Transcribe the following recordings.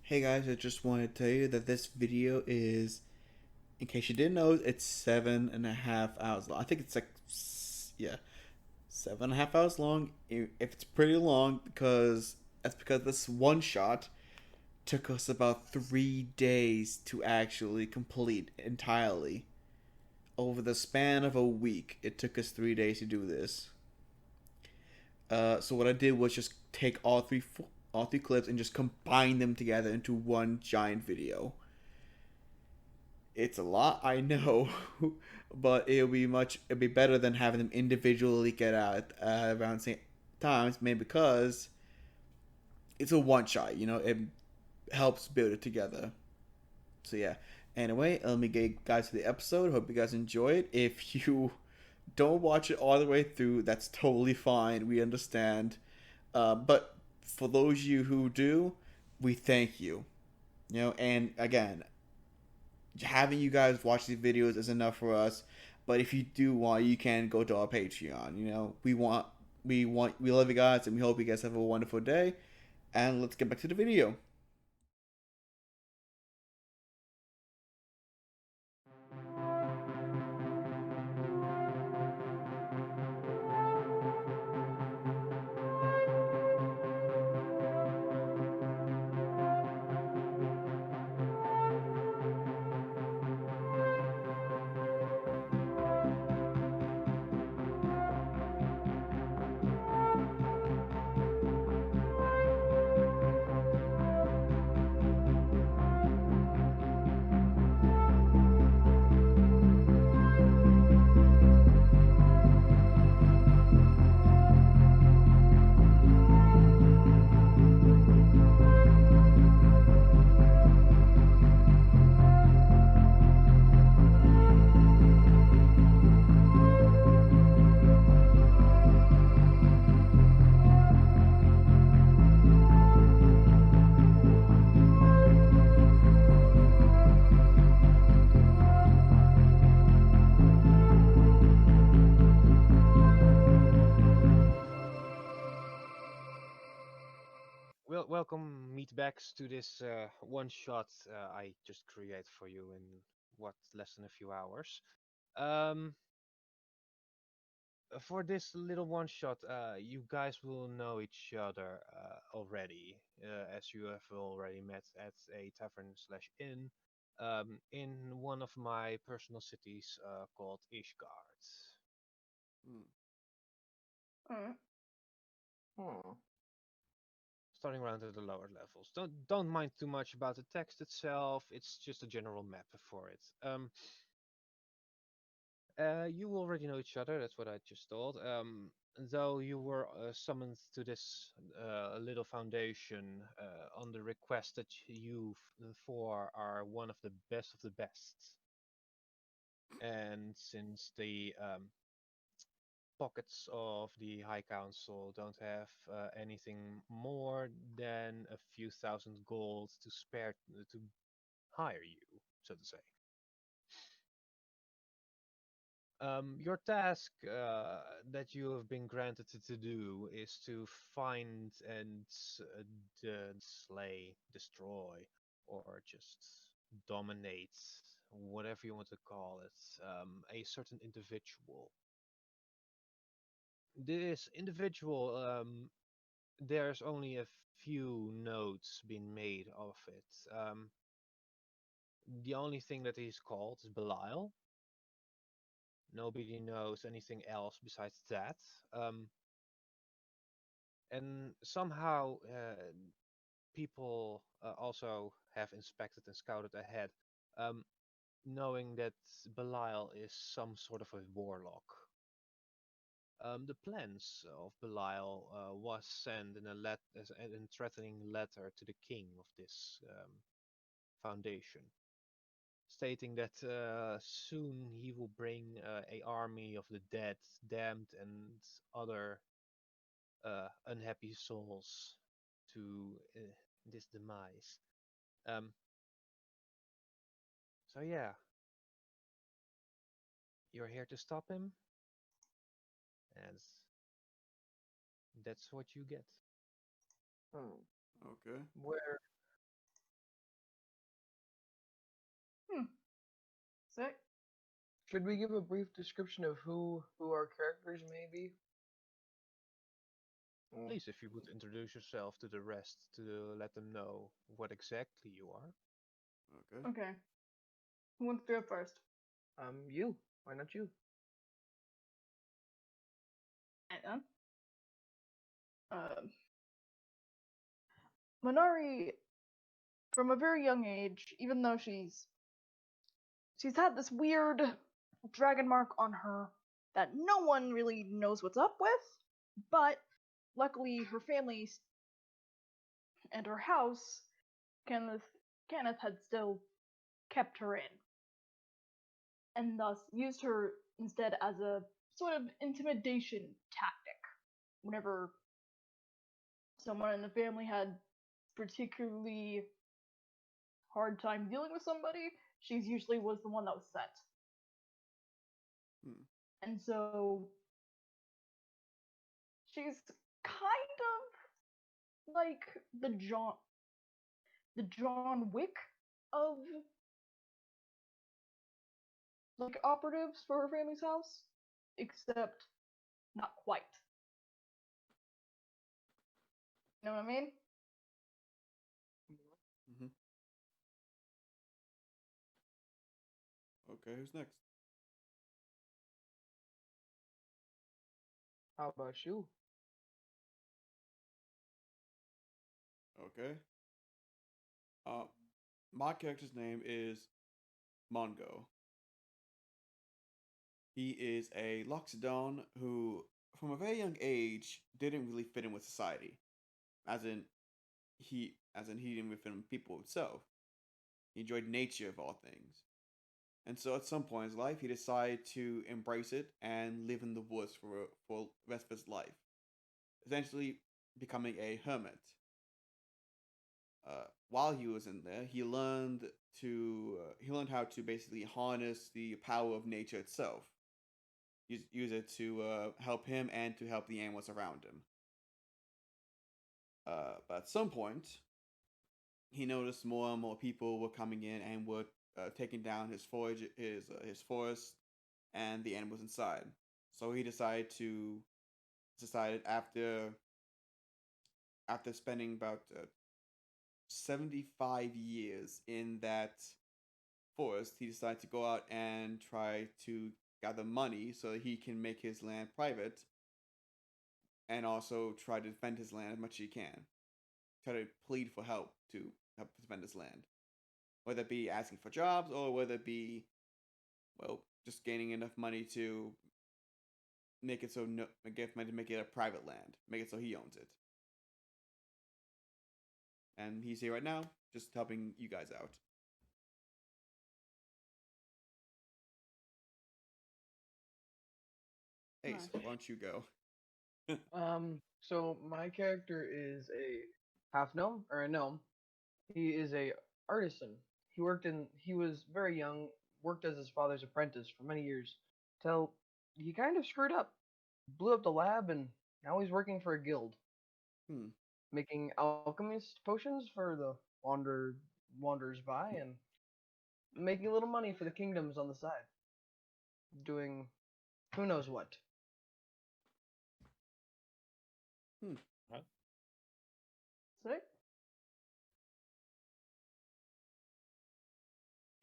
Hey guys, I just wanted to tell you that this video is, in case you didn't know, it's 7.5 hours long. I think it's like, yeah, 7.5 hours long. If it's pretty long, that's because this one shot took us about 3 days to actually complete entirely. Over the span of a week, it took us 3 days to do this. So what I did was just take all three clips and just combine them together into one giant video. It's a lot, I know, but it'll be better than having them individually get out around the same times, maybe because it's a one shot. It helps build it together. So yeah. Anyway, let me get you guys to the episode. Hope you guys enjoy it. If you don't watch it all the way through, that's totally fine. We understand. But for those of you who do, we thank you. And again, having you guys watch these videos is enough for us. But if you do want, you can go to our Patreon. We love you guys, and we hope you guys have a wonderful day. And let's get back to the video. Welcome meatbags to this one shot I just create for you in what less than a few hours. Um, for this little one shot, you guys will know each other already, as you have already met at a tavern slash inn in one of my personal cities called Ishgard. Hmm. Alright. Oh. Starting around at the lower levels. Don't mind too much about the text itself. It's just a general map for it. You already know each other. That's what I just told. Though you were summoned to this little foundation on the request that you four are one of the best. And since the pockets of the High Council don't have anything more than a few thousand gold to spare to hire you, so to say. Your task that you have been granted to do is to find and slay, destroy, or just dominate, whatever you want to call it, a certain individual. This individual, there's only a few notes being made of it. The only thing that he's called is Belial. Nobody knows anything else besides that. Um, and somehow people also have inspected and scouted ahead, um, knowing that Belial is some sort of a warlock. The plans of Belial was sent in as a threatening letter to the king of this foundation, stating that soon he will bring a army of the dead, damned, and other unhappy souls to this demise. Um, so yeah, you're here to stop him, and that's what you get. Oh. Okay. Where? Sick. Should we give a brief description of who our characters may be? Mm. Please, if you would introduce yourself to the rest to let them know what exactly you are. Okay. Okay. Who wants to go first? You. Why not you? And um, Minari, from a very young age, even though she's had this weird dragon mark on her that no one really knows what's up with, but luckily her family and her house, Kenneth had still kept her in, and thus used her instead as a sort of intimidation tactic. Whenever someone in the family had particularly hard time dealing with somebody, she's usually was the one that was sent. Hmm. And so she's kind of like the John Wick of like operatives for her family's house, except not quite. You know what I mean? Mm-hmm. Okay, who's next? How about you? Okay. Uh, my character's name is Mongo. He is a Loxodon who, from a very young age, didn't really fit in with society. As in he didn't really fit in with people himself. He enjoyed nature of all things. And so at some point in his life, he decided to embrace it and live in the woods for the rest of his life, essentially becoming a hermit. While he was in there, he learned how to basically harness the power of nature itself, use it to help him and to help the animals around him. But at some point, he noticed more and more people were coming in and were taking down his forest, and the animals inside. So he decided after spending about 75 years in that forest, he decided to go out and try to gather money so that he can make his land private, and also try to defend his land as much as he can. Try to plead for help to help defend his land, whether it be asking for jobs or whether it be, well, just gaining enough money to make it so no, get money to make it a private land, make it so he owns it. And he's here right now, just helping you guys out. Ace, Nice. why don't you go? So my character is a half gnome or a gnome. He is a artisan. He was very young, worked as his father's apprentice for many years, till he kind of screwed up. Blew up the lab and now he's working for a guild, Hmm. making alchemist potions for the wanderers by and making a little money for the kingdoms on the side. Doing who knows what. Hmm. Right. Sick.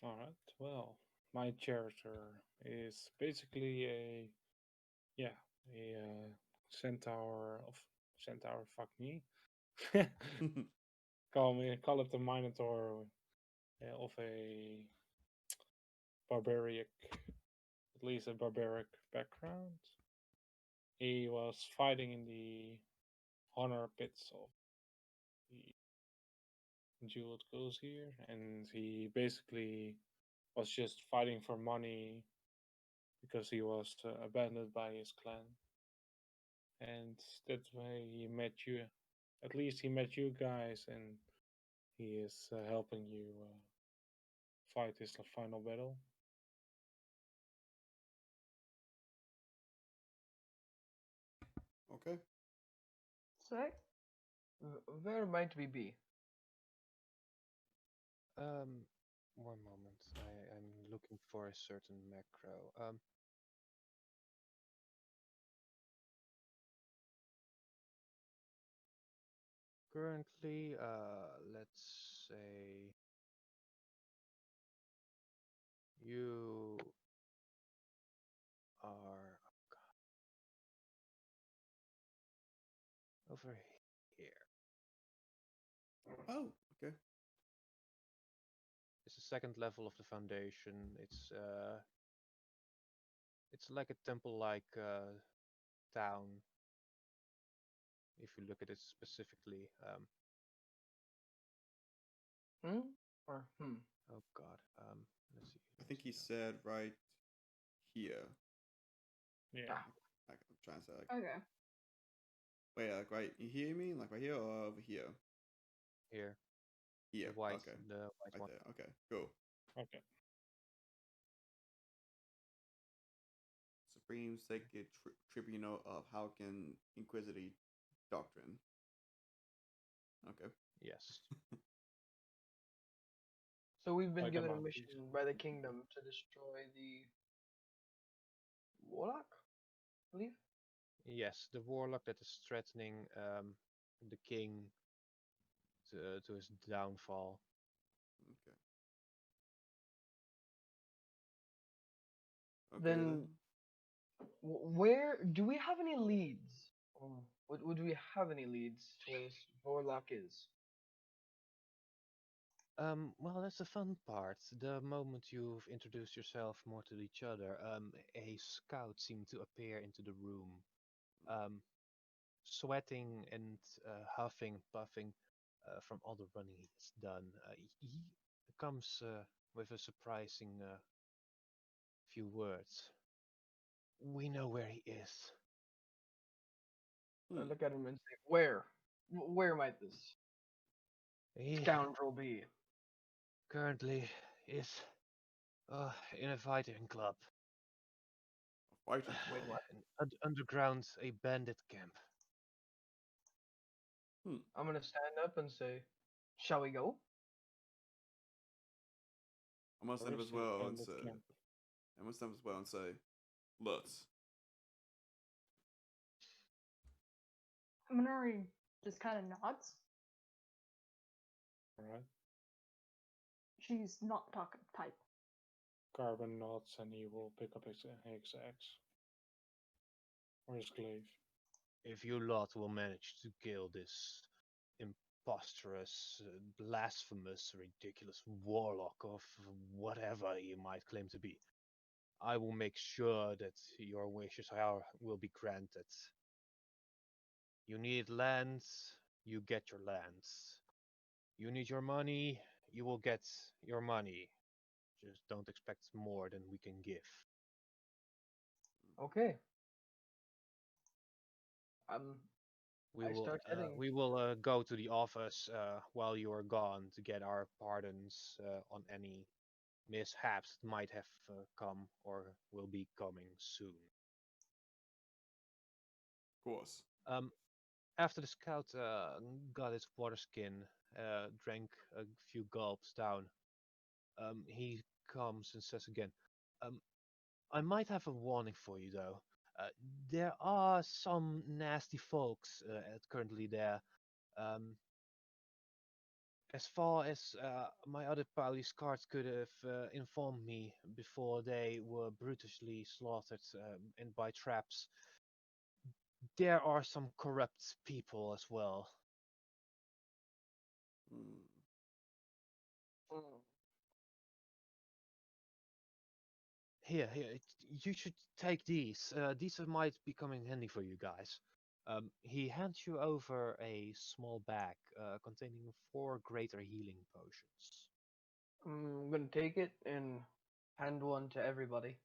All right. Well, my character is basically yeah a centaur of centaur. Fuck me. Call it the minotaur of a barbaric, at least a barbaric background. He was fighting in the honor pits of the jeweled goes here, and he basically was just fighting for money because he was abandoned by his clan, and that's why he met you. At least he met you guys, and he is helping you fight his final battle. Okay. Sick. Where might we be? Um, One moment. I'm looking for a certain macro. Currently, let's say you are over here. Oh, okay. It's the second level of the foundation. It's like a temple-like town. If you look at it specifically. Hmm? Or hmm? Oh God. Let's see. I think Let's he see. said right here. Yeah. Ah, Like, I'm trying to say like, Okay. wait, like right. You hear me? Like right here or over here? Here, Here. Okay. the white Right one. there. Okay. Cool. Okay. Supreme Sacred Tribunal of Halkin Inquisitive Doctrine. Okay. Yes. so we've been Like a given a mouthpiece. mission by the kingdom to destroy the warlock, I believe. Yes, the warlock that is threatening the king to his downfall. Okay. Okay Then then. where do we have any leads? Or would we have any leads to where this warlock is? Well, that's the fun part. The moment you've introduced yourself more to each other, a scout seemed to appear into the room, um, sweating and huffing, puffing from all the running he's done. He comes with a surprising few words. We know where he is. I Hmm. look at him and say, "Where? Where might this He scoundrel be?" currently is in a fighting club, A fighting Wait, club. what? underground, a bandit camp. Hmm. I'm gonna stand up and say, "Shall we go?" I must stand Where up is as this well and bandit say. camp? I must stand up as well and say, let's. Minori just kind of nods. Alright. She's not talking type. Carbon nods and he will pick up his axe. Or his glaive. If you lot will manage to kill this imposterous, blasphemous, ridiculous warlock of whatever he might claim to be, I will make sure that your wishes will be granted. You need lands, you get your lands. You need your money, you will get your money. Just don't expect more than we can give. Okay. Um, I start heading. We will go to the office while you are gone to get our pardons on any mishaps that might have come or will be coming soon. Of course. After the scout got his water skin, drank a few gulps down, he comes and says again, um, I might have a warning for you though. Uh, there are some nasty folks currently there. Um, as far as my other police cards could have informed me before they were brutally slaughtered and by traps, there are some corrupt people as well. Hmm. Mm, Here, you should take these. These might be coming handy for you guys. He hands you over a small bag containing 4 greater healing potions. I'm gonna take it and hand one to everybody.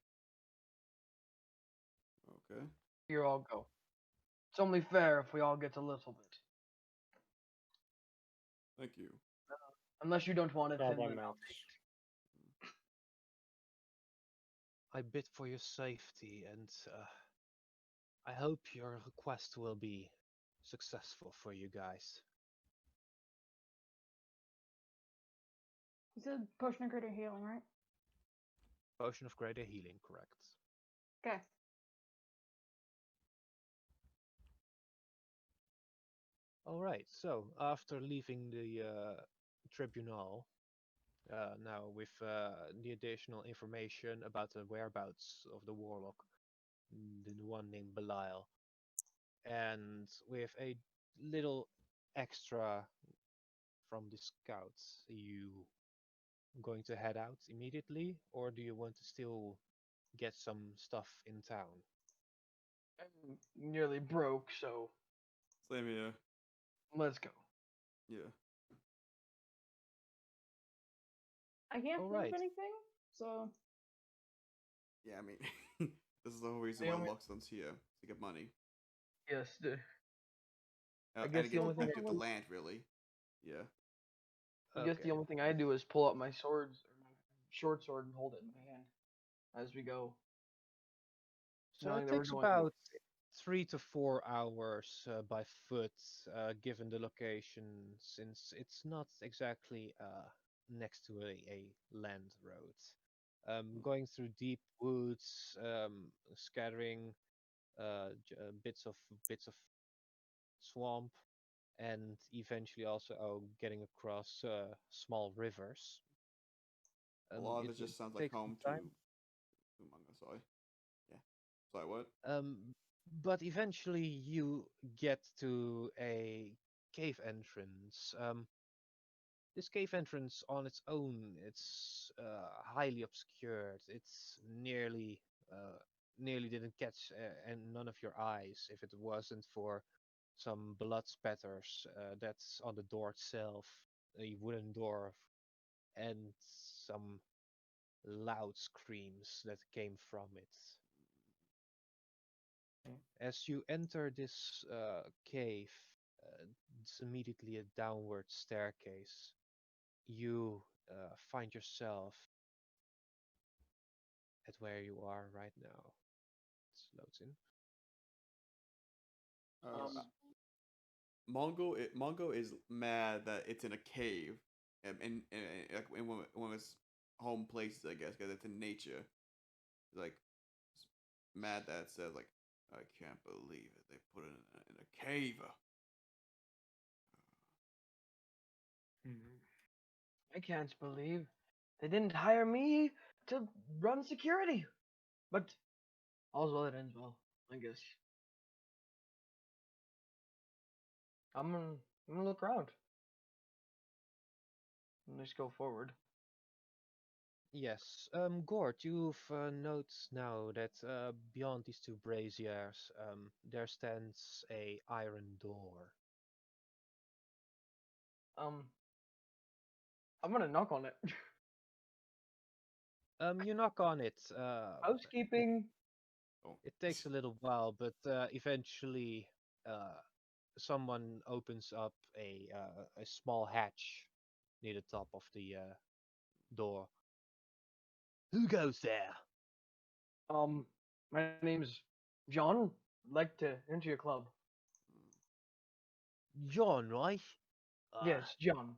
Okay. Here, all go. It's only fair if we all get a little bit. Thank you. Unless you don't want it, then Carbon I'll nods. take it. I bid for your safety, and I hope your quest will be successful for you guys. You said potion of greater healing, right? Potion of greater healing, correct. Okay. All right. So after leaving the tribunal, now with the additional information about the whereabouts of the warlock, the one named Belial, and with a little extra from the scouts, you going to head out immediately, or do you want to still get some stuff in town? I'm nearly broke, so Same here. let's go. Yeah. I can't All think of right. anything, so Yeah, I mean, this is the whole reason The why only Lockstone's here to get money. yes, I And guess to the get only thing to the land, really. Yeah. I guess the Okay. only thing I do is pull up my swords or my short sword and hold it in my hand as we go, So knowing it that we're takes going north. about 3 to 4 hours by foot, given the location, since it's not exactly next to a land road. Going through deep woods, scattering bits of swamp, and eventually also getting across small rivers. A lot of It it would just sounds like take some home to time. manga. Sorry. Yeah. Sorry, what? Um, but eventually you get to a cave entrance. This cave entrance on its own, it's highly obscured. It's nearly didn't catch and none of your eyes if it wasn't for some blood spatters that's on the door itself, a wooden door, and some loud screams that came from it. Mm. As you enter this cave, it's immediately a downward staircase. You find yourself at where you are right now. It loads in. Uh, Um, Mongo is mad that it's in a cave, like in one of his home places, I guess, because it's in nature. Like mad that it says like, I can't believe it. They put it in a cave. Mhm. I can't believe they didn't hire me to run security. But all's well that ends well, I guess. I'm gonna look around. Let's go forward. Yes, Gord, you've noticed now that beyond these two braziers, there stands a iron door. Um, I'm gonna knock on it. You knock on it. It Housekeeping. Oh, it takes a little while, but eventually, someone opens up a small hatch near the top of the door. Who goes there? My name's John. I'd like to enter your club. John, right? Uh, Yes, John.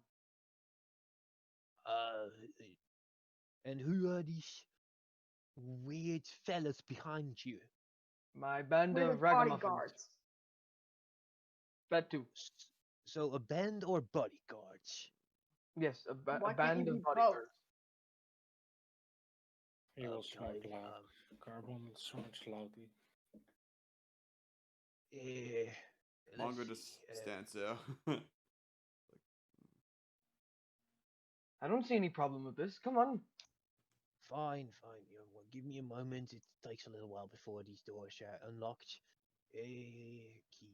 uh, and who are these weird fellas behind you? My band we're of his ragamuffins. bodyguards. That too. So a band or bodyguards? Yes, a Why can't you band be of both? bodyguards. He will Okay. snort loud. Carbon snorts loudly. Eh, let's Mongo see. just stands there. Like, I don't see any problem with this. Come on. Fine. Well, give me a moment. It takes a little while before these doors are unlocked. Key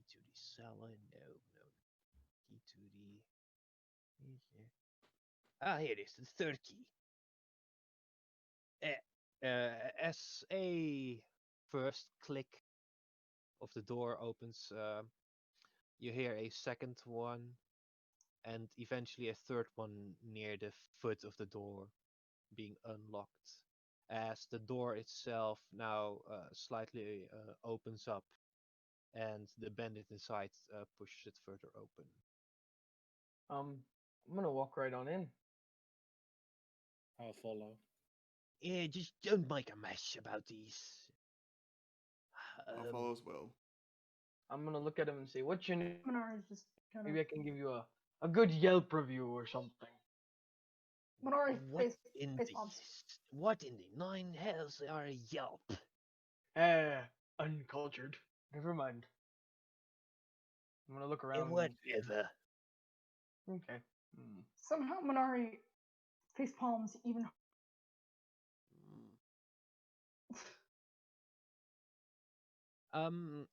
to the cellar. No. Key to the. Ah, here it is. The third key. As a first click of the door opens, you hear a second one, and eventually a third one near the foot of the door being unlocked. As the door itself now slightly opens up, and the bandit inside pushes it further open. I'm gonna walk right on in. I'll follow. Yeah, just don't make a mess about these. I'll follow as well. I'm gonna look at him and say, "What's your name?" Minari's just kind Maybe of. I can give you a good Yelp review or something. Minari What face palms. what in the nine hells are a Yelp? Uncultured. Never mind. I'm gonna look around. Whatever. Okay. Somehow Minari face palms even.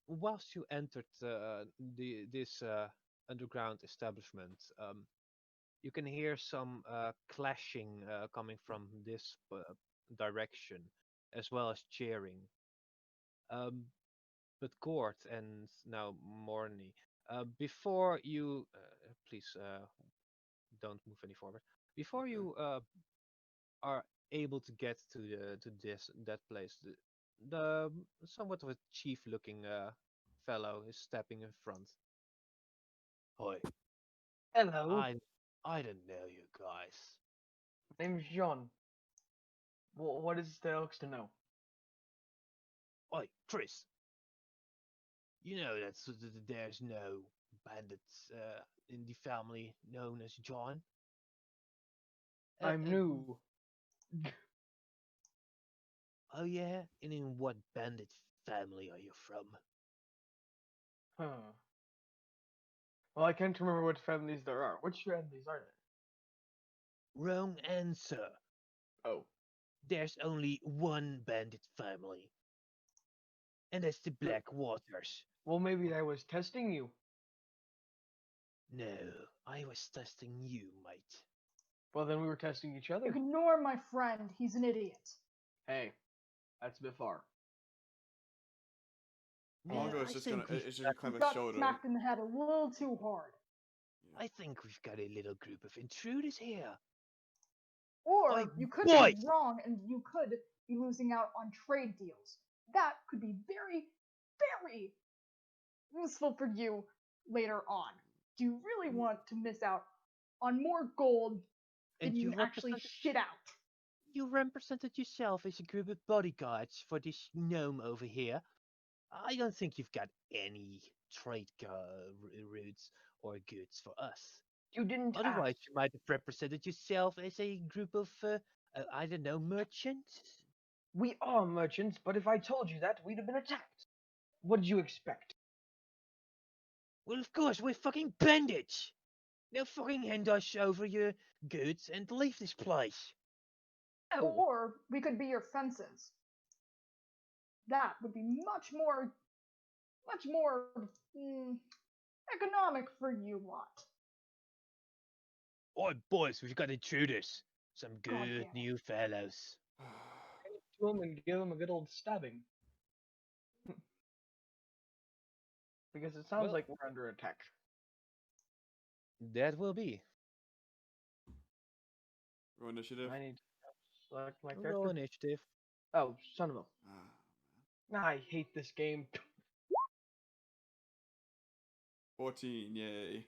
Whilst you entered this underground establishment, you can hear some clashing coming from this direction, as well as cheering. But Gort and now Morny, before you, please don't move any forward. Before Okay. you are able to get to that place, the somewhat of a chief-looking fellow is stepping in front. Hi, Hello. I don't know you guys. My name's John. What is there else to know? Oi, Chris. You know that there's no bandits in the family known as John. I'm new. Oh yeah, and in what bandit family are you from? Huh. Well, I can't remember what families there are. Which families are Wrong answer. there? Oh. There's only one bandit family, and that's the Black Waters. Well, maybe I was testing you. No, I was testing you, mate. Well, then we were testing each other. Ignore my friend. He's an idiot. Hey, that's a bit far. Mongo I is just think gonna we've it's just got- climb He his got shoulder. smacked in the head a little too hard. I think we've got a little group of intruders here. Or Oi, you could boys! be wrong and you could be losing out on trade deals. That could be very, very useful for you later on. Do you really want to miss out on more gold than And you you can actually represented- shit out? You represented yourself as a group of bodyguards for this gnome over here. I don't think you've got any trade routes or goods for us. You didn't Otherwise, ask. you might have represented yourself as a group of, I don't know, merchants. We are merchants, but if I told you that, we'd have been attacked. What did you expect? Well, of course, we're fucking bandits. Now fucking hand us over your goods and leave this place. Oh, Or we could be your fences. That would be much more economic for you lot. Oi, boys, we've got intruders. Some God damn good it. new fellows. to him and give him a good old stabbing. Because it sounds Well- like we're under attack. That will be. Roll initiative. I need to select my Roll character. initiative. Oh, son of a. Ah, I hate this game. 14, yay.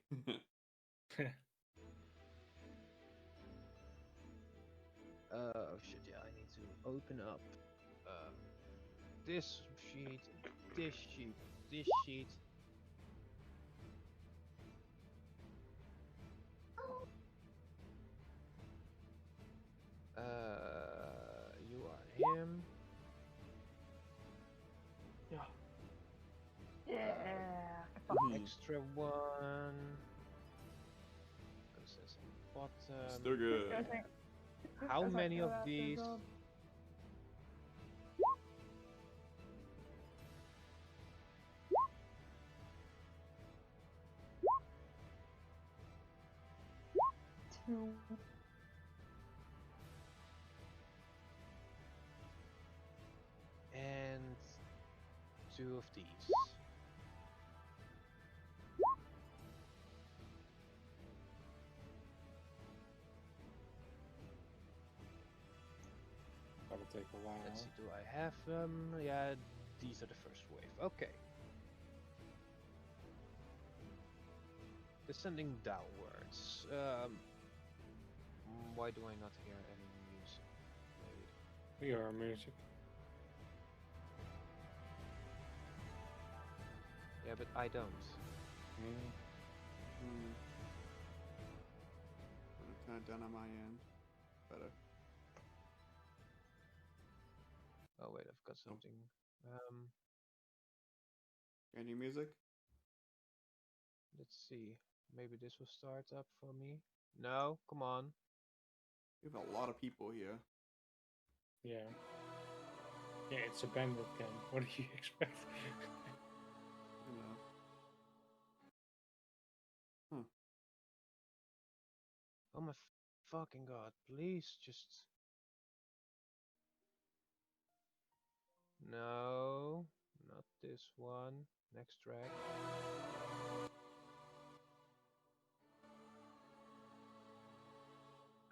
Oh shit, yeah, I need to open up this sheet, this sheet, this sheet. You are him. Yeah. Yeah. Mhm. Extra one. This is bottom. Still good. How many of these? Two. And two of these. That'll take a while. Let's see, do I have them? Yeah, these are the first wave. Okay. Descending downwards. Why do I not hear any Your music. Yeah, but I don't. Mm. Hmm. I'm gonna turn it down on my end. Better. Oh wait, I've got something. Any music? Let's see. Maybe this will start up for me. No, come on. We have a lot of people here. Yeah. Yeah, it's a bandit camp. What do you expect? You know. Huh. Oh my fucking god! Please just. No, not this one. Next track.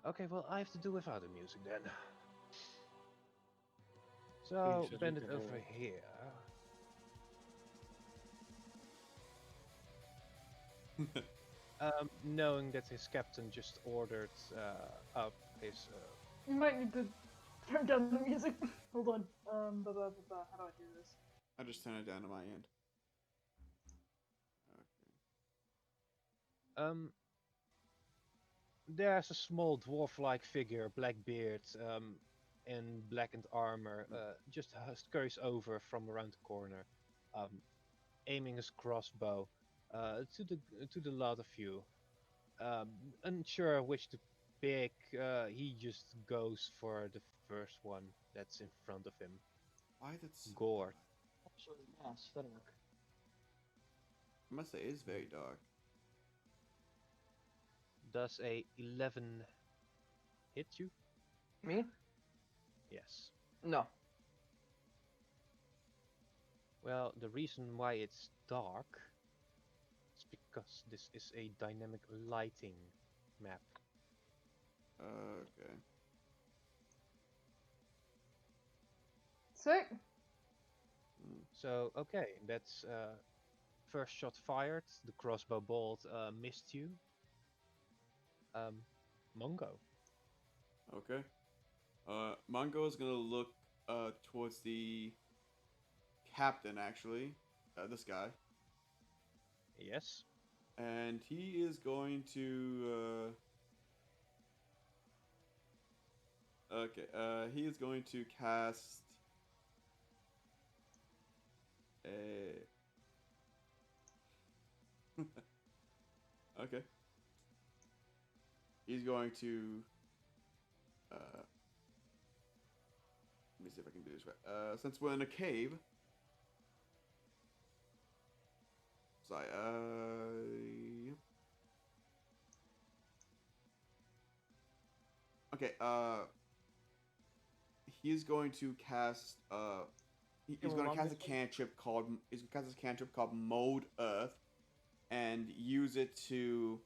Okay, well I have to do without the music then. So, Please, Bandit little over here. Knowing that his captain just ordered up his. You might need to turn down the music. Hold on. How do I do this? I just turn it down to my end. Okay. There's a small dwarf-like figure, black beard, in blackened armor, just scurries over from around the corner, aiming his crossbow to the lot of you. Unsure which to pick, he just goes for the first one that's in front of him. Why is it so Gord. Actually, yes, that'll work. I must say it is very dark. Does a 11 hit you? Me? Yes. No. Well, the reason why it's dark is because this is a dynamic lighting map. Okay. Sick. So, okay, that's first shot fired. The crossbow bolt missed you. Mongo. Okay. Mongo is gonna look towards the captain, actually. This guy. Yes. And he is going to. Okay. He is going to cast a. Okay. He's going to. Let me see if I can do this right. Since we're in a cave. Sorry. Okay. He's going to cast. He's going to cast a cantrip called. He's going to cast a cantrip called Mold Earth, and use it to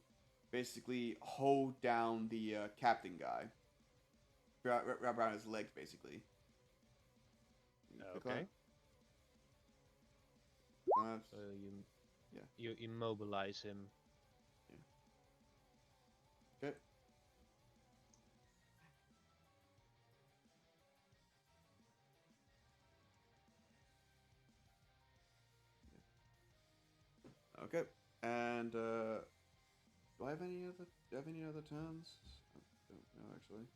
basically hold down the captain guy. Wrap around his legs, basically. Okay. So you immobilize him. Yeah. Okay. Okay. And do I have any other? Do I have any other turns? I don't know actually.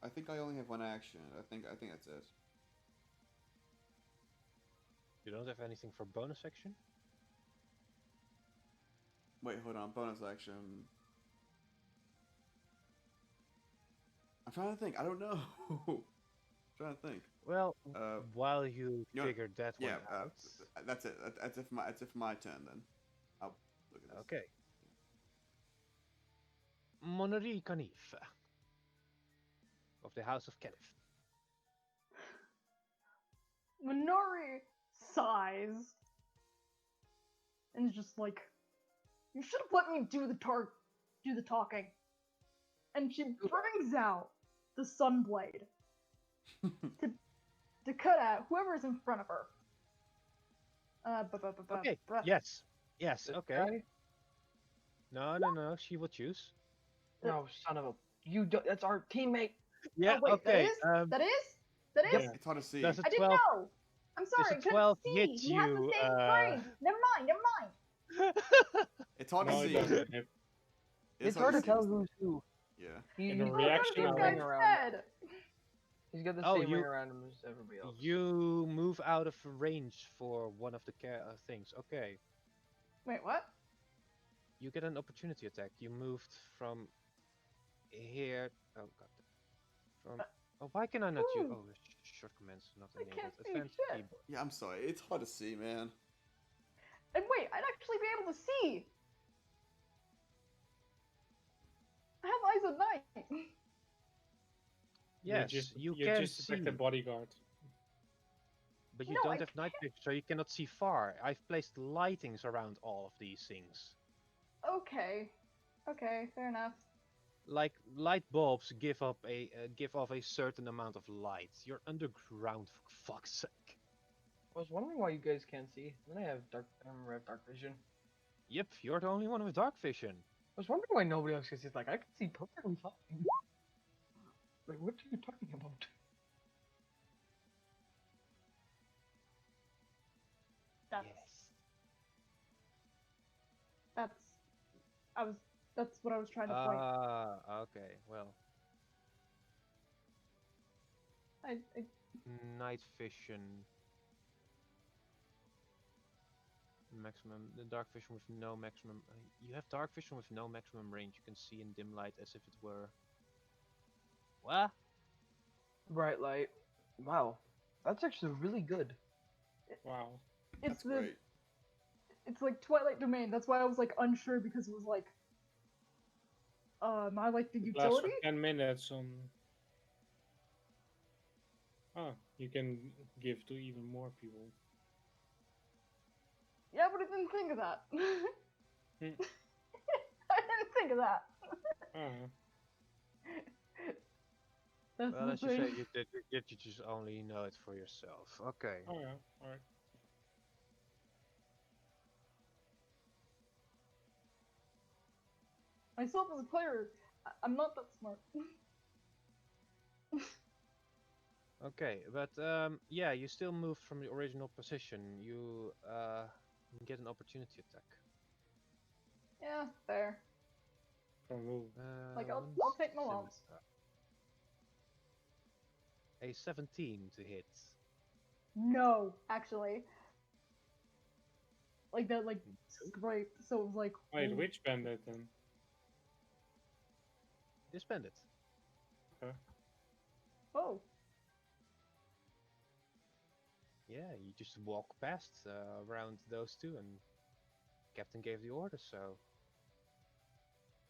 I think I only have one action. I think that's it. You don't have anything for bonus action? Wait, hold on. Bonus action. I'm trying to think. I don't know. I'm trying to think. Well, while you know, figured that one out. That's it. That's it for my turn then. I'll look at this. Okay. Monori Kanif of the House of Kenneth. Minori sighs and is just like, "You should have let me do the talking." And she brings out the Sunblade to cut at whoever's in front of her. Okay. Yes. Okay. No. She will choose. No, son of a. You do, that's our teammate. Yeah. Oh wait, Okay. that is? Yeah. It's hard to see. Does a I didn't 12? know. I'm Does sorry, a I couldn't 12 see. hit He has the you? same brain. Never mind. It's hard to No, it see. doesn't. It's hard to see. tell who's who. Yeah. In a He's got reaction, the Oh, same this ring guy's around. dead. He's got the Oh, same you- ring around him as everybody else. You move out of range for one of the things. Okay. Wait, what? You get an opportunity attack. You moved from here. Oh god. From. Oh, why can I not use? Ooh. Oh, short commands not I enabled. can't see Advanced shit. keyboard. Yeah, I'm sorry. It's hard to see, man. And wait, I'd actually be able to see. I have eyes at night. Yes, you you can just see, attacked the bodyguard. but you No, don't I have night vision, so you cannot see far. I've placed lightings around all of these things. Okay. Okay, fair enough. Like light bulbs give off a certain amount of light. You're underground, for fuck's sake. I was wondering why you guys can't see. And I have dark vision. Yep, you're the only one with dark vision. I was wondering why nobody else can see. It's like I can see perfectly fine. Like, what are you talking about? That's Yes. that's that's what I was trying to point. Okay. Well, I night vision. Maximum. The dark vision with no maximum. You have dark vision with no maximum range. You can see in dim light as if it were. What? Bright light. Wow, that's actually really good. Wow. it's That's great. it's like Twilight Domain. That's why I was like unsure because it was like am I like the It lasts for utility? 10 minutes on. Oh, you can give to even more people. Yeah, but I didn't think of that. Hmm. I didn't think of that. Uh, That's Well, the as you thing. say, you just only know it for yourself. Okay. oh yeah, alright. Myself as a player, I'm not that smart. Okay, but yeah, you still moved from the original position. You get an opportunity attack. Yeah, fair. From who? Like, I'll Once, take my lumps. scimitar. A 17 to hit. No, actually. Like that, like scrape. So it was like. Wait, oh, which bandit then? Disband it. Oh, Yeah, you just walk past around those two, and Captain gave the order. So,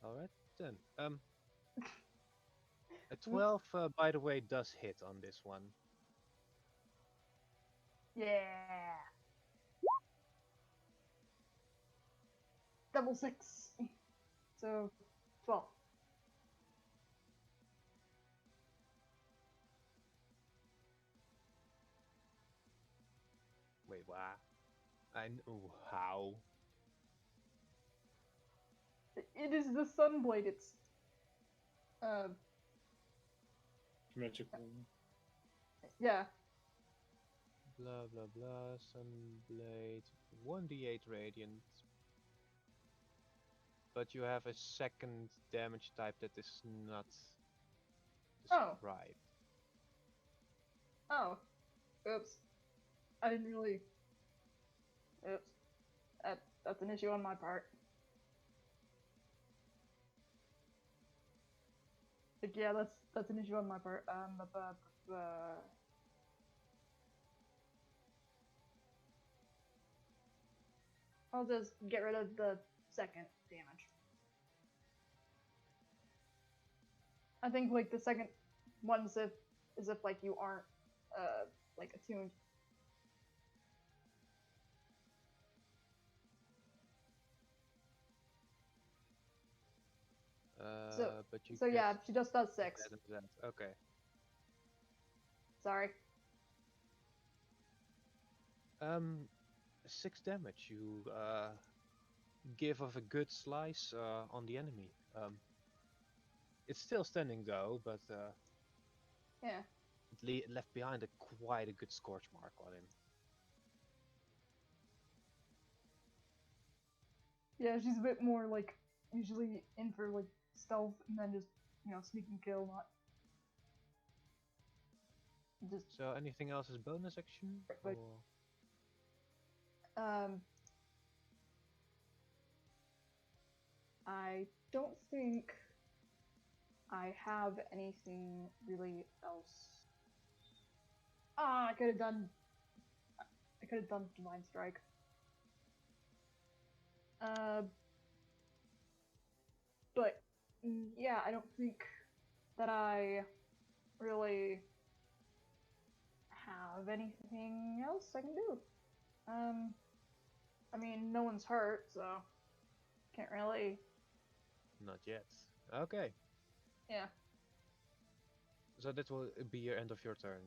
all right then. A 12, by the way, does hit on this one. yeah. Double 6. So, 12. Wait, what? I know how. It is the Sunblade. It's. Magical. Yeah. Blah blah blah. Sunblade. 1d8 radiant. But you have a second damage type that is not Oh. described. Oh. Oops. I didn't really. Oops. That's an issue on my part. Like, yeah, that's an issue on my part. I'll just get rid of the second damage. I think like the second one is if like you aren't like attuned. But you So get yeah, she just does 6. that. Okay. Sorry. 6 damage. You give off a good slice on the enemy. It's still standing though, but Yeah. it left behind quite a good scorch mark on him. Yeah, she's a bit more like usually in for like stealth and then just sneak and kill, not just So anything else as bonus action? Like- Or... I don't think I have anything really else. I could have done Divine Strike. But yeah, I don't think that I really have anything else I can do. I mean, no one's hurt, so can't really. Not yet. Okay. Yeah. So that will be your end of your turn.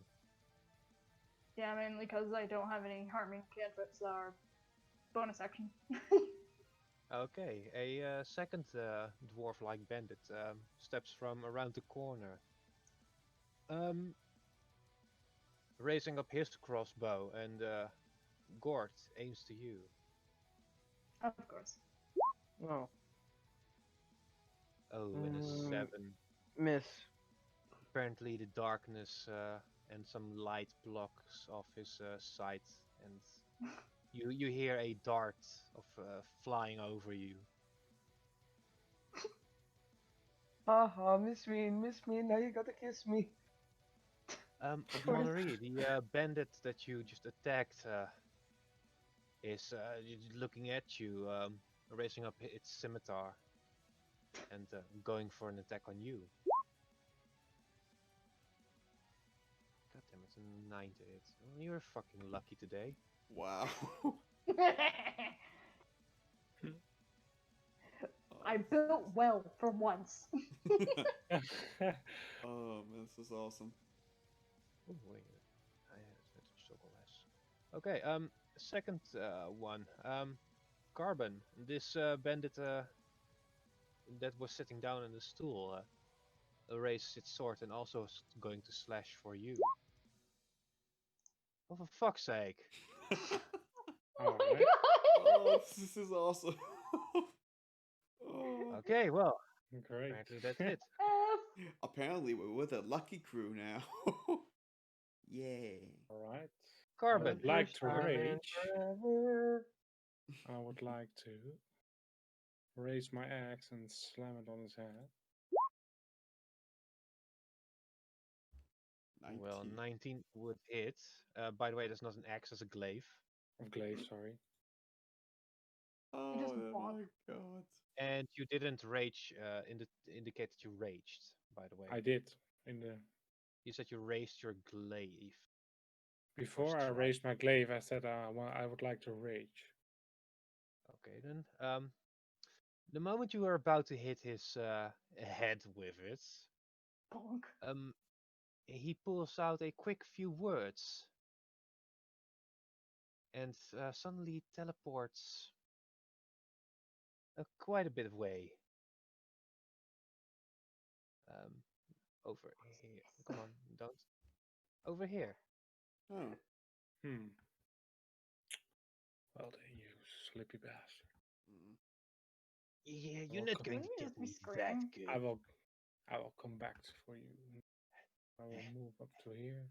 Yeah, mainly because I don't have any harming cantrips that are bonus action. Okay, a second dwarf-like bandit steps from around the corner. Raising up his crossbow, and Gort aims to you. Of course. Oh, Oh, and a 7. miss. Apparently the darkness and some light blocks off his sight, and you hear a dart of flying over you. Haha, miss me, now you gotta kiss me. Monnery, the bandit that you just attacked is looking at you, raising up its scimitar and going for an attack on you. God damn, it's a 9 to hit. Well, you're fucking lucky today. Wow. I built well for once. Oh man, this is awesome. Oh wait, I had to struggle less. Okay, second one. Carbon. This bandit that was sitting down on the stool raises its sword and also going to slash for you. Oh, for fuck's sake! Oh my Alright. god! Oh, this is awesome. Oh. Okay, well, Great. apparently that's it. Apparently, we're with a lucky crew now. Yay. Alright. I Carbon. would like to First time in rage. forever. I would like to raise my axe and slam it on his head. Well, 19. 19 would hit. By the way, that's not an axe, that's a glaive. Of glaive, sorry. Oh just my walk. god. And you didn't rage, indicate that you raged, by the way. I did in the You said you raised your glaive. before I strike. raised my glaive. I said I would like to rage. Okay then. The moment you are about to hit his head with it, Bonk. he pulls out a quick few words and suddenly teleports quite a bit of way. Over here. Come on, don't. Over here. Oh. Well then, you slippy bastard. Mm. Yeah, you're Well, not come going on. to Just get be me that screaming. good. I will come back for you. I will move up to here,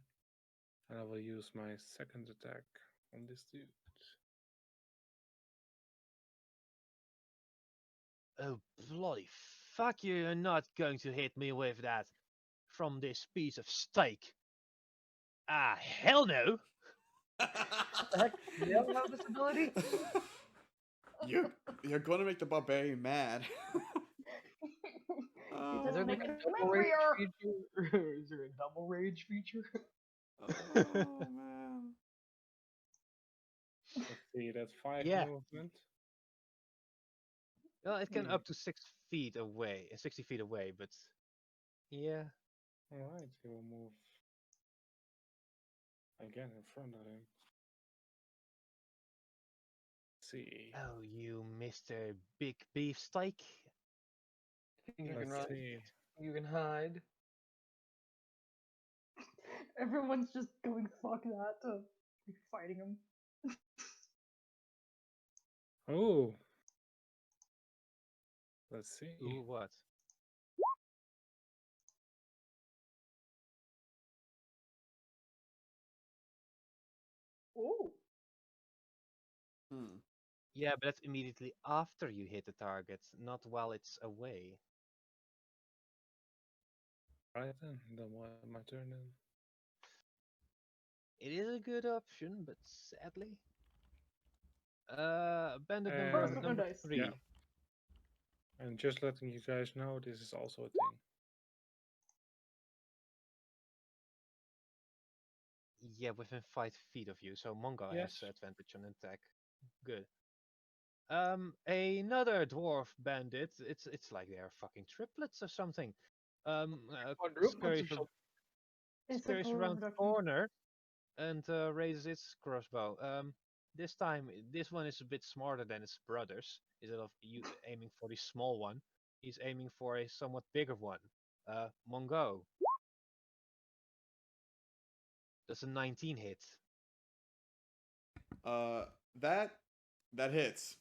and I will use my second attack on this dude. Oh, bloody fuck, you're not going to hit me with that from this piece of steak. Ah, hell no! Heck, you don't have this ability? You're gonna make the barbarian mad. He Is just there make like a him double rage angrier. feature? Is there a double rage feature? Oh man. Let's see, that's 5 Yeah. movement. Well, it can up to 6 feet away, 60 feet away, but yeah. Alright, he will move again in front of him. Let's see. Oh, you Mr. Big Beef Steak. Think I can Let's run? see. You can hide. Everyone's just going fuck that to like, fighting him. Oh, let's see. Ooh, what? Oh, Hmm. Yeah, but that's immediately after you hit the target, not while it's away. Right then my turn then. It is a good option, but sadly. Bandit first, And no number dice. three. yeah, and just letting you guys know, this is also a thing. Yeah, within 5 feet of you, so Mongo has Yes. advantage on attack. Good. Another dwarf bandit. It's like they're fucking triplets or something. Quadruplets or Scurries, something. Asexual around the reproduction. corner and raises its crossbow. This time, this one is a bit smarter than its brothers. Instead of you aiming for the small one, he's aiming for a somewhat bigger one. Mongo. Does a 19 hit? Uh, that that hits.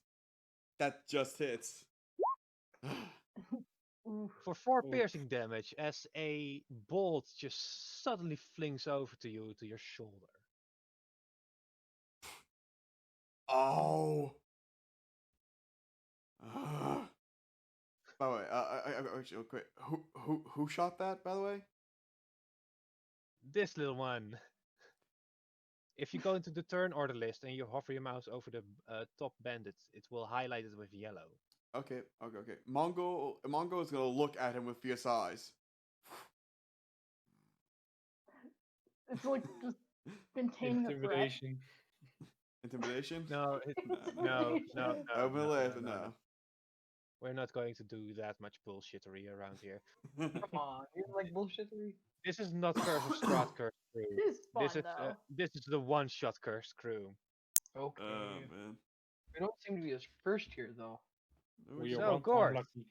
That just hits. Oof. For 4 Oof. piercing damage, as a bolt just suddenly flings over to you, to your shoulder. Oh. Ah. By the way, actually, quick. Who shot that? By the way. This little one. If you go into the turn order list and you hover your mouse over the top bandits, it will highlight it with yellow. Okay. Mongo is gonna look at him with fierce eyes. It's like just containing a threat. Intimidation. Intimidation? No, No. Open the list, no. no. We're not going to do that much bullshittery around here. Come on, you like bullshittery? This is not Curse of Strahd Curse crew. It is fun though. This is the one-shot Curse crew. Okay. Man. We don't seem to be as first here though. We are So, one Gord, lucky.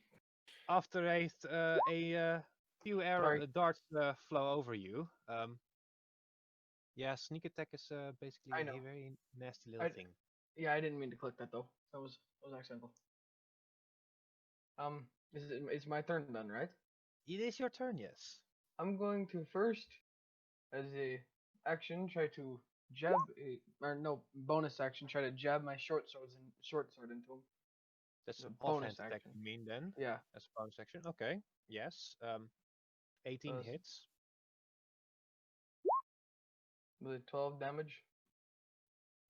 after a few Sorry. darts flow over you, yeah, sneak attack is basically I a know. very nasty little thing. Yeah, I didn't mean to click that though. That was accidental. It's my turn then, right? It is your turn, yes. I'm going to first, as a action, try to jab or no bonus action, try to jab my short sword into him. That's It's an a bonus offhand attack, action. you mean then? Yeah. As a bonus action? Okay. Yes. 18 So it's hits. with 12 damage.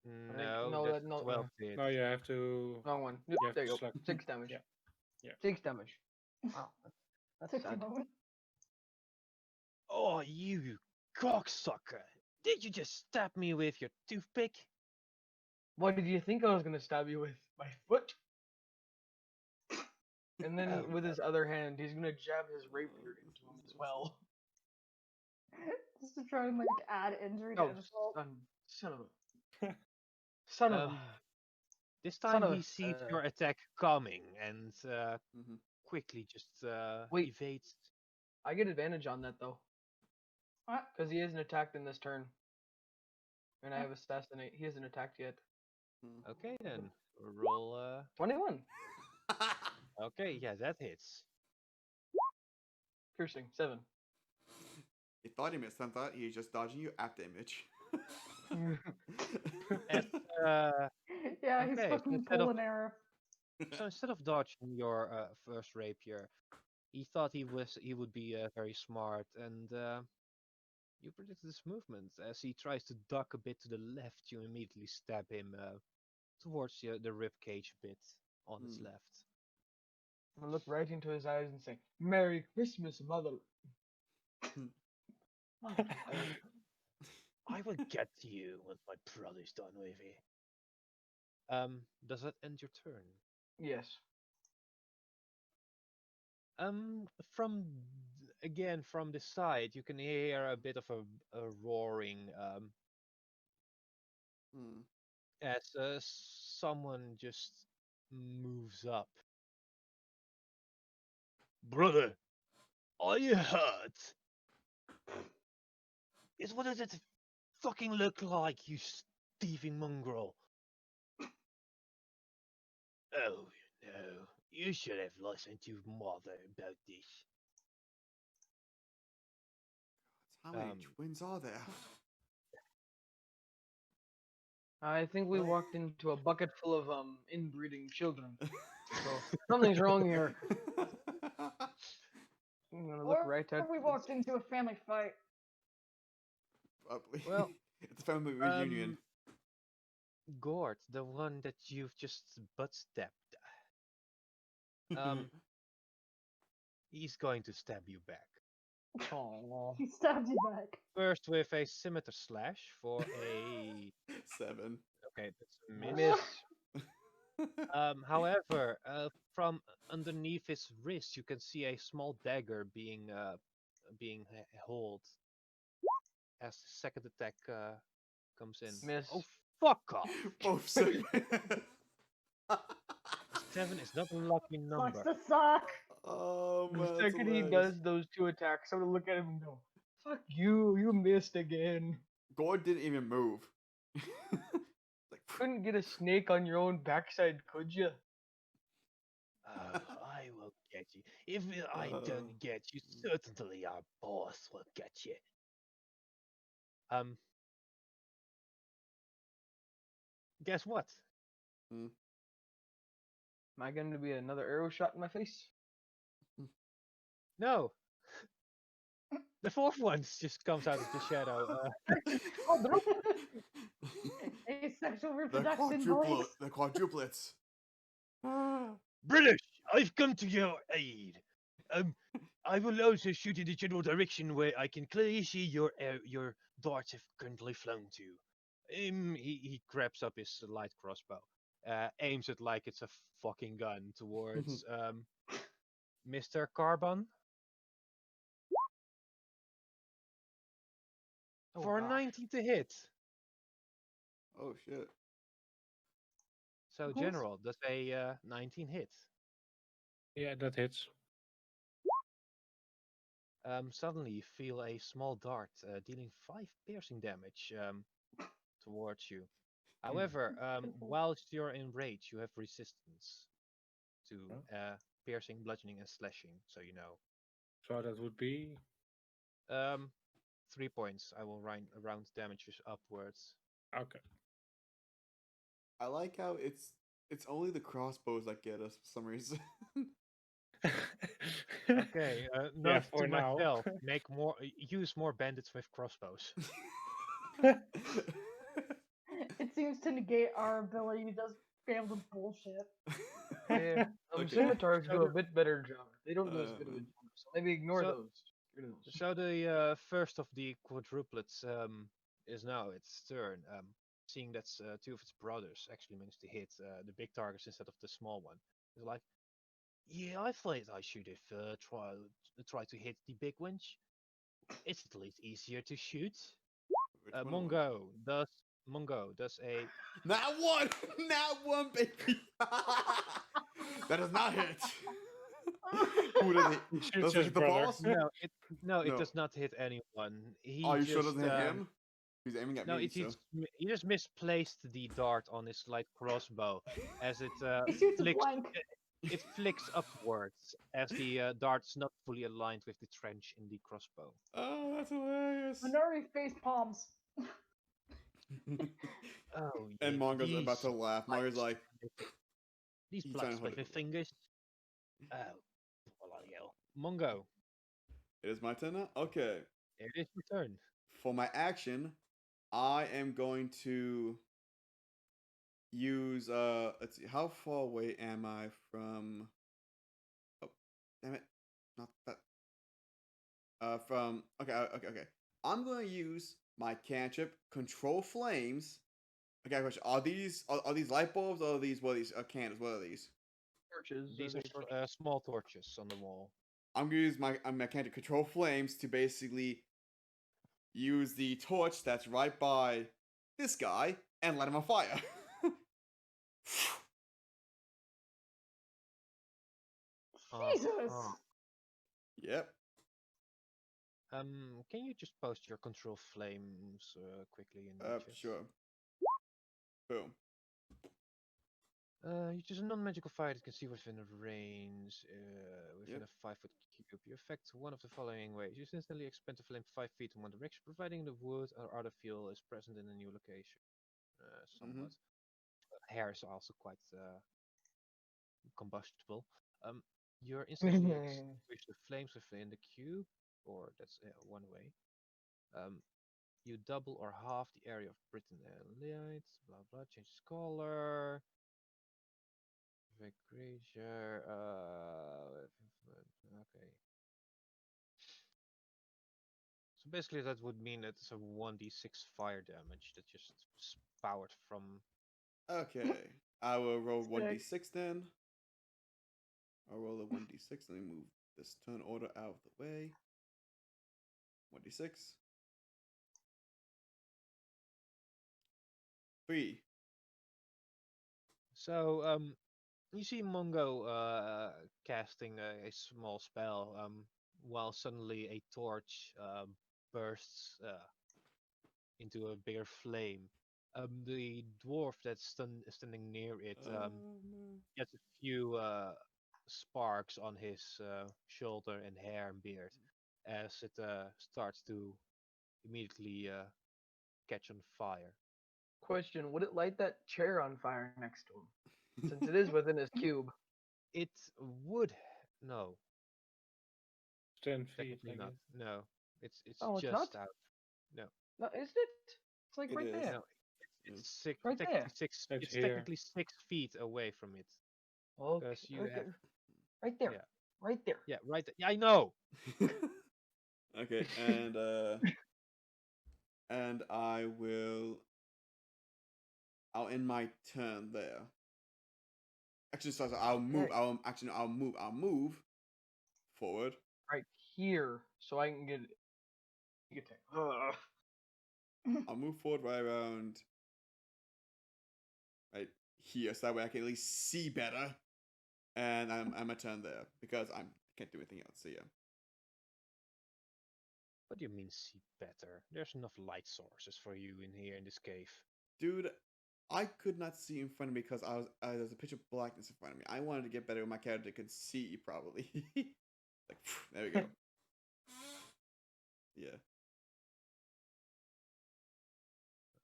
No, no, that's no, 12 hits. No, you have to. wrong one. You have There to you go. select. 6 damage. Yeah. 6 damage. Wow, that's Took a sad. moment. Oh, you cocksucker! Did you just stab me with your toothpick? What did you think I was gonna stab you with? My foot? And then Oh, with his other hand, he's gonna jab his rapier into him as well. Just to try and like add injury to Oh, insult. son of a, son of a, This son time of he a. sees your attack coming and Mhm. quickly just Wait. evades. I get advantage on that though, What? because he isn't attacked in this turn, and I Yeah. have assassinate. He hasn't attacked yet. Okay then, roll. 21 Okay, yeah, that hits. piercing 7. He thought he missed. I thought he was just dodging you at the image. As, Yeah, he's okay, fucking pulling arrow. so instead of dodging your first rapier, he thought he would be very smart, and you predicted his movement. As he tries to duck a bit to the left, you immediately stab him towards the rib cage bit on his left. I look right into his eyes and say, "Merry Christmas, mother." I will get to you when my brother's done with you. Does that end your turn? Yes. From again from the side, you can hear a bit of a roaring as someone just moves up. Brother, Are you hurt? Is what does it fucking look like, you thieving mongrel? Oh no, you should have listened to mother about this. How many Um, twins are there? I think we walked into a bucket full of inbreeding children. So something's wrong here. I'm gonna look Or right at. we walked into a family fight. Probably. Well, It's a family reunion. Gord, the one that you've just butt stepped, he's going to stab you back. Aww. He stabbed you back. First with a scimitar slash for a 7. okay, that's a miss. Miss. However, from underneath his wrist, you can see a small dagger being held as the second attack comes in. Miss. Oh, fuck off! Both 7. 7 is not a lucky Sucks number. to suck. Oh The man. that's second he hilarious. does those 2 attacks, I'm gonna look at him and go, "Fuck you! You missed again. Gord didn't even move. Like, Couldn't get a snake on your own backside, could you?" Oh, I will get you. If I Oh. don't get you, certainly our boss will get you. Guess what? Am I going to be another arrow shot in my face? No. The fourth one just comes out of the shadow. Asexual the reproduction, boys. the quadruplets. British, I've come to your aid. I will also shoot in the general direction where I can clearly see your darts have currently flown to. He grabs up his light crossbow, aims it like it's a fucking gun towards Mr. Carbon. Oh, For a gosh. 90 to hit. Oh shit. So Who's- general, does a 19 hit? Yeah, that hits. Suddenly you feel a small dart dealing 5 piercing damage towards you. However, whilst you're in rage, you have resistance to piercing, bludgeoning, and slashing. So you know. So that would be 3 points. I will round damages upwards. okay. I like how it's only the crossbows that get us for some reason. Okay, note for to now. myself: use more bandits with crossbows. It seems to negate our ability to just spam the bullshit. Yeah, Okay. scimitars So do a the- bit better job. They don't do as good of a man. job, so maybe ignore So- those. Get rid of those. So the first of the quadruplets is now its turn. Seeing that 2 of its brothers actually managed to hit the big targets instead of the small one, it's like, yeah, I thought I should have try to hit the big ones. It's at least easier to shoot. Which one? Mungo does a Not one! Not one, baby! That does not hit. Who does it? He shoots Does it his hit the brother. boss? it No. does not hit anyone. He Are you just sure it doesn't hit him? He's aiming at no, me, so. he just misplaced the dart on his light crossbow as it He shoots a flicks blank. it flicks upwards as the dart's not fully aligned with the trench in the crossbow. Oh, that's hilarious. Minori face palms. Oh, And yeah, Mongo's about these to laugh. Mongo's like, these he's trying to blacksmithing hold it. fingers. Oh, bloody hell. Mongo, it is my turn now? Okay. it is your turn. For my action, I am going to use let's see, how far away am I from oh damn it. Not that from okay. I'm gonna use my cantrip control flames. Okay, question. Are these light bulbs or are these candles? What are these? Torches. These they are small torches on the wall. I'm gonna use my cantrip control flames to basically use the torch that's right by this guy and light him on fire. Jesus. Uh-huh. Yep. Can you just post your control flames quickly in the chat? Sure. Boom. You choose a non-magical fire that can see within a range, within Yep. a 5-foot cube. You affect one of the following ways. You instantly expand the flame 5 feet in one direction, providing the wood or other fuel is present in a new location. Mm-hmm. Somewhat. Hair is also quite combustible. You're instantly extinguish the flames within the cube, or that's one way. You double or half the area of Britain and lights, blah blah, changes color. Creature, okay. So basically that would mean that it's a 1d6 fire damage that just powered from... Okay. I will roll Sick. 1d6 then. I'll roll a 1d6. Let me move this turn order out of the way. 1d6. 3. So, you see Mongo casting a small spell, while suddenly a torch bursts into a bigger flame. The dwarf that's standing near it Man. gets a few sparks on his shoulder and hair and beard as it starts to immediately catch on fire. Question: would it light that chair on fire next to him? Since it is within his cube. It would no, 10 feet, technically I not. guess. No, it's Oh, it's just not? out. No, No, isn't it? It's like It right is. there. no, Yeah. it's six, Right technically there. six. It's It's here. technically 6 feet away from it Okay. because you Okay. have Right there. yeah Right there. yeah right. Yeah, I know. Okay, and I'll end my turn there. Actually, so I'll move. Okay. I'll move forward. Right here, so I can get. Ugh. I'll move forward right around right here, so that way I can at least see better. And I'm a turn there because I can't do anything else. So yeah. What do you mean see better? There's enough light sources for you in here in this cave. Dude, I could not see in front of me because there's a pitch of blackness in front of me. I wanted to get better with my character could see properly. Like there we go. Yeah.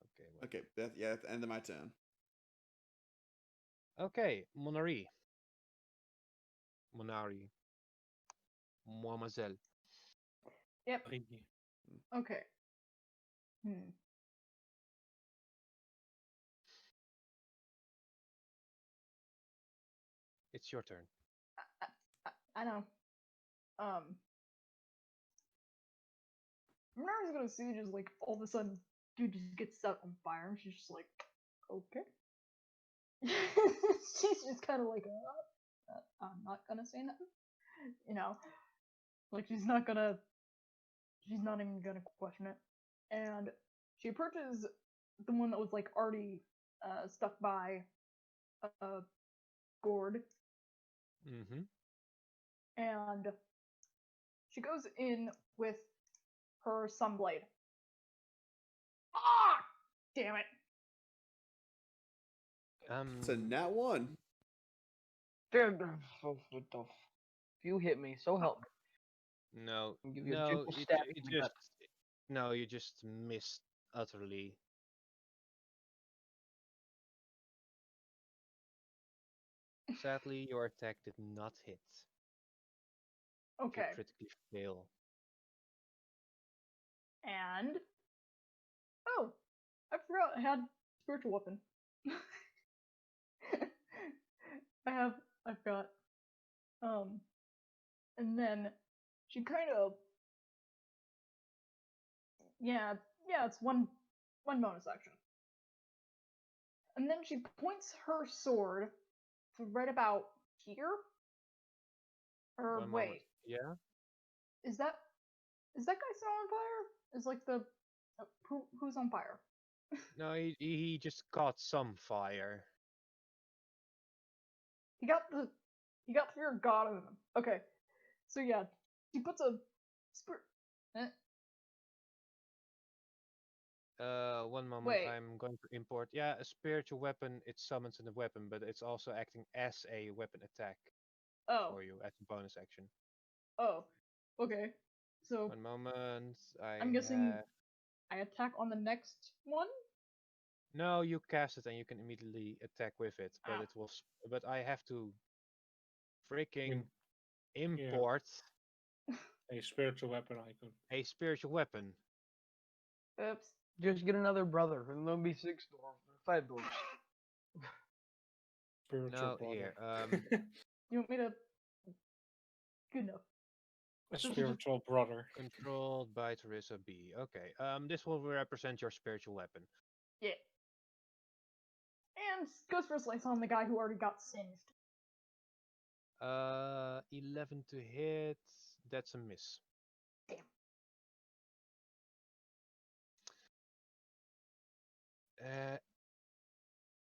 Okay. Well. Okay. That's the end of my turn. Okay, Monari. Monari. Mademoiselle. Yep. Thingy. Okay. Hmm. It's your turn. I know. Minara's gonna see just like all of a sudden, dude just gets set on fire, and she's just like, okay. She's just kind of like, I'm not gonna say nothing. You know, like she's not even gonna question it. And she approaches the one that was like already stuck by a gourd, Mm-hmm. and she goes in with her sunblade. Ah! Damn it. It's a nat one. Damn. If you hit me, so help me. No, I'll give you a no, gentle stab in the gut. no, you just missed utterly. Sadly, your attack did not hit. Okay. You critically fail. And oh, I forgot I had spiritual weapon. I've got and then she kind of yeah, it's one bonus action. And then she points her sword to right about here. Or One wait, moment. Yeah. is that guy still on fire? Is like the who's on fire? No, he just caught some fire. He got fear of God in him. Okay, so yeah, she puts a Eh, One moment. Wait. I'm going to import. Yeah, a spiritual weapon. It summons in a weapon, but it's also acting as a weapon attack Oh. for you as a bonus action. Oh. Okay. So One moment. I'm guessing I attack on the next one. No, you cast it and you can immediately attack with it, but Ah. it was. But I have to freaking Yeah. import A spiritual weapon icon. a spiritual weapon. Oops. Just get another brother, and there'll be 6 dwarves, 5 dwarves. Spiritual No, brother. here. You want me to? Good enough. A spiritual brother. Controlled by Teresa B. Okay. This will represent your spiritual weapon. Yeah. And goes for a slice on the guy who already got singed. 11 to hit. That's a miss. Damn.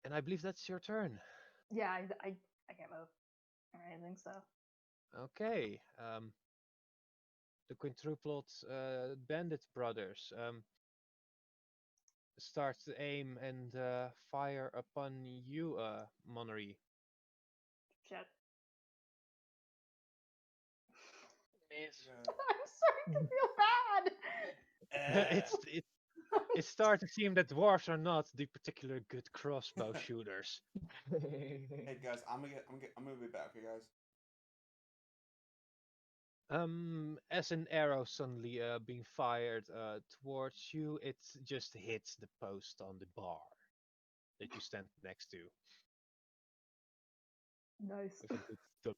And I believe that's your turn. Yeah, I can't move or anything, so. Okay. The quintupled bandit brothers start to aim and fire upon you, Monnery. Shit. Miss. I'm starting to feel bad. It starts to seem that dwarves are not the particular good crossbow shooters. Hey guys, I'm gonna be back, okay guys. As an arrow suddenly being fired towards you, it just hits the post on the bar that you stand next to. Nice. With a good thump.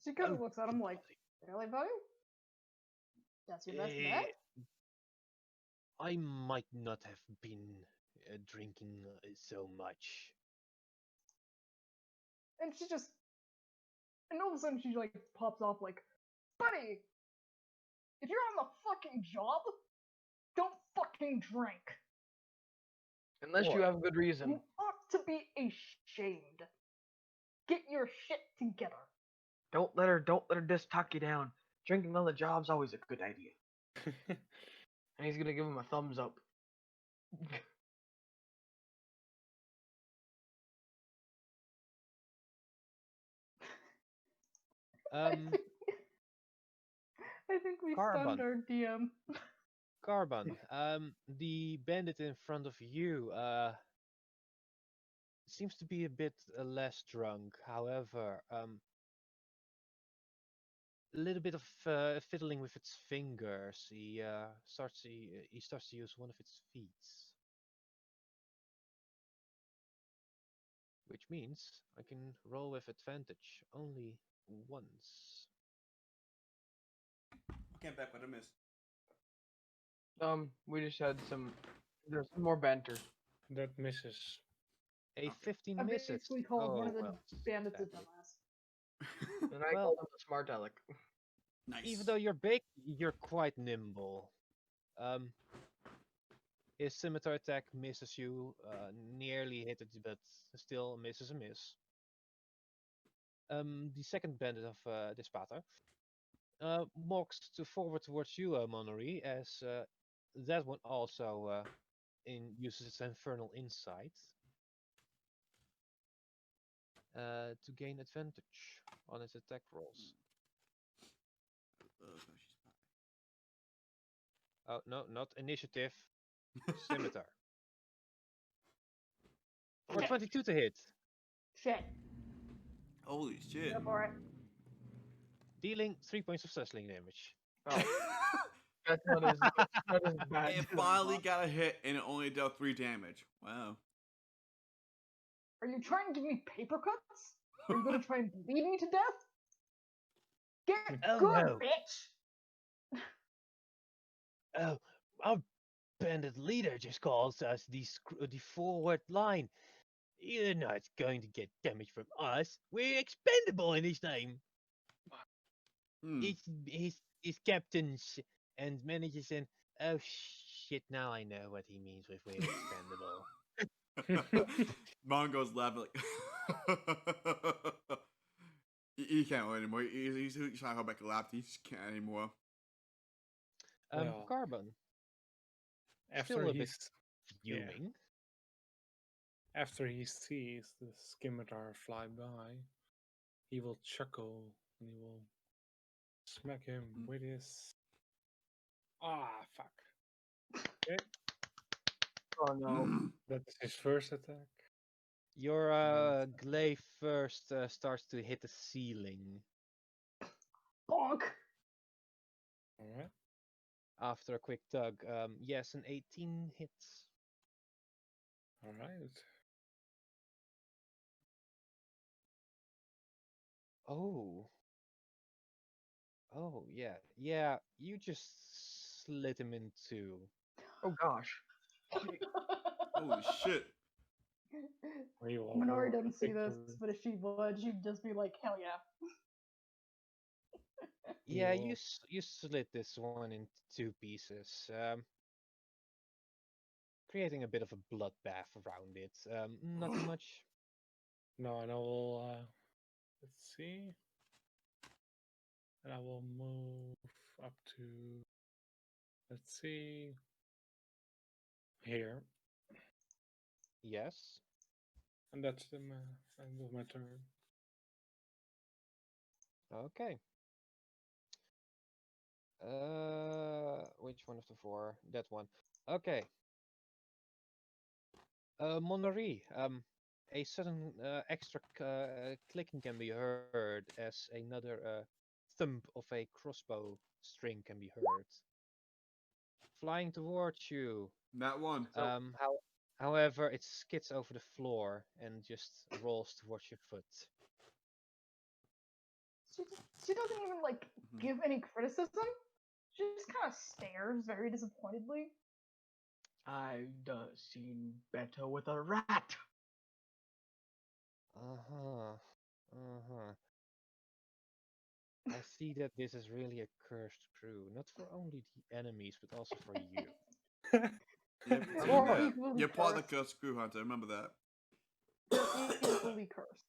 She kind of Oh, looks at him good like, body. really, buddy? That's your best Eh, bet? I might not have been drinking so much. And she just, and all of a sudden she like pops off like, buddy, if you're on the fucking job, don't fucking drink. Unless you Boy. have good reason. You ought to be ashamed. Get your shit together. Don't let her just talk you down. Drinking on the job's always a good idea. And he's gonna give him a thumbs up. Um, I think we Carbon. stunned our DM. Carbon, the bandit in front of you seems to be a bit less drunk. However, a little bit of fiddling with its fingers. He starts to use one of its feet, which means I can roll with advantage only once. Okay, I'm back, but I missed. We just had there's some more banter. That misses. A Okay. 15 I misses. basically called one of the well, bandits a sadly. dumbass. And I Well- called him a smart aleck. Nice. Even though you're big, you're quite nimble. His scimitar attack misses you, nearly hit it, but still misses a miss. The second bandit of this pattern walks forward towards you, Monnery, as that one also uses its infernal insight to gain advantage on its attack rolls. Oh no, not initiative. Scimitar. For Okay. 22 to hit, Shit. Holy shit. Go for it. dealing 3 points of slashing damage. Oh, that's not as bad. It finally got a hit and it only dealt 3 damage. Wow. Are you trying to give me paper cuts? Are you gonna try and bleed me to death? Get Oh, good, no. bitch! Oh, our bandit leader just calls us the forward line. You're not going to get damage from us. We're expendable in his name. Hmm. His captains and managers and oh shit! Now I know what he means with we're expendable. Mongo's laughing like. He can't win anymore. He's trying to go back to lap. He just can't anymore. Well, Carbon, after still a bit he's yeah, fuming. after he sees the scimitar fly by, he will chuckle and he will smack him with his fuck. Okay, Oh no. that is his first attack. Your And glaive first starts to hit the ceiling Bonk. all right, after a quick tug. Yes, an 18 hits. all right. Oh, oh yeah, yeah. You just slit him in two. Oh gosh. Holy shit. We will Minori roll a doesn't see this, victory. but if she would, she'd just be like, hell yeah. We Yeah, you will. you slit this one into two pieces, creating a bit of a bloodbath around it. Nothing much. No, and I will. Let's see. And I will move up to. Let's see. Here, Yes. and that's the end of my turn. Okay. Which one of the four? That one. Okay. Monnerie. A sudden extra clicking can be heard as another thump of a crossbow string can be heard. Flying towards you. That one. So However, it skids over the floor and just rolls towards your foot. She, she doesn't even, like, give any criticism. She just kind of stares very disappointedly. I've seen better with a rat. Uh-huh. Uh-huh. I see that this is really a cursed crew, not for only the enemies, but also for you. Yep, You're Or- equally you're part of the cursed. cursed crew hunter. Remember that. You're equally cursed.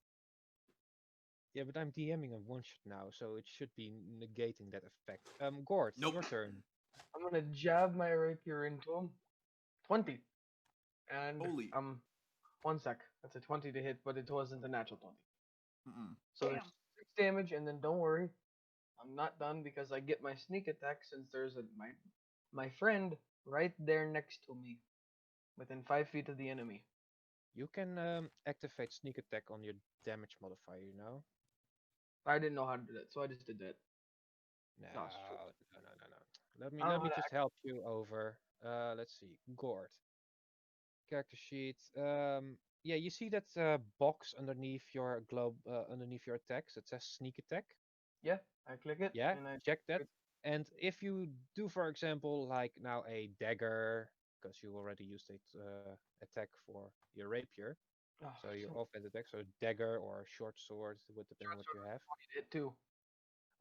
Yeah, but I'm DMing a one-shot now, so it should be negating that effect. Gord, Nope. your turn. I'm gonna jab my rapier into him. 20. And Holy. 1 sec. That's a 20 to hit, but it wasn't a natural 20. Mm-mm. So Damn. there's 6 damage, and then don't worry, I'm not done because I get my sneak attack since there's my friend right there next to me, within 5 feet of the enemy. You can activate sneak attack on your damage modifier, you know? I didn't know how to do that, so I just did that. No, No, it's true. no. Let me I don't know let how me to just help you over. Let's see. Gord. Character sheet. Yeah, you see that box underneath your globe, underneath your attacks. It says sneak attack. Yeah, I click it, Yeah, and I check that. And if you do, for example, like now a dagger, because you already used it attack for your rapier, oh, so you're so offhand attack, so dagger or short sword, would depend on what you have. 20 to hit too.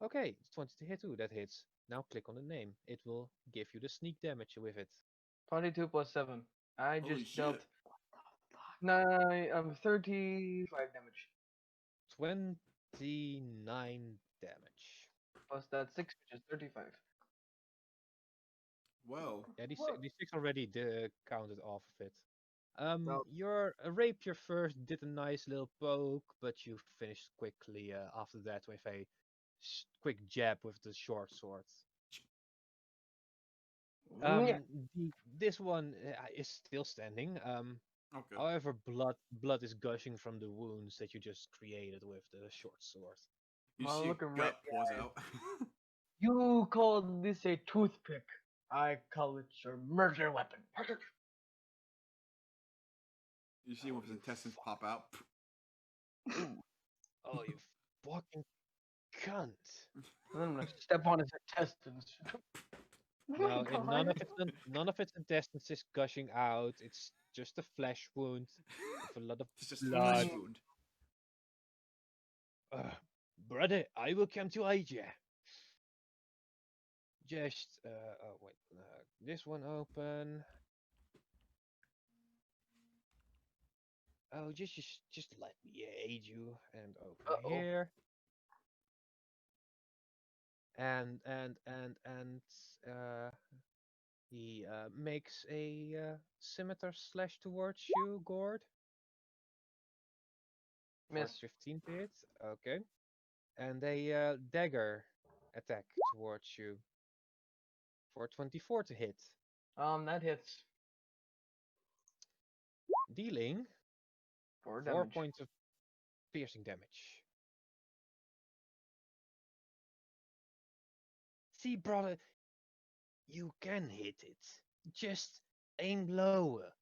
Okay, it's 20 to hit too. That hits. Now click on the name. It will give you the sneak damage with it. 22 plus 7. I Holy just shit. dealt 35 damage. 29 damage. Plus that 6, which is 35. Well. Yeah, these Whoa. these six already counted off of it. Well, Your rapier first did a nice little poke, but you finished quickly after that with a quick jab with the short sword. yeah. This one is still standing. Okay. However, blood is gushing from the wounds that you just created with the short sword. You Well, see a look at gut rat pours guy. out. You call this a toothpick. I call it your murder weapon. You see one of his intestines pop out. Oh, you fucking cunt! And then I'm gonna step on his intestines. Oh No, my and none god. of its intestines is gushing out. It's just a flesh wound with a lot of It's just a blood. flesh wound. Brother, I will come to aid you. Just oh wait, this one open. Oh, just let me aid you and open Uh-oh. here. and he makes a scimitar slash towards you, Gord, for Miss. 15 to hit. Okay, and a dagger attack towards you for 24 to hit, That hits. dealing 4 4 damage. points of piercing damage. See, brother, you can hit it. Just aim lower.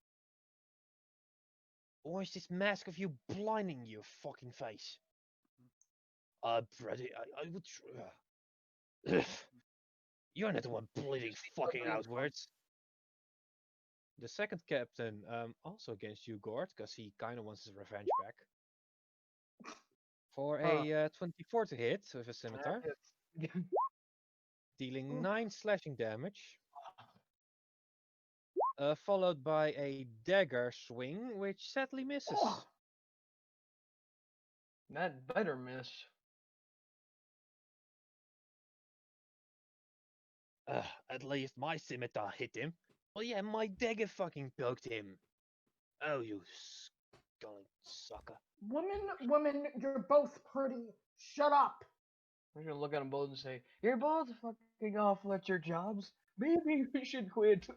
Or is this mask of you blinding your fucking face? Brother, I would. Ugh. You're not the one bleeding fucking outwards. The second captain, also against you, Gord, because he kind of wants his revenge back. For a 24 to hit with a That scimitar, hits. dealing 9 slashing damage. Followed by a dagger swing, which sadly misses. Oh. That better miss. At least my scimitar hit him. Well, yeah, my dagger fucking poked him. Oh, you sculling sucker. Women, you're both pretty. Shut up. I'm gonna look at them both and say, "You're both fucking awful at your jobs. Maybe we should quit."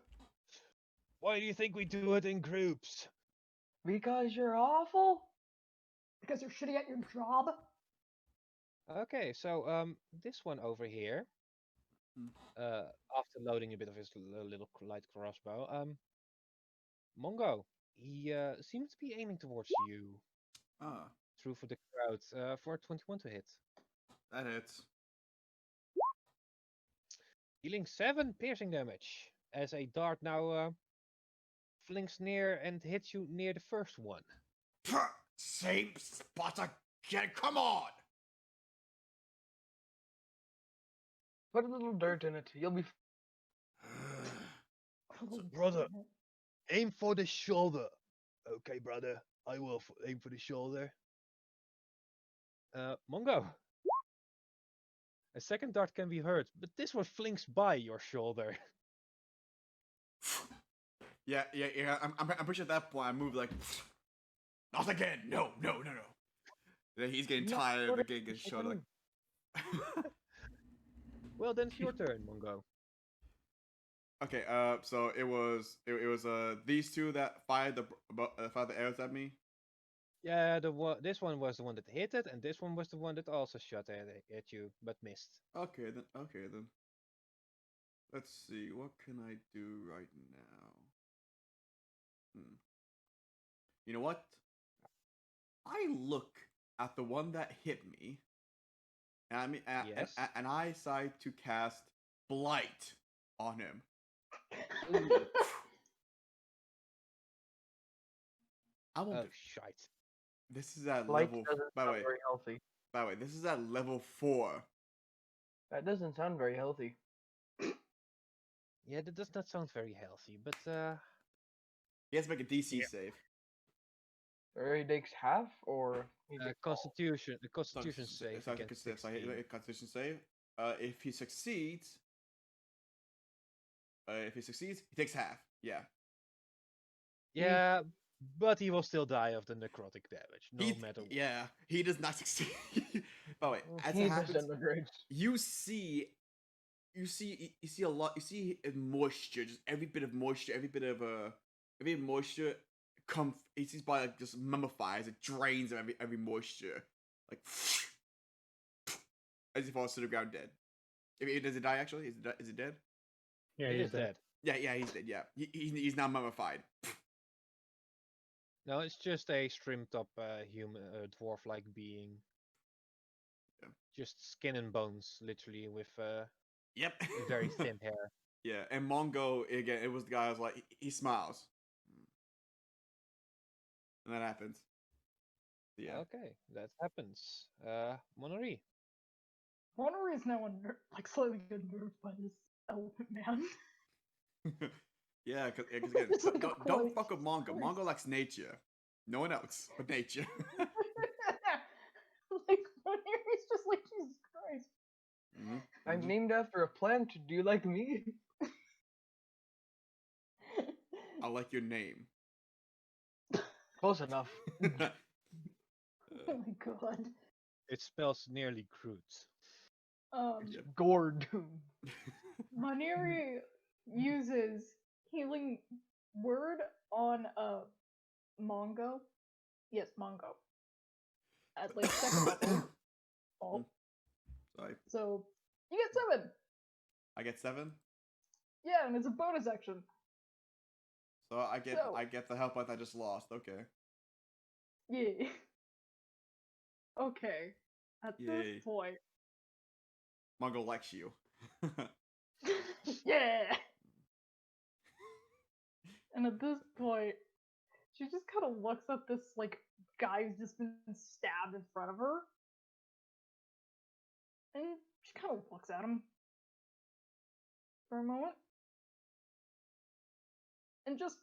Why do you think we do it in groups? Because you're awful? Because you're shitty at your job. Okay, so this one over here, after loading a bit of his little light crossbow, Mongo, he seems to be aiming towards you. Ah, Through for the crowd, for 21 to hit. that hits. Dealing 7 piercing damage, as a dart now flinks near and hits you near the first one. Same spot again. Come on. Put a little dirt in it. You'll be. Brother, aim for the shoulder. Okay, brother, I will aim for the shoulder. Mongo. A second dart can be heard, but this one flinks by your shoulder. Yeah. I'm pretty sure at that point I moved like, not again. No. Then he's getting No, tired what of getting shot. Like, Well, then it's your turn, Mongo. okay. So it was these two that fired the arrows at me. Yeah, this one was the one that hit it, and this one was the one that also shot at you, but missed. Okay then. Let's see. What can I do right now? You know what? I look at the one that hit me, and Yes. and I decide to cast Blight on him. I won't. Oh, shite. This is at Light level. doesn't By the sound way, very healthy. this is at level 4. That doesn't sound very healthy. Yeah, that does not sound very healthy, but He has to make a DC save. Or he takes half, or he takes all? Constitution, the Constitution save So against I hit 16. a Constitution save. If he succeeds, he takes half. Yeah. Yeah, but he will still die of the necrotic damage, no matter what. Yeah, he does not succeed. By the way, as He it happens, disintegrates. you see a lot. You see moisture, just every bit of moisture, every moisture come. His body like just mummifies. It drains of every moisture, like as he falls to the ground dead. Does it die actually? Is it dead? Yeah, It he's is dead. dead. Yeah, he's dead. Yeah, he's now mummified. No, it's just a shrimped up human, dwarf-like being. Yeah. Just skin and bones, literally, with Yep. very thin hair. Yeah, and Mongo again. It was the guy who was like he smiles, and that happens. Yeah. Okay, that happens. Monori. Honor is now slightly unnerved by this elephant man. Yeah, because again, It's like a don't quite- fuck with Mongo. Mongo likes nature. No one else but nature. Like, Honor's just like, Jesus Christ. Mm-hmm. I'm Mhm. named after a plant. Do you like me? I like your name. Close enough. Oh my god. It spells nearly Groot. Yep. Gourd. Maniri uses healing word on Mongo. Yes, Mongo. At like second level. Oh. Sorry. So you get 7. I get 7. Yeah, and it's a bonus action. So I get So- the help I just lost. Okay. Yeah. Okay. At Yay. this point. Mongo likes you. Yeah. And at this point, she just kind of looks at this like guy who's just been stabbed in front of her, and she kind of looks at him for a moment, and just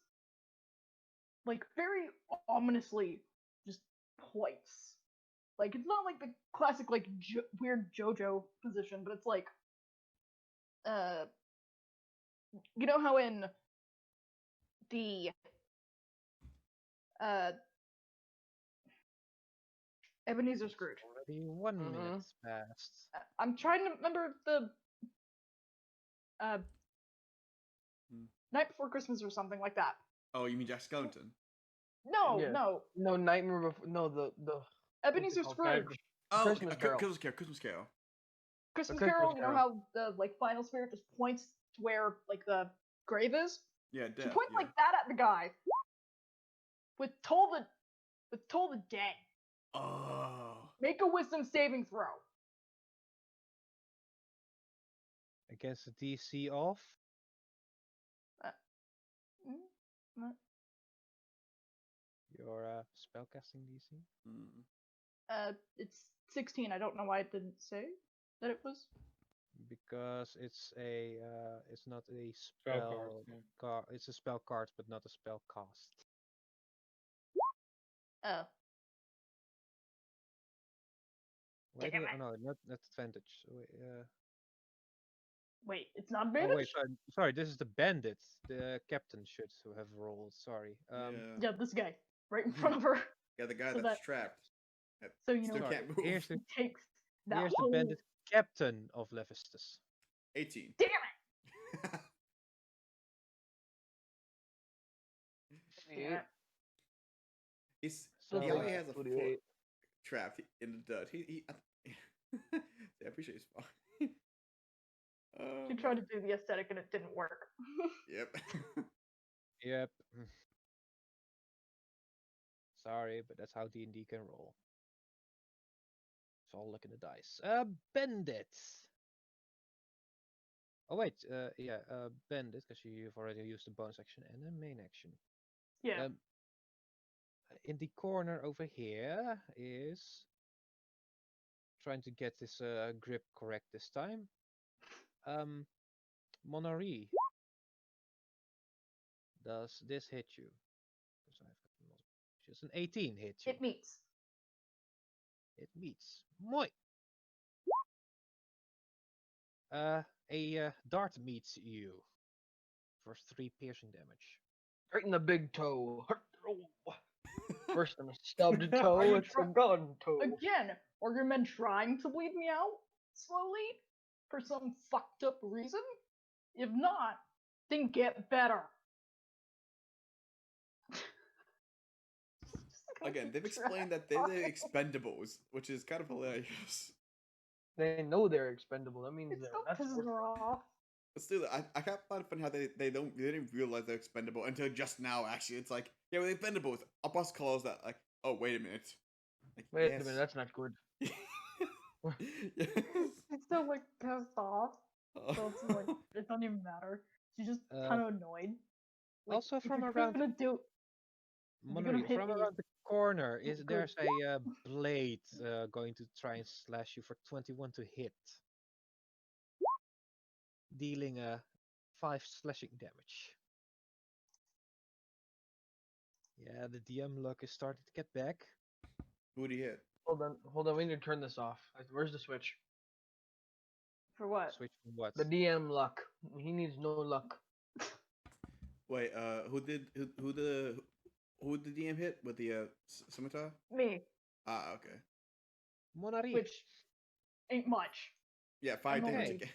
like very ominously just points. Like it's not like the classic like weird JoJo position, but it's like, you know how in the uh Ebenezer Scrooge. Already 1 minute passed. I'm trying to remember the Hmm. Night Before Christmas or something like that. Oh, you mean Jack Skellington? No, Yeah. no. No, Nightmare Before. No, the Ebenezer called? Scrooge. Oh, Christmas Carol. Christmas Carol. Christmas Carol. Christmas Christmas Carol, you know Carol. how the like final spirit just points to where like the grave is? Yeah, She death. points Yeah. like that at the guy. With told the dead. Oh. Make a wisdom saving throw. Against the DC of Mm, your spellcasting DC. It's 16. I don't know why it didn't say that it was. Because it's not a Spell spell card, yeah. card. It's a spell card, but not a spell cast. Oh. Wait, Damn oh, it. no, not advantage. Wait, it's not Oh bandaged? wait, sorry. This is the bandit. The captain should have rolled. Sorry. Yeah. Yeah, this guy. Right in front of her. Yeah, the guy So that's that- trapped. So you know Still what? can't move. Here's the Takes that here's whole the bandit captain of Levistus. 18. Damn it! Yeah. He's So, he only has a 48. foot trapped in the dirt. Yeah, I appreciate his spot. She tried to do the aesthetic and it didn't work. Yep. Yep. Sorry, but that's how D&D can roll. It's all luck in the dice. Bandits. Oh wait, bandit, because you've already used the bonus action and the main action. Yeah. In the corner over here is trying to get this grip correct this time. Monari. Does this hit you? Because I've got just an 18 hit you. It meets. It meets. Moi. A dart meets you for 3 piercing damage. Right in the big toe. First on a stubbed Are toe, you it's a gun toe. Again, are your men trying to bleed me out slowly for some fucked up reason? If not, then get better. Again, they've explained that they're the expendables, which is kind of hilarious. They know they're expendable. That means It they're. still That's pisses worth her off. But still, I can't find it funny how they didn't realize they're expendable until just now. Actually, it's like, yeah, we're expendables. Up us calls that like, oh wait a minute. Like, Wait yes. a minute, that's not good. Yes. She's still like pissed off. Oh. So it's like it doesn't even matter. She's just kind of annoyed. Like, Also if from you're around gonna do you're gonna Monori, hit from me, around the corner it's is good. there's a blade going to try and slash you for 21 to hit, dealing 5 slashing damage. Yeah, the DM luck is starting to get back. Booty hit. Hold on, we need to turn this off. Where's the switch? For what? Switch from what? The DM luck. He needs no luck. Wait, who did the DM hit with the scimitar? Me, Ah, okay. Monari. which ain't much. Yeah, 5 I'm damage only- again.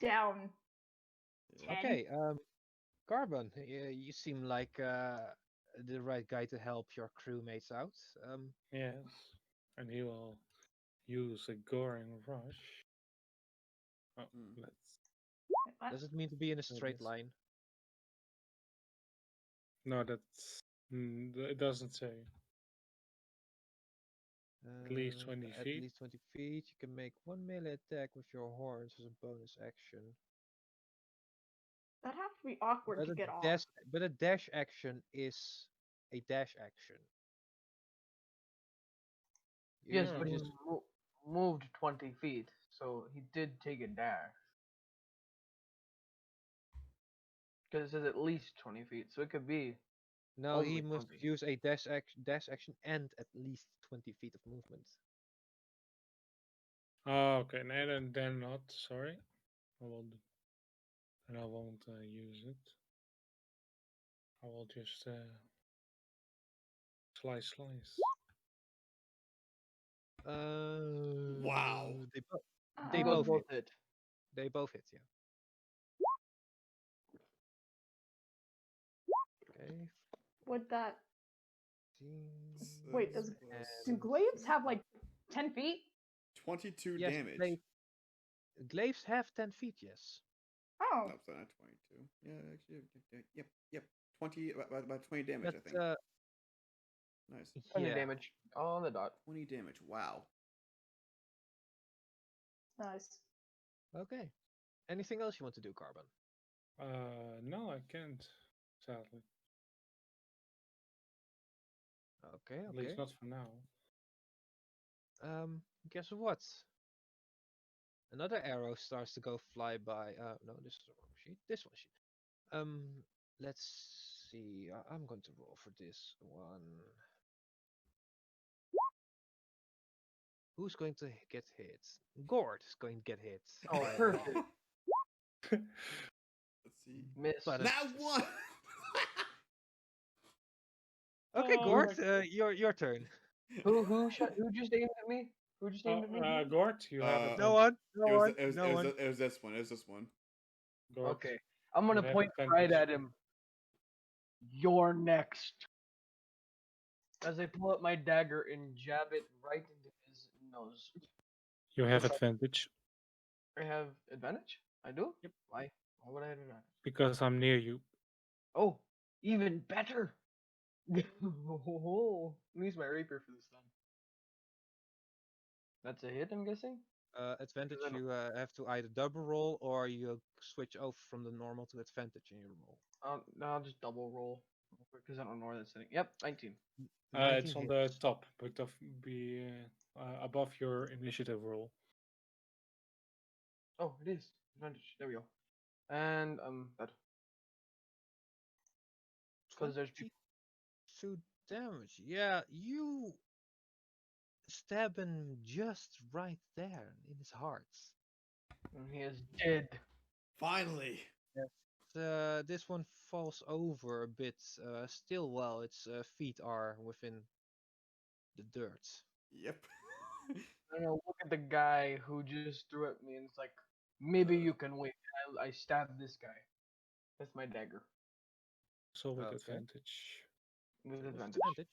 Down. Yeah. 10. Okay, Carbon, you seem like the right guy to help your crewmates out. Yes. And he will use a goring rush. Oh, Hmm. let's. What? Does it mean to be in a There it straight is. line? No, that's. It doesn't say. At least 20 At feet. least 20 feet. You can make one melee attack with your horns as a bonus action. That'd have to be awkward But to a get off. dash action is a dash action. Yes, You but he's just- moved 20 feet, so he did take a dash. Because it says at least 20 feet, so it could be. no, he only must 20. use a dash action and at least 20 feet of movement. Oh, okay. No, then not. Sorry. I won't. And I won't use it. I will just slice. Wow. They, Uh, they Goes both hit. they both hit, yeah. Okay. Would that? 15, Wait, does and- do glaives have like 10 feet? 22 yes, damage. glaives have 10 feet, yes. Oh, No, it's not 22. Yeah, actually, yep. 20, about 20 damage, But I think. Nice. 20 yeah. damage on the dot. 20 damage. Wow. nice. Okay. Anything else you want to do, Carbon? No, I can't. Sadly. Okay, At okay. least not for now. Guess what? Another arrow starts to go fly by. No, this is the wrong sheet. This one sheet. Let's see. I'm going to roll for this one. Who's going to get hit? Gord is going to get hit. Oh, by a perfect. Let's see. Miss. But Now one! Okay, Oh, Gord, my- your turn. Who just aimed at me? Who just aimed at me? Gort, you have Uh, advantage. No one. No one. It was No one. this one. It was this one. Gort, Okay. I'm you gonna have point right advantage. at him. You're next. As I pull up my dagger and jab it right into his nose. You have advantage I have advantage? I do? Yep. Why? Why would I have advantage? because I'm near you. Oh, even better. Oh, use my rapier for this time. That's a hit, I'm guessing? Advantage, I don't- you have to either double roll or you switch over from the normal to advantage in your roll. No, I'll just double roll because I don't know where that's sitting. Yep, 19. 19 It's on hits. the top, but be above your initiative roll. Oh, it is advantage. There we go. And that because there's people. 22 damage. Yeah, you stab him just right there in his heart. And he is dead. Finally. This one falls over a bit, still while its feet are within the dirt. Yep. I know. Look at the guy who just threw at me, and it's like, maybe you can wait. I stabbed this guy. That's my dagger So with Okay. advantage. with With advantage. advantage.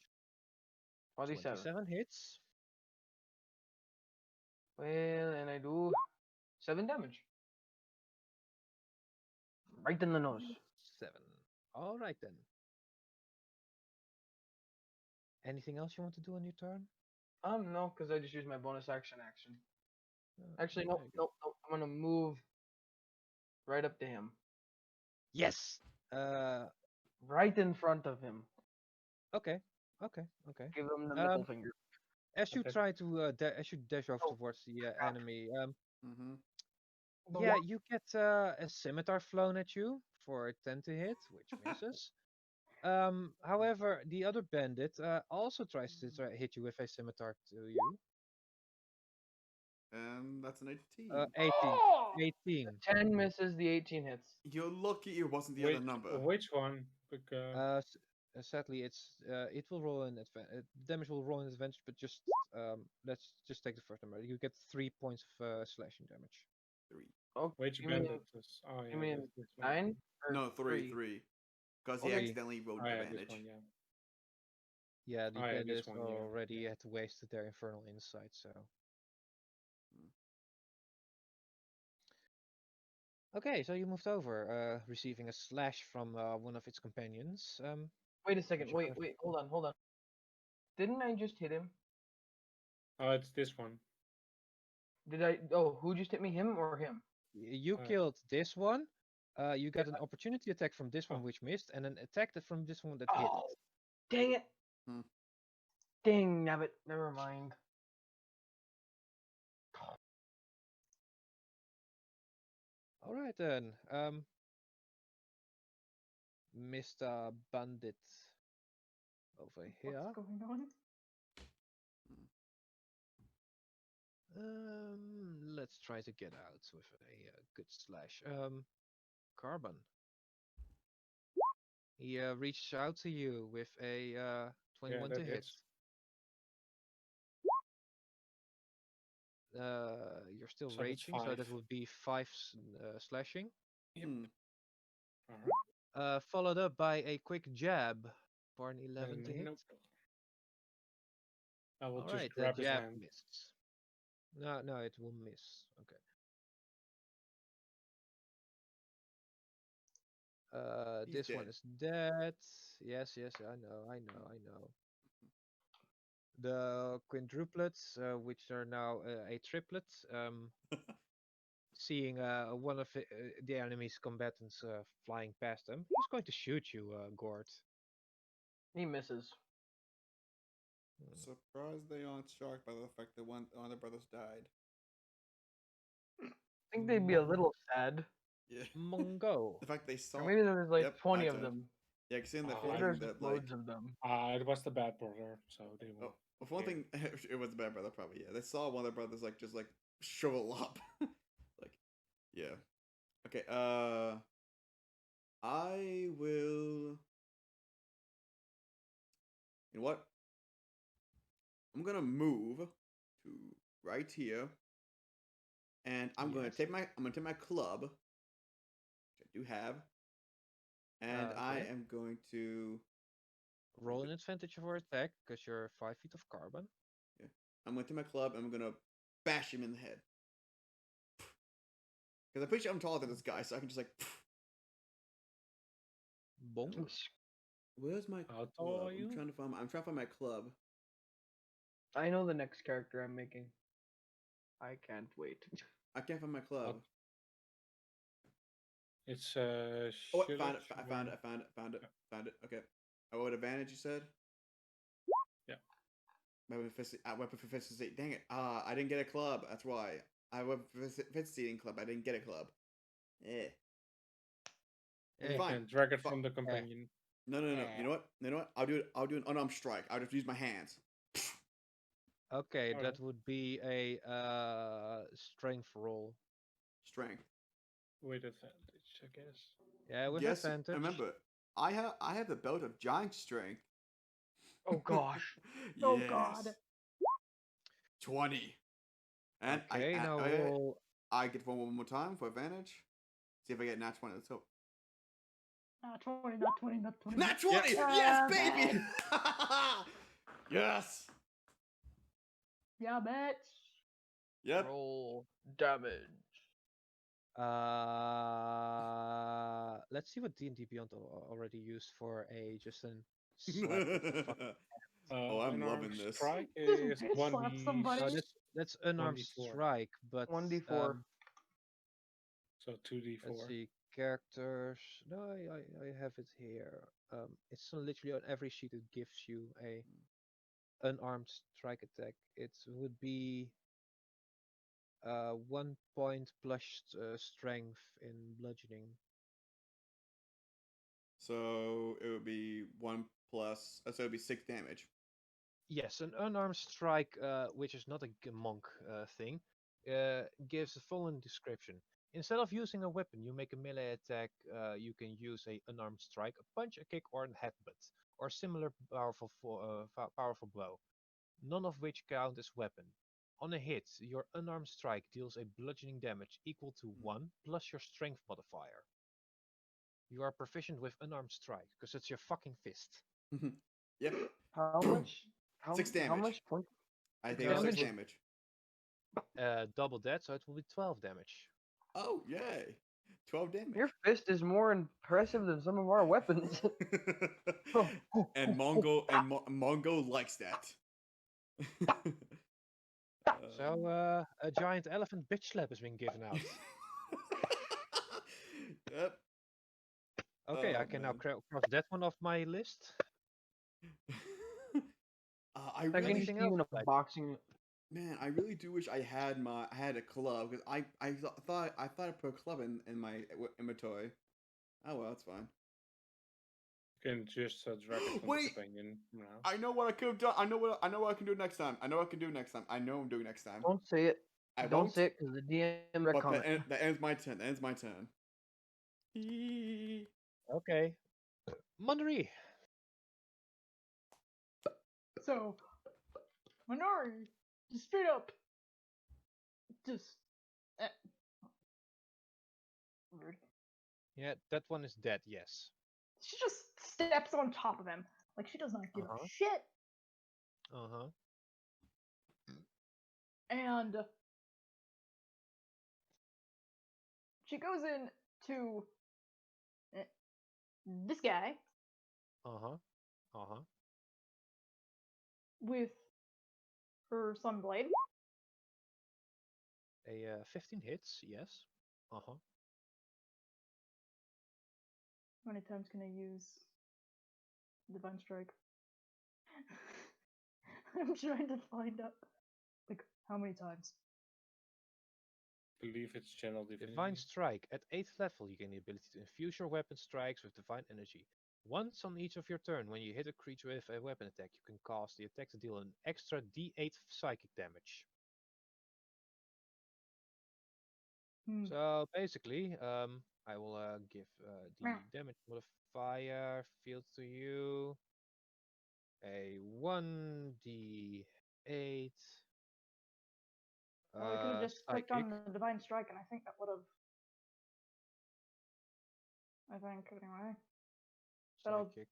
27. 27 hits. Well, and I do 7 damage. Right in the nose. 7. Alright then. Anything else you want to do on your turn? No, because I just used my bonus action. Actually, no, very good. no. I'm gonna move right up to him, Yes! right in front of him. Okay. Give him the middle Um, finger. As you Okay. try to as you dash off Oh, towards the crap. enemy, Mm-hmm. yeah, you get a scimitar flown at you for a 10 to hit, which misses. However, the other bandit also tries to hit you with a scimitar to you. And that's an 18. 18. Oh! 18. 10 misses, the 18 hits. You're lucky it wasn't the which other number. which one? Because Sadly, it will roll an damage will roll an advantage, but just let's just take the first number. You get 3 points of slashing damage. 3. Oh, which you mean, bandit is? Oh yeah, you mean this one. 9? Or No, 3. 3. Because he Three. accidentally rolled Oh yeah, advantage. this one. Yeah. Yeah, the Oh, yeah, this bandits one, yeah. already had wasted their infernal insight, so. Okay, so you moved over, receiving a slash from one of its companions. Wait a second. you Wait, gonna- wait. Hold on. Didn't I just hit him? Oh, it's this one. Did I? Oh, who just hit me? Him or him? You Alright. killed this one. You got an opportunity attack from this one, Oh. which missed, and an attack from this one that hit. Oh, dang it! Hmm. Dang nabbit. Never mind. All right then, Mr. Bandit over here. What's going on? Let's try to get out with a good slash. Carbon. He reaches out to you with a 21 that to hit. hits. You're still So that's raging, so that 5. would be 5 slashing. Yep. Hmm. Alright. Followed up by a quick jab for an 11 to hit. Nope. I will All just right, the grab his jab hand. misses. No, it will miss. Okay. He's This one dead. is dead. Yes, I know. The quintruplets, which are now a triplet, seeing one of the enemy's combatants flying past them, he's going to shoot you, Gord. He misses. Surprised they aren't shocked by the fact that one of the brothers died. I think they'd be a little sad. Yeah. Mongo. The fact they saw. Or maybe there's like Yep, 20 my of turn. them. Yeah, seeing the Oh, Maybe whole there's thing just that like. loads of them. It was the bad brother, so they will. Oh, for one Yeah. thing, it was the bad brother probably. Yeah, they saw one of their brothers like just like shrivel up, like yeah. Okay, I will. You know what? I'm gonna move to right here, and I'm gonna Yes. take my club, which I do have, and I Okay. am going to Roll an advantage for attack, because you're 5 feet of carbon. I'm gonna take my club and I'm gonna bash him in the head. Because I'm pretty sure I'm taller than this guy, so I can just like. Bonk. Where's my How club? tall are you? I'm trying to find my club. I know the next character I'm making. I can't wait. I can't find my club. It's Oh, wait, found it! I found it! Okay. Oh, what advantage you said? Yeah. Weapon proficiency. Dang it! I didn't get a club. That's why. I have weapon proficiency in club. I didn't get a club. Eh. Okay, Eh. fine. And drag it from the companion. No. You know what? I'll do an unarmed strike. I'll just use my hands. Okay, Alright. that would be a strength roll. Strength. With advantage, I guess. Yeah, with Yes. advantage. Remember, I have the belt of giant strength. Oh gosh. Oh, God. 20. And Okay, now roll. I get one more time for advantage. See if I get nat 20. Let's hope. Not 20, not 20, not 20. Nat 20! Yep. Yes, baby! Yes! Yeah, bitch. Yep. Roll damage. Let's see what D&D Beyond already used for a just an slap with the fuck. Oh, I'm Unarmed loving this. Strike Just is bitch slap 1d. somebody. No, that's unarmed 1d4. strike, but 1d4. So 2d4. let's see characters. No, I have it here. It's literally on every sheet. It gives you a unarmed strike attack. It would be 1 point plus strength in bludgeoning. So it would be 1 plus. So it would be 6 damage. Yes, an unarmed strike, which is not a monk thing, gives the following description. Instead of using a weapon, you make a melee attack. You can use a unarmed strike, a punch, a kick, or a headbutt, or similar powerful blow, none of which count as weapon. On a hit, your unarmed strike deals a bludgeoning damage equal to 1 plus your strength modifier. You are proficient with unarmed strike, because it's your fucking fist. Yep. How much? Six How damage. much point? I think it's six Damage? damage. Double that, so it will be 12 damage. Oh, yay. 12 damage. Your fist is more impressive than some of our weapons. and Mongo likes that. So, a giant elephant bitch slap has been given out. Yep. Okay, Oh, I can now man. cross that one off my list. I I can really, just Anything see you in else, a like- boxing. man, I really do wish I had a club because I thought I put a club in my inventory. Oh well, that's fine. You can just drag it from Wait! the companion now. I know what I could have done. I know what I can do next time. I know what I can do next time. I know what I'm doing next time. Don't say it. I Don't won't. say it because the DM But comment. that ends my turn. That ends my turn. Okay. Mondery. So, Minori, just straight up, just. Eh. Rude. Yeah, that one is dead, yes. She just steps on top of him. Like, she does not give Uh-huh. a shit. Uh-huh. And she goes in to this guy Uh-huh. Uh-huh. with her sunblade. A 15 hits, yes. Uh-huh. How many times can I use Divine Strike? I'm trying to find out. Like, how many times? I believe it's channel divinity. Divine Strike. At 8th level, you gain the ability to infuse your weapon strikes with divine energy. Once on each of your turn, when you hit a creature with a weapon attack, you can cast the attack to deal an extra d8 psychic damage. So basically, I will give the damage modifier field to you. A 1d8. Well, we could have just clicked Psychic. on the Divine Strike, and I think that would have. I think, anyway. That'll- Psychic.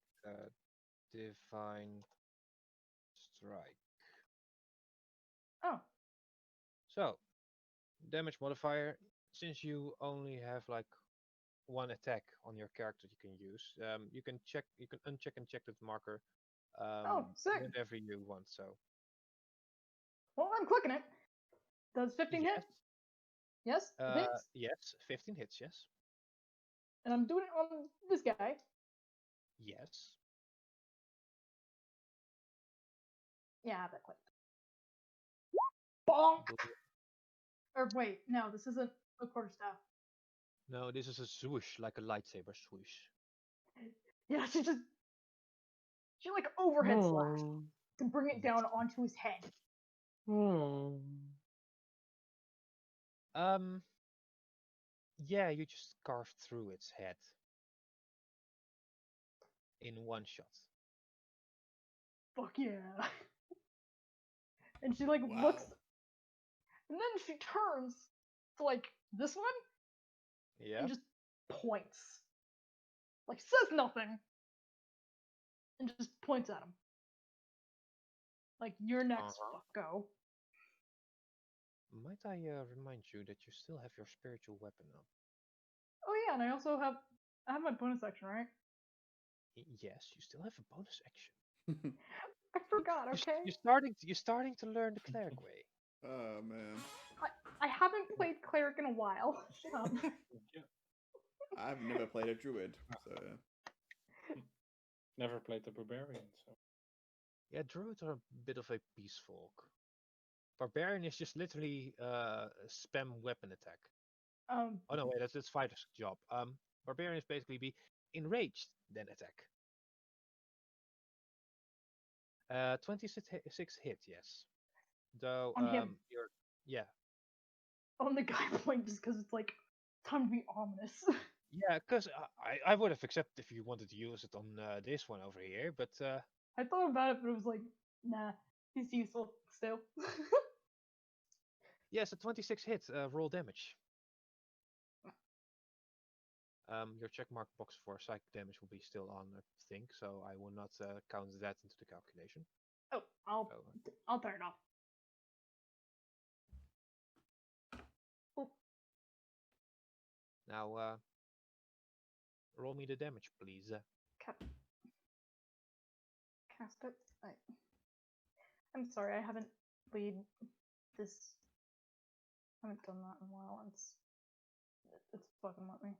Divine Strike. Oh, So, damage modifier. Since you only have like one attack on your character you can use, you can uncheck and check that marker sick. whenever you want. So, well, I'm clicking it. Does 15 hit? Yes, it hits. Yes, 15 hits. Yes, And I'm doing it on this guy. yes. Yeah, that clicked. Bonk! Or wait, no, this isn't a quarterstaff. No, this is a swoosh, like a lightsaber swoosh. Yeah, she like overhead slashed to bring it down onto his head. Yeah, you just carved through its head in one shot. Fuck yeah. And she like Wow. looks, and then she turns to like this one Yeah. and just points. Like says nothing. And just points at him. Like, you're next, fucko. Might I remind you that you still have your spiritual weapon up? Oh yeah, and I also have my bonus action, right? Yes, you still have a bonus action. I forgot, okay? You're starting to learn the cleric way. Oh man. I haven't played cleric in a while. Shut up. I've never played a druid, so Never played the barbarian, so Yeah, druids are a bit of a peace folk. Barbarian is just literally spam weapon attack. Oh no, wait, that's fighter's job. Barbarian is basically be enraged, then attack. 26 hit, yes. Though On him. yeah. on the guy point just because it's like time to be ominous. Yeah, because I would have accepted if you wanted to use it on this one over here, but I thought about it, but it was like, nah, he's useful still. yes, a 26 hit, roll damage. Your checkmark box for psychic damage will be still on, I think, so I will not count that into the calculation. Oh, So, I'll turn it off. Oh, now, roll me the damage, please. cast it. I'm sorry, I haven't played this. I haven't done that in a while. It's fucking with me.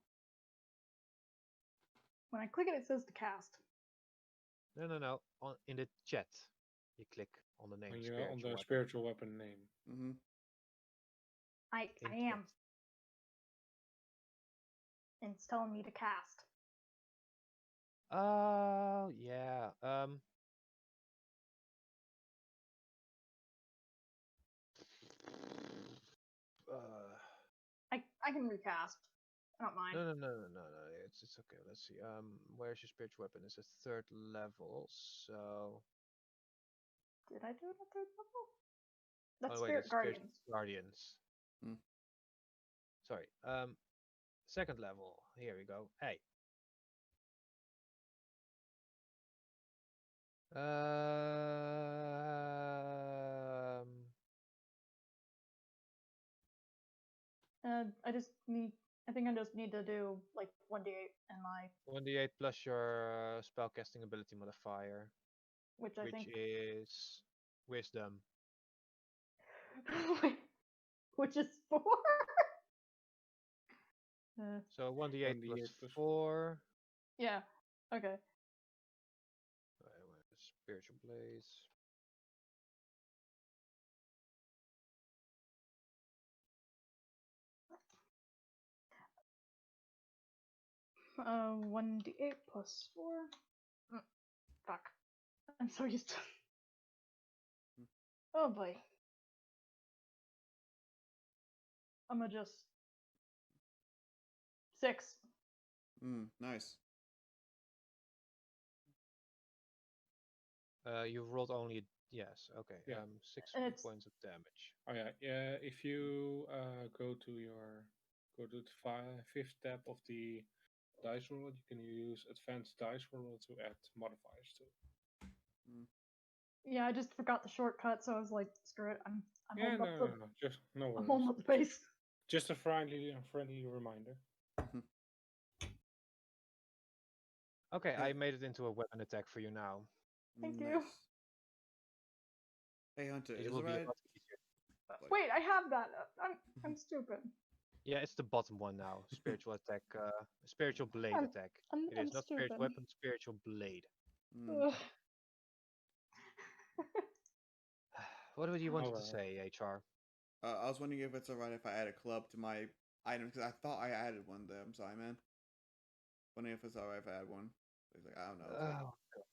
When I click it, it says to cast. No. In the chat, you click on the name On spiritual the weapon. spiritual weapon name. Mm-hmm. I In am. chat. And it's telling me to cast. Oh, yeah. I can recast. I don't mind. No. It's okay. Let's see. Where's your spiritual weapon? It's a 3rd level, so. Did I do it at 3rd level? That's Oh wait, Spirit that's Guardians. Guardians. Hmm. Sorry. 2nd level. Here we go. Hey. I just need. I think I just need to do like 1d8 and my, 1d8 plus your spellcasting ability modifier, which I which think, is wisdom. which is 4. So 1d8 plus 1d8 plus 4. Yeah. Okay. Spiritual blaze. Uh, 1d8 plus 4. Fuck. I'm so used to. Oh boy. I'm gonna just 6. Nice. You rolled only yes. Okay. Yeah. 6 And it's points of damage. Oh yeah. If you go to the 5th tab of the dice roller, you can use advanced dice roller to add modifiers to. yeah. I just forgot the shortcut, so I was like, screw it. I'm Yeah, holding up the. just no I'm worries. holding up the base. Just a friendly reminder. Okay, Hey. I made it into a weapon attack for you now. Thank Nice. you. Hey Hunter, It is will it be a right? lot easier. Wait, I have that. I'm stupid. Yeah, it's the bottom one now. Spiritual attack, spiritual blade I'm- attack. It I'm is not spiritual stupid. weapon, spiritual blade. Ugh. What would you want to Alright. say, HR? I was wondering if it's alright if I add a club to my items because I thought I added one there. I'm sorry, man. Wondering if it's alright if I add one. It's like I don't know. It's like, Oh, God.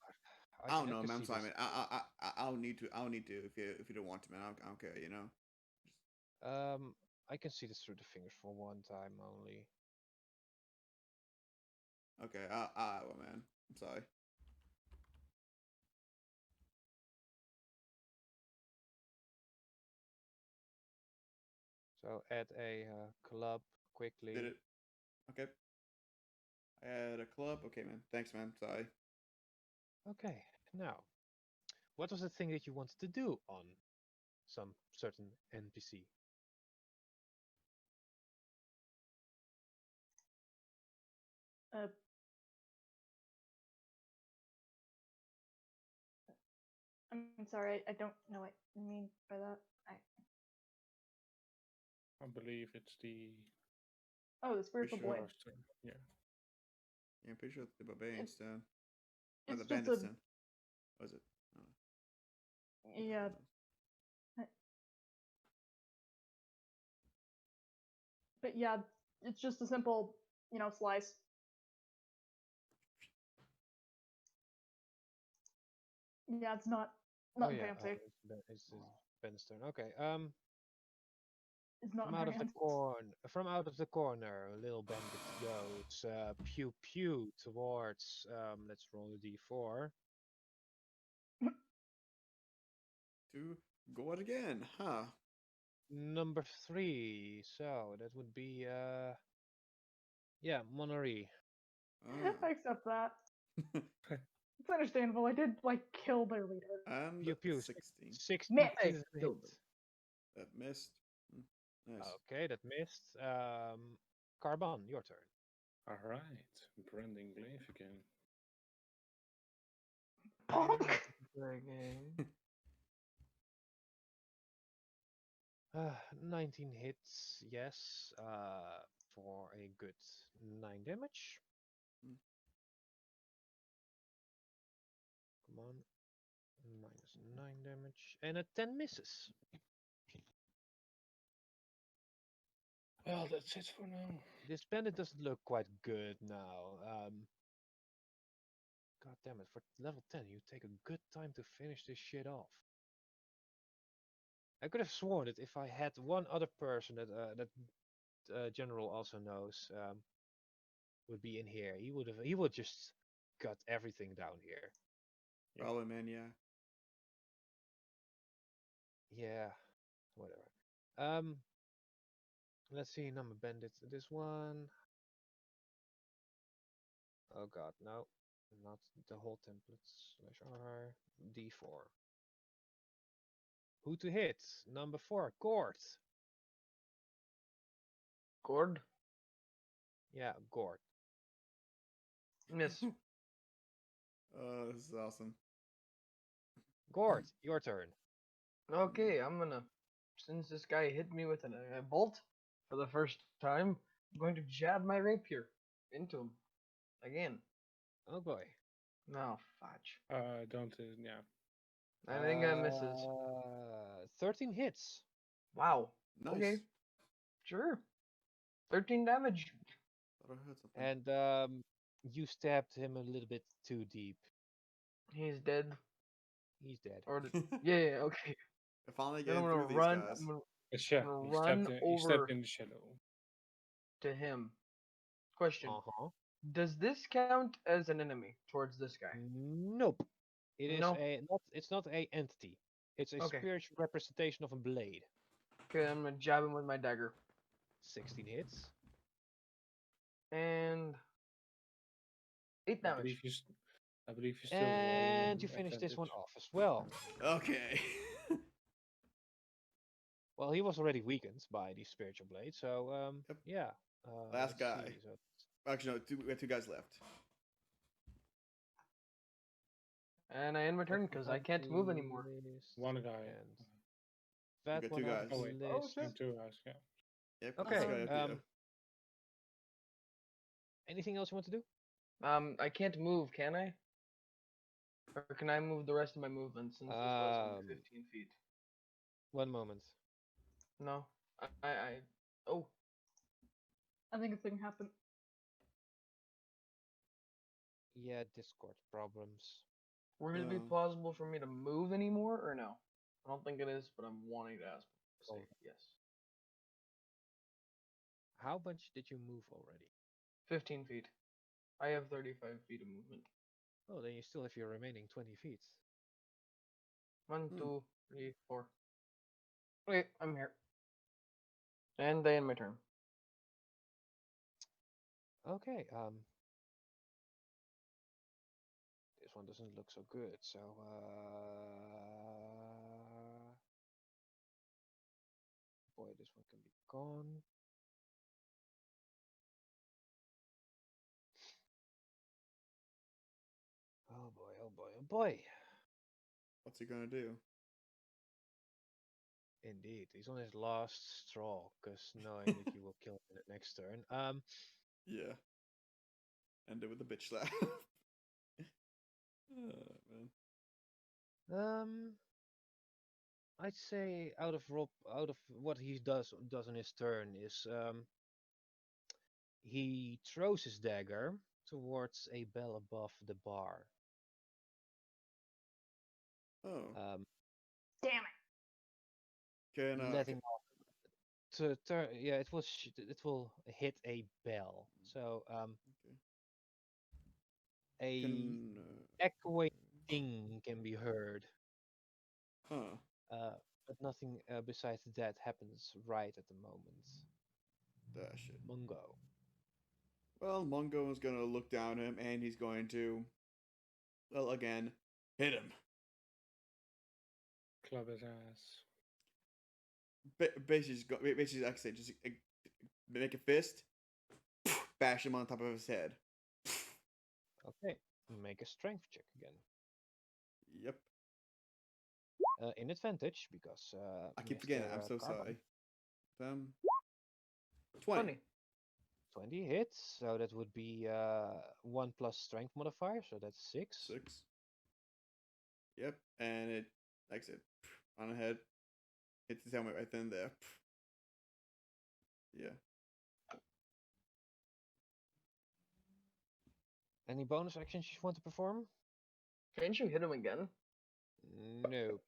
I don't know, can man. I'm see sorry, this. man. I don't need to. I don't need to if you don't want to, man. I don't care. You know. I can see this through the fingers for one time only. Okay. Well, man. I'm sorry. So add a club quickly. Did it? Okay. I had a club. Okay, man. Thanks, man. Sorry. Okay, now, what was the thing that you wanted to do on some certain NPC? I'm sorry. I don't know what you mean by that. I believe it's the Oh, the spiritual blade. Bishop's turn. Yeah. Yeah, I'm pretty sure it's the barbarian's turn. Or It's the just bandit's a turn. Was it? Oh. yeah. But yeah, it's just a simple, slice. Yeah, it's not Oh nothing yeah, fancy. it's Ben's turn. Okay. is not in her hands. From out of the corner, little bandit goes pew pew towards. Let's roll a d4. To go out again, huh? Number 3. So that would be yeah, Monnery. Ah. I accept that. It's understandable. I did like kill their leader. And Pew pew. 16. 16 Miss. is a hit. That missed. Nice. Okay, that missed. Carbon, your turn. Alright, branding glaive again. Bonk. Again. 19 hits, yes, for a good 9 damage. Mm. Come on. Minus 9 damage. And a 10 misses. Well, that's it for now. This bandit doesn't look quite good now. God damn it, for level 10, you take a good time to finish this shit off. I could have sworn that if I had one other person that General also knows would be in here, he would just cut everything down here. Yeah. Probably, man. Yeah. Yeah, whatever. Let's see, number bandits. This one. Oh god, no, not the whole templates. /R D4. Who to hit? Number 4, Gord. Gord? Yeah, Gord. Miss. Oh, this is awesome. Gord, your turn. Okay, I'm gonna. Since this guy hit me with a bolt for the first time, I'm going to jab my rapier into him. Again. Oh boy. No, fudge. Don't, yeah. I think I misses. 13 hits. Wow. Nice. Okay. Sure. 13 damage. Thought I heard something. And you stabbed him a little bit too deep. He's dead. He's dead. Or yeah, okay. I finally Then I'm getting gonna through run. these guys. I'm gonna But yeah, gonna he run stepped over in the shadow. to him. Question: Uh-huh. Does this count as an enemy towards this guy? Nope. It is No. it's not a entity. It's a Okay. spiritual representation of a blade. Okay, I'm gonna jab him with my dagger. 16 hits. And 8 I damage. believe you still And you roll finish this one advantage. off as well. Okay. Well, he was already weakened by the spiritual blade, so Yep. yeah. Last let's guy. see, so Actually, no. We have 2 guys left. And I end my turn because I can't move anymore. One guy. And that got one 2 on guys. the Oh wait, list. shit. and 2 guys, yeah. Yep. Okay, This guy up here. Anything else you want to do? I can't move, can I? Or can I move the rest of my movement since this was only 15 feet? One moment. No. Oh. I think a thing happened. Yeah, Discord problems. Would it be plausible for me to move anymore or no? I don't think it is, but I'm wanting to ask. Say Oh. yes. How much did you move already? 15 feet. I have 35 feet of movement. Oh, then you still have your remaining 20 feet. 1, 2, 3, 4. Okay, I'm here. And I end my turn. Okay, this one doesn't look so good, so boy, this one can be gone. Oh boy, oh boy, oh boy. What's he gonna do? Indeed, he's on his last straw, because knowing that you will kill him in the next turn. Yeah. End it with a bitch slap. Man. I'd say out of what he does on his turn is he throws his dagger towards a bell above the bar. Oh. Damn it. Can letting off it will hit a bell. So Okay. a Can echoing ding can be heard, huh? but nothing besides that happens right at the moment. Dash it. Mungo. Well, Mungo is gonna look down at him, and he's going to, well, again, hit him. Club his ass. Basically, like I said, just make a fist, bash him on top of his head. Okay, make a strength check again. Yep. In advantage because I keep forgetting. Mr. I'm so Carbon. sorry. 20. 20. 20 hits, so that would be 1 plus strength modifier, so that's 6. 6. Yep. And it, like I said, on the head, hits his helmet right then there. Yeah. Any bonus actions you want to perform? Can't you hit him again? Nope.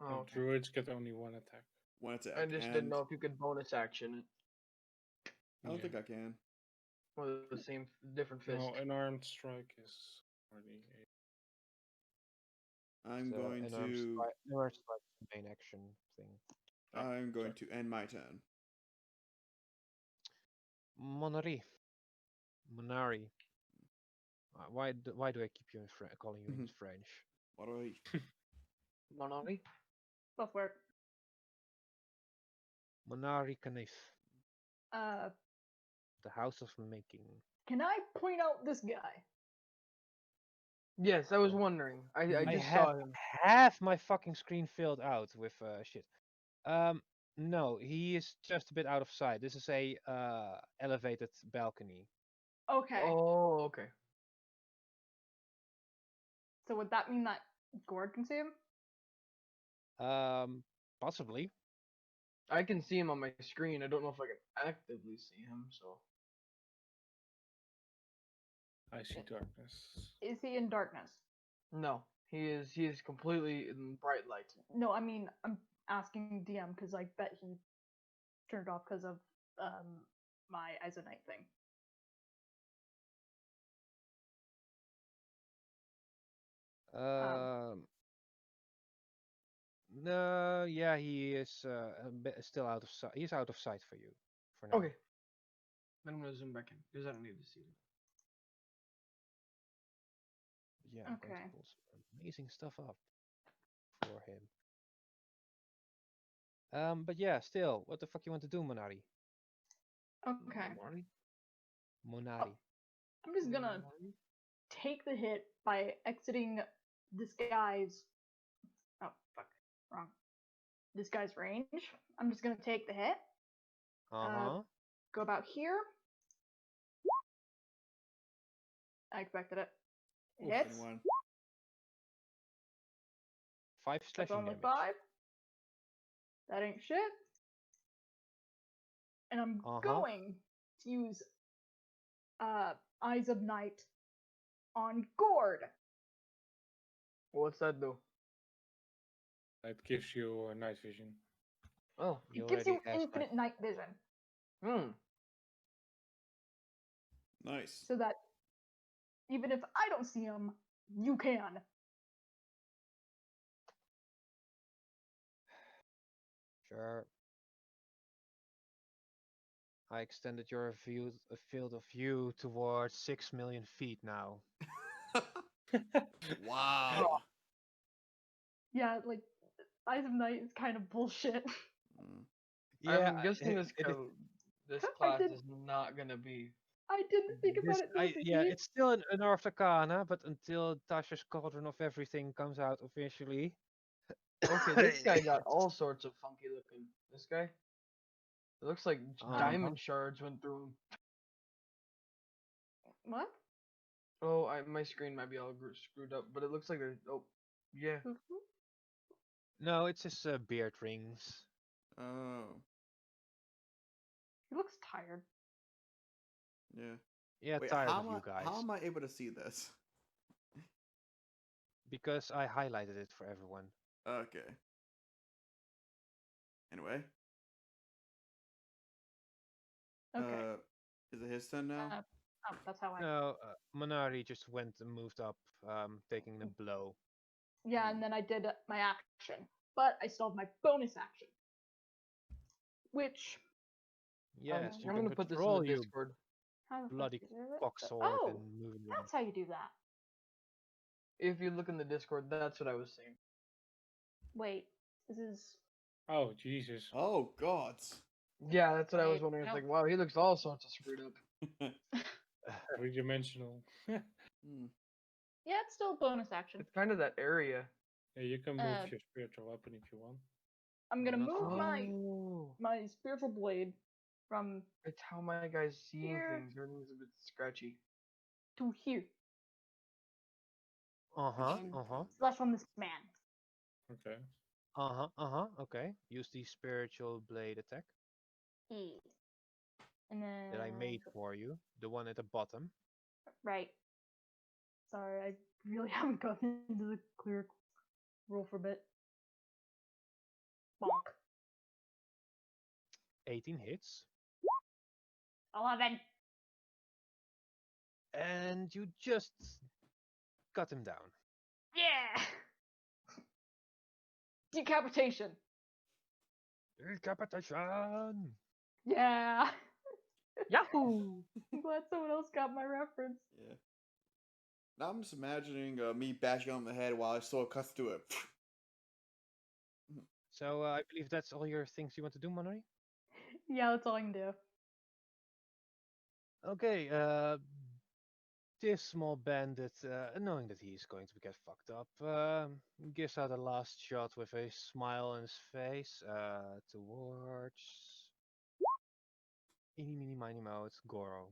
Oh, And okay. druids get only one attack. One attack. I just didn't know if you could bonus action I don't Yeah. think I can. with the same different fist. No, an armed strike is already I'm going an to. arm strike is the main action thing. I'm going sorry. to end my turn. Monari. Why do I keep you calling you in French? What do I? Monari? Both work. Monari Canif. Uh, The House of Making. can I point out this guy? Yes, I was wondering. I I just have saw him. half my fucking screen filled out with shit. No, he is just a bit out of sight. This is a elevated balcony. Okay. Oh, okay. So would that mean that Gord can see him? Possibly. I can see him on my screen. I don't know if I can actively see him, so. I see darkness. Is he in darkness? No. He is completely in bright light. No, I mean I'm asking DM because I bet he turned off because of my Eyes of Night thing. No, yeah, he is still out of sight. He's out of sight for you for now. Okay. Then I'm gonna zoom back in because I don't need to see him. Yeah, I'm going Okay. to pull some amazing stuff up for him. But yeah, still, what the fuck you want to do, Monari? Okay. Monari. I'm just gonna take the hit by exiting this guy's. Oh fuck, wrong. This guy's range. I'm just gonna take the hit. Go about here. I expected it. It hits. 21. 5 That's slashing only damage. 5. That ain't shit. And I'm going to use Eyes of Night on Gord. What's that do? That gives you night vision. Oh. It gives you infinite night vision. Nice. So that even if I don't see him, you can. Sure. I extended your field of view towards 6 million feet now. Wow. Yeah, like Eyes of Night is kind of bullshit. Yeah, I'm guessing this class is not gonna be. I didn't think about it. Yeah, it's still an Unearthed Arcana, but until Tasha's Cauldron of Everything comes out officially. Okay, this guy got all sorts of funky looking. This guy? It looks like diamond shards went through him. What? Oh, my screen might be all screwed up, but it looks like there's. Oh, yeah. No, it's his beard rings. Oh. He looks tired. Yeah. Yeah, Wait, tired of you guys. How am I able to see this? Because I highlighted it for everyone. Okay. Anyway. Okay. Is it his turn now? That's how I. No, Manari just went and moved up, taking the blow. Yeah, and then I did my action, but I still have my bonus action, which Yes, you I'm can gonna put this in the control you Discord. how the fuck bloody do you do it? cocksword Oh, and moving them. that's how you do that. If you look in the Discord, that's what I was saying. Wait, this is Oh Jesus! Oh God. Yeah, that's what I was Wait, wondering. It's nope. like, wow, he looks all sorts of screwed up. 3-dimensional. Yeah, Hmm. Yeah, it's still a bonus action. It's kind of that area. you can move Uh, your spiritual weapon if you want. I'm gonna not move for me. my spiritual blade from It's how my guy's seeing Here. things. Everything's a bit scratchy. to here. And slash on this man. Okay. Okay. Use the spiritual blade attack E. And then that I made for you. The one at the bottom. right. Sorry, I really haven't gotten into the cleric role for a bit. Bonk. 18 hits. 11. And you just cut him down. Yeah. Decapitation. Decapitation! Yeah. Yahoo! I'm glad someone else got my reference. Yeah. Now I'm just imagining me bashing on the head while I still cuts to it. So I believe that's all your things you want to do, Manori? Yeah, that's all I can do. Okay, this small bandit, knowing that he's going to get fucked up, gives out a last shot with a smile on his face towards. Eeny, meeny, miny, moe, it's Goro.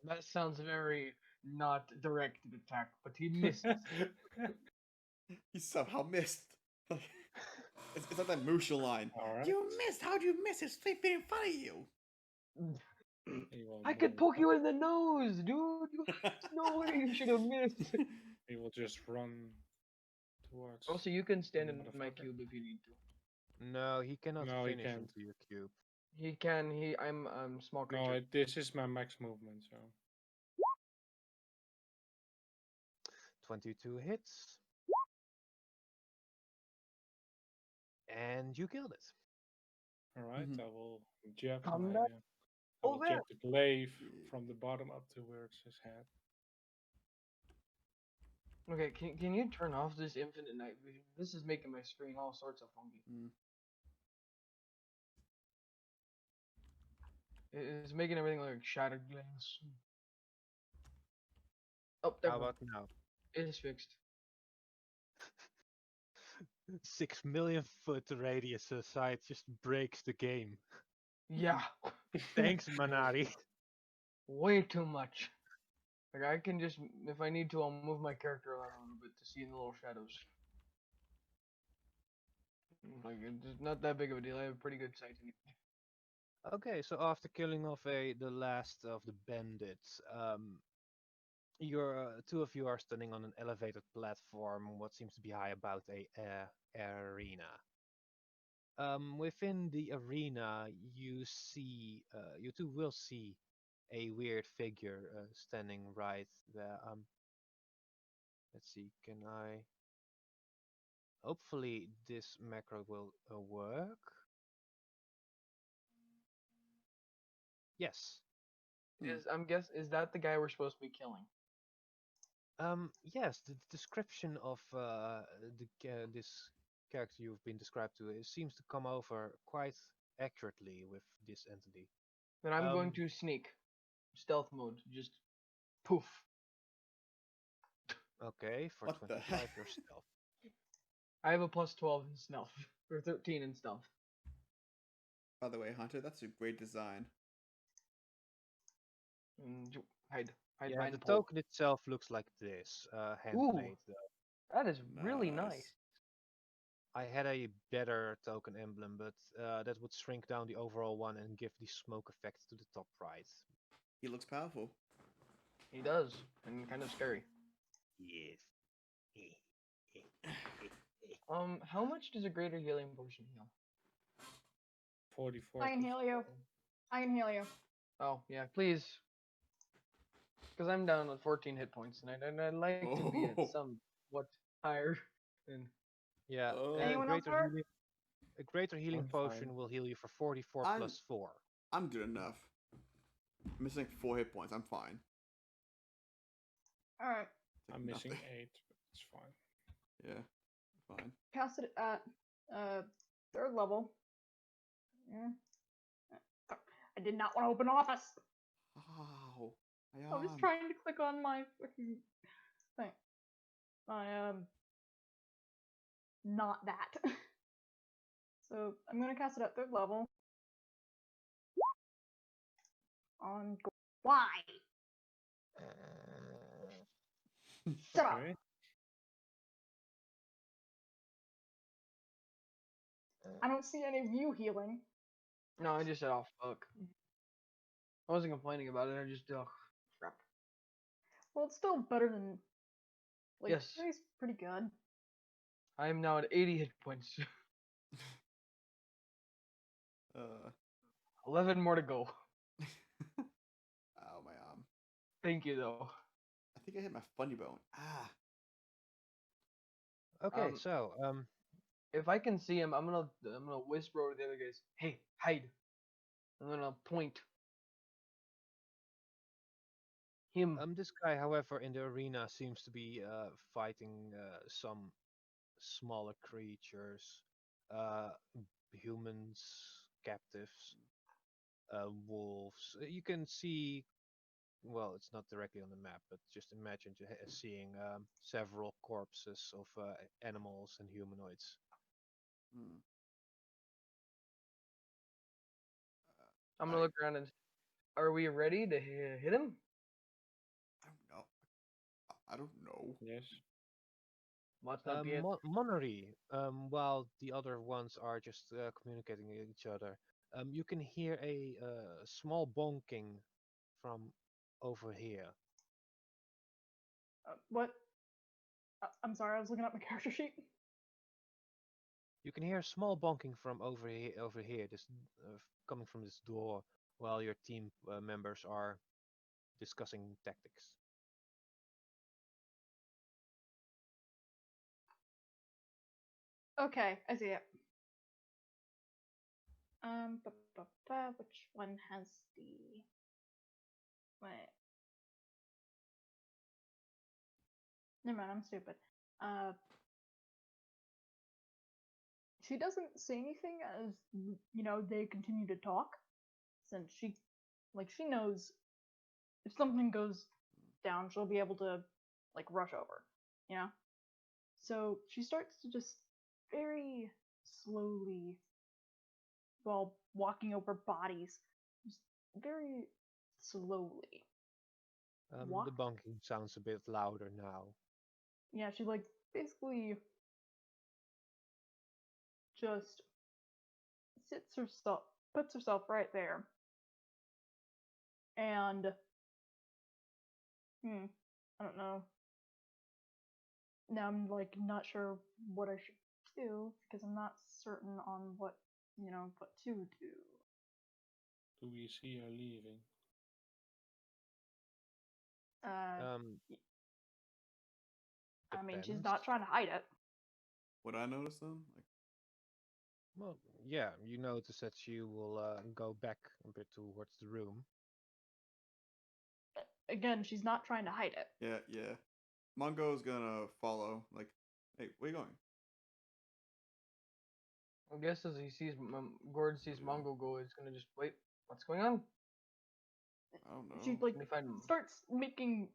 That sounds very not directed attack, but he missed. He somehow missed. It's like that Musha line. Alright. You missed. How'd you miss? It's straight in front of you. He will I could move poke you up. in the nose, dude. There's no way you should have missed. He will just run towards. Also, you can stand in my Motherfucker. cube if you need to. No, he cannot No, he finish can't. into your cube. He can. I'm small creature. No, this is my max movement, so 22 hits. And you killed it. alright. Mhm. I will jab Come my. back I will over. jab the glaive Yeah. from the bottom up towards his head. Okay, can you turn off this infinite night vision? This is making my screen all sorts of funky. Mm. It's making everything like shattered glass. Oh, there How we go. about now? It is fixed. 6 million foot radius aside just breaks the game. Yeah, Thanks, Manari. way too much. Like I can just, if I need to, I'll move my character around a little bit to see in the little shadows. Like it's not that big of a deal. I have pretty good sight. Okay, so after killing off the last of the bandits, you're two of you are standing on an elevated platform, what seems to be high about a arena. Within the arena, you see, you two will see a weird figure standing right there. Let's see, can I? Hopefully, this macro will work. Yes. Is that the guy we're supposed to be killing? Yes, the description of this character you've been described to it seems to come over quite accurately with this entity. Then I'm going Um, to sneak, stealth mode, just poof. Okay, for What the 25, heck? you're stealth. I have a plus 12 in stealth, or 13 in stealth. By the way, Hunter, that's a great design. Hide Yeah, behind the the pole. token itself looks like this, handmade though. That is really nice. I had a better token emblem, but that would shrink down the overall one and give the smoke effect to the top right. He looks powerful. He does, and kind of scary. Yes. How much does a greater healing potion heal? 44. I can heal you. I can heal you. Oh yeah, please. Because I'm down with 14 hit points, and I'd like to be at Oh. somewhat higher than. Yeah, Anyone else hurt? a greater healing I'm potion fine. will heal you for 44 I'm- plus 4. I'm good enough. I'm missing 4 hit points. I'm fine. All right. It's like I'm missing nothing. 8, but it's fine. Yeah, fine. Cast it at 3rd level. Yeah. I did not want to open office. Ow. I was trying to click on my fucking thing. Not that. So I'm gonna cast it at 3rd level. On why? Shut up. Okay. I don't see any of you healing. No, I just said, oh fuck. I wasn't complaining about it. I just, oh crap. Well, it's still better than. Like, Yes. it's pretty good. I am now at 80 hit points. uh. 11 more to go. Ow, my arm. Thank you though. I think I hit my funny bone. Ah. Okay, Um, so If I can see him, I'm gonna whisper over to the other guys. Hey, hide. I'm gonna point. Him. this guy, however, in the arena seems to be fighting some smaller creatures, uh, humans, captives, wolves. You can see, well, it's not directly on the map, but just imagine seeing several corpses of animals and humanoids. Hmm. I'm gonna look around and. Are we ready to hit him? I don't know. I don't know. Yes. Must not be it. Monnery, while the other ones are just communicating with each other, you can hear a small bonking from over here. What? I'm sorry, I was looking at my character sheet. You can hear a small bonking from over here, this coming from this door, while your team members are discussing tactics. Okay, I see it. Which one has the? Wait. Never mind, I'm stupid. She doesn't say anything as they continue to talk, since she knows if something goes down, she'll be able to rush over, you know. So she starts to just very slowly, while walking over bodies, just very slowly. The Walk. bonking sounds a bit louder now. Yeah, she basically just puts herself right there, and I don't know. Now I'm not sure what I should do because I'm not certain on what to do. Do we see her leaving? Um, I mean, she's depends. not trying to hide it. Would I notice them? Well, yeah, you notice that she will go back a bit towards the room. Again, she's not trying to hide it. Yeah. Mungo's gonna follow. Hey, where you going? I guess as he sees Gordon sees Mongo go, he's gonna just wait. What's going on? I don't know. She Let me find him. starts making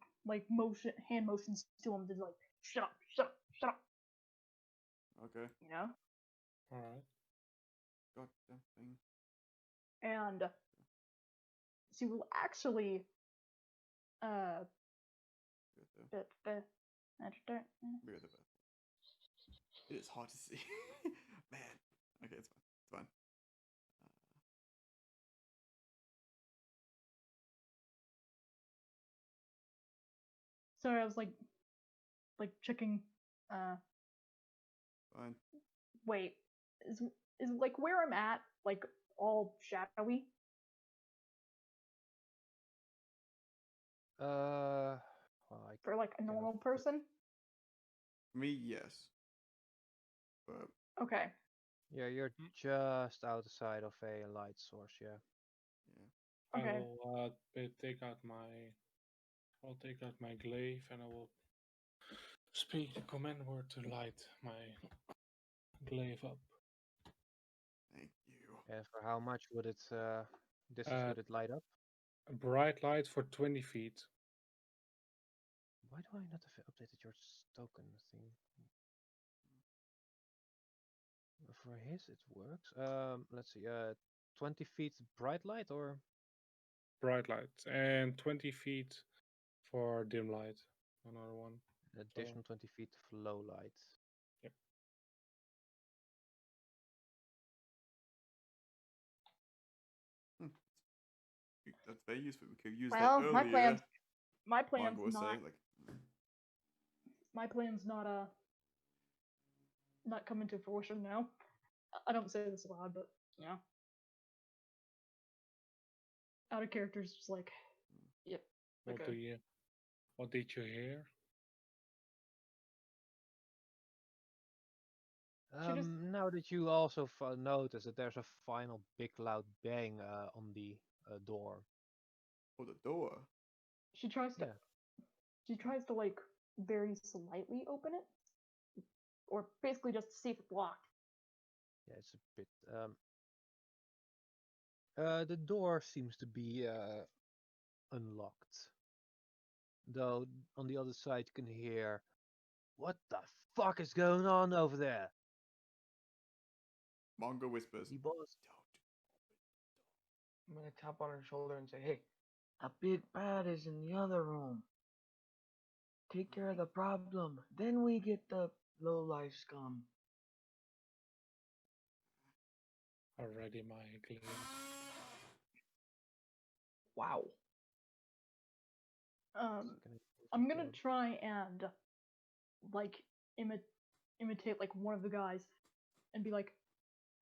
hand motions to him to shut up, shut up. Okay. You know. All right. Goddamn thing. And she will actually We're at the bath. It is hard to see. Man. Okay, it's fine. It's fine. Sorry, I was checking. Fine. Wait, is where I'm at all shadowy? Well, I For like a cannot. normal person? For me, yes. But Okay. Yeah, you're Mm. just outside of a light source. Yeah. yeah. I Okay. will take out my. I'll take out my glaive and I will speak the command word to light my glaive up. Thank you. And for how much would it distance Uh, would it light up? a bright light for 20 feet. Why do I not have updated your token thing? For his, it works. Let's see. 20 feet bright light or Bright light and 20 feet for dim light. Another one. an additional 20 feet of low light. Yep. Hmm. That's very useful. We could use Well, that my earlier. plan's my plan's Mongo was not saying, like, my plan's not coming to fruition now. I don't say this aloud, but you know. Out of character's just like, yep. What Okay. do you? What did you hear? She just Now that you also notice that there's a final big loud bang on the door. oh, the door. she tries to Yeah. she tries to like very slightly open it, or basically just to see if it's locked. Yeah, it's a bit. The door seems to be unlocked. Though on the other side you can hear, "What the fuck is going on over there?" Mongo whispers. The boss. I'm gonna tap on her shoulder and say, "Hey, a big bad is in the other room. Take care of the problem. Then we get the low life scum." Already my glaive. Wow. I'm gonna try and like imitate like one of the guys and be like,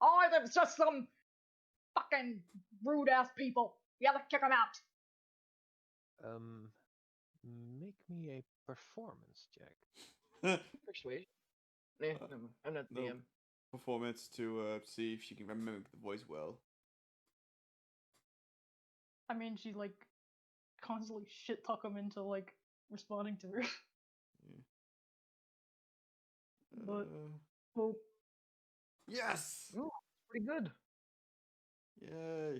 "Oh, there's just some fucking rude ass people. You gotta kick them out." Um, Make me a performance check. Persuasion. Eh, Uh, no, I'm not the no DM. performance to see if she can remember the voice well. I mean, she like constantly shit talk them into like responding to her. Yeah. But well, Yes! Ooh, pretty good. Yay!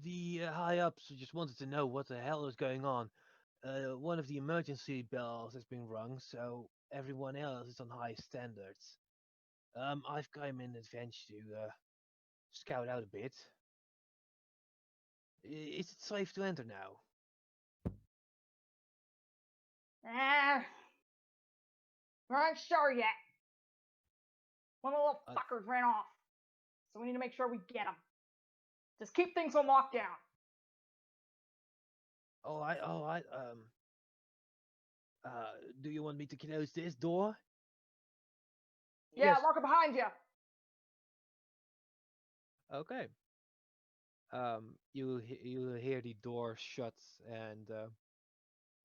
The high ups just wanted to know what the hell is going on. One of the emergency bells has been rung, so everyone else is on high standards. I've come in advance to scout out a bit. Is it safe to enter now? we aren't sure yet. One of the little Uh, fuckers ran off, so we need to make sure we get him. Just keep things on lockdown. Do you want me to close this door? Yeah, Yes. lock it behind you. Okay. You hear the door shut and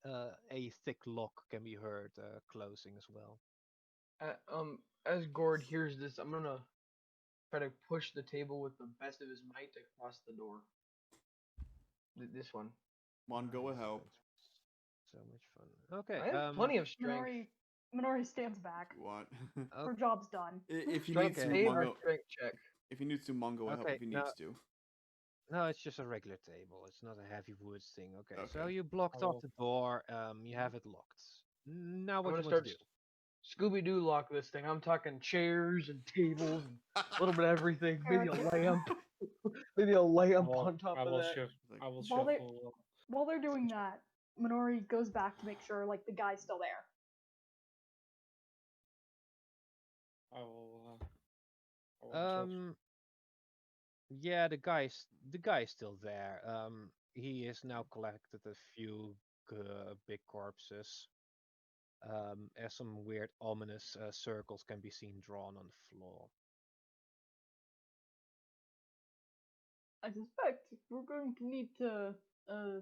a thick lock can be heard closing as well. As Gord hears this, I'm gonna try to push the table with the best of his might across the door. This one. Mongo will Nice, help. that's so much fun. Okay. I have plenty of strength. Minori stands back. You want? Her job's done. If he Strength needs to, Okay. save or Mongo. strength check. If he needs to, Mongo will help Okay, if he now needs to. no, it's just a regular table. It's not a heavy wood thing. Okay, so Okay. you blocked I off will. the door. You have it locked. Now I'm what gonna you want to start do? Scooby Doo lock this thing. I'm talking chairs and tables and a little bit of everything. Maybe a Character. lamp. Maybe a I lamp will. on top I of will that. shift. Like, I will While they shuffle. while they're doing that, Minori goes back to make sure like the guy's still there. I will. I will just. Yeah, the guy's still there. He has now collected a few big corpses. As some weird ominous circles can be seen drawn on the floor. I suspect we're going to need to uh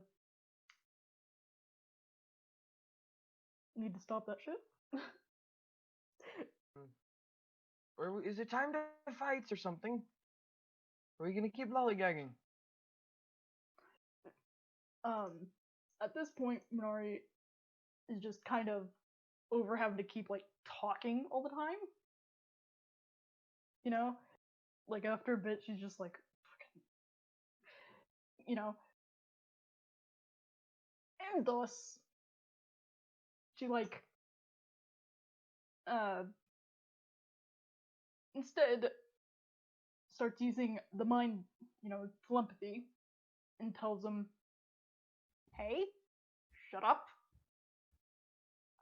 need to stop that shit. Or is it time to fight or something? Are we gonna keep lollygagging? um, at this point, Minori is just kind of over having to keep like talking all the time. You know, like after a bit, she's just like, you know, and thus she like uh instead starts using the mind, telepathy, and tells him, "Hey, shut up.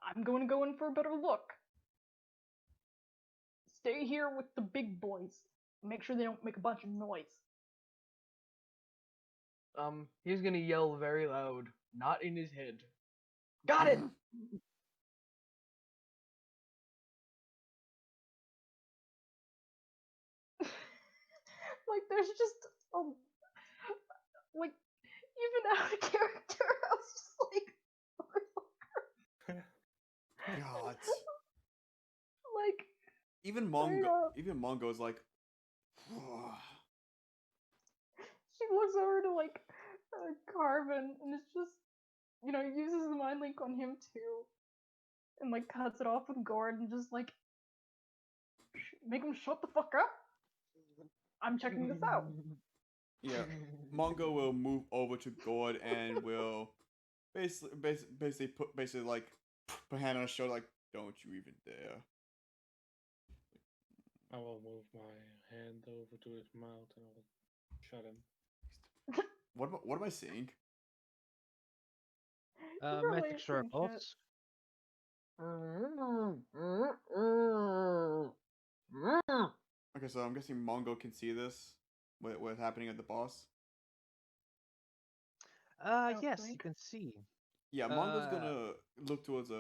I'm going to go in for a better look. Stay here with the big boys. Make sure they don't make a bunch of noise." He's gonna yell very loud, not in his head. Got it! Like there's just like even out of character, I was just like, God. like Even straight Mongo, up. even Mongo's like, She looks over to like Carvin, and it's just uses the mind link on him too, and like cuts it off with Gord, and just like make him shut the fuck up. I'm checking this out. yeah. Mongo will move over to Gord and will basically put a hand on his shoulder, like, don't you even dare. I will move my hand over to his mouth and I will shut him. What am I seeing? You're probably Magic seeing shit. circles. Okay, so I'm guessing Mongo can see this. What's happening at the boss? don't Yes, you think. can see. Yeah, Mongo's gonna look towards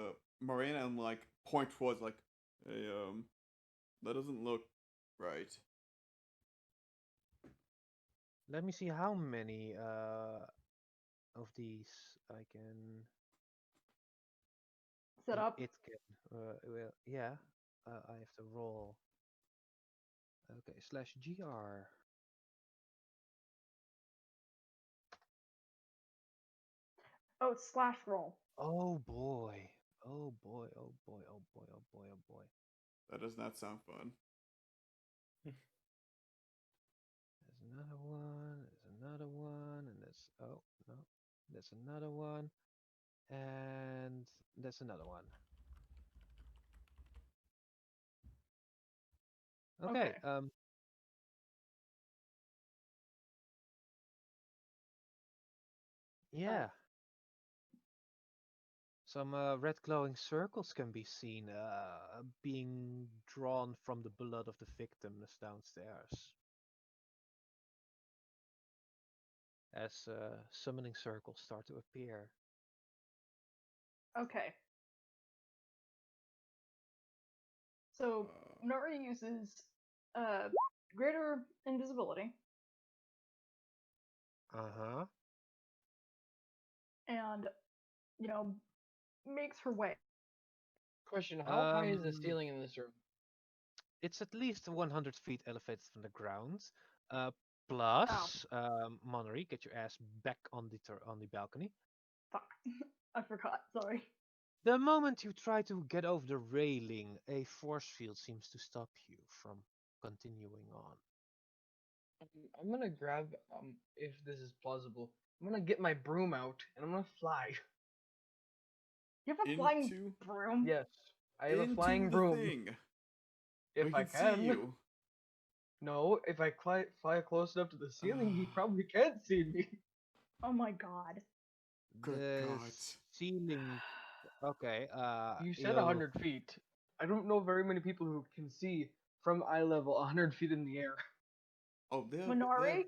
Marina and like point towards like, hey, that doesn't look right. Let me see how many of these I can. Set up. It can. Well, yeah. I have to roll. Okay, /gr. Oh, it's slash roll. Oh boy. Oh boy. Oh boy. Oh boy. Oh boy. Oh boy. That does not sound fun. There's another one. There's another one, and there's oh no, there's another one, and there's another one. Okay. Okay. Yeah. Some red glowing circles can be seen being drawn from the blood of the victims downstairs. As summoning circles start to appear. Okay. So Nori uses greater invisibility Uh-huh. and makes her way. Question: how high is the Um, ceiling in this room? It's at least 100 feet elevated from the ground. Oh, Plus, Monnery, get your ass back on the balcony. fuck. I forgot. Sorry. The moment you try to get over the railing, a force field seems to stop you from continuing on. I'm gonna grab, if this is plausible, I'm gonna get my broom out and I'm gonna fly. You have a flying Into broom? Yes, I have a into flying the broom. thing. If We I can can. see you. No, if I fly close enough to the ceiling, he probably can't see me. Oh my god. Good The God. ceiling. Okay. You said 100 feet. I don't know very many people who can see from eye level 100 feet in the air. Oh, Minari?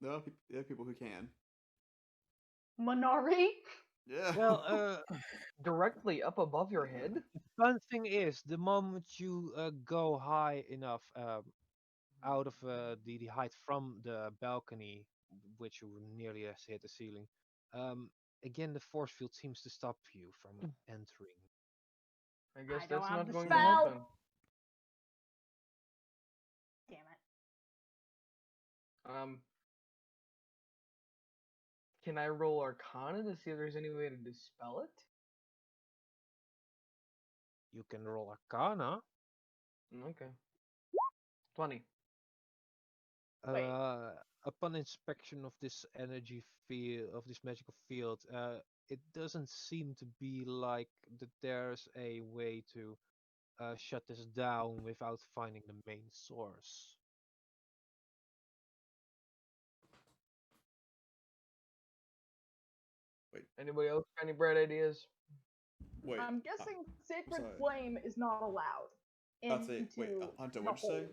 there are people who can. Minari? Yeah. Well, Directly up above your head? fun thing is, the moment you go high enough out of the height from the balcony which you nearly has hit the ceiling. Again, the force field seems to stop you from entering. I guess I don't that's have not the going to spell. happen. Damn it. Can I roll Arcana to see if there's any way to dispel it? You can roll Arcana. Okay. 20. Wait. Upon inspection of this energy field, of this magical field, it doesn't seem to be like that there's a way to shut this down without finding the main source. Anybody else got any bright ideas? Wait. I'm guessing Sacred sorry. Flame is not allowed That's into it. Wait, Hunter, the what'd you say? hole.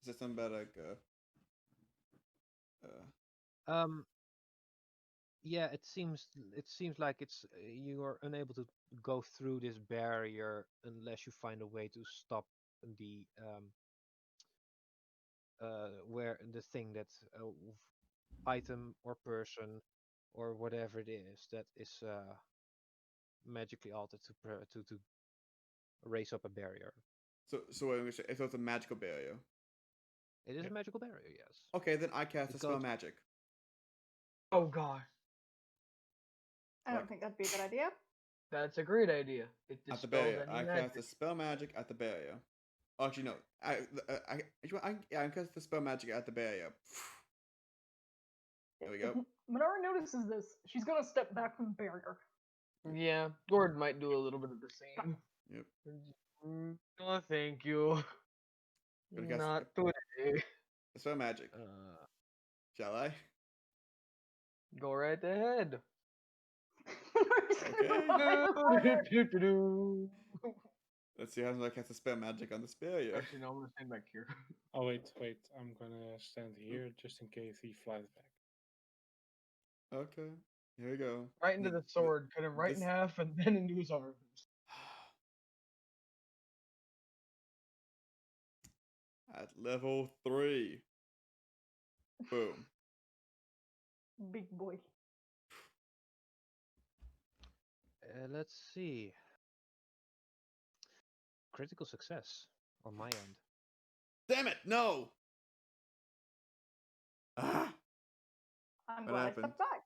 Is there something about like Yeah, it seems like it's you are unable to go through this barrier unless you find a way to stop the where the thing that item or person or whatever it is that is magically altered to raise up a barrier. so wait, so it's a magical barrier. It is Yeah. a magical barrier, yes. Okay, then I cast It a spell goes- magic. Oh god, I don't Like- think that'd be a good idea. that's a great idea. It At the dispels barrier. any I magic. cast a spell magic at the barrier. Oh, actually, no. I cast the spell magic at the barrier. There we If go. Minora notices this, she's gonna step back from the barrier. Yeah, Gord might do a little bit of the same. Yep. No, thank you. Gonna cast Not today. spell magic. Shall I? Go right ahead. Minora's gonna Okay. go behind the corner. Do-do-do-do. Let's see how I cast a spell magic on this barrier. Actually, no, I'm gonna stand back here. Oh wait. I'm gonna stand here just in case he flies back. Okay. Here we go. Right into the sword, cut him right in this- half, and then into his arms. At level 3. Boom. Big boy. Let's see. Critical success on my end. Damn it! No! Ah! I'm What glad I happened? stepped back.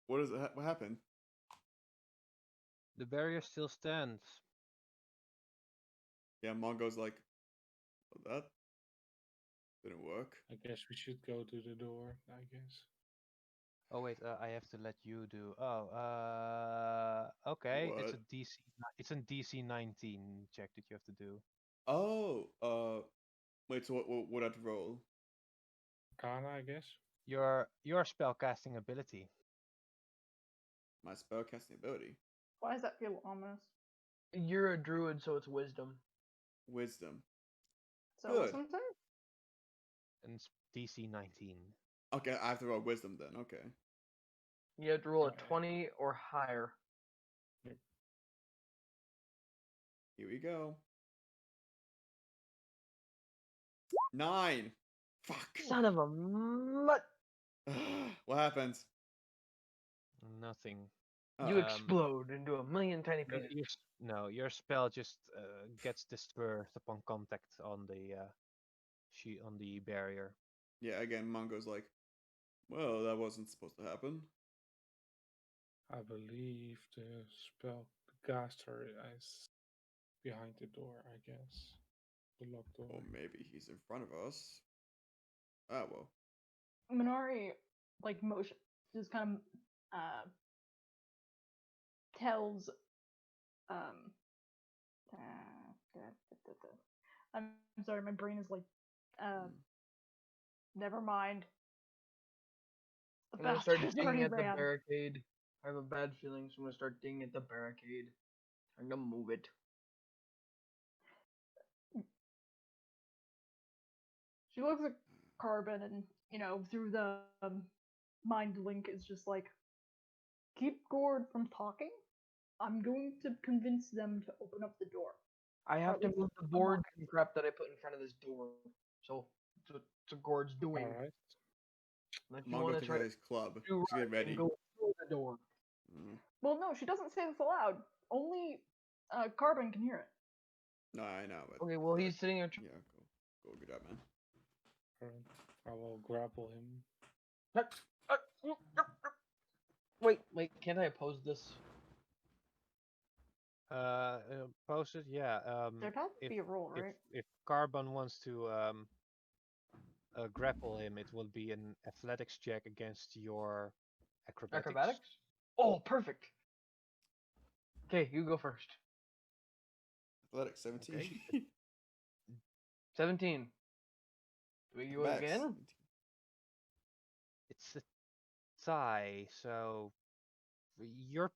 What is it? What happened? The barrier still stands. Yeah, Mongo's like, well, that didn't work. I guess we should go to the door. I guess. Oh wait, I have to let you do. Oh, okay. It's a What? DC. It's a DC 19 check that you have to do. Oh, wait, so what would I have to roll? Arcana, I guess. Your spellcasting ability. My spellcasting ability. Why does that feel ominous? You're a druid, so it's wisdom. Wisdom. So Good. wisdom save? And it's DC 19. Okay, I have to roll wisdom then. Okay. You have to roll a Okay. 20 or higher. Here we go. 9. Fuck. Son of a mutt! What happens? Nothing. You Oh, explode into a million tiny pieces. No, your spell just gets dispersed upon contact on the on the barrier. yeah, again, Mongo's like, well, that wasn't supposed to happen. I believe the spellcaster is behind the door. I guess the locked door. Or maybe he's in front of us. Ah, well. Minori, like, motion, just kind of, tells, I'm sorry, my brain is like, never mind. The I'm gonna start bastard's digging already at the ran. barricade. I have a bad feeling, so I'm gonna start digging at the barricade. I'm gonna move it. She looks at Carbon and, you know, through the mind link is just like, keep Gord from talking. I'm going to convince them to open up the door. I have to least move the unlock boards and crap that I put in front of this door. So what Gord's doing. All right. Unless you Mongo want to took try out to his club. do Let's get right ready. and go through the door. Mm. Well, no, she doesn't say this aloud. Only Carbon can hear it. No, I know, but Okay, well he's sitting there. yeah, cool, good job, man. All right. I will grapple him. Wait, can't I oppose this? Posted, yeah. There'd have to If be a rule, right? if Carbon wants to grapple him, it will be an athletics check against your acrobatics. Acrobatics? Oh, perfect. Okay, you go first. Athletics 17. Okay. 17. Do you Acrobatics, again? 17. It's a tie, so you're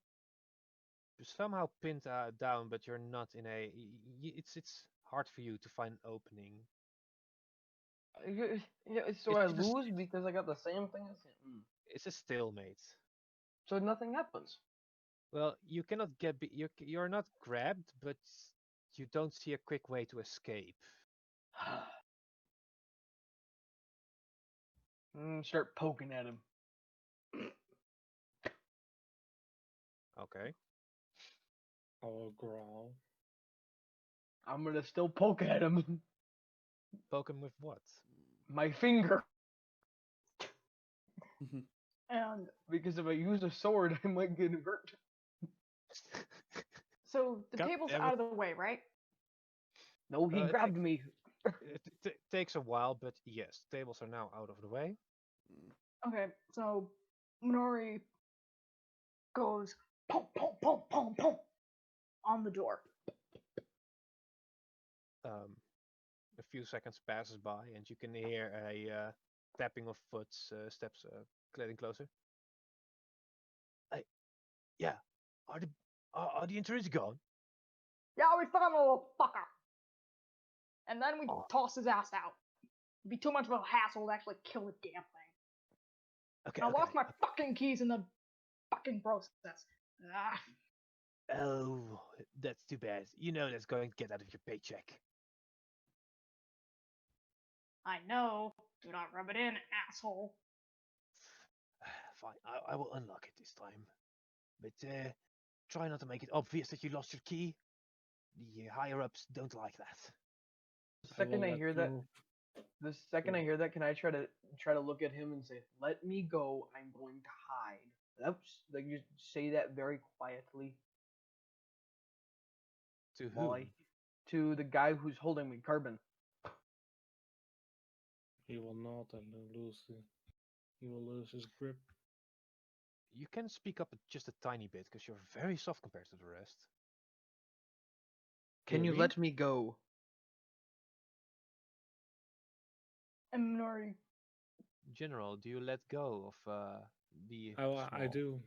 somehow pinned down, but you're not in a. It's hard for you to find an opening. So I It's just- lose because I got the same thing as him. It's a stalemate. So nothing happens. Well, you cannot you're not grabbed, but you don't see a quick way to escape. Start poking at him. Okay. I will growl. I'm gonna still poke at him. Poke him with what? My finger. And Because if I use a sword, I might get hurt. so the God table's damn it. out of the way, right? No, he it grabbed me. It takes a while, but yes, tables are now out of the way. Okay, so Minori goes pom pom pom pom pom on the door. A few seconds passes by, and you can hear a tapping of steps getting closer. Yeah, are the intruders gone? Yeah, we found the little fucker. And then we Oh. toss his ass out. It'd be too much of a hassle to actually kill the damn thing. Okay. And I lost my fucking keys in the fucking process. Ah, Oh, that's too bad. You know that's going to get out of your paycheck. I know. Do not rub it in, asshole. Fine, I will unlock it this time. But try not to make it obvious that you lost your key. The higher ups don't like that. The second will I let hear that, go. the second I hear that, can I try to look at him and say, "Let me go. I'm going to hide." Oops. Like you say that very quietly. To While whom? to the guy who's holding me, Carbon. He will not and he will lose his grip. You can speak up just a tiny bit because you're very soft compared to the rest. Can you me? let me go? And Minori, General, do you let go of the I small- do.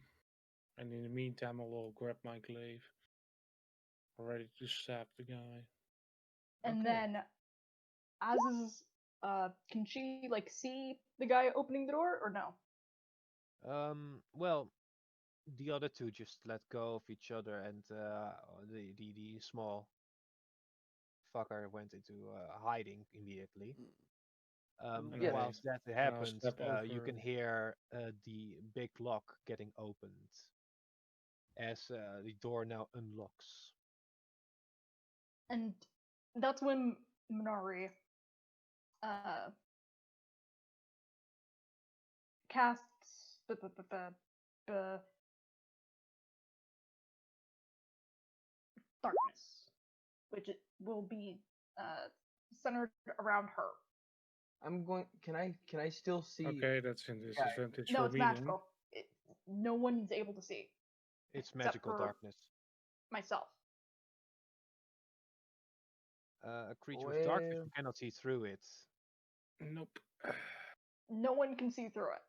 And in the meantime, I will grab my glaive, ready to stab the guy. and Okay. then as is, can she like see the guy opening the door or no? Well, the other two just let go of each other, and the small fucker went into hiding immediately. And Yes. Whilst that I'll happened, step you over. can hear the big lock getting opened as the door now unlocks. And that's when Minori casts the darkness, which it will be centered around her. I'm going. Can I still see? Okay, that's a disadvantage No, for it's me magical. No one's able to see. It's Except magical for darkness. myself. A creature with dark vision Well- cannot see through it. then. Nope. No one can see through it.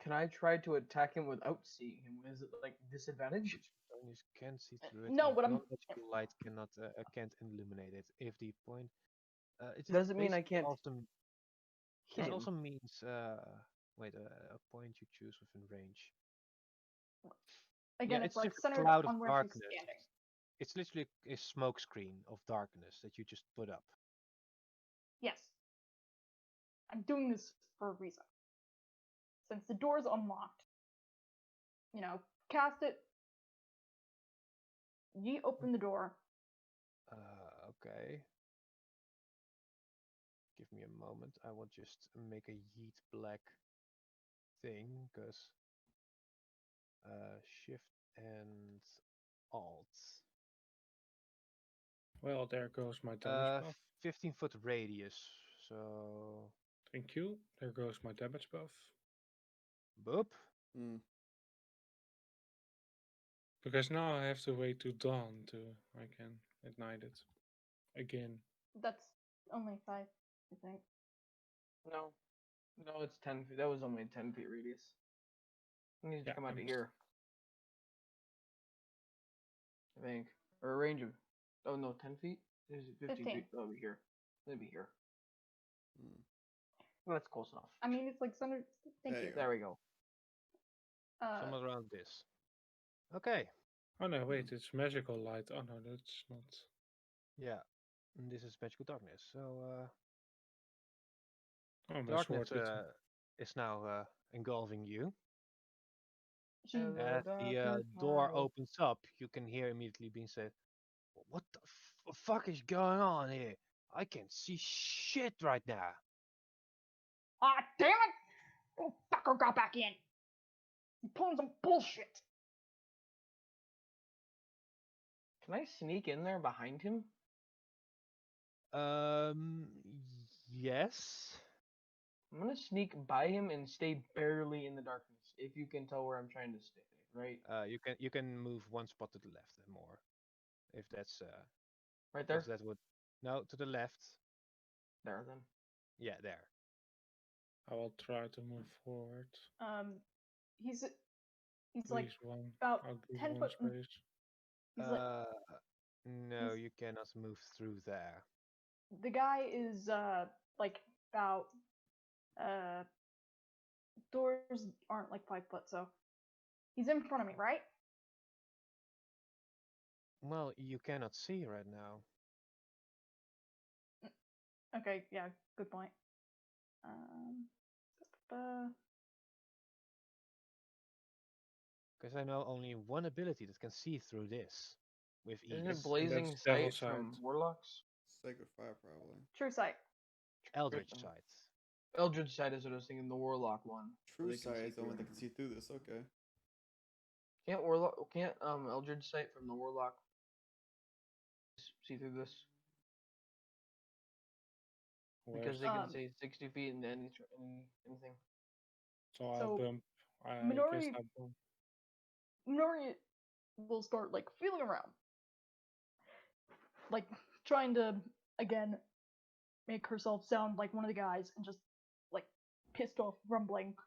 Can I try to attack him without seeing him? Is it like disadvantage? Only can see through it. no, and but I'm- non-magical light cannot can't illuminate it. If the point, it is Doesn't mean I basically can't Also, hit it him. also means wait, a point you choose within range. Again, Yeah, it's like just a centered cloud on of where darkness. she's standing. It's literally a smoke screen of darkness that you just put up. Yes. I'm doing this for a reason. Since the door's unlocked, cast it. Ye open the door. Okay. Give me a moment. I will just make a yeet black thing, because shift and alt. Well, there goes my damage buff. 15-foot radius. So Thank you. There goes my damage buff. boop. Mm. Because now I have to wait to dawn to I can ignite it again. That's only 5, I think. No, no, it's 10 feet. That was only 10 feet radius. It needs to Yeah, come out to I'm here. I think, or a range of. Oh no, 10 feet. Is it 15 15. feet? That'll be here. It'll be here. Mm. Well, that's close enough. I mean, it's like center. Thank There you. you go. There we go. Somewhere around this. Okay. Oh no, wait, it's magical light. Oh no, that's not. Yeah. And this is magical darkness. So Oh, my darkness sword. is now engulfing you. She Hello, As the darkness, door my old- opens up, you can hear immediately being said, "What the fuck is going on here? I can't see shit right now." Ah, damn it! Oh, fucker got back in. You pulling some bullshit. Can I sneak in there behind him? Yes. I'm gonna sneak by him and stay barely in the darkness. If you can tell where I'm trying to stay, right? You can move one spot to the left and more, if that's Right there. if that would no to the left. There then. Yeah, there. I will try to move forward. He's At like least one. about I'll give 10 one foot. space. He's like No, he's- you cannot move through there. the guy is like about doors aren't like 5 foot, so he's in front of me, right? Well, you cannot see right now. Okay, yeah, good point. Uh, Because I know only one ability that can see through this with ease. Isn't it Blazing That's Devil Sight from Sight. Warlocks? Sacred Fire, probably. True sight. Eldritch Written. Sight. Eldritch Sight is what I was thinking. The Warlock one. where True they can Sight see is the one through. that can see through this. Okay. Can't Eldritch Sight from the Warlock see through this? Because they Um, can see 60 feet in anything. So I'll So, bump. I guess Minori- I'll bump. Minori will start like feeling around, like trying to again make herself sound like one of the guys, and just like pissed off, grumbling,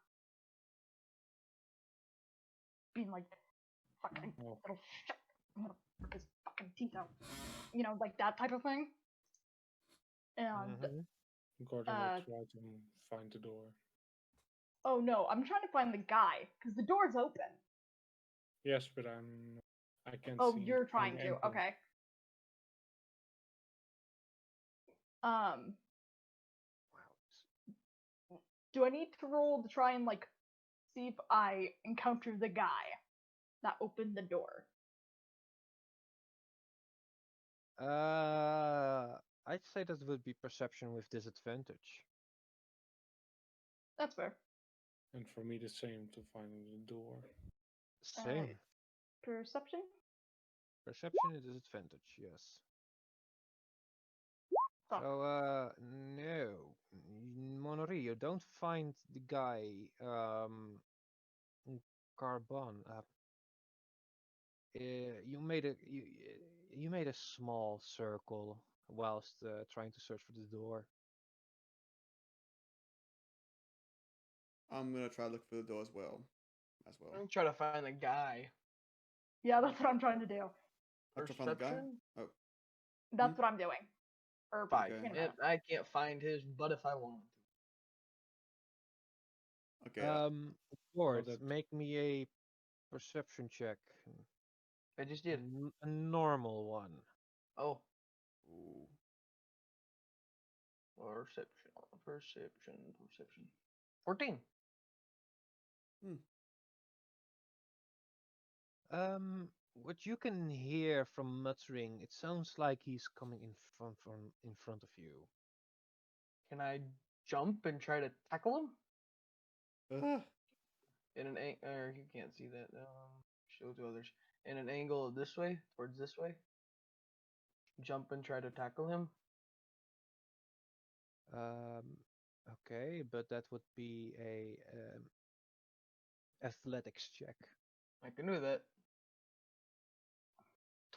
being like, "Fucking Oh, little shit, I'm gonna rip his fucking teeth out," like that type of thing. And Mhm. Gordon uh, will try to find the door. oh no, I'm trying to find the guy because the door's open. Yes, but I can't Oh, see. you're trying to. anything. Okay. Wow. Do I need to roll to try and like see if I encounter the guy that opened the door? I'd say that would be perception with disadvantage. That's fair. And for me, the same to find the door. Same. Perception? Perception is disadvantage, yes. Fuck. So, no. Monori, you don't find the guy, Carbon. You made a small circle whilst trying to search for the door. I'm gonna try to look for the door as well. I'm gonna try to find the guy. Yeah, that's what I'm trying to do. I'll try to find the guy. Perception? Oh, That's what I'm doing. Or Five. Okay. in a minute. I can't find his butt if I want to. okay. Lord, that- make me a perception check. I just did. A normal one. Oh, Ooh. perception. Perception. 14. What you can hear from muttering, it sounds like he's coming in front of you. Can I jump and try to tackle him? Ah, In an angle, or you can't see that. Show to others. In an angle this way, towards this way. Jump and try to tackle him. Okay, but that would be a athletics check. I can do that.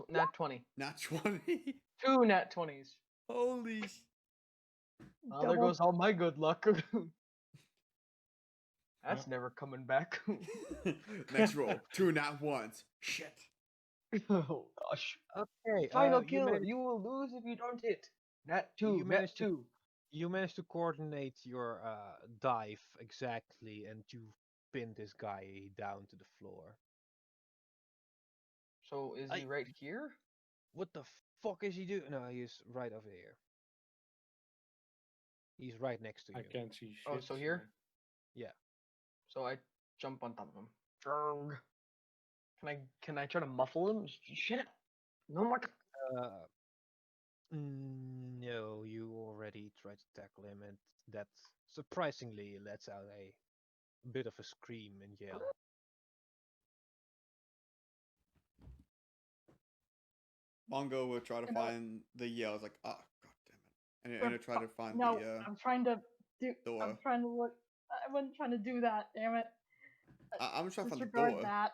Nat 20. not 20. 2 nat 20s. Holy. Oh, there Double- goes all my good luck. That's never coming back. Next roll. 2 not ones. Shit. Oh gosh. Okay, Final you kill. managed, You will lose if you don't hit. Nat 2. you Nat managed to 2. you managed to coordinate your dive exactly, and you pinned this guy down to the floor. So is he right here? What the fuck is he doing? No, he's right over here. He's right next to you. I can't see shit. Oh, so here? Yeah. So I jump on top of him. Drrrg. Can I try to muffle him? Shit. No more. No, you already tried to tackle him, and that surprisingly lets out a bit of a scream and yell. Mongo will try to You know- find the yells like, ah, god damn it. And he'll try to find No, the I'm trying to do. door. I'm trying to look. I wasn't trying to do that. Damn it. I'm trying to find the Disregard door. that.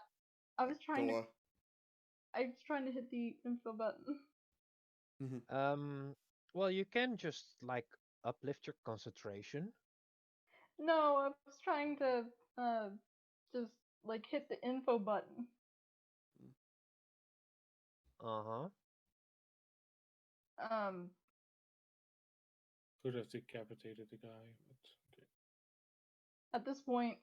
I was trying Door. to. I was trying to hit the info button. Well, you can just like uplift your concentration. No, I was trying to just like hit the info button. Uh-huh. Could have decapitated the guy, but okay. At this point,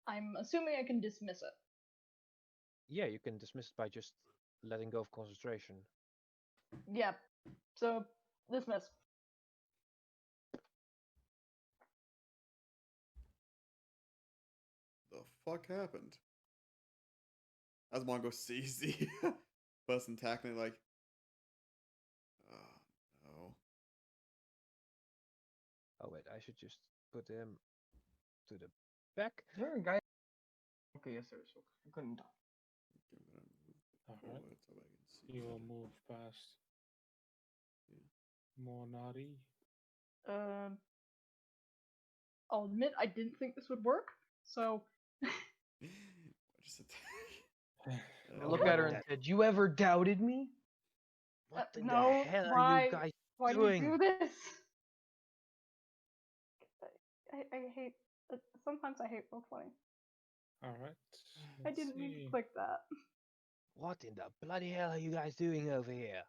I'm assuming I can dismiss it. Yeah, you can dismiss it by just letting go of concentration. Yep. So dismiss. The fuck happened? As Mongo sees the person tackling, like, no. Oh wait, I should just put him to the back. Is there a guy? Okay, yes, there is. Okay. I couldn't talk. Alright. So I can see. You will move past Monari. I'll admit I didn't think this would work. So Just attack. I look at her and said, "You ever doubted me?" What in no, the hell are why? you guys Why doing? do you do this? I hate. Sometimes I hate roleplaying. Alright. I didn't mean to click that. What in the bloody hell are you guys doing over here?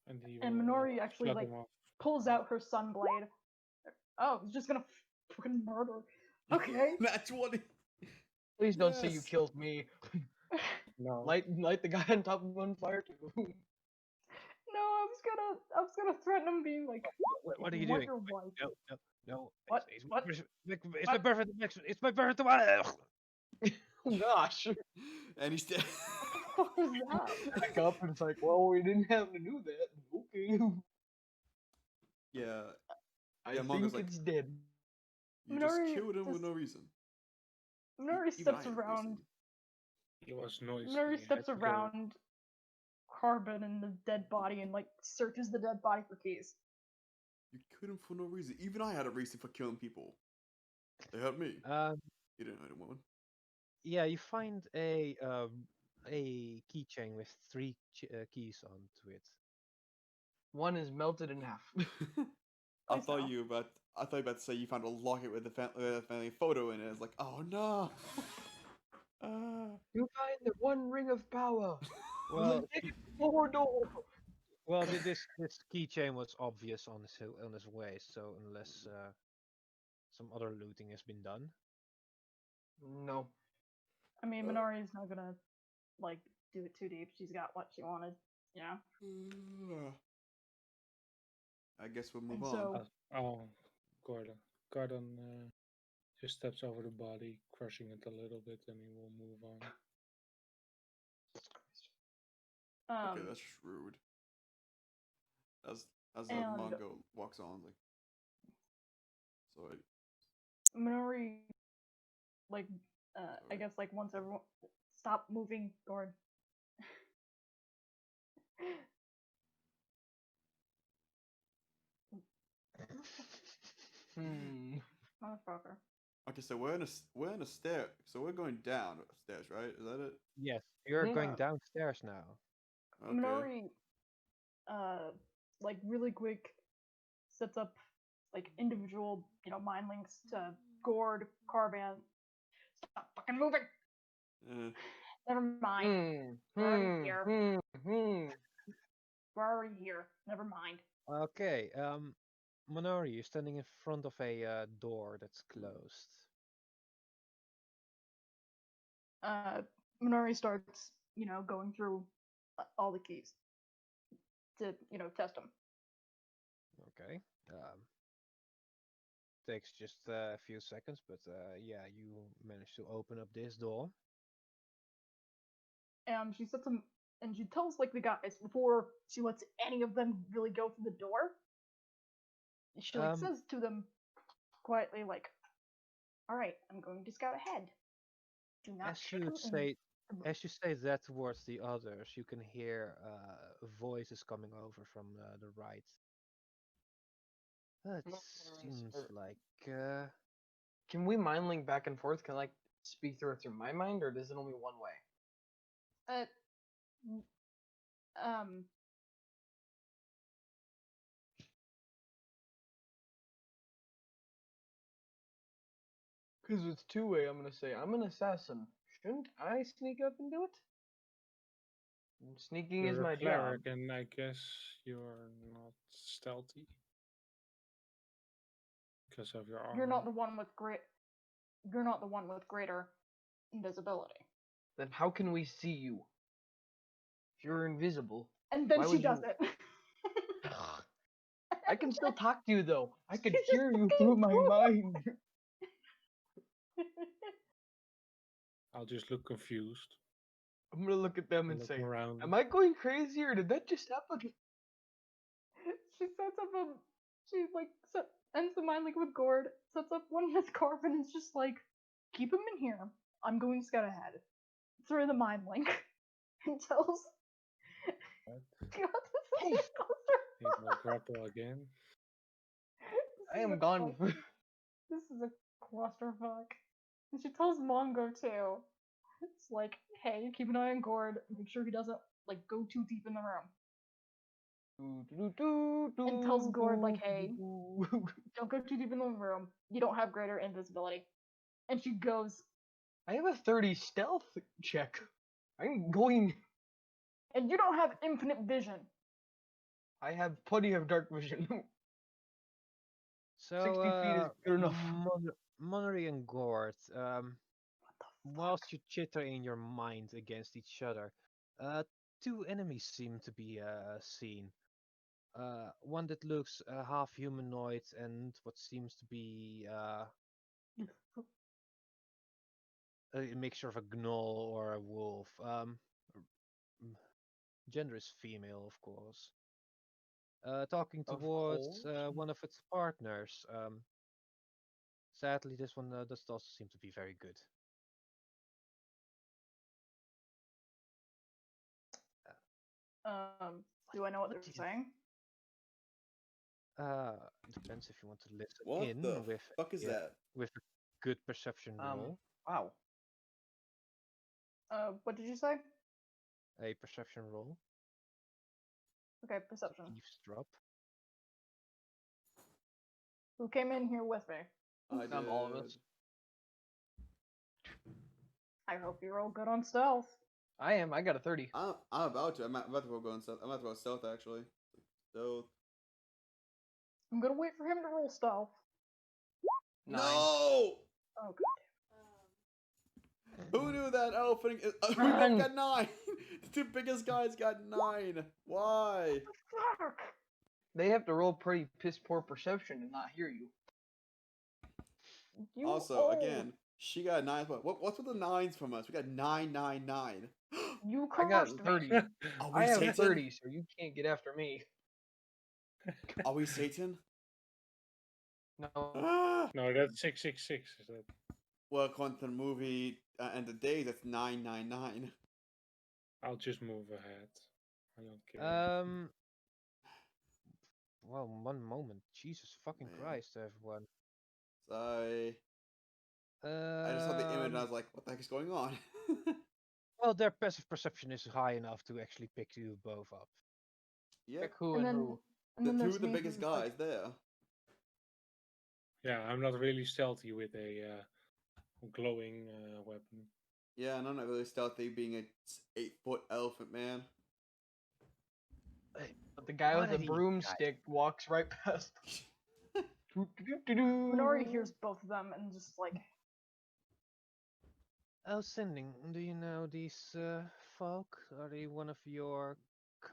And, he And will, Minori actually flip like him off. pulls out her sunblade. Oh, he's just gonna fucking murder. Okay. Not 20. Please don't say you Yes. killed me. No. Light the guy on top of him on fire too. No, I was gonna threaten him, being like, What are "If you want doing? your wife." No. What? It's What? it's my What? birthday. It's my birthday. Oh gosh. And he's dead. What was that? Back up and it's like, well, we didn't have to do that. Okay. Yeah. I Yeah, think Mongo's like, it's dead. you just Minori killed him with just- no reason. Minori Even steps I had a around. reason. He was noisy. Minori he had steps to go. around Carbon and the dead body and like searches the dead body for keys. You killed him for no reason. Even I had a reason for killing people. They helped me. You didn't hurt anyone. Yeah, you find a keychain with 3 keys onto it. One is melted in half. I Please thought no. you were about to say you found a locket with a family photo in it. It's like, oh no. You find the one ring of power. Well, Take it forward door. well, this keychain was obvious on his waist, so unless some other looting has been done. No. I mean, Minori is not gonna like do it too deep. She's got what she wanted. Yeah. I guess we'll move And on. so- Oh, Gordon. Gordon just steps over the body, crushing it a little bit, and he will move on. Okay, that's rude. As the and- manga walks on, like, sorry. Minori, like, I guess, like, once everyone stop moving, Gord. Motherfucker. Okay, so we're in a stair. So we're going down upstairs, right? Is that it? Yes, you're going Yeah. downstairs now. Okay. Minori, like, really quick sets up, like, individual, mind links to Gord, Carban. Stop fucking moving! Never mind. We're already here. We're already here. Never mind. Okay, Minori, you're standing in front of a door that's closed. Minori starts, going through all the keys to, test them. Okay. Takes just a few seconds, but yeah, you managed to open up this door. And she sets them, and she tells, like, the guys before she lets any of them really go through the door. She, like, says to them quietly, like, "All right, I'm going to scout ahead. Do not As you say that towards the others, you can hear voices coming over from the right. It seems like Can we mind link back and forth? Can I, like, speak through it through my mind, or is it only one way? Um, Because it's two-way, I'm gonna say, I'm an assassin. Shouldn't I sneak up and do it? Sneaking is You're my a job. cleric, and I guess you're not stealthy because of your armor. you're not the one with greater invisibility. Then how can we see you? If you're invisible. And then Why she would does you- it. I can still talk to you though. I could She's hear you fucking through my cool. mind. I'll just look confused. I'm gonna look at them and Look say, around. am I going crazy or did that just happen? She sets up a. She, like, ends the mind link with Gord, sets up one with Carvin, and is just like, keep him in here. I'm going to scout ahead. Through the mind link. And tells. What? God, Hey. this is He will grapple again. I am gone. This is a clusterfuck. And she tells Mongo too. It's like, hey, keep an eye on Gord. Make sure he doesn't, like, go too deep in the room. And tells Gord, like, hey, don't go too deep in the room. You don't have greater invisibility. And she goes, I have a 30 stealth check. I'm going. and you don't have infinite vision. I have plenty of dark vision. so. 60 feet is good enough. Monnery and Gord, whilst you chitter in your mind against each other, two enemies seem to be seen. One that looks half humanoid and what seems to be a mixture of a gnoll or a wolf. Gender is female, of course. Talking Of towards course. one of its partners. Sadly, this one doesn't also seem to be very good. Do I know what they're do you- saying? Depends if you want to listen What in the with fuck is a, that? with a good perception roll. Wow. What did you say? A perception roll. Okay, perception. Eavesdrop. Who came in here with me? I did. All of us. I hope you're all good on stealth. I am. I got a 30. I'm about to. I'm about to go on stealth. I'm about to go stealth actually. Stealth. I'm gonna wait for him to roll stealth. 9. No. Oh, Who knew that opening? We both Run! got 9. The two biggest guys got 9. Why? Fuck. They have to roll pretty piss poor perception to not hear you. You Also, old. again, she got 9. What's with the 9s from us? We got 999. You I got cursed me. 30. Are we I have Satan? 30, so you can't get after me. Are we Satan? No. Ah! No, that's 666. Is that? Well, according to the movie and the day, that's 999. I'll just move ahead. I don't care. Well, one moment. Jesus fucking Man. Christ, everyone. Sorry. I just saw the image and I Um, was like, what the heck is going on? well, their passive perception is high enough to actually pick you both up. Yep. Pick who And and then, who. and The then two there's of the me biggest who's like, guys there. Yeah, I'm not really stealthy with a glowing weapon. Yeah, and I'm not really stealthy being a 8-foot elephant man. Hey, But the guy what with are the these broomstick walks right past. Minori hears both of them and just like, Oh, Sending, do you know these folk? Are they one of your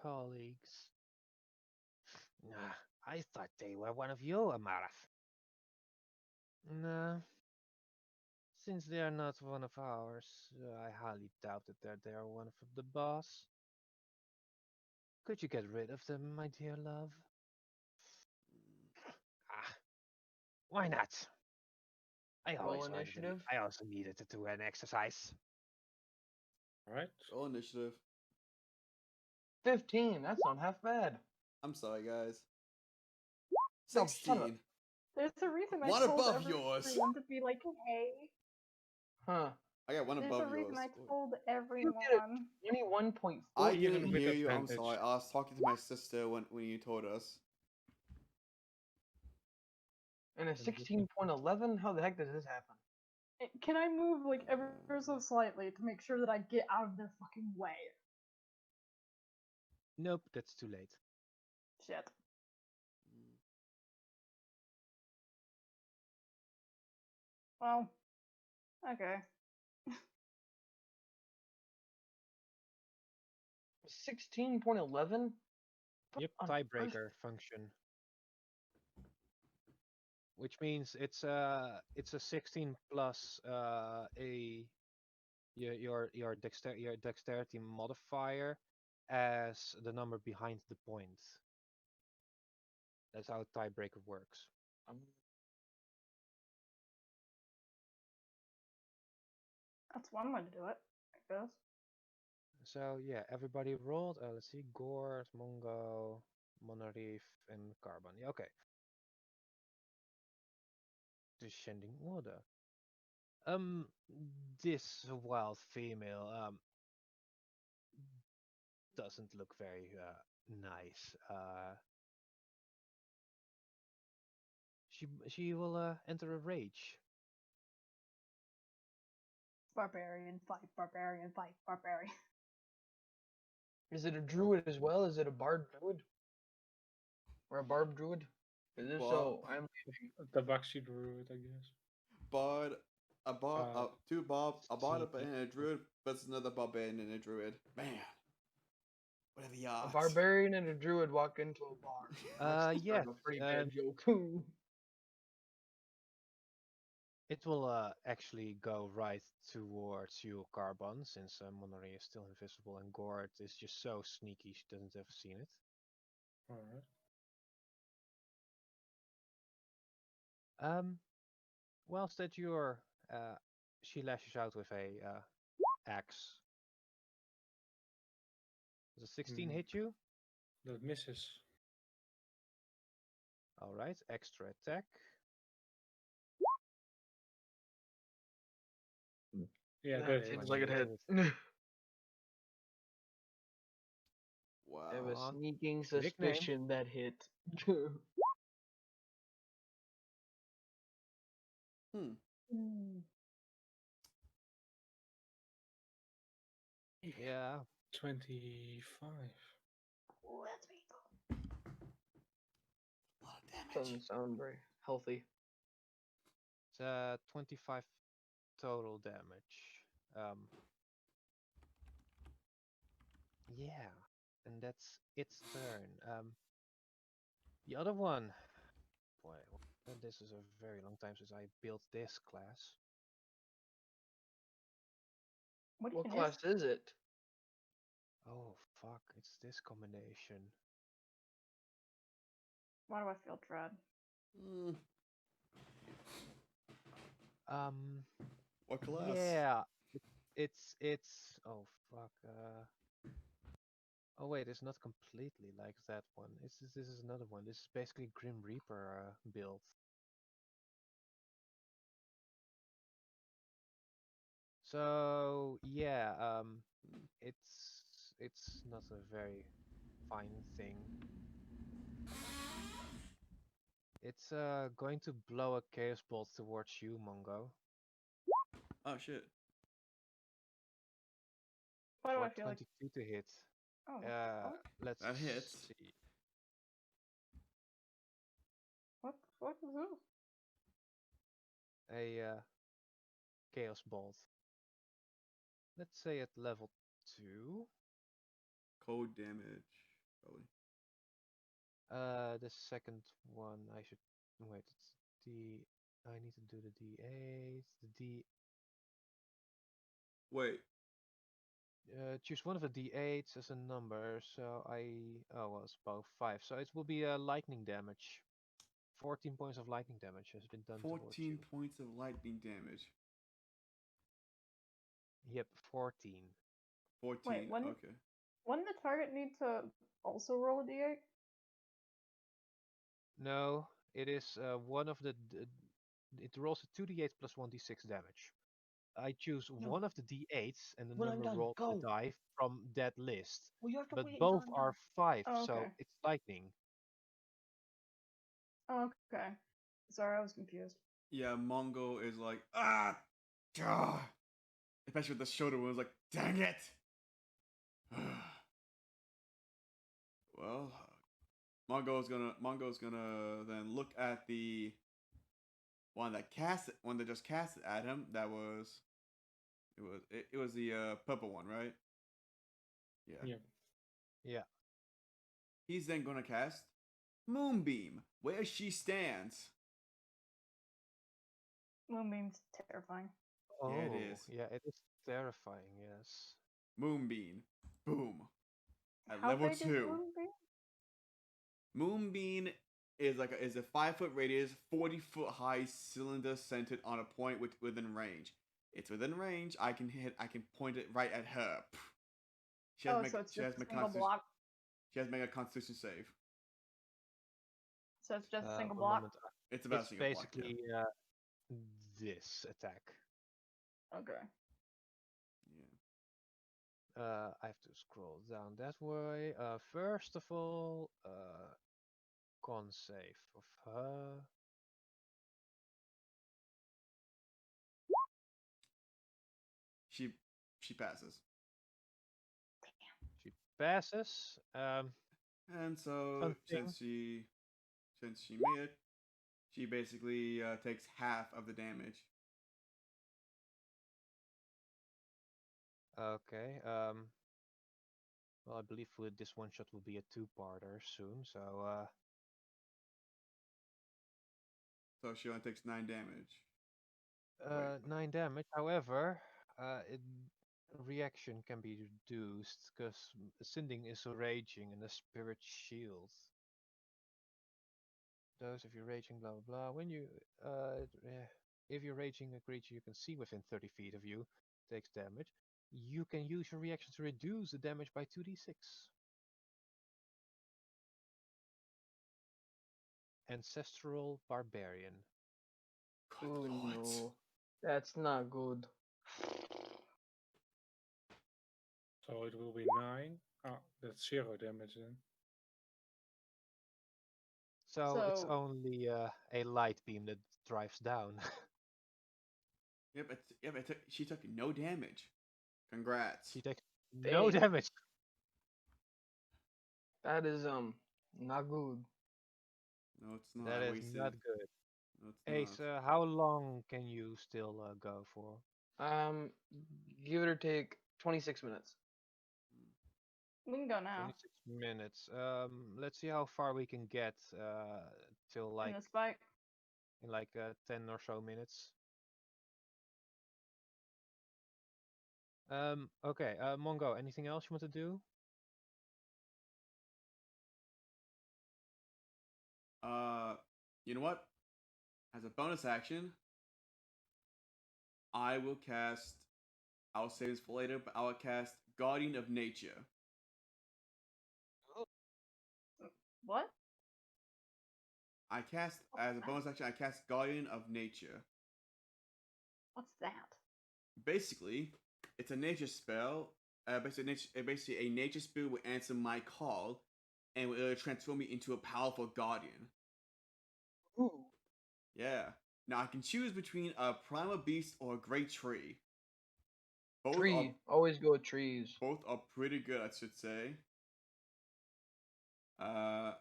colleagues? Nah, I thought they were one of you, Amaraf. No, since they are not one of ours, I highly doubt that they're one of the boss. Could you get rid of them, my dear love? Ah, why not? I Roll always wanted to. initiative. I also needed to do an exercise. Alright? Roll initiative. 15. That's not half bad. I'm sorry, guys. No, shut up. 16. there's a reason I One told above yours. everyone to be like, hey. Huh. I got one There's above a reason yours. I told You everyone. get a 21.4. I Even didn't with hear you. I'm advantage. sorry. I was talking to my sister when you told us. And a 16.11? How the heck does this happen? Can I move like ever so slightly to make sure that I get out of their fucking way? Nope, that's too late. Shit. Well, okay. 16.11? Yep, tiebreaker function. Which means it's a 16 plus your dexterity modifier as the number behind the point. That's how tiebreaker works. That's one way to do it, I guess. So yeah, everybody rolled. Let's see, Gort, Mongo, Monarif, and Carbon. Yeah, okay. Descending order. This wild female doesn't look very nice. She will enter a rage. Barbarian fight, barbarian fight, barbarian. Is it a druid as well? Is it a bard druid? Or a barb druid? Because if so, I'm leaving. The Bakshi Druid, I guess. Bard, two Bob, a bard See, and a druid, but it's another barbarian and a druid. Man, what are the A odds? barbarian and a druid walk into a bar. That's yes, a pretty bad joke. it will actually go right towards you, Carbon, since Monori is still invisible and Gord is just so sneaky she doesn't have seen it. Alright. Whilst that she lashes out with a axe. Does a 16 hit you? That misses. All right, extra attack. Yeah, That that seems hits. like it hit. Wow. I have a on. sneaking Big name. suspicion that hit. Yeah. 25. Ooh, that's painful. A lot of damage. Doesn't sound very healthy. It's 25 total damage. Um, yeah, and that's its turn. The other one, boy, this is a very long time since I built this class. What What even is? class is it? Oh fuck, it's this combination. Why do I feel dread? Mm, Um, what class? yeah, it's oh fuck. Oh wait, it's not completely like that one. This is another one. This is basically Grim Reaper build. So yeah, it's not a very fine thing. It's going to blow a chaos bolt towards you, Mongo, Oh shit. Why do I for feel like? 22 to hit. Oh, Uh, fuck? let's That hits. see. What the fuck is this? A chaos bolt. Let's say at level 2. Cold damage. Probably. The second one I should wait. It's D. I need to do the D8. The D. Wait. Choose one of the D8s as a number. So well, it's both 5. So it will be lightning damage. 14 points of lightning damage has been done towards 14 you. points of lightning damage. Yep, 14. 14. Wait, Okay. wouldn't the target need to also roll a d8? No, it is one of the. It rolls a 2d8 plus 1d6 damage. I choose No. one of the d8s and the When I'm number done, rolled on go. the die from that list. Well, you have to But wait until both I'm are done. 5, Oh, so okay. it's lightning. Oh, okay. Sorry, I was confused. Yeah, Mongo is like, ah! Gah! Especially with the shoulder wounds, like, dang it! Well, Mongo's gonna then look at the one that just cast it at him. It was the purple one, right? Yeah. Yeah. Yeah. He's then gonna cast Moonbeam, where she stands. Moonbeam's terrifying. Oh, Yeah, it is. yeah, it is terrifying, yes. Moonbeam, boom, at How level big is 2. Moonbeam? Moonbeam is a 5-foot radius, 40-foot high cylinder centered on a point within range. It's within range. I can point it right at her. So it's just a single block. She has to make a Constitution save. So it's just a single One block. moment. It's about a It's single block. Yeah. basically this attack. Okay. Yeah. I have to scroll down that way. First of all, con save of her. She passes. She passes. And so Fun thing. since she made it, she basically takes half of the damage. Okay. Well, I believe with this one shot will be a two-parter soon. So So she only takes 9 damage. Wait. 9 damage. However, reaction can be reduced because Sinding is raging and the spirit shield. Those if you're raging, blah blah blah. When you if you're raging a creature you can see within 30 feet of you takes damage, you can use your reaction to reduce the damage by 2d6. Ancestral Barbarian. Good Oh lord. no, that's not good. So it will be 9. Oh, that's 0 damage then. So it's So- only a light beam that drives down. She took no damage. Congrats. She takes no Dang. damage. That is not good. No, it's not. That I is wasted. not good. No, it's Ace, not. how long can you still go for? Give it or take 26 minutes. We can go now. 26 minutes. Let's see how far we can get till In like this fight. in like 10 or so minutes. Okay, Mongo, anything else you want to do? You know what? As a bonus action, I will cast. I'll save this for later, but I will cast Guardian of Nature. What? I cast as a bonus action. I cast Guardian of Nature. What's that? Basically, it's a nature spell. Basically, a nature spirit will answer my call, and will transform me into a powerful guardian. Ooh. Yeah. Now I can choose between a primal beast or a great tree. Tree. Always go with trees. Both are pretty good, I should say. Uh,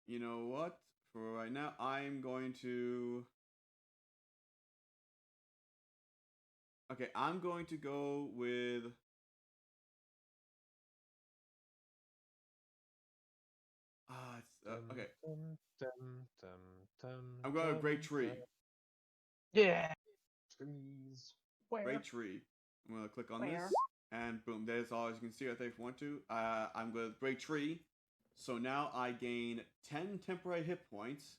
you know what? For right now, I'm going to. Okay, I'm going to go with. Okay. I'm going to Great Tree. Yeah. Trees. Where? Great Tree. I'm going to click on Where? this, and boom, there's all as you can see. I think if you want to. I'm going to Great Tree. So now I gain 10 temporary hit points.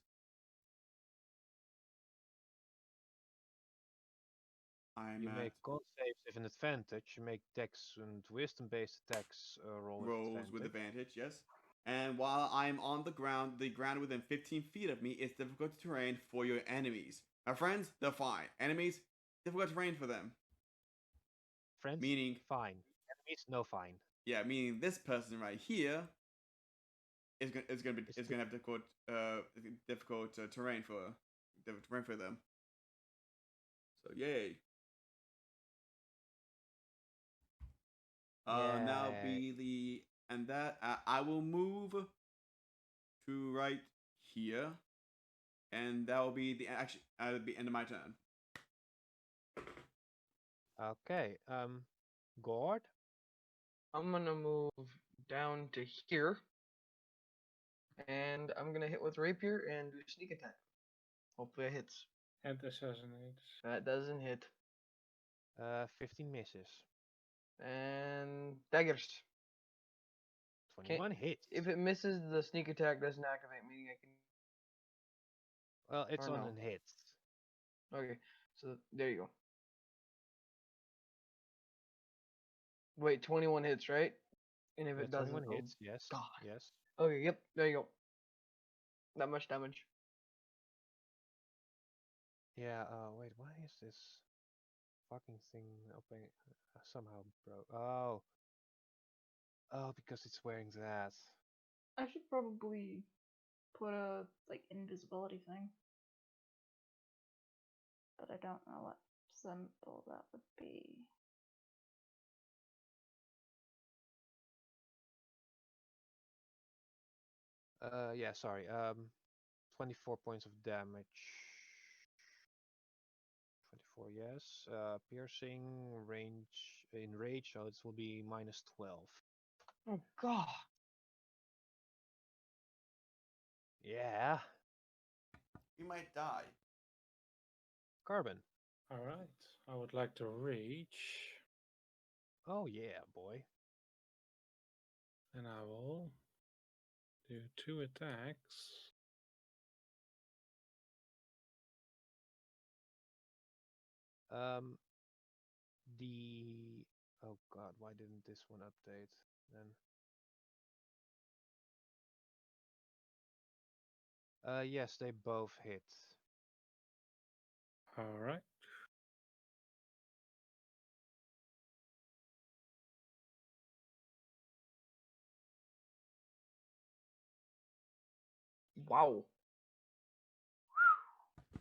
You make con saves with an advantage. You make dex and wisdom-based attacks roll rolls with advantage. advantage, yes. And while I'm on the ground within 15 feet of me is difficult terrain for your enemies. My friends, they're fine. Enemies, difficult terrain for them. Friends, Meaning, fine. Enemies, no fine. yeah, meaning this person right here is gonna have difficult terrain for them. So yay. Now be the and that I will move to right here, and that will be the end of my turn. Okay. Gord. I'm gonna move down to here, and I'm gonna hit with rapier and do sneak attack. Hopefully it hits. And assassinates. That doesn't hit. 15 misses. And daggers. 21 hits. If it misses, the sneak attack doesn't activate, meaning I can. Well, it's or on no. an hit. Okay, so there you go. Wait, 21 hits, right? And if it doesn't, 21 hits, yes. God. Yes. Okay, yep, there you go. That much damage. Yeah, wait, why is this fucking thing open somehow broke? Oh. Oh, because it's wearing that. I should probably put a invisibility thing. But I don't know what symbol that would be. Yeah, sorry. 24 points of damage. 24, yes. Piercing, range, in rage, so it will be minus 12. Oh God. Yeah. You might die. Carbon. Alright, I would like to reach, Oh yeah, boy. and I will do 2 attacks. Um, the oh god, why didn't this one update then? Yes, they both hit. Alright. Wow.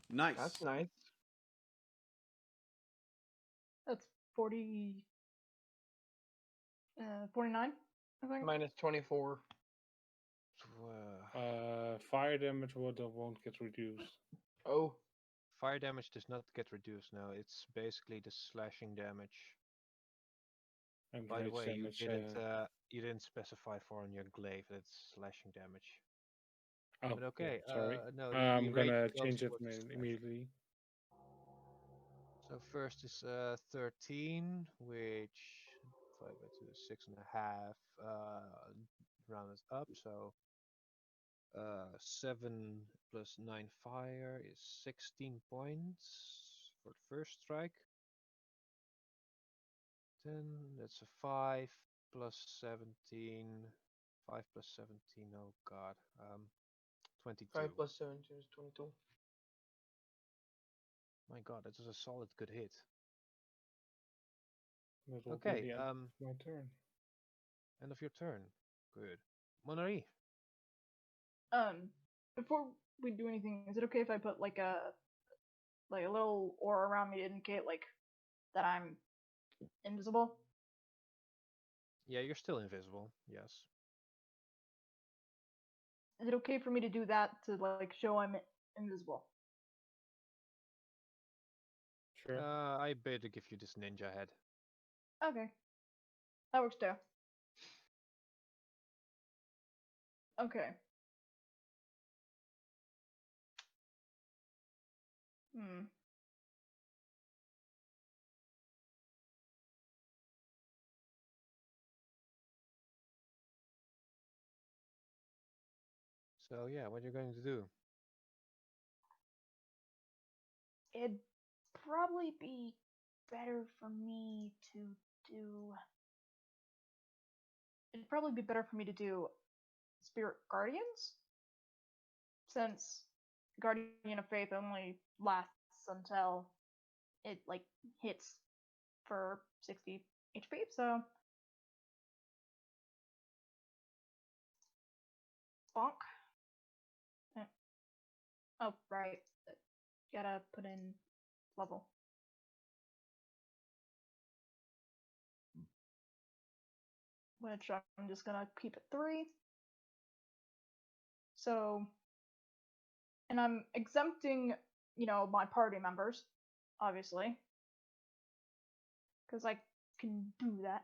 Nice. That's nice. That's 40. 49, I think. Minus 24. Fire damage won't get reduced. Oh. Fire damage does not get reduced. No, it's basically the slashing damage. And By the rage way, damage. you didn't specify for on your glaive that it's slashing damage. Oh, But yeah, okay, sorry. no, the I'm rage gonna goes change it towards the slash. immediately. So first is 13, which divided by 2 is 6.5. Rounded up, so 7 plus 9 fire is 16 points for the first strike. Then that's a 5 plus 17. 5 plus 17, oh god. 22. 5 plus 17 is 22. My god, that was a solid good hit. That will Okay, be the end of my turn. end of your turn. Good. Monari. Before we do anything, is it okay if I put like a little aura around me to indicate like that I'm invisible? Yeah, you're still invisible. Yes. Is it okay for me to do that to like show I'm invisible? Sure. I better give you this ninja head. Okay, that works too. Okay. Hmm. So yeah, what you're going to do? It'd probably be better for me to do. It'd probably be better for me to do Spirit Guardians, since Guardian of Faith only lasts until it like hits for 60 HP. So bonk. Oh right, gotta put in level. Which I'm just gonna keep at 3. So, and I'm exempting, my party members, obviously, because I can do that.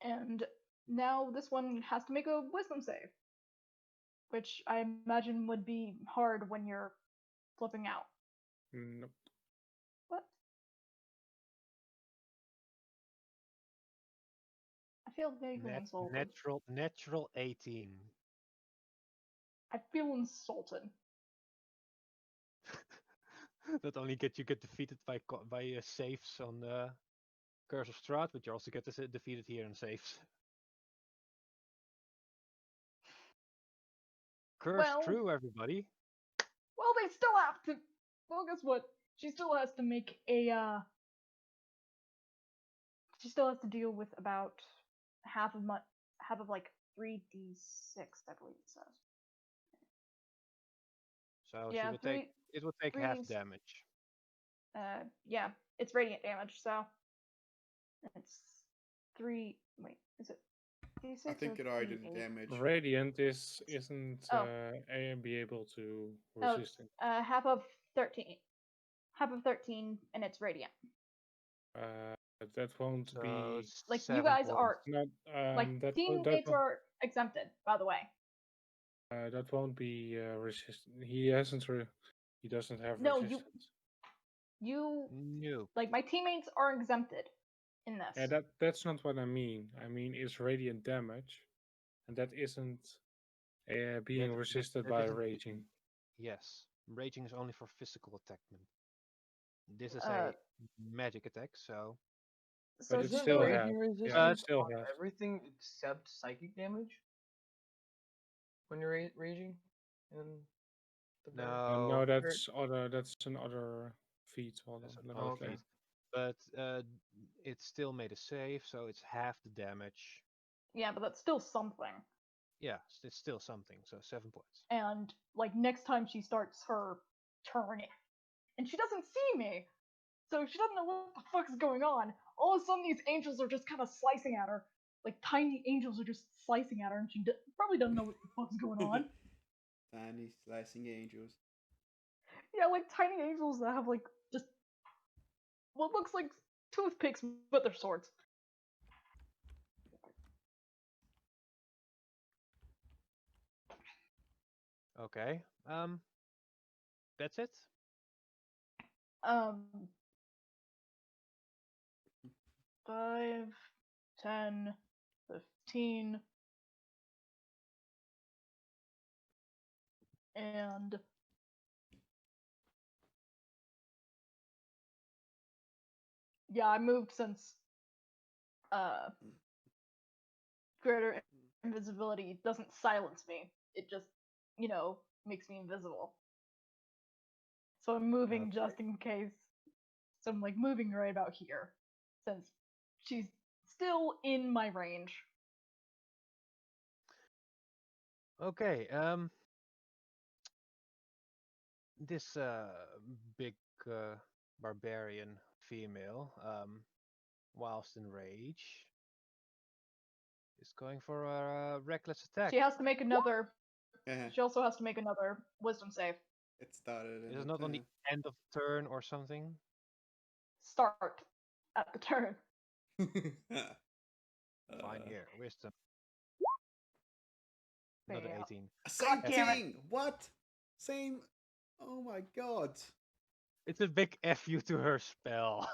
And now this one has to make a wisdom save, which I imagine would be hard when you're flipping out. Nope. What? I feel vaguely insulted. Natural 18. I feel insulted. Not only get defeated by saves on Curse of Strahd, but you also get defeated here in saves. Curse true, everybody. Well, they still have to. Well, guess what? She still has to make a. She still has to deal with about half of like 3d6, I believe it says. So yeah, it will take half damage. Yeah, it's radiant damage, so it's 3. Wait, is it d6? I think or it already did 3d8? damage. Radiant isn't be able to resist it. Half of 13. Half of 13, and it's radiant. That won't be like you guys points. are not like teammates are exempted, by the way. That won't be resistant. He doesn't have No, resistance. you like my teammates are exempted in this. Yeah, that's not what I mean. I mean it's radiant damage, and that isn't being resisted by raging. Yes, raging is only for physical attackment. This is a magic attack, so. But Isn't still raging resistance on everything except psychic damage? When you're raging? No, that's another feat. Feat. But it still made a save, so it's half the damage. Yeah, but that's still something. Yeah, it's still something, so 7 points. And like next time she starts her turn, and she doesn't see me, so she doesn't know what the fuck is going on. All of a sudden, these angels are just kind of slicing at her. Like tiny angels are just slicing at her, and she probably doesn't know what the fuck's going on. Tiny slicing angels. Yeah, like tiny angels that have like just what looks like toothpicks, but they're swords. Okay. That's it. Um, 5, 10, 15, and yeah, I moved since greater invisibility doesn't silence me. It just, makes me invisible. So I'm moving Okay. just in case. So I'm like moving right about here since she's still in my range. Okay. This big barbarian female, whilst in rage, is going for a reckless attack. She has to make another. Yeah, She also has to make another wisdom save. it started in Is it the not on the 10. end of the turn or something? Start at the turn. Fine, here. Wisdom. Another Yeah. 18. Same God damn it. thing. What? Same. Oh my god. It's a big F you to her spell.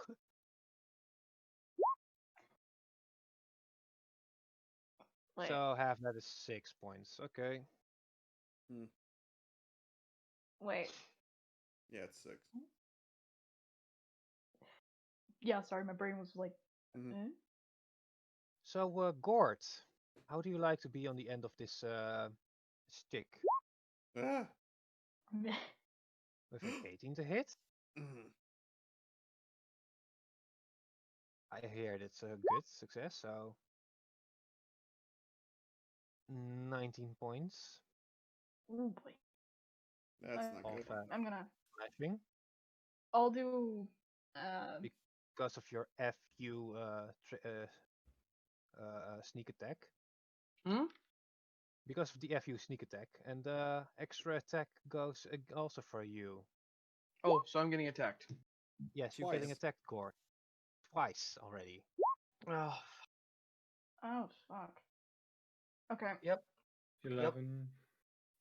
Wait, So half that is 6 points. Okay. wait. Yeah, it's 6. Yeah, sorry, my brain was like. Mhm. Eh? So, Gort, how do you like to be on the end of this stick? Ah. With an 18 to hit? Mhm. I hear that's a good success, so 19 points Oh boy. That's not of good. I'm gonna. slashing I'll do. because of your FU sneak attack. Hmm? Because of the FU sneak attack, and extra attack goes also for you. Oh, so I'm getting attacked. Yes, you're getting Twice. attacked, Gort. Twice already. Oh, Oh fuck. Okay. yep. 11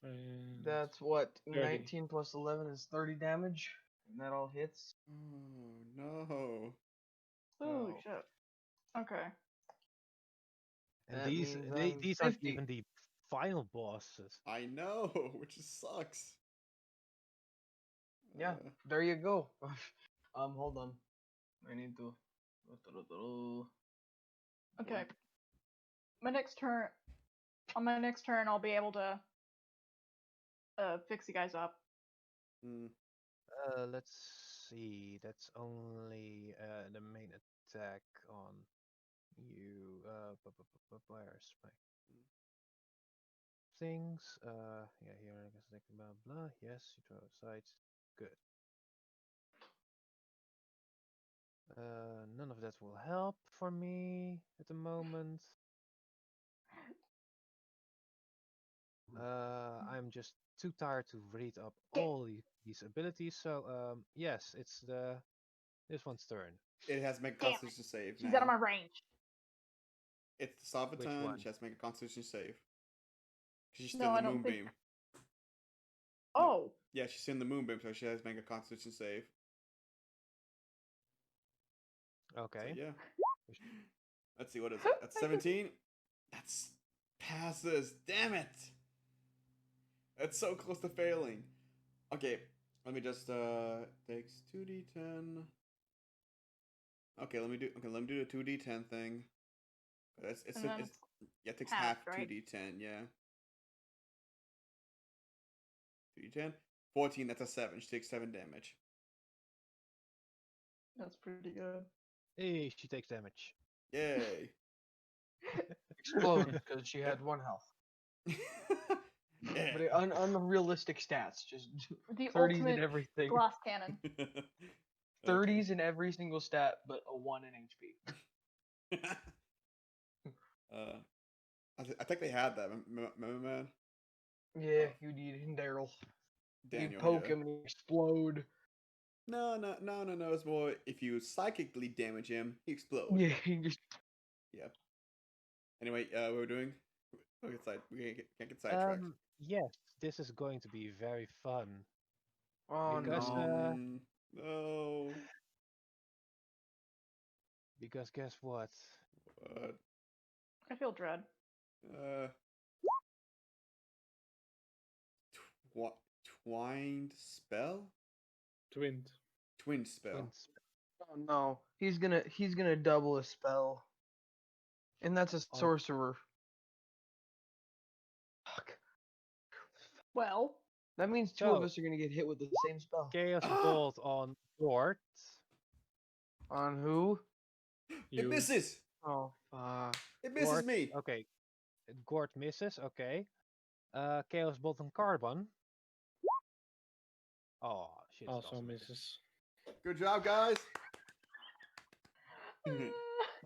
and That's what 30. 19 plus 11 is 30 damage, and that all hits. Oh no. Holy So shit. Okay. And that these means I'm these aren't 50. even the final bosses. I know, which just sucks. Yeah, there you go. Hold on. I need to. Okay. My next turn. On my next turn, I'll be able to fix you guys up. Mm. Let's see. That's only the main attack on you. Where's my things? Yeah, here I guess like blah blah. Yes, you throw aside. Good. None of that will help for me at the moment. I'm just too tired to read up all these abilities. So yes, it's this one's turn. It has to make a Damn it. constitution save She's now. out of my range. It's the start of a Which turn. one? She has to make a constitution save. She's No, still I in the don't think. moonbeam. Oh. Yeah, she's in the moonbeam, so she has to make a constitution save. Okay. So yeah. Let's see, what is it? That's 17. That's passes. Damn it. That's so close to failing. Okay, let me just takes 2d10. Okay, let me do the 2d10 thing. It's And then yeah, it takes half, half right? 2d10, yeah. 2d10. 14, that's a 7. She takes 7 damage. That's pretty good. Hey, she takes damage. Yay. Explode because she had 1 health. Yeah. But unrealistic stats, just The 30s in ultimate everything. glass cannon. 30s in every single stat, but a 1 in HP. I think they had that. Remember, man? Yeah, you need Daryl. Daniel poke here. him and he explode. No. It's more if you psychically damage him, he explodes. Yeah, he just Yep. Anyway, we're doing. We can't get sidetracked. Yes, this is going to be very fun oh because no. No. because guess what? What? I feel dread. Uh. Twined spell. Twinned. Twin spell. Twins. Oh no. He's gonna double a spell. And that's a On- sorcerer. Fuck. Well, That means two of So- us are gonna get hit with the same spell. Chaos Bolt on Gort. On who? It You. misses. Oh fuck. It misses Gort, me. Okay. Gort misses, okay. Chaos Bolt on Carbon. Oh, shit. it Also misses. misses. Good job, guys.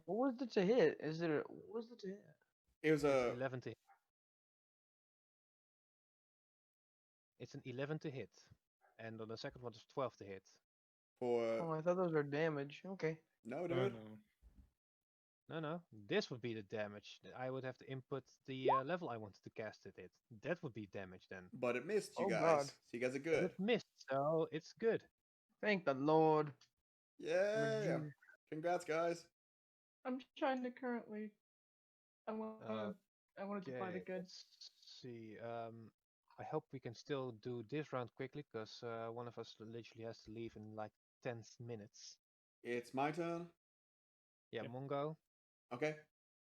What was it to hit? What was it to hit? It was It's a 11 to hit. It's an 11 to hit. And on the second one, it's 12 to hit. for Oh, I thought those were damage. Okay. no, Oh, dude. no. No, this would be the damage. I would have to input the level I wanted to cast it at. That would be damage then. But it missed you Oh, guys. God. So you guys are But good. it missed, so it's good. Thank the Lord. Yeah. Congrats, guys. I'm trying to currently. I want. Uh, I wanted to find a good. Let's see. I hope we can still do this round quickly, because one of us literally has to leave in like 10 minutes. It's my turn. Yeah, Yep. Mongo. Okay.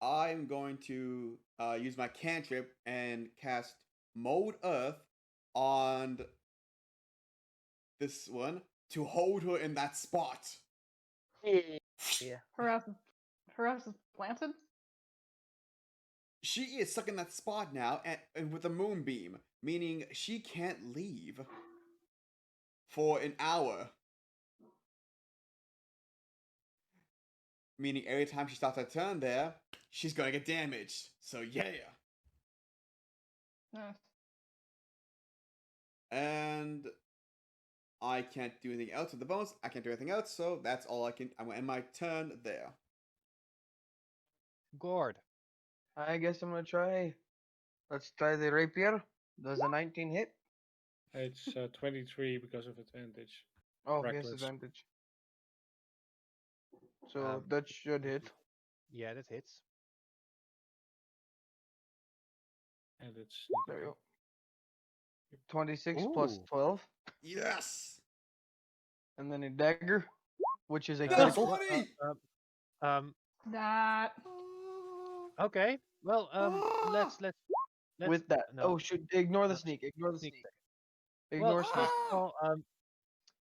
I'm going to use my cantrip and cast Mold Earth on this one to hold her in that spot. Yeah. Her ass is planted. She is stuck in that spot now and with a moonbeam, meaning she can't leave for an hour. Meaning every time she starts her turn there, she's gonna get damaged. So yeah. Nice. And I can't do anything else with the bonus. I can't do anything else, so that's all I can. I'm gonna end my turn there. Gord. I guess I'm gonna try. Let's try the rapier. Does a 19 hit? It's 23 because of advantage. Oh, yes, Reckless. advantage. So that should hit. Yeah, that hits. And it's There we sneaky. go. 26 plus Ooh. 12. Yes. And then a dagger, which is a That's critical. funny. That. Okay. Well, let's With that. no. Oh, should ignore the No, sneak. Ignore the sneak sneak. Well, Ignore first sneak. of all,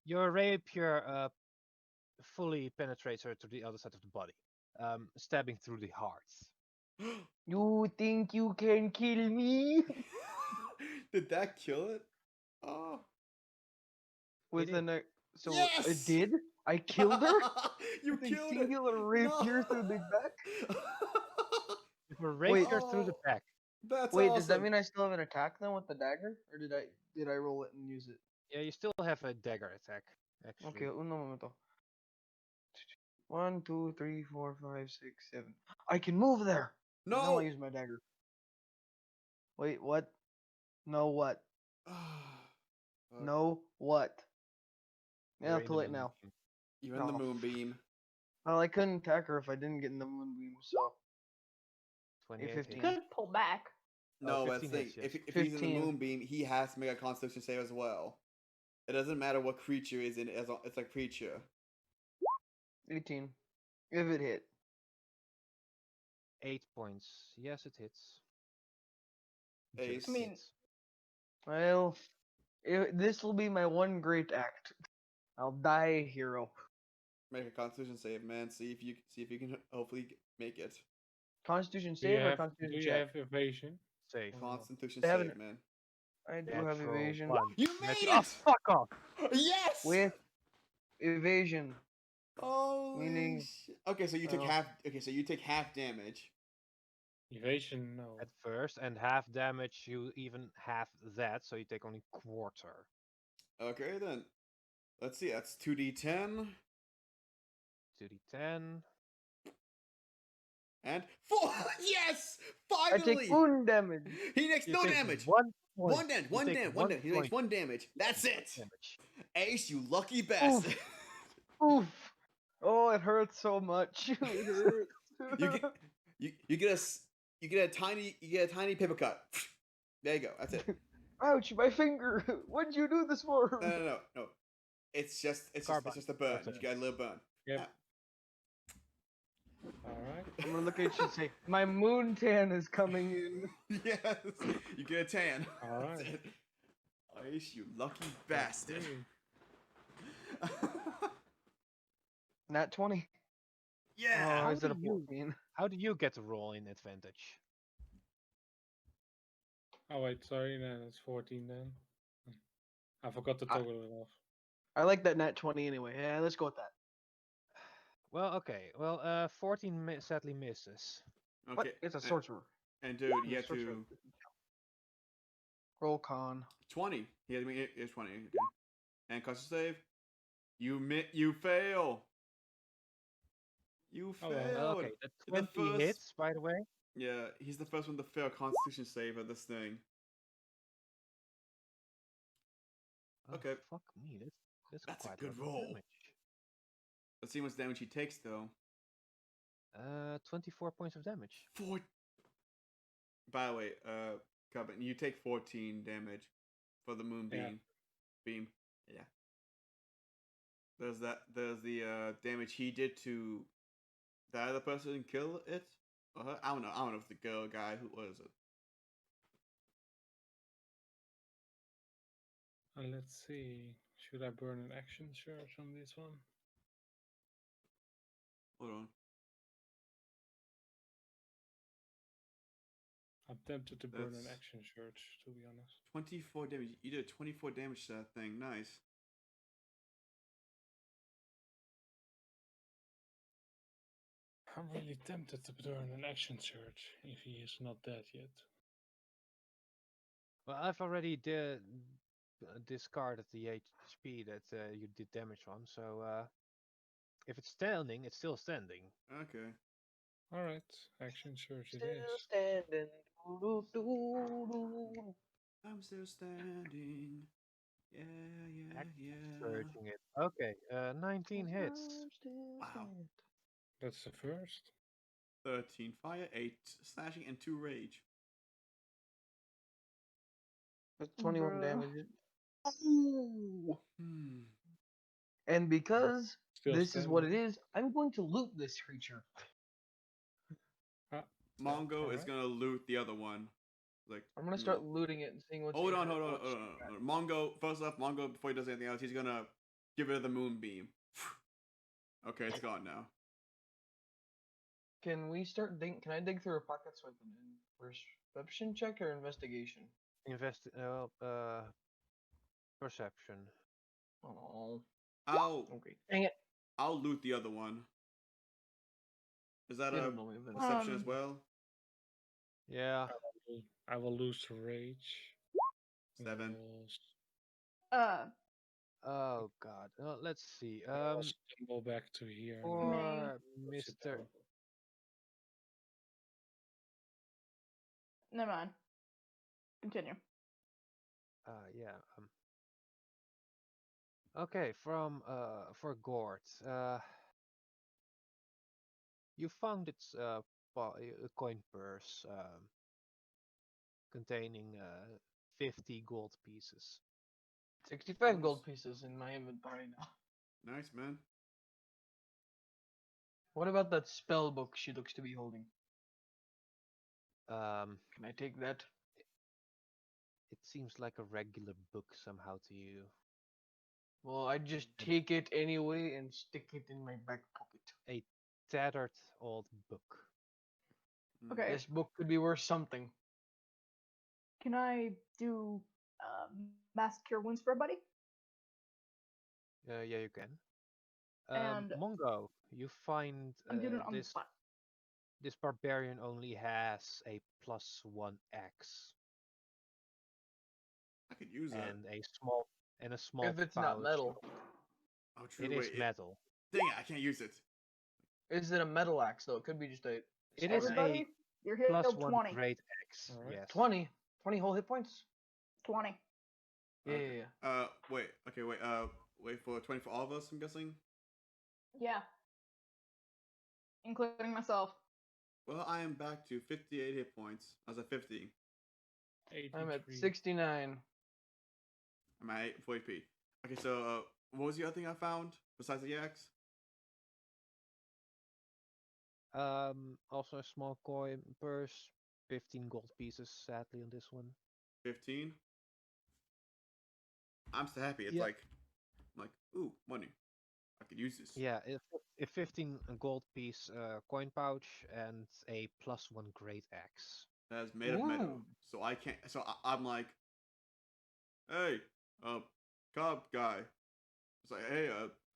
your rapier fully penetrates her to the other side of the body, stabbing through the heart. You think you can kill me? Did that kill it? Oh. With did. an so Yes! it did? I killed her? You With a killed it. singular rapier through the back? With a rapier through the Oh. back. That's Wait, awesome. does that mean I still have an attack then with the dagger? Or did I roll it and use it? Yeah, you still have a dagger attack, actually. Okay, uno momento. 1, 2, 3, 4, 5, 6, 7. I can move there! Now No. I use my dagger. Wait, what? No what? Fuck. No what? You're Yeah, in too the late now. moonbeam. You're in the Oh, moonbeam. Well, I couldn't attack her if I didn't get in the moonbeam, so 28 15. hits. Could pull back. No, that's 15 the thing. hits, yes. If he's in the 15. moonbeam, he has to make a Constitution save as well. It doesn't matter what creature is in it. It's like creature. 18. If it hit. 8 points. Yes, it hits. Ace. Just I mean- hits. Well, this will be my one great act. I'll die a hero. Make a Constitution save, man. See if you can hopefully make it. Constitution Do you save or have, Constitution do you check? have evasion? Save. Constitution I haven't- save, man. I do Natural have evasion. 1. You made Natural- it! Oh, fuck off! Yes! With evasion. Holy Meaning- shit. Okay, so you take Oh. half. Okay, so you take half damage. Evasion, no. At first, and half damage, you even half that, so you take only quarter. Okay, then. Let's see. That's 2d10 2d10. and 4. Yes! I take Finally! wound damage. He takes You no take damage. 1 point. One damage. You One take damage. one He takes point 1 damage. That's it. damage. Ace, you lucky bastard. Oof. Oh, it hurts so much. It hurts. you get you get a tiny paper cut. There you go. That's it. Ouch, my finger. What'd you do this for? No. It's just Carbine. a burn. That's You it. got a little burn. Yep. Alright. I'm gonna look at you and say, my moon tan is coming in. Yes. You get a tan. Alright. That's it. Ace, you lucky bastard. Nat 20. Yeah. Oh, How is it a do you- 14? How do you get to roll in advantage? Oh wait, sorry, no, that's 14 then. I forgot to I- toggle it off. I like that nat 20 anyway. Yeah, let's go with that. Well, okay. Well, 14 sadly misses. Okay. What? It's a sorcerer. And dude, you have Sorcerer. to Roll con. 20. He has me. It's 20. Okay. And cost save. You fail. You Oh, failed. well. Okay, the The 20 first- hits, by the way. Yeah, he's the first one to fail Constitution save of this thing. Oh, Okay. Fuck me. That's That's a quite good lot of roll. damage. Let's see how much damage he takes though. 24 points of damage. By the way, Coven, you take 14 damage for the moonbeam. Yeah. Beam. Yeah. There's the damage he did to the other person and kill it. Or her? I don't know if the girl guy who was it. And let's see. Should I burn an action surge on this one? Hold on. I'm tempted to burn an That's- action surge, to be honest. 24 damage. You did 24 damage to that thing. Nice. I'm really tempted to burn an action surge if he is not dead yet. Well, I've already discarded the HP that you did damage on, so if it's standing, it's still standing. Okay. Alright, action surge it Still is. standing. Doo-doo-doo-doo. I'm still standing. Yeah. Surging it. Okay, 19 hits. I'm still Wow. standing. That's the first. 13 fire, 8 slashing, and 2 rage. That's 21 Bruh. damage. Ooh. Hmm. And because Still this is what it standing. is, I'm going to loot this creature. Ah, Mongo is alright. gonna loot the other one. Like I'm gonna start looting it and seeing what's. Hold in on. it, what's- Mongo, first off, Mongo, before he does anything else, he's gonna give it the moonbeam. Okay, it's gone now. Can we start dig? Can I dig through her pockets with an perception check or investigation? Perception. Oh, I'll okay. Dang it. I'll loot the other one. Is that You a don't know me, but- perception as well? Yeah. I will lose to rage. And I 7. will Oh god. Let's see. I will stumble back to here. and For sit Mr. down. Never mind. Continue. Yeah. Okay, for Gort. You found its a coin purse containing 50 gold pieces. 65 gold pieces in my inventory now. Nice, man. What about that spell book she looks to be holding? Um, Can I take that? it seems like a regular book somehow to you. Well, I just take it anyway and stick it in my back pocket. Tattered old book. Mm. Okay. This book could be worth something. Can I do mass cure wounds for everybody? Yeah, you can. And- Mongo, you find I'm doing it on the this spot. this barbarian only has a +1 X I could use that. and a small If it's pouch. not metal. Oh, true. It is Wait, metal. dang it, I can't use it. Is it a metal axe though? It could be just a It is standard. Everybody, you're Plus healed 1 20. great X. Alright. Yes. 20. 20 whole hit points? 20. Yeah, Okay. yeah, yeah. Wait. Okay, wait. Wait for 20 for all of us. I'm guessing. Yeah. Including myself. Well, I am back to 58 hit points. I was at 50. 83. I'm at 69. I'm at 8 for HP. Okay, so what was the other thing I found besides the axe? Also a small coin purse. 15 gold pieces, sadly, on this one. 15. I'm so happy. It's Yeah. I'm like, ooh, money. I could use this. Yeah, a 15 gold piece coin pouch and a +1 great axe. That's made of metal. Ooh. So I can't. So I'm like, hey, cob guy. It's like, hey,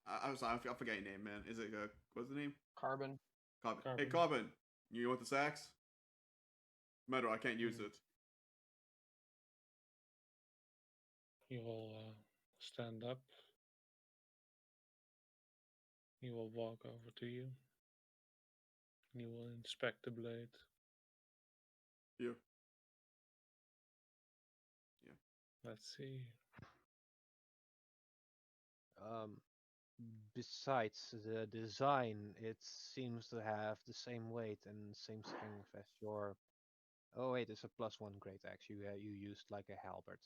I'm sorry, I forget your name, man. Is it what's the name? Carbon. Carbon. Hey, Carbon. Carbon. You want this axe? Metal. I can't use it. He will stand up. He will walk over to you. He will inspect the blade. Yeah. Let's see. Besides the design, it seems to have the same weight and same strength as your. Oh wait, it's a +1 great axe. You used like a halberd.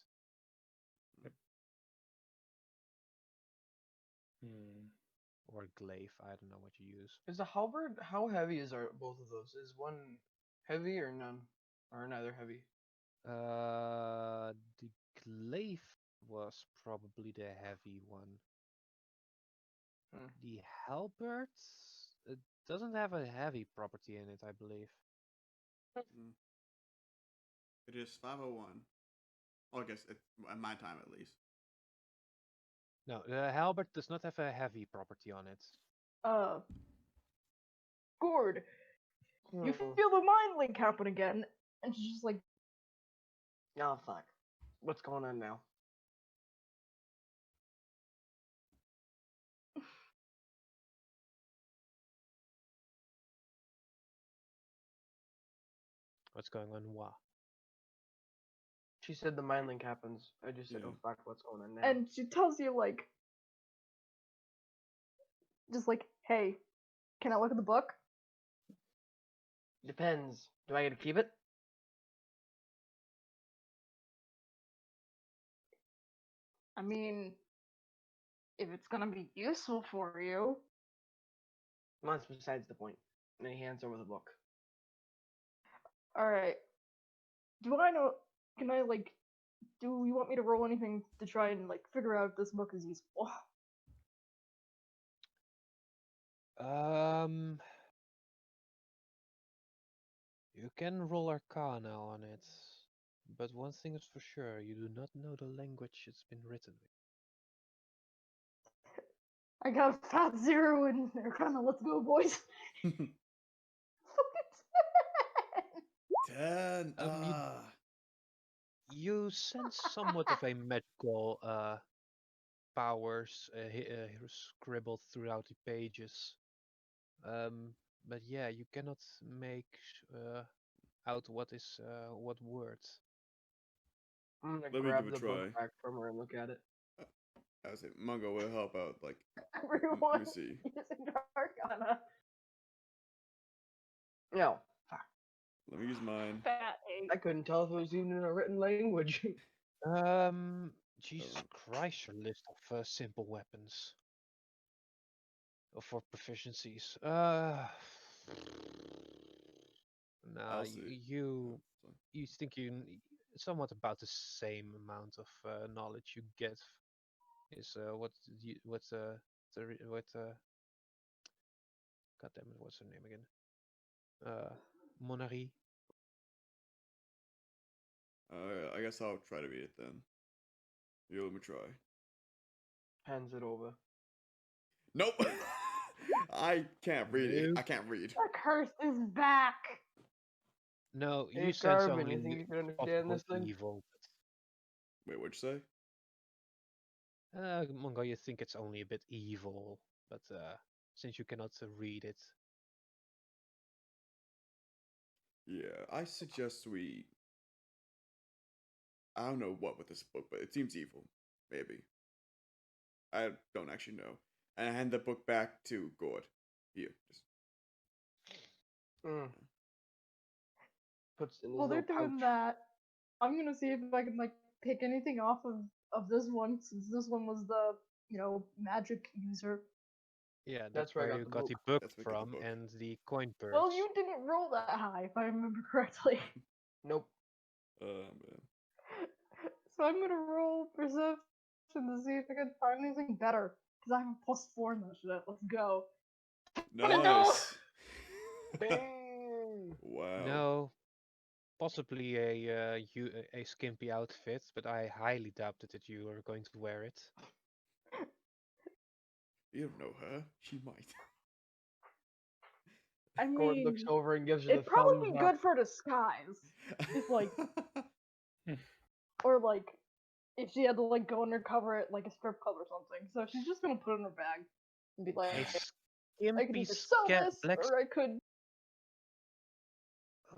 Or glaive. I don't know what you use. Is a halberd, how heavy are both of those? Is one heavy or none? Or neither heavy? The glaive was probably the heavy one. The halberd, it doesn't have a heavy property in it, I believe. It is 5:01. Oh, I guess at my time at least. No, the halberd does not have a heavy property on it. Gord, you Hmm. feel the mind link happen again, and she's just like, Oh, fuck. What's going on now? What's going on? What? She said the mind link happens. I just said, Yeah. oh, fuck, what's going on now? and she tells you like, just like, hey, can I look at the book? Depends. Do I get to keep it? I mean, if it's gonna be useful for you. Well, that's besides the point. And he hands over the book. Alright. Do I know? Can I, like. Do you want me to roll anything to try and, like, figure out if this book is useful? You can roll Arcana on it, but one thing is for sure: you do not know the language it's been written with. I got a fat 0 in there, kinda, let's go, boys. 10. You sense somewhat of a magical powers scribbled throughout the pages. But yeah, you cannot make out what is what words. I'm gonna Let me grab give a the try. book back from her and look at it. I say Mungo will help out. Like, Everyone let me see. using Arcana. No. Fuck. Let me use mine. Fat 8. I couldn't tell if it was even in a written language. Jesus Christ, your list of simple weapons. Or for proficiencies. Nah, I'll see. you think you somewhat about the same amount of knowledge you get is God damn it, what's her name again? Monari. I guess I'll try to read it then. You let me try. Hands it over. Nope. I can't read it. I can't read. The curse is back. No, Hey, you sense Carbon, only you think you can understand this possible thing? evil. Wait, what'd you say? Mongo, you think it's only a bit evil, but since you cannot read it, Yeah, I suggest we. I don't know what with this book, but it seems evil. Maybe. I don't actually know. And I hand the book back to Gord. Here. Just, Mm. Puts it in his While they're little doing pouch. that, I'm gonna see if I can like pick anything off of this one, since this one was the magic user. yeah, That's that's where I where got you the got the book. book that's what we get the from book. and the coin Well, purse. you didn't roll that high, if I remember correctly. Nope. Man. So I'm gonna roll perception to see if I can find anything better. Because I have a +4 in that shit. Let's go. Nice. Bang! Wow. No, possibly a skimpy outfit, but I highly doubted that you were going to wear it. You don't know her. She might. I Gord looks mean, over and gives her the it'd probably thumbs be up. good for disguise. If like, Hmm. or like, if she had to like go undercover at like a strip club or something. So she's just gonna put it in her bag and be like, A I could skimpy either sell this black. or I could.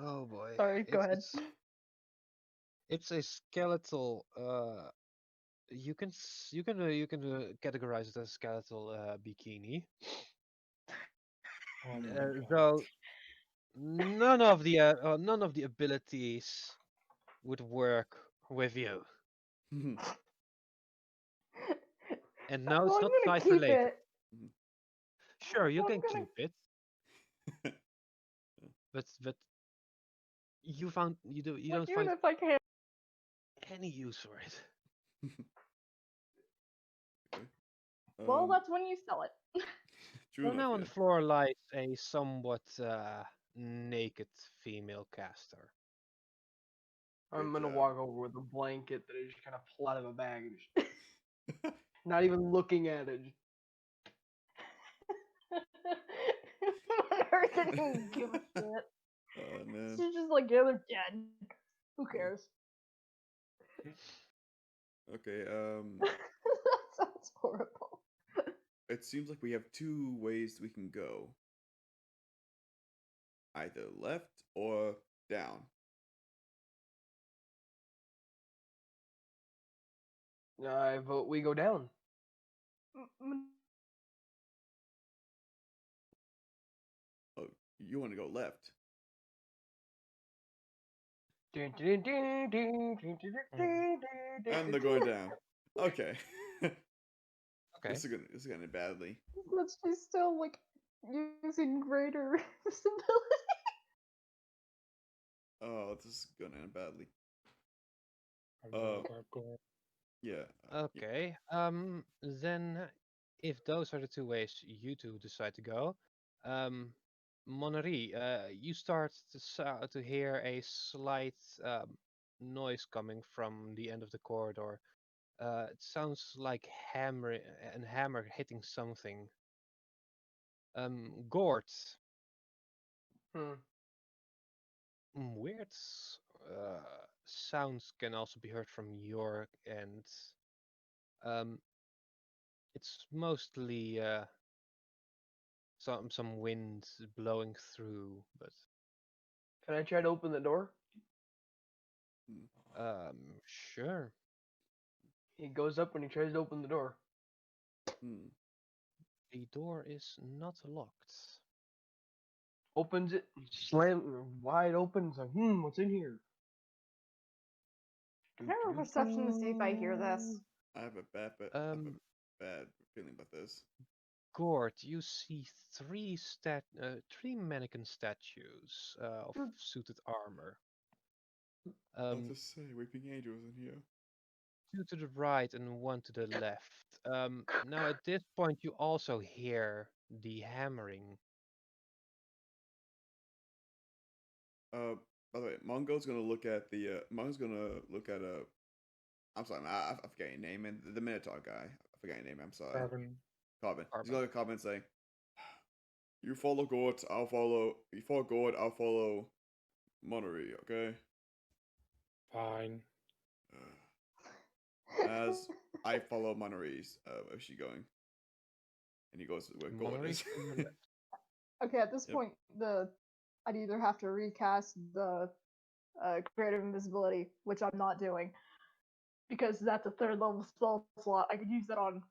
Oh boy, Sorry, go ahead. it's a skeletal. You can categorize it as a skeletal bikini. Oh my god. Though none of the abilities would work with you. And no, Well, it's I'm not gonna nice keep related. it. Sure, you Well, I'm can gonna. keep it, but you Like, don't even find if I can't. any use for it. Okay. Well, that's when you sell it. True Well, enough, now on yeah. the floor lies a somewhat naked female caster. I'm Which, gonna walk over with a blanket that I just kind of pull out of a bag, and just, not even looking at it. Her didn't give a shit. Oh man. She's just like, yeah, they're dead. Who cares? Okay, That sounds horrible. it seems like we have two ways we can go. Either left or down. I vote we go down. Oh, you want to go left. Dun, dun, dun, dun, dun, dun, dun, dun, And dun, they're going down. Okay. Okay. This is gonna end badly. But she's still like using greater stability. Oh, this is gonna end badly. I'm gonna Uh, grab Gore. yeah. Okay. Then if those are the two ways you two decide to go, Monnerie, you start to hear a slight noise coming from the end of the corridor. It sounds like hammer hitting something. Gort, Hmm. weird sounds can also be heard from your end. Um, it's mostly some wind blowing through, but Can I try to open the door? sure. He goes up and he tries to open the door. Hmm. The door is not locked. Opens it, slam wide open. It's like, what's in here? Can I roll perception to see if I hear this? I have a Um, bad feeling about this. Gord, you see three mannequin statues of suited armor. I'll just say, weeping angels in here. Two to the right and one to the left. Now at this point you also hear the hammering. By the way, Mongo's gonna look at the. Mongo's gonna look at a. I'm sorry, I forgot your name, and the Minotaur guy. I forgot your name. I'm sorry. Carbon. Carbon. He's Carbon. gonna look at Carbon and say, "You follow Gort, I'll follow. You follow Gort, I'll follow Monnerie. Okay." Fine. As I follow Monterey's. Where's she going? And he goes where Gold is. Monterey's to your left. Okay, at this Yep. point, I'd either have to recast the creative invisibility, which I'm not doing, because that's a 3rd level spell slot. I could use that on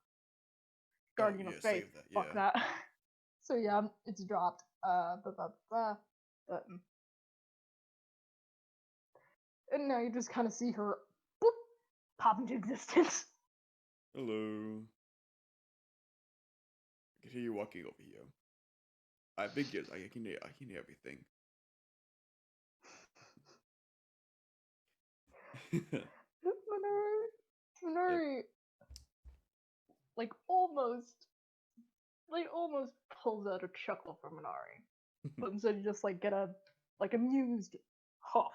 Guardian of Faith. Save that. Fuck Yeah. that. So yeah, it's dropped. And now you just kind of see her boop, pop into existence. Hello. I can hear you walking over here. I have big ears. I can hear everything. Minori, like almost pulls out a chuckle from Minari, but instead you just like get a amused huff,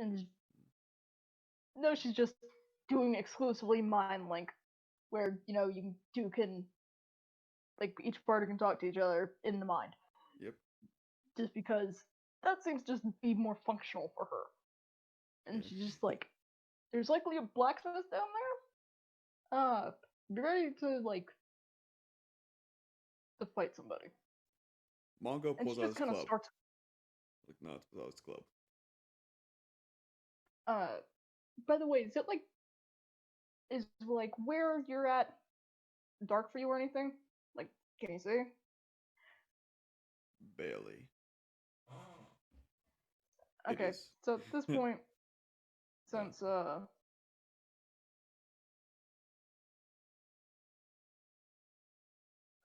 and no, she's just doing exclusively mind link, where you can like each party can talk to each other in the mind. Yep. Just because that seems to just be more functional for her. And Yeah. she's just like, there's likely a blacksmith down there. Be ready to to fight somebody. Mongo And pulls she out just his kind of club. starts. Like, no, it's pulls out his club. By the way, is where you're at dark for you or anything? Like, can you see? Barely. It Okay, is. so at this point, since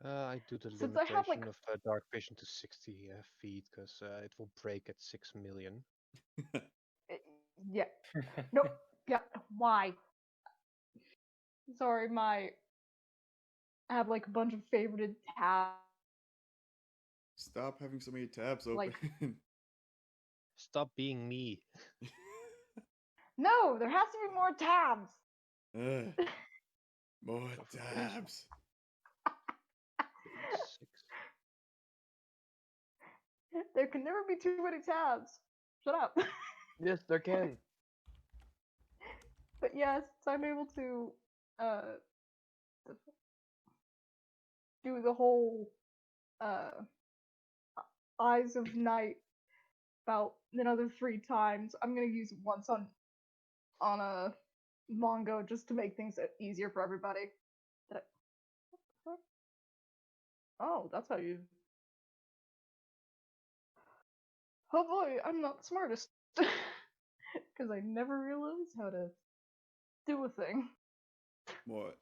I do the Since I have, limitation of dark vision to 60 feet because it will break at 6 million. yeah, nope, yeah, why? Sorry, I have like a bunch of favorited tabs. Stop having so many tabs open. Like- Stop being me. No, there has to be more tabs. More Go for crazy. tabs. 6. There can never be too many tabs. Shut up. Yes, there can. But yes, so I'm able to do the whole Eyes of Night about another 3 times. I'm gonna use it once on a Mongo just to make things easier for everybody. Oh, that's how you. Oh boy, I'm not the smartest. Because I never realized how to do a thing. What?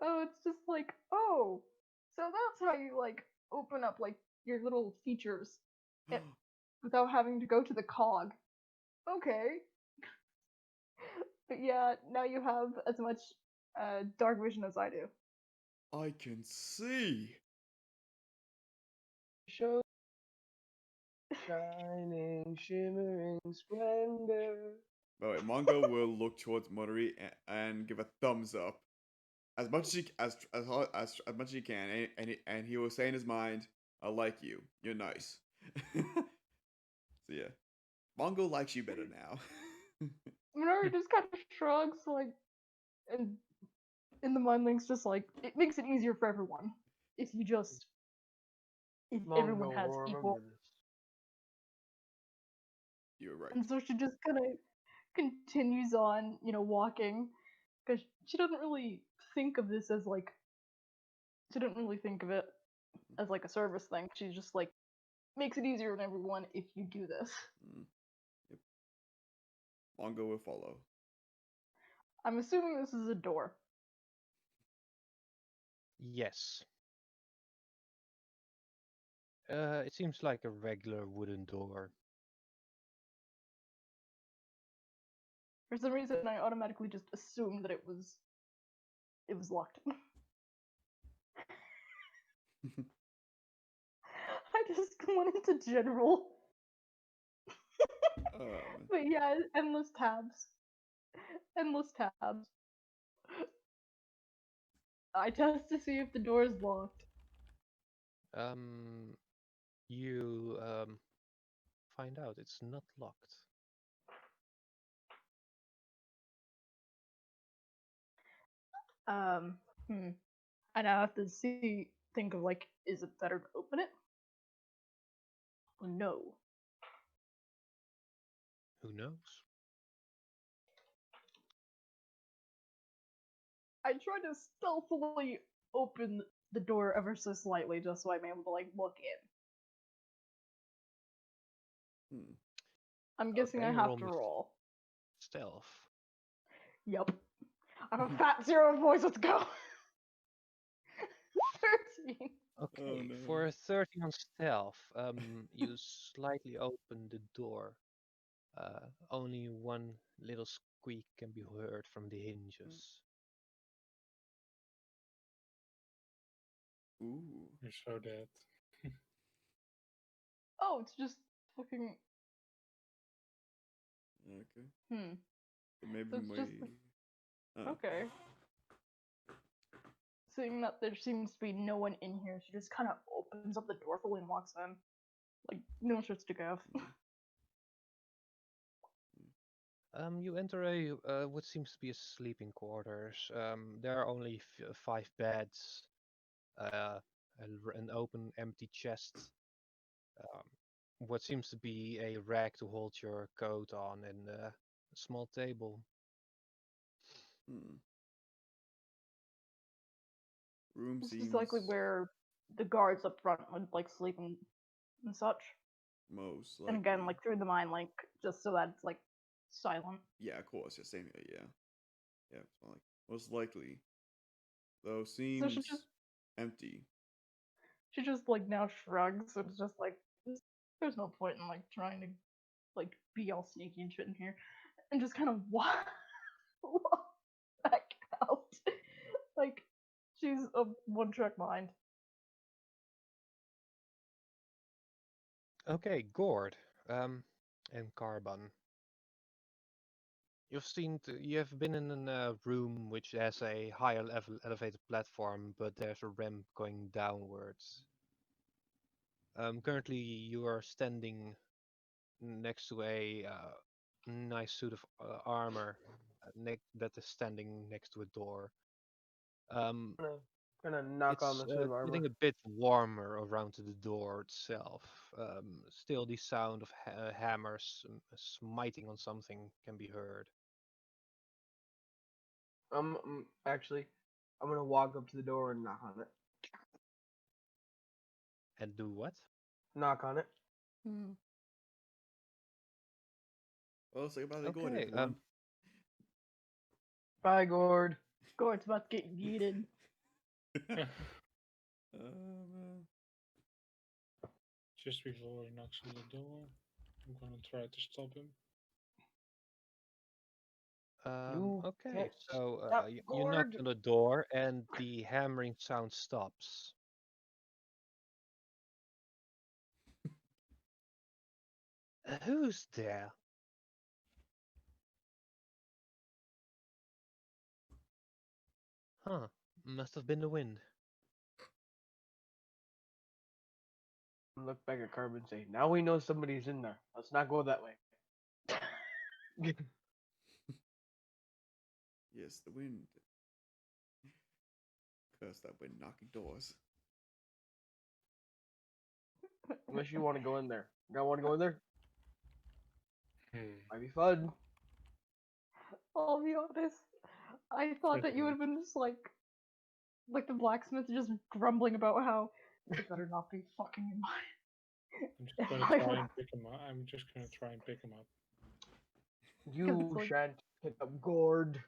Oh, it's just like, oh, so that's how you open up your little features without having to go to the cog. Okay. But yeah, now you have as much dark vision as I do. I can see. Show shining, shimmering splendor. By the way, Mongo will look towards Monterey and give a thumbs up as much as he much as he can, and he will say in his mind, "I like you. You're nice." So yeah, Mongo likes you better now. Minori just kind of shrugs, and in the mind links, just it makes it easier for everyone if everyone Mongo has will equal. remember this. You're right. And so she just kind of continues on, walking, because she doesn't really think of this as she didn't really think of it as a service thing. She just makes it easier on everyone if you do this. Yep. Mongo will follow. I'm assuming this is a door. Yes. It seems like a regular wooden door. For some reason, I automatically just assumed that it was locked. I just went into general. But yeah, endless tabs. Endless tabs. I test to see if the door is locked. You find out it's not locked. Um, hmm. I now have to think of like, is it better to open it? Or no. Who knows? I try to stealthily open the door ever so slightly just so I'm able to like look in. Hmm. I'm guessing I Okay, have roll to me roll. stealth. Yep. I'm a fat zero voice, let's go! 13. Okay, Oh no. for a 13 on stealth, you slightly open the door. Only one little squeak can be heard from the hinges. Ooh. You're so dead. Oh, it's just fucking. Okay. So Maybe it's my. just. Okay. Seeing that there seems to be no one in here, she just kind of opens up the door fully and walks in. Like, no shits to give. You enter what seems to be a sleeping quarters. There are only 5 beds, an open empty chest, um, what seems to be a rack to hold your coat on, and a small table. Hmm. Room This seems is likely where the guards up front would, like, sleep and such. most And likely. again, like, through the mind link, just so that it's, like, silent. Yeah, of course. Yeah, same here. Yeah. Yeah. It's like most likely. Though So seems empty. she just, like, now shrugs and it's just like, there's no point in, like, trying to, like, be all sneaky and shit in here. And just kind of walk back out. Like, she's a one-track mind. Okay, Gord, and Carbon. You have been in a room which has a higher level elevated platform, but there's a ramp going downwards. Currently, you are standing next to a nice suit of armor that is standing next to a door. Um, Gonna knock on it's the suit of getting armor. a bit warmer around the door itself. Still, the sound of hammers smiting on something can be heard. Actually, I'm gonna walk up to the door and knock on it. And do what? Knock on it. Well, say about the Gordon Okay. if you want. Bye, Gord. Gord's about to get yeeted. Man. Just before he knocks on the door, I'm gonna try to stop him. You Okay, can't so stop you knock Gord. on the door and the hammering sound stops. Who's there? Huh, must have been the wind. Look back at Carbon and say, now we know somebody's in there. Let's not go that way. Yes, the wind. Curse that wind knocking doors. Unless you want to go in there. You don't want to go in there? Hmm. Might be fun. I'll be honest. I thought that you would have been just like the blacksmith just grumbling about how it better not be fucking in mine. I'm just gonna I try would- and pick him up. I'm just gonna try and pick him up. You like- shan't pick up Gord.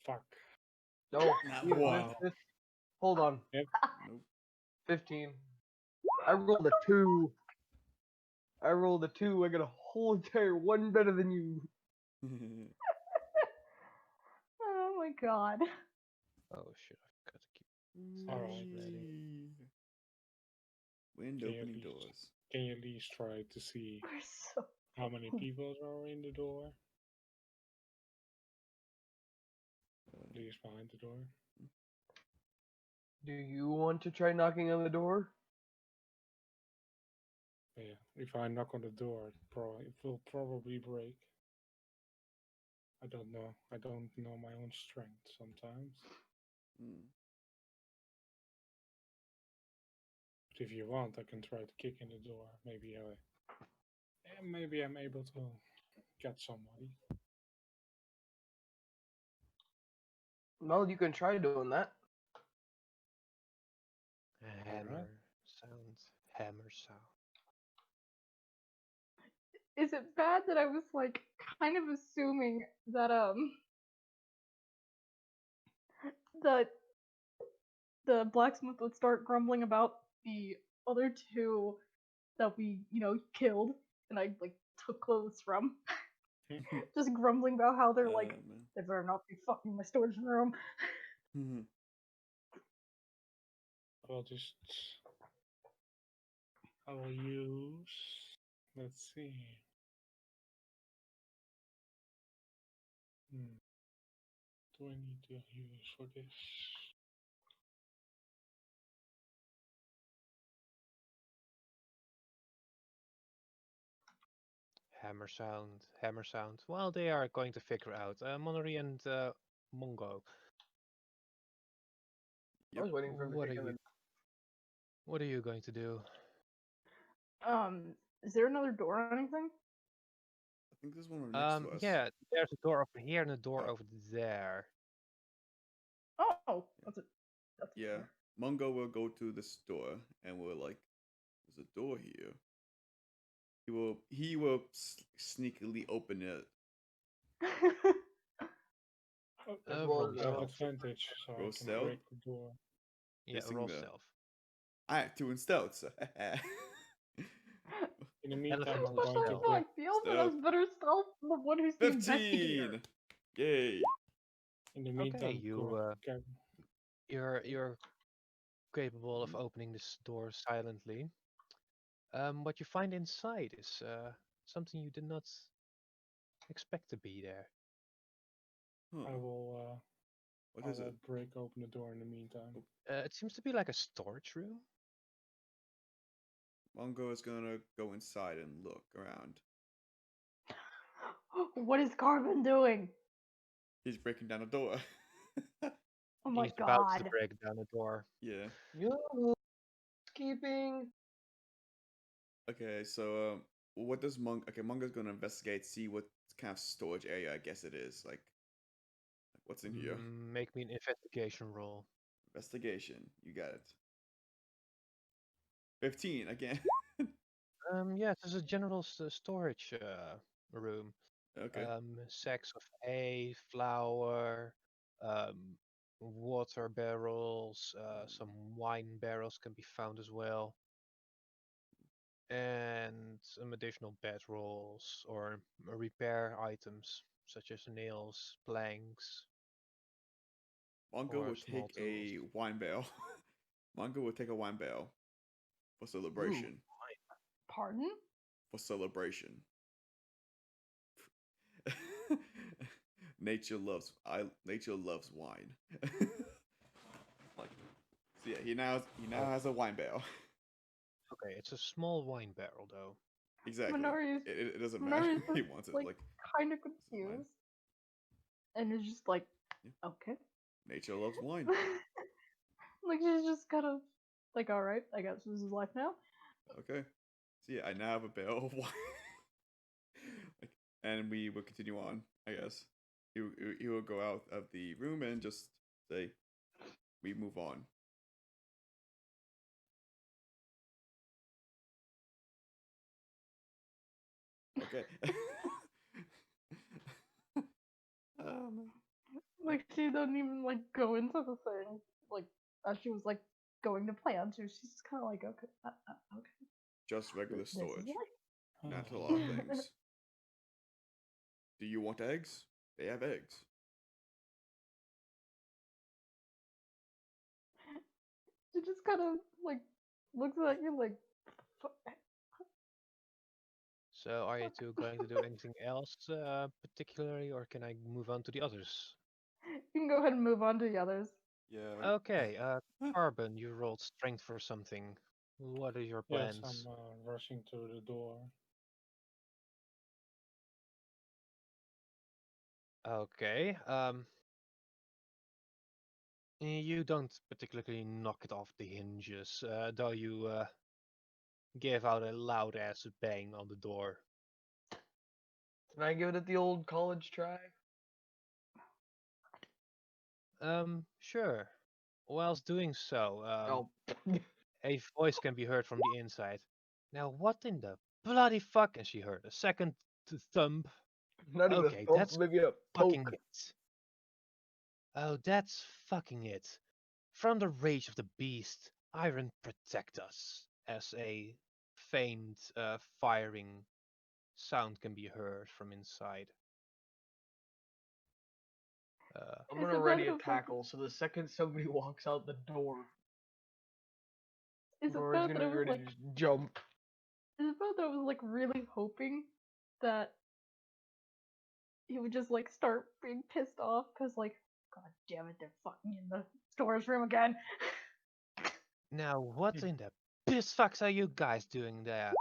Fuck. No. Not you- one. Hold on. Yep. Nope. 15. I rolled a 2. I rolled a 2. I got a whole entire one better than you. Oh my god. Oh shit, I forgot to keep Alright. ready. Wind Can you, at opening least, doors. can you at least try to see We're so how many people are in the door? At least behind the door. Do you want to try knocking on the door? But yeah, if I knock on the door, it will probably break. I don't know. I don't know my own strength sometimes. Hmm. But if you want, I can try to kick in the door. Maybe I'm able to get somebody. Well, you can try doing that. Hammer sound, hammer sound. Is it bad that I was like kind of assuming that the the blacksmith would start grumbling about the other two that we, killed and I like took clothes from. Just grumbling about how they're like, Man. they better not be fucking my storage room. I'll just. I will use. Let's see. Do I need to use for this? Hammer sound, hammer sound. Well, they are going to figure out. Monnery and Mongo. I was waiting for him to What are kick in you? What are you going to do? Is there another door or anything? I think there's one next to us. Yeah, there's a door over here and a door Oh. over there. Oh, that's a Yeah. door. Mungo will go to this door and we're like, there's a door here. He will sneakily open it. As well Roll as I have stealth. advantage, so Roll I can stealth? break the door. Yeah, Facing roll the- stealth. I have 2 in stealth. So In the meantime, Elephant I'm with going to stealth. break. The elephant has Stealth. better stealth than the one who's the investigator. 15. Yay. In the Okay, meantime, you're capable of opening this door silently. What you find inside is something you did not expect to be there. Huh. I will. What I is it? will break open the door in the meantime. It seems to be like a storage room. Mungo is gonna go inside and look around. What is Carbon doing? He's breaking down a door. Oh my He's about to god. break down the door. Yeah. Yo, keeping. Okay, so what does Mungo's gonna investigate, see what kind of storage area I guess it is. Like what's in here? Make me an investigation roll. Investigation. You got it. 15 again. Yeah, there's a general storage room. Okay. Sacks of hay, flour, water barrels, some wine barrels can be found as well, and some additional bedrolls or repair items such as nails, planks, Mungo or will small take tools. a wine barrel. Mungo will take a wine barrel for celebration. Pardon? For celebration. Nature loves wine. Like, so yeah, he now has a wine barrel. Okay, it's a small wine barrel though. Exactly. Minori's, It doesn't matter. Minori's He just, wants it like, like kind of fine. confused. And is just like, Yeah. okay. Nature loves wine. Like, she's just kind of like, alright, I guess this is life now. Okay. So yeah, I now have a barrel of wine. Like, and we will continue on, I guess. He will go out of the room and just say, we move on. Okay. Like, she doesn't even, like, go into the thing, like, as she was, like, going to plan to. She's just kind of like, okay, okay. Just regular This is storage. life. Not a lot of things. Do you want eggs? They have eggs. She just kind of, like, looks at you like, So are you two going to do anything else particularly, or can I move on to the others? you can go ahead and move on to the others. Yeah. Okay, Carbon, you rolled strength for something. What are your Yes, plans? I'm rushing to the door. Okay. You don't particularly knock it off the hinges, though you give out a loud ass bang on the door. Can I give it the old college try? Sure. Whilst doing so, Oh, a voice can be heard from the inside. Now, what in the bloody fuck? And she heard a second thump. not even a Okay, thump, that's maybe a fucking poke. it. Oh, that's fucking it. From the rage of the beast, Iron protect us. As a faint firing sound can be heard from inside. I'm Is gonna it ready a about the fucking? tackle, so the second somebody walks out the door, Is it Rory's about that gonna I be was ready to like? just jump. Is it about that I was like really hoping that he would just like start being pissed off because like, god damn it, they're fucking in the storage room again. Now, what in the piss fucks are you guys doing there?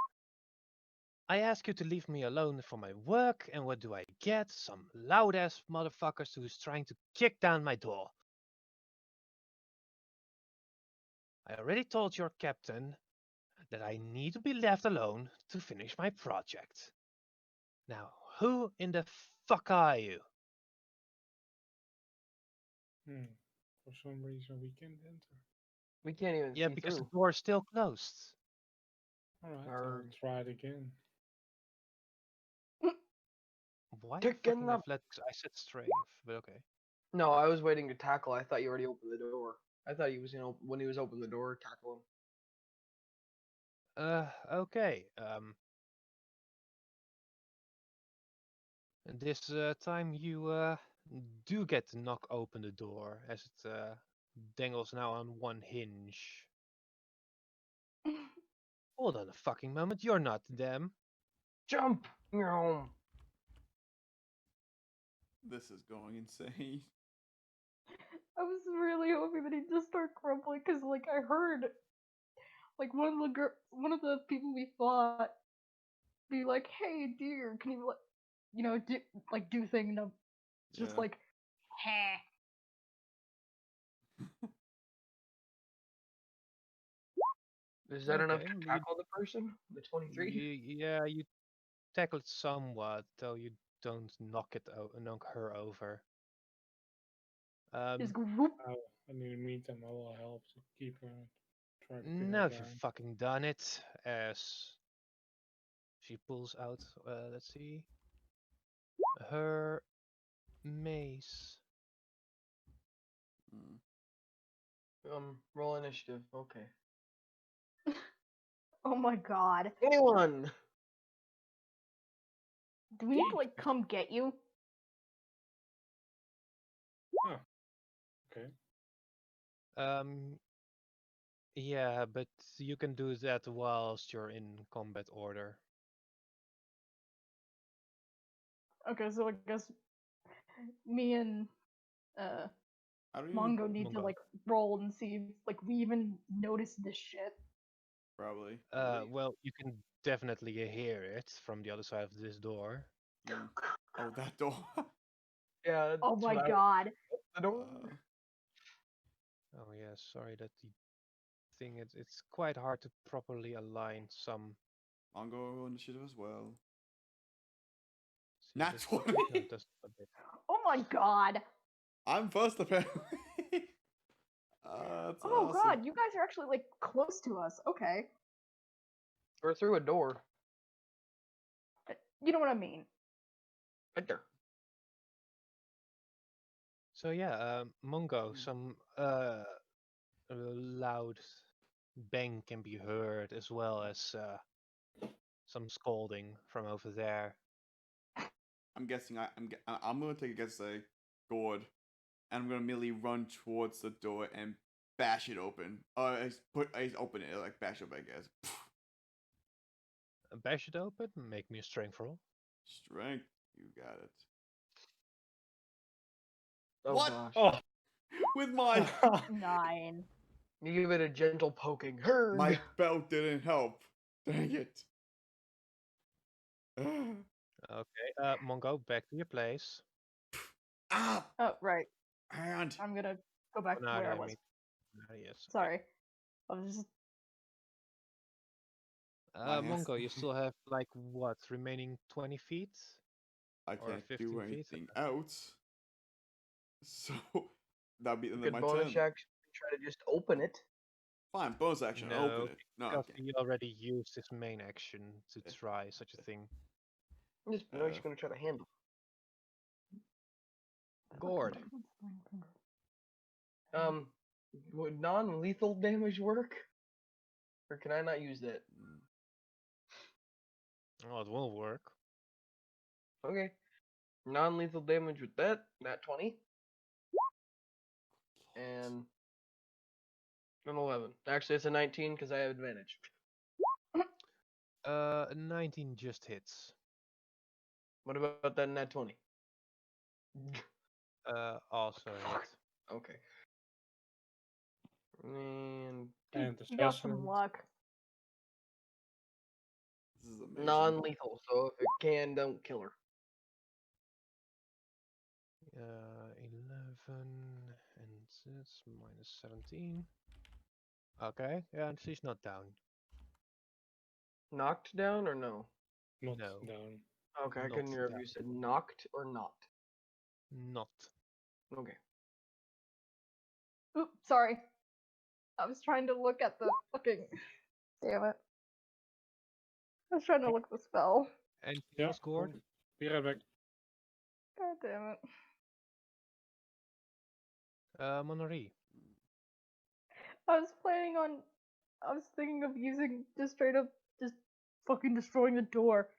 I ask you to leave me alone for my work, and what do I get? Some loud ass motherfuckers who's trying to kick down my door. I already told your captain that I need to be left alone to finish my project. Now, who in the fuck are you? For some reason we can't enter. We can't even Yeah, see because the through. door is still closed. Alright, I'll Arg. try it again. Why Kick fucking in the. athletics? I said strength, but okay. No, I was waiting to tackle. I thought you already opened the door. I thought he was gonna when he was opening the door, tackle Okay. This time you do get to knock open the door as it dangles now on one hinge. Hold on a fucking moment, you're not them. him. Jump! Meow. This is going insane. I was really hoping that he'd just start grumbling because like I heard like one of the people we fought be like, "Hey, dear, can you like, do thing?" And I'm just Yeah. like, "Heh." Is that enough Okay, to tackle the person? The 23? yeah, you tackle it somewhat, though you don't knock her over. Just go whoop. In the meantime, I will help to keep her, try to pin Now her you've down. fucking done it, as she pulls out, let's see, her mace. Mm. Roll initiative. Okay. Oh my god. Anyone? Do we need to like come get you? Okay. Yeah, but you can do that whilst you're in combat order. Okay, so I guess me and uh How do you Mongo need to Mongo. like roll and see if like we even notice this shit. probably? Well, you can definitely hear it from the other side of this door. Mm. Oh, that door. Yeah, Oh that's my what god. I don't. Oh yeah, sorry that the thing it's quite hard to properly align some. Mongo initiative as well. See, Nat this, 20. no, it doesn't update. Oh my god. I'm first apparently. That's Oh awesome. god, you guys are actually like close to us. Okay. Or through a door. You know what I mean. Right there. So yeah, Mongo, some loud bang can be heard as well as some scolding from over there. I'm guessing I'm gonna take a guess say gourd, and I'm gonna immediately run towards the door and bash it open. I open it like bash it open, I guess. Bash it open, make me a strength roll. Strength, you got it. Oh What? gosh. Oh! With my 9. You give it a gentle poking. Herg! my belt didn't help. Dang it. Okay, Mongo, back to your place. Ah, Oh, right. and I'm gonna go back to where I was. Yes. Okay. Sorry. I was just My hands. Mongo, you still have like what remaining 20 feet I or can't 15 do feet? anything else. So that'd be the You end of could my bonus turn. action try to just open it. Fine, bonus action. Open No, it. No, because okay. he already used his main action to try such a thing. I'm just gonna try to handle. Gourd. Would non-lethal damage work, or can I not use that? Mm. Oh, it will work. Okay, non-lethal damage with that. Nat 20 and an 11. Actually, it's a 19 because I have advantage. 19 just hits. What about that nat 20? Also a hit. Okay. And And you got some assessment. luck. This is amazing. non-lethal, so if it can, don't kill her. 11 and it's minus 17. Okay, yeah, and she's not down. Knocked down or no? Not No. down. Okay, I Not couldn't hear if down. you said knocked or not. Not. Okay. Oops, sorry. I was trying to look at the fucking. Damn it. I was trying to look at the spell. Anything Yeah, else, Gord? cool. Be right back. God damn it. Monori. I was planning on. I was thinking of using just straight up just fucking destroying the door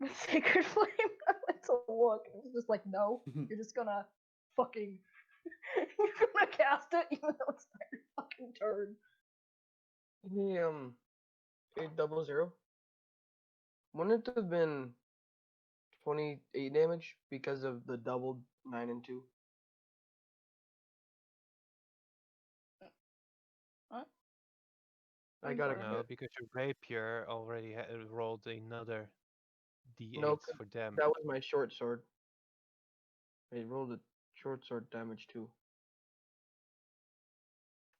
with Sacred Flame. I went to look and it's just like, no, you're just gonna fucking. You're gonna cast it even though it's not your fucking turn. The 800. Wouldn't it have been 28 damage because of the doubled 9 and 2? What? I got a No, because your rapier already rolled another d8 No, 'cause for them. that was my short sword. I rolled a short sword damage too.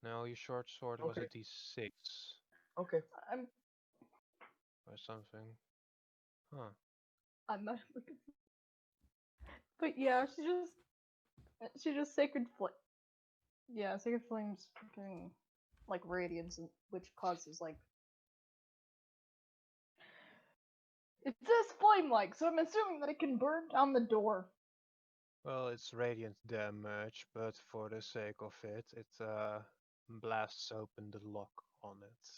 No, your short sword was a Okay. d6 Okay. I'm or something. Huh. I'm not looking. But yeah, she just Sacred Flame. Yeah, Sacred Flame's fucking like radiance, which causes like it says flame like, so I'm assuming that it can burn down the door. Well, it's radiant damage, but for the sake of it, it blasts open the lock on it.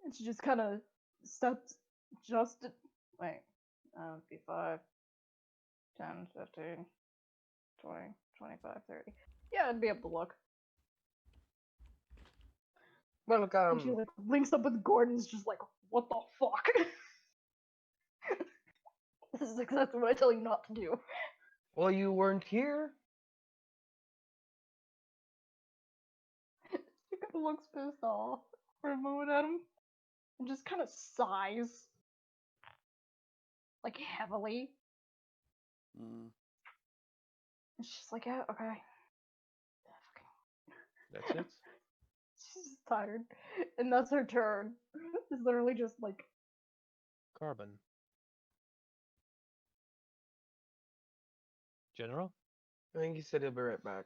And she just kind of steps just wait, be 5, 10, 15, 20, 25, 30. Yeah, I'd be able to look. Well, look, And she like links up with Gordon's just like, what the fuck? This is exactly what I tell you not to do. well, you weren't here. She kind of looks pissed off for a moment at him. And just kind of sighs. Like heavily. Mm. And she's like, yeah, okay. That's it? She's just tired. And that's her turn. It's literally just like Carbon. General? I think he said he'll be right back.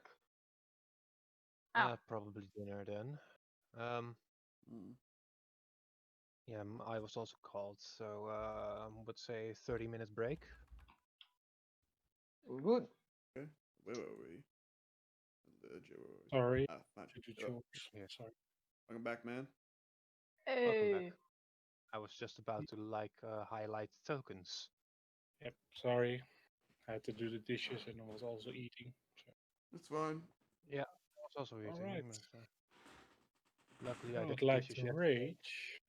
ow. Probably dinner then. Mm. Yeah, I was also called, so would say 30-minute break. Good. Okay. Where were we? Sorry. Not To do you. chores. Yeah. Sorry. Welcome back, man. Welcome back. Hey. I was just about to highlight tokens. Yep. Sorry. I had to do the dishes and I was also eating. So. That's fine. Yeah, I was also eating. Alright. But, luckily, I I would did like dishes to yesterday. rage.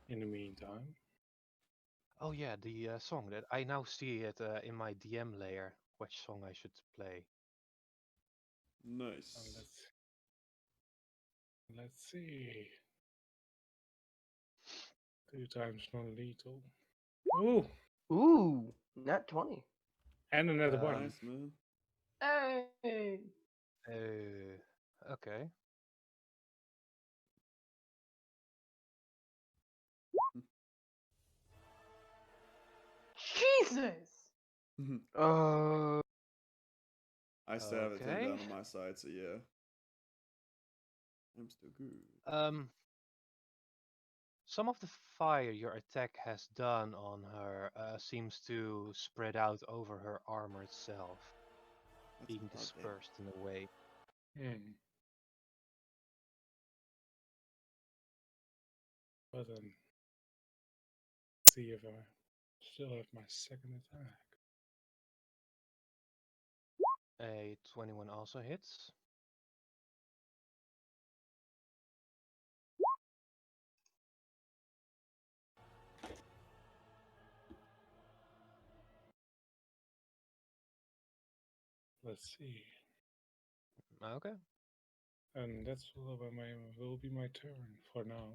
In the meantime. Oh yeah, the song that I now see it in my DM layer. Which song I should play? Nice. Let's see. 2 times non-lethal. Ooh, Ooh, not 20. and another Um, one. Nice move. Hey. okay. Jesus. Uh, I still have a 10 Okay. down on my side, so yeah. I'm still good. Some of the fire your attack has done on her seems to spread out over her armor itself, That's being about that. dispersed in a way. Hmm. But then, see if I still have my second attack. A 21 also hits. Let's see. Okay. And that's will be my turn for now.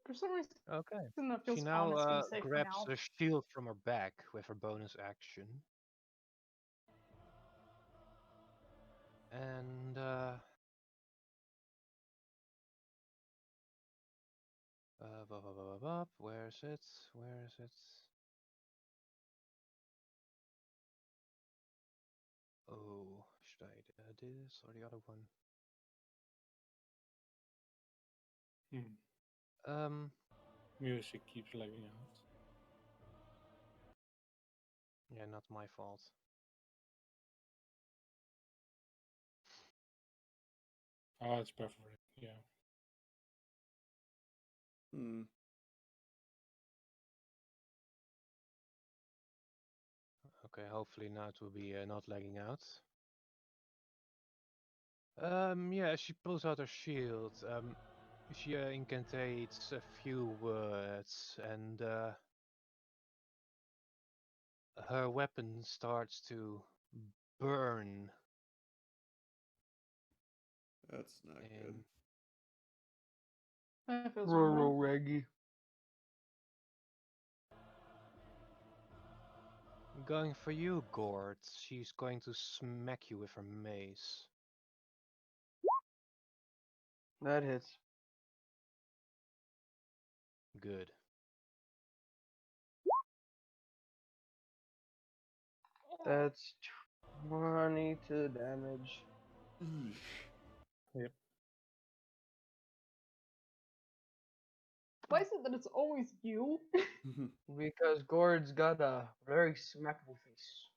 For some reason, Okay. that She feels now ominous when you say for grabs now. a shield from her back with her bonus action. And where is it? Where is it? Oh, should I do this or the other one? Hmm. Music keeps lagging out. Yeah, not my fault. Ah, it's perfect. Yeah. Hmm. Okay, hopefully now it will be not lagging out. Yeah, she pulls out her shield. She incantates a few words, and her weapon starts to burn. That's not good. In That feels real Roro bad. Reggie. going for you, Gord. She's going to smack you with her mace. That hits. Good. That's 22 damage. Yep. Why is it that it's always you? Because Gord's got a very smackable face.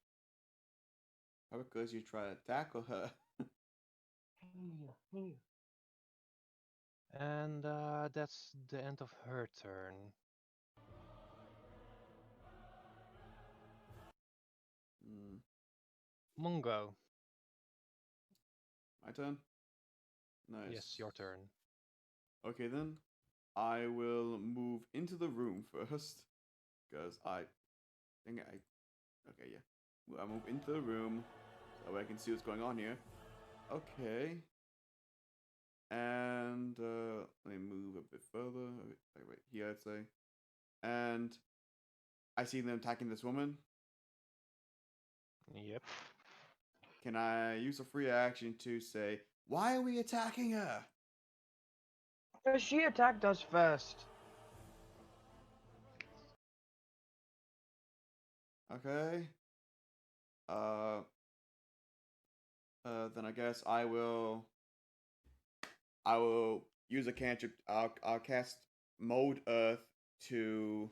How because you try to tackle her? And that's the end of her turn. Hmm. Mungo. My turn? Nice. Yes, your turn. Okay then. I will move into the room first. Because I think I. Okay, yeah. I move into the room so I can see what's going on here. Okay. And let me move a bit further. Wait, here I'd say. And I see them attacking this woman. Yep. Can I use a free action to say, why are we attacking her? Because she attacked us first. Okay. Then I guess I will use a cantrip. I'll cast Mold Earth to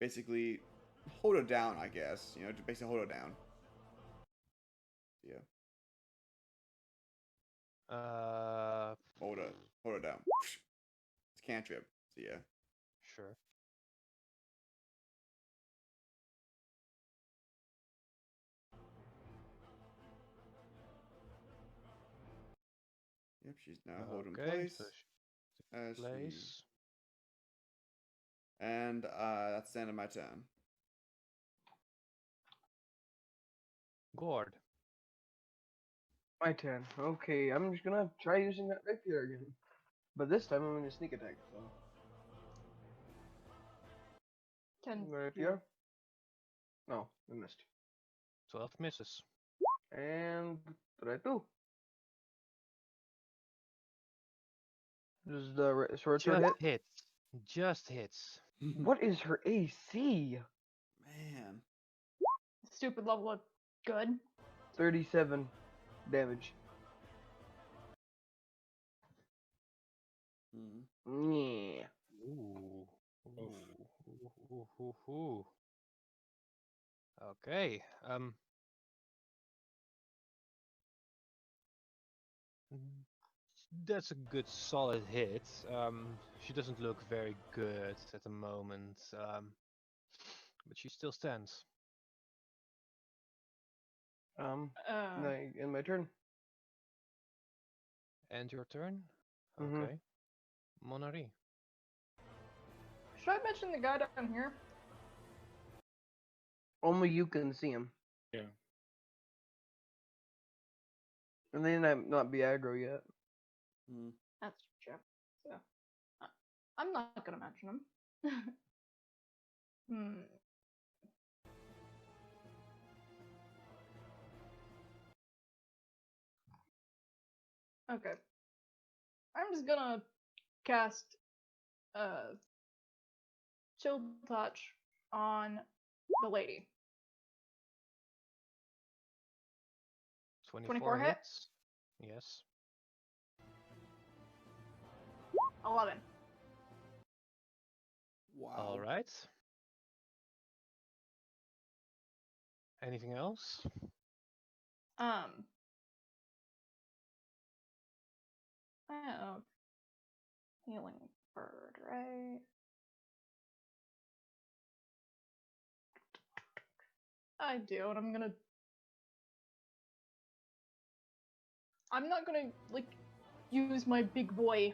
basically hold her down. I guess to basically hold her down. Yeah, hold her down. It's cantrip. So yeah. Sure. Yep, she's now holding Okay, place so as she, place. and that's the end of my turn. Gord. My turn. Okay, I'm just gonna try using that rapier again. But this time I'm gonna sneak attack, so. Can Right you? here. No, I missed. 12 misses. And 32. Does the short sword Just hit? hits. Just hits. What is her AC? Man. Stupid level of good. 37 damage. Hmm. Yeah. Ooh. Ooh. Okay. That's a good solid hit. She doesn't look very good at the moment. But she still stands. Uh, In my turn. And your turn? Mhm. Okay. Monari. should I mention the guy down here? Only you can see him. Yeah. And they not be aggro yet. Hmm. That's true. So, I'm not gonna mention him. Hmm. Okay. I'm just gonna cast chill touch on the lady. 24 hit? hits. Yes. 11. Wow. All right. Anything else? Oh, healing bird, right? I do, and I'm not gonna like use my big boy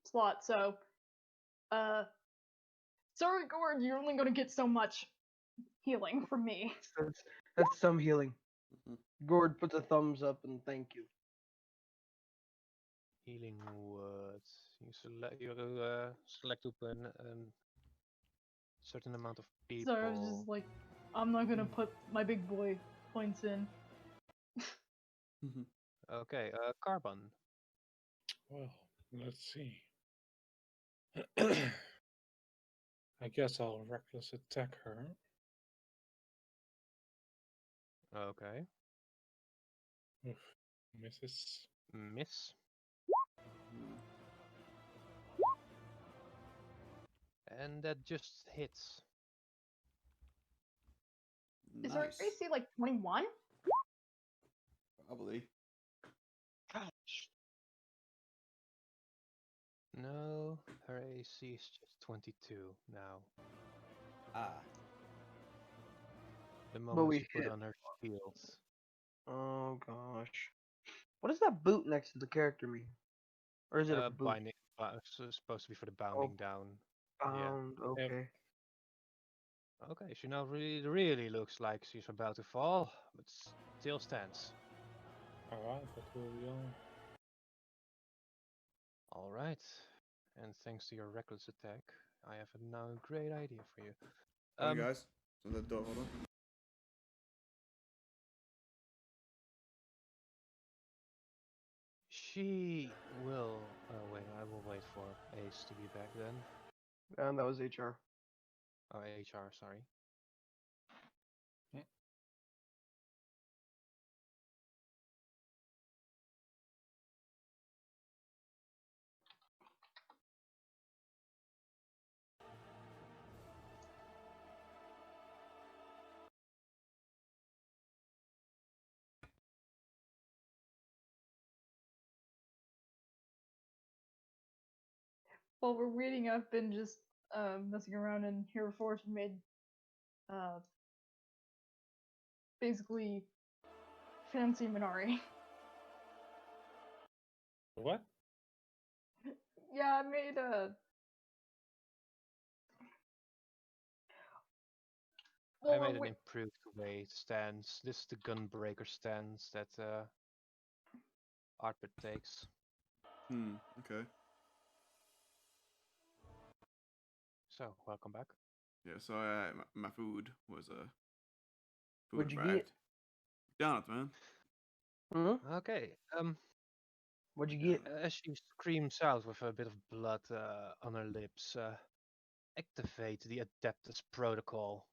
slot, so sorry Gord, you're only gonna get so much healing from me. That's some healing. Mhm. Gord puts a thumbs up and thank you. Healing words. You select open certain amount of people. So I was just like, I'm not gonna put my big boy points in. Mhm. Okay, Carbon. Well, let's see. I guess I'll reckless attack her. Okay. Oof, misses. Miss. Hmm. And that just hits. Is her Nice. AC like 21? Probably. Ouch. No, her AC is just 22 now. Ah. The But moment we she put hit. on her shields. Oh gosh. What does that boot next to the character mean? Or is it a boot? Binding. Supposed to be for the bounding down. Yeah. Bound. Okay. Okay, she now really looks like she's about to fall, but still stands. Alright, that will be all. All right. And thanks to your reckless attack, I have now a great idea for you. Hold on, guys. So the door. Hold on. She will. Oh wait, I will wait for Ace to be back then. And that was HR. Oh, HR, sorry. While we're waiting, I've been just messing around in Hero Force and made basically fancy Minari. What? Yeah, I made I well, made an improved way stance. This is the gunbreaker stance that Arpit takes. Okay. So, welcome back. Yeah, so my food was food What'd you arrived. get? McDonald's, man. Hmm? Okay. What'd you get? McDonald's. As she screams out with a bit of blood on her lips, activate the Adeptus Protocol.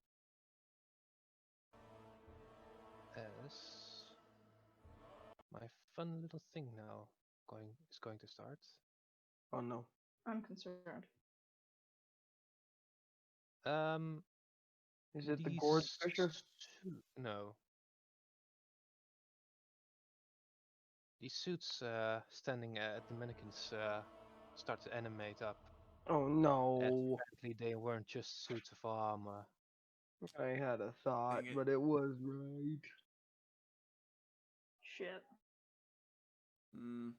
As my fun little thing now is going to start. Oh no. I'm concerned. Is it the These gourd fisher? No. These suits standing at the mannequins start to animate up. Oh As no. apparently they weren't just suits of armor. I had a thought, Dang it. but it was right. Shit. Mm.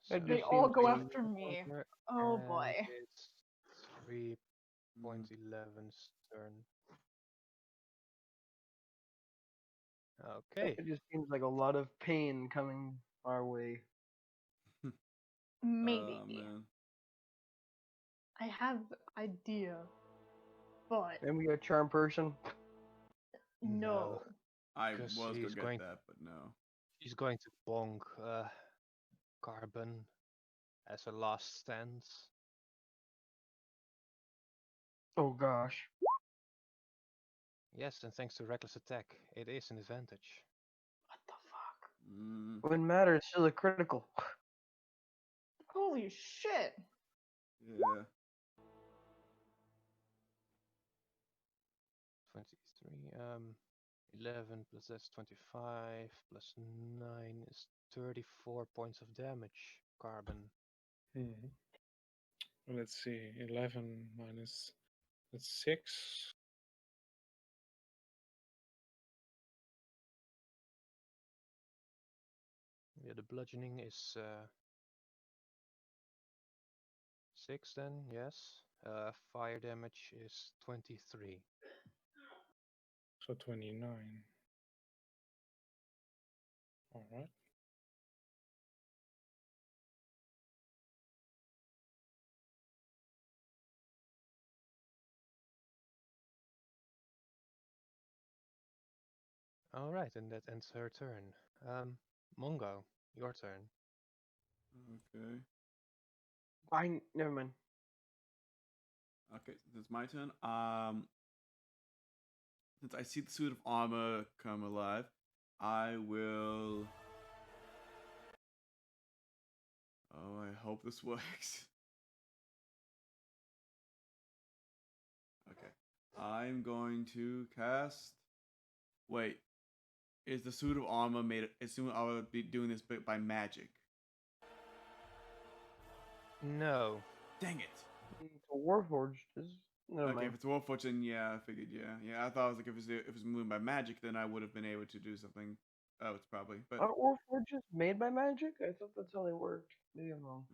So It They just all seems go like after me. Order, Oh and boy. it's 3.11's turn. Okay. it just seems like a lot of pain coming our way. Maybe. Oh man. I have idea, but Maybe a charm person. no. I Because was he's gonna going get that, but no. She's going to bonk Carbon as a last stance. Oh gosh. Yes, and thanks to reckless attack, it is an advantage. What the fuck? Mm. Wouldn't matter, it's still a critical. Holy shit. Yeah. 23. 11 plus that's 25 plus 9 is 34 points of damage. Carbon. Let's see. 11 minus. That's 6. Yeah, the bludgeoning is 6 then, yes. Fire damage is 23. So 29. Alright. Alright, and that ends her turn. Mongo, your turn. Okay. Never mind. Okay, so it's my turn. Since I see the suit of armor come alive, I will. Oh, I hope this works. Okay, I'm going to cast. Wait, is the suit of armor made? Assume I would be doing this by magic. No. Dang it. It's a Warforged. Never Okay, mind. if it's Warforged, then yeah, I figured, yeah. I thought it was like if it's moving by magic, then I would have been able to do something. Oh, it's probably, but Aren't Warforges made by magic? I thought that's how they worked. Maybe I'm wrong.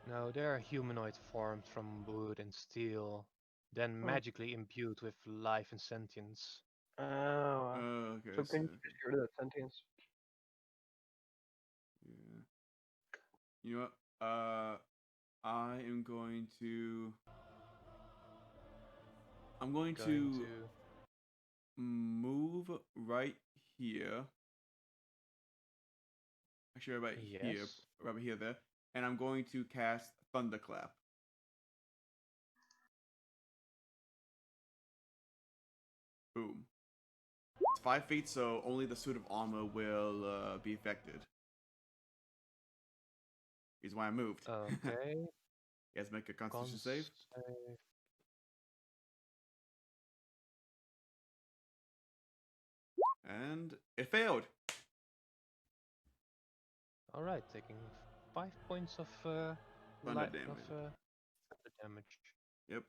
No, they are humanoid formed from wood and steel, then Hmm. magically imbued with life and sentience. Oh. okay. So can you just get rid of that sentence? Yeah. You know what? I am going to. I'm going to move right here. Actually, right here, Yes. right here, there, and I'm going to cast Thunderclap. Boom. It's 5 feet, so only the suit of armor will be affected. Is why I moved. Okay. You guys make a Constitution save. And it failed. Alright, taking 5 points of Thunder damage. thunder damage. Yep.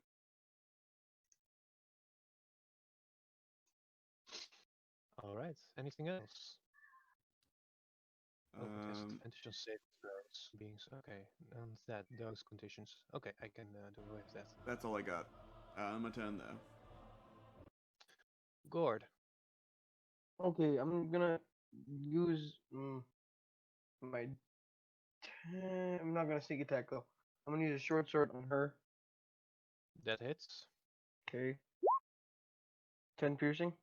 All right. Anything else? Oh, it has Um, advantage on saving throws. Okay, and that those conditions. Okay, I can do away with that. that's all I got. My turn though. Gord. Okay, I'm gonna use my. I'm not gonna sneak attack though. I'm gonna use a short sword on her. That hits, Okay. 10 piercing.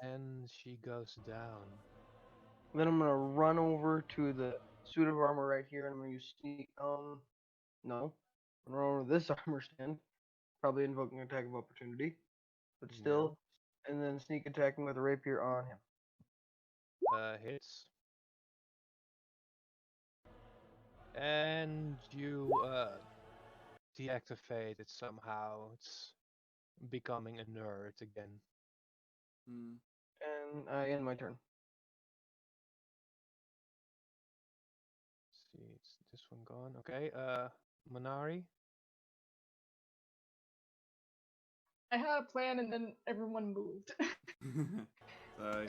and she goes down. Then I'm gonna run over to the suit of armor right here, and I'm gonna use sneak. No. I'm gonna run over this armor stand. Probably invoking attack of opportunity, but still. No. And then sneak attacking with a rapier on him. Hits. And you deactivate it somehow. It's becoming inert again. Hmm. And I end my turn. See, it's this one gone. Okay, Manari. I had a plan and then everyone moved. Sorry.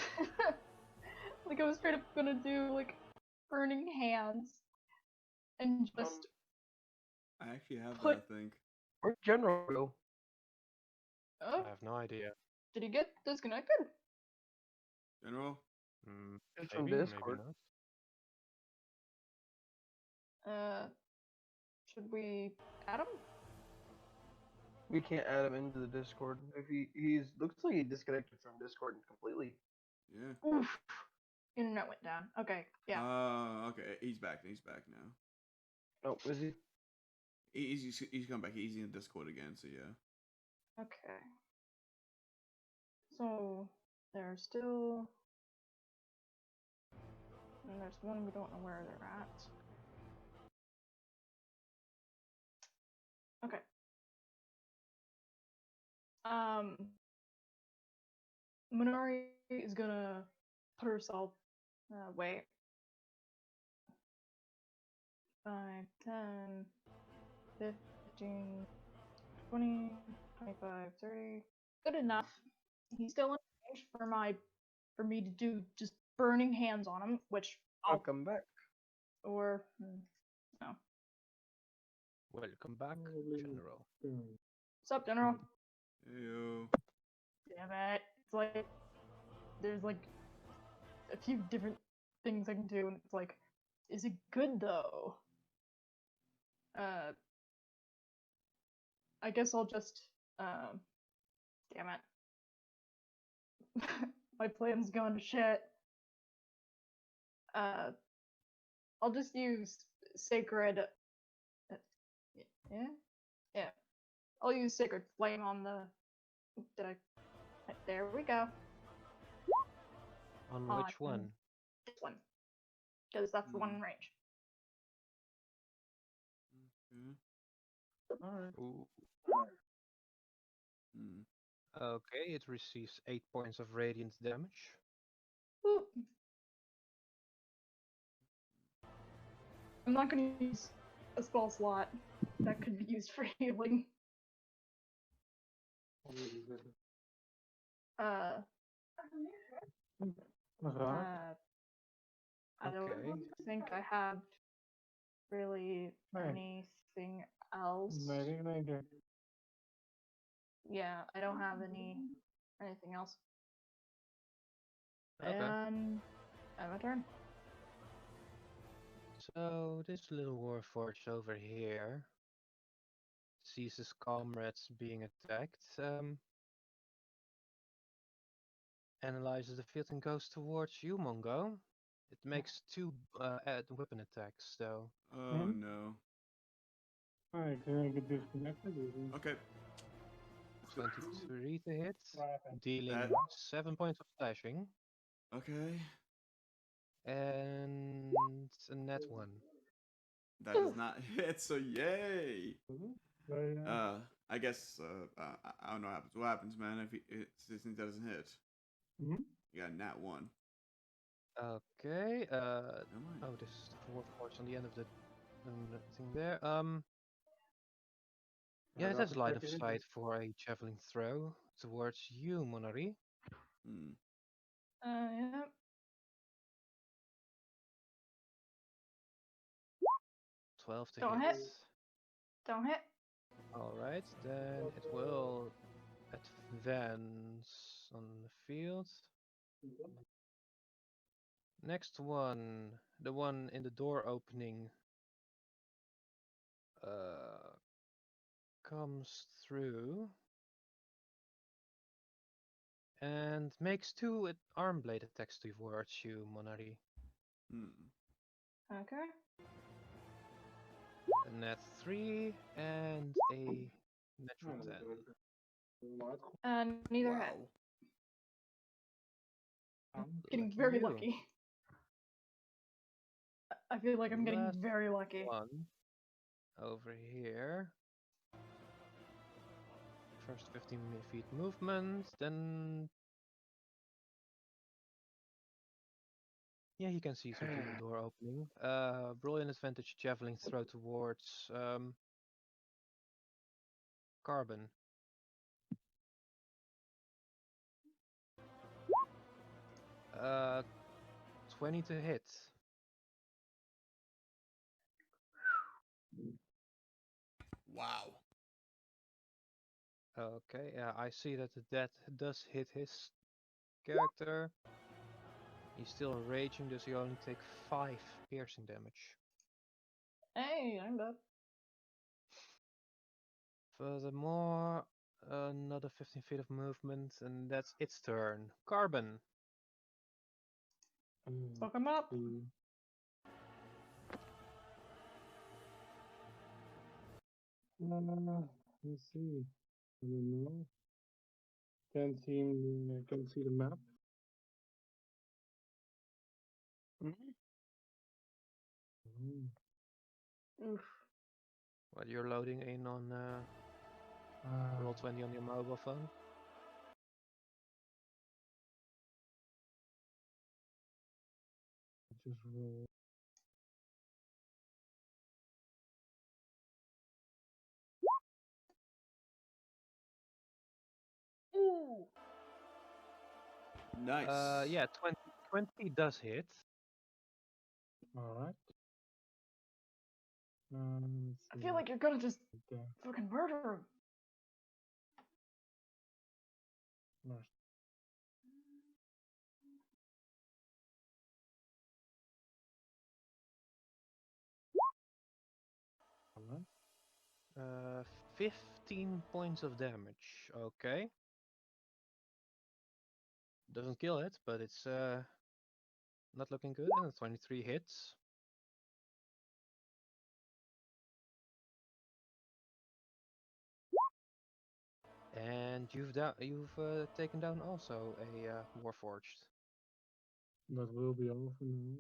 Like I was straight up gonna do like burning hands and just I actually have Put- that. I think. Where'd General go? oh, I have no idea. did he get disconnected? General. Just from Maybe, maybe Discord. not. Should we add him? We can't add him into the Discord. If he's looks like he disconnected from Discord completely. Yeah. Oof. Internet went down. Okay, yeah. Okay. He's back. He's back now. Oh, is he? He's come back. He's in Discord again. So yeah. Okay. So there's still and there's one we don't know where they're at. Okay. Minari is gonna put herself wait. 5, 10, 15, 20, 25, 30. Good enough. He's still in range for me to do just burning hands on him, which I'll I'll come back. or no. Welcome back, General. What's up, General? Heyo. Damn it. It's like there's like a few different things I can do and it's like, is it good though? I guess I'll just damn it. My plan's gone to shit. I'll just use sacred yeah. I'll use sacred flame on the there we go. On On which one? This one. Because that's the one in range. Okay. Alright. Ooh. Hmm. Okay, it receives 8 points of radiant damage. Ooh. I'm not gonna use a spell slot that could be used for healing. I don't Okay. think I have really anything else. Yeah, I don't have anything else. Okay. And my turn. So this little warforged over here sees his comrades being attacked. Analyzes the field and goes towards you, Mongo. It makes 2 weapon attacks, though. Oh no. Alright, can I get disconnected? Okay. 23 to hit, What happened? dealing 7 points of slashing, Okay. and a net 1. That does not hit. So yay. Mhm. I guess I don't know what happens. What happens, man? If since it doesn't hit, Mhm. you got nat 1. Okay. Never mind. Oh, this is the warforged on the end of the thing there. Yeah, it has line of sight for a javelin throw towards you, Monari. Hmm. Yeah. 12 to Don't hit. hit. Don't hit. Alright, then it will advance on the field. Next one, the one in the door opening, comes through and makes two arm blade attacks towards you, Monari. Okay. A nat 3 and a natural 10. Neither hit. Wow. Getting Lucky very you. lucky. I feel like I'm getting Last very lucky. one over here. First 15 feet movement, then yeah, he can see something in the door opening. Roll an advantage javelin throw towards Carbon. 20 to hit. Wow. Okay, yeah, I see that that does hit his character. He's still raging, does he only take 5 piercing damage. Hey, I'm dead. Furthermore, another 15 feet of movement, and that's its turn. Carbon. Fuck him up. Let's see. I don't know. Can't see the map. Oof. What, you're loading in on Roll20 on your mobile phone? Just roll. Ooh. Nice. Yeah, 20 does hit. Alright. I feel like you're gonna just Okay. fucking murder him. Nice. Alright. 15 points of damage. Okay. Doesn't kill it, but it's not looking good. And 23 hits. And you've taken down also a Warforged. That will be over now.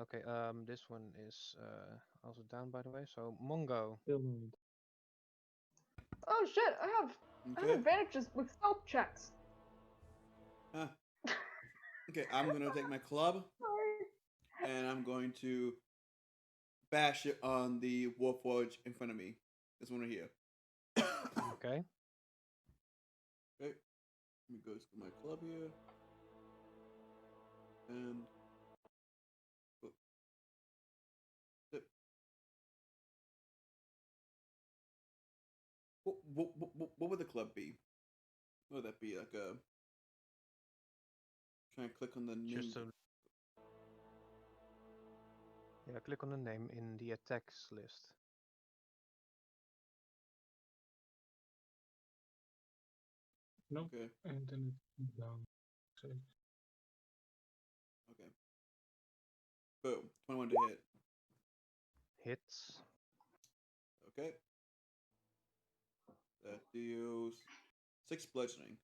Okay, this one is also down, by the way. So Mongo. Still no hit. Oh shit, I have Okay. advantages with stealth checks. Huh. Okay, I'm gonna take my club Sorry. and I'm going to bash it on the Warforge in front of me. This one right here. Okay. Okay. Let me go to my club here. And oh. Zip. What would the club be? What would that be? Like a trying to click on the name. Just yeah, click on the name in the attacks list. Nope. Okay. And then it's down. So Okay. Boom. 21 to hit. Hits. Okay. That deals 6 bludgeoning.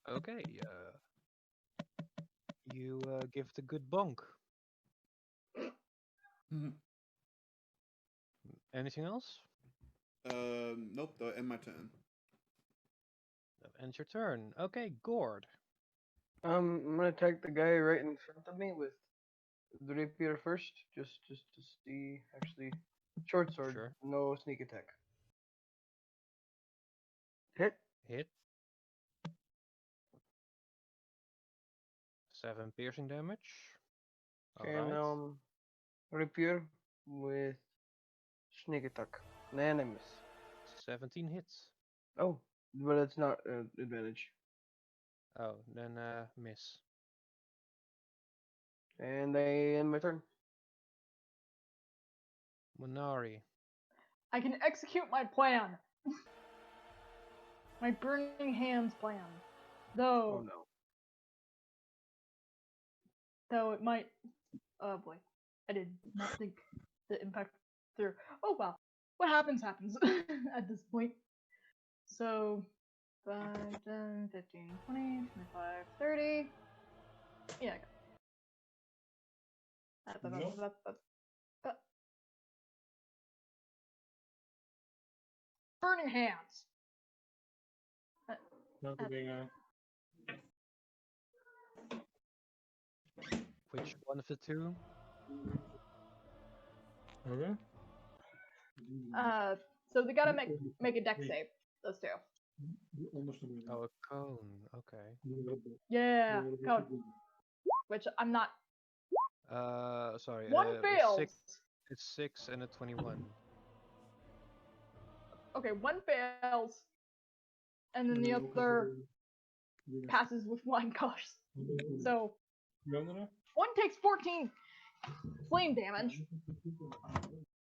Okay. You give it a good bonk. Anything else? Nope. That'll end my turn. That ends your turn. Okay, Gord. I'm gonna attack the guy right in front of me with the rapier first, just to see. Actually, short sword, Sure. no sneak attack. Hit. Hit. 7 piercing damage. Okay, Alright. rapier with sneak attack. And I miss. 17 hits. Oh, but it's not advantage. Oh, then miss. And I end my turn. Munari. I can execute my plan. My burning hands plan. Oh Though, no. though it might. Oh boy, I did not think the impact through. Oh well, what happens happens at this point. So, 5, 10, 15, 20, 25, 30. Yeah. Burning hands. Welke dingen? Which one of the two? Okay. So they gotta make a deck save. Those two. Oh, a cone. Okay. Yeah, code. Which I'm not. Sorry. One fails. It's 6 and a 21. Okay, one fails, and then the other passes with flying colors. So one takes 14 flame damage,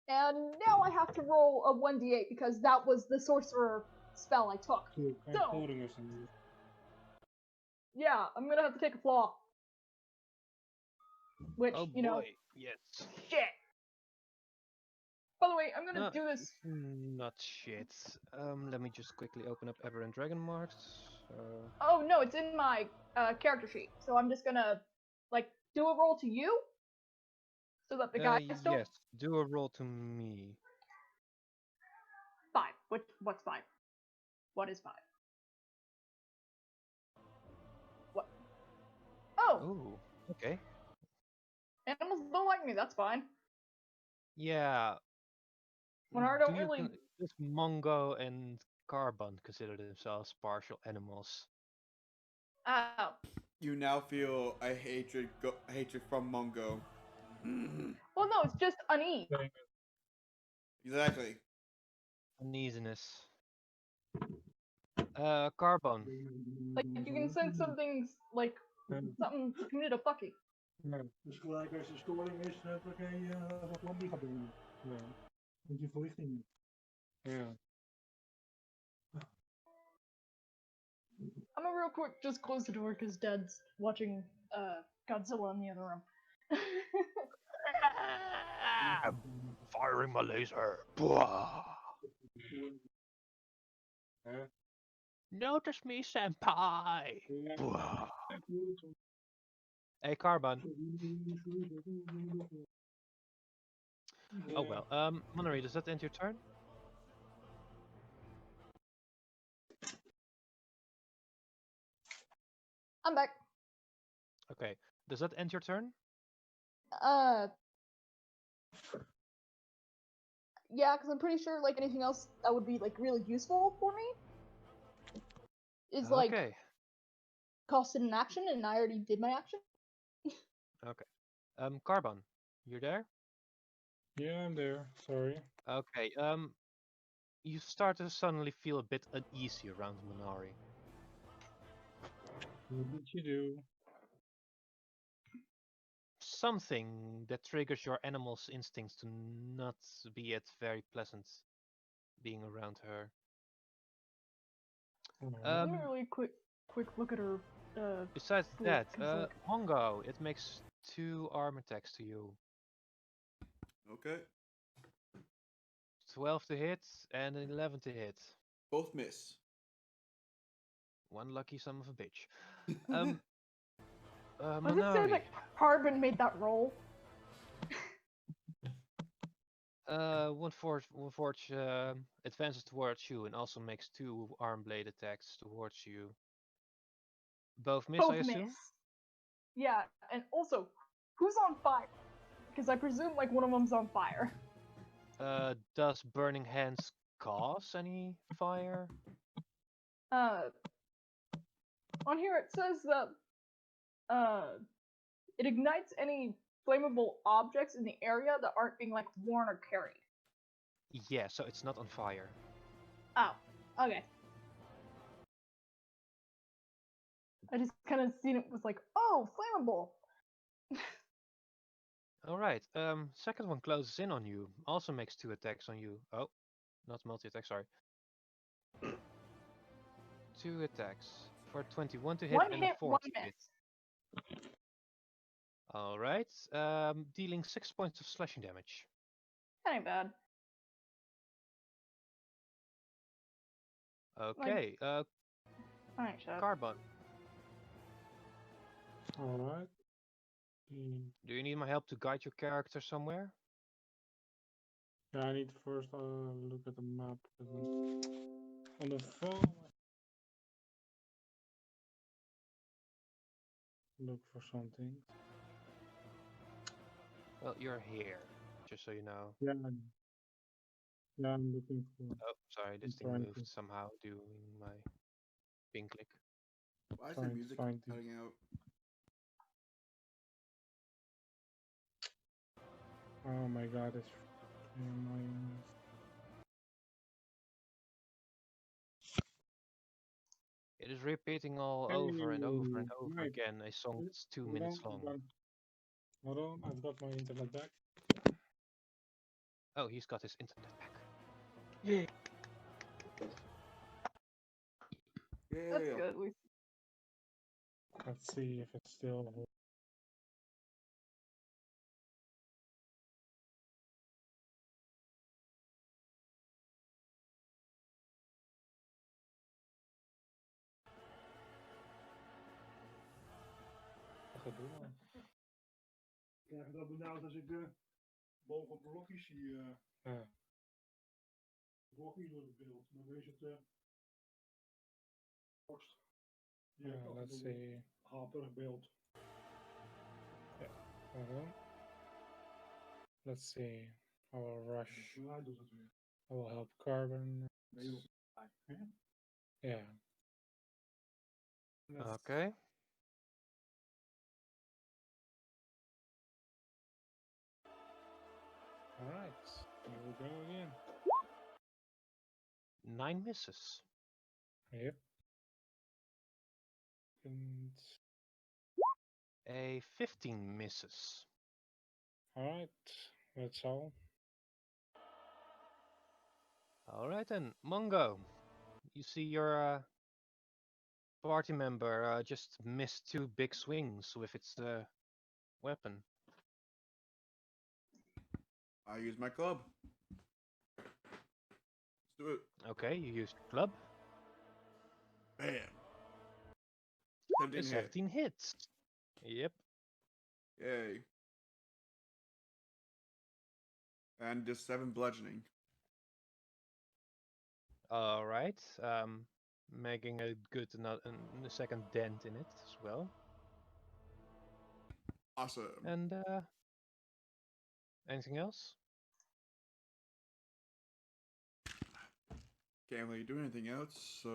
and now I have to roll a 1d8 because that was the sorcerer spell I took. So yeah, I'm gonna have to take a flaw. Which, Oh you know, boy. Yes. shit. By the way, I'm gonna do this. Not shit. Let me just quickly open up Aberrant Dragon Marks. Oh no, it's in my character sheet. So I'm just gonna like do a roll to you, so that the guys don't. Yes, do a roll to me. 5. What's 5? What is 5? What? Oh, Oh, okay. animals don't like me. That's fine. Yeah. Monarch don't really. Does Mongo and Carbon consider themselves partial animals? Oh. You now feel a hatred from Mongo. Well, no, it's just unease. Exactly. Uneasiness. Carbon. Like you can sense something's like something committed a fucking. Ja, dus gelijk als er storing is, wat Lambi gaat doen. Ja. Moet je verlichting. Ja. I'm gonna real quick just close the door because Dad's watching Godzilla in the other room. Firing my laser. Notice me, senpai. Hey, Carbon. Oh well. Monterey, does that end your turn? I'm back. Okay. Does that end your turn? Yeah, because I'm pretty sure like anything else that would be like really useful for me is like Okay. costed an action, and I already did my action. Okay. Carbon, you're there? Yeah, I'm there. Sorry. Okay. You start to suddenly feel a bit uneasy around Minari. What did you do? Something that triggers your animal's instincts to not be at very pleasant being around her. Let me really quick look at her. Besides book, that, 'cause, like, Mongo, it makes 2 arm attacks to you. Okay. 12 to hit and an 11 to hit. Both miss. One lucky son of a bitch. was it say Minari. that Carbon made that roll? One forge advances towards you and also makes 2 arm blade attacks towards you. Both miss, Both I assume? miss. Yeah, and also, who's on fire? Because I presume like one of them's on fire. Does burning hands cause any fire? On here it says that it ignites any flammable objects in the area that aren't being like worn or carried. Yeah, so it's not on fire. Oh, okay. I just kind of seen it was like, oh, flammable. Alright, second one closes in on you. Also makes 2 attacks on you. Oh, not multi-attack, sorry. 2 attacks. For 21 to hit One and a hit, 4 one to hit. miss. Alright, dealing 6 points of slashing damage. That ain't bad. Okay, Alright, shut up. Carbon, Alright. do you need my help to guide your character somewhere? Yeah, I need to first look at the map on the phone. Look for something. Well, you're here, just so you know. Yeah, yeah, I'm looking for. Oh, sorry, this thing trying moved to- somehow doing my pin click. Why is the Trying to music find the- cutting out? Oh my god, it's annoying. It is repeating all over and over and Hey, over Mike, again a song that's 2 hold minutes on, long. Hold on, I've got my internet back. Oh, he's got his internet back. Yeah. That's Yeah. good. We Let's see if it's still. Gedoe, man. Ik krijg dat benauwd als ik boven op blokjes zie. Ja. Blokjes door het beeld. Maar dan is het post. Yeah, let's see. Haperig beeld. Hold on. Let's see. I will rush. Hij doet het weer. I will help Carbon. Nee, joh. Hè? Yeah. Let's- Okay. Alright. Here we go again. 9 misses. Yep. And A 15 misses. alright. That's all. Alright then, Mongo. You see your party member just missed 2 big swings with its weapon. I use my club. Let's do it. Okay, you used your club. Bam. 17 It's hit. 17 hits. Yep. Yay. And just 7 bludgeoning. Alright. Making a good a second dent in it as well. Awesome. And anything else? Can't really do anything else, so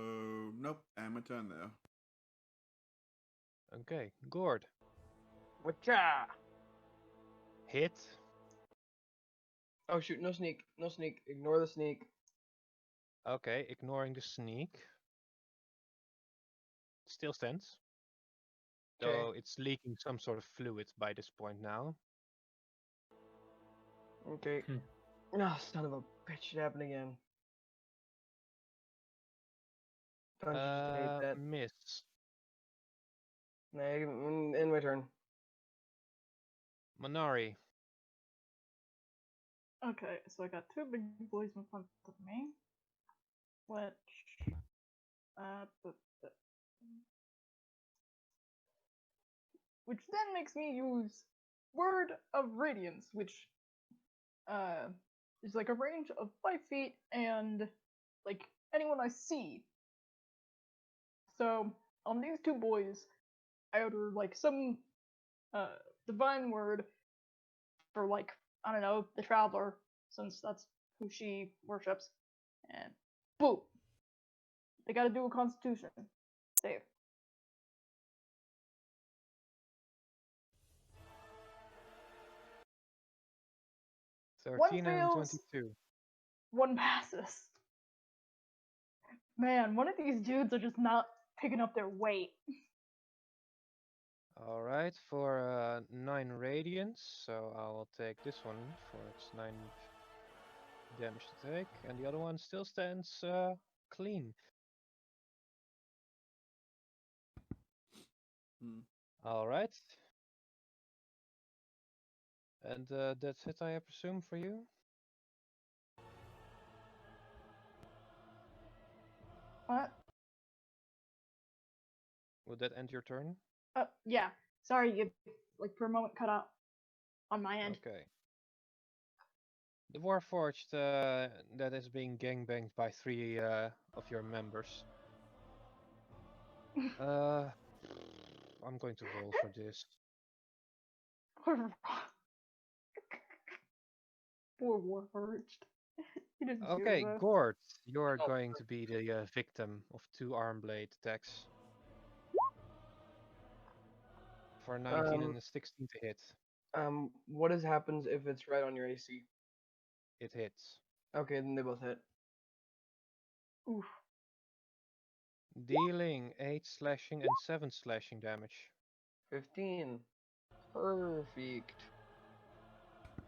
nope. And my turn now. Okay, Gord. Whatcha? Hit. Oh shoot, no sneak. No sneak. Ignore the sneak. Okay, ignoring the sneak. Still stands. Okay. Though it's leaking some sort of fluid by this point now. Okay. Ah, son of a bitch, it happened again. Don't you just hate that? Miss. Nah, in my turn. Manari. okay. So I got 2 big boys in front of me, which which then makes me use Word of Radiance, which is like a range of 5 feet and like anyone I see. So on these 2 boys, I utter like some divine word for like, I don't know, the traveler, since that's who she worships, and boom, they gotta do a Constitution save. One 13 and fails, 22. one passes. Man, one of these dudes are just not picking up their weight. Alright, for 9 radiance, so I will take this one for its 9 damage to take, and the other one still stands clean. Hmm. Alright. And that's it, I presume, for you? What? Would that end your turn? Yeah. Sorry, you like for a moment cut out on my end. Okay. The Warforged that is being gangbanged by 3 of your members. I'm going to roll for this. Poor Warforged. He doesn't Okay, deserve this. Gord, you're Oh, going to be the victim of 2 arm blade attacks. For 19 and a 16 to hit. What happens if it's right on your AC? It hits. Okay, then they both hit. Oof. Dealing 8 slashing and 7 slashing damage. 15. Perfect.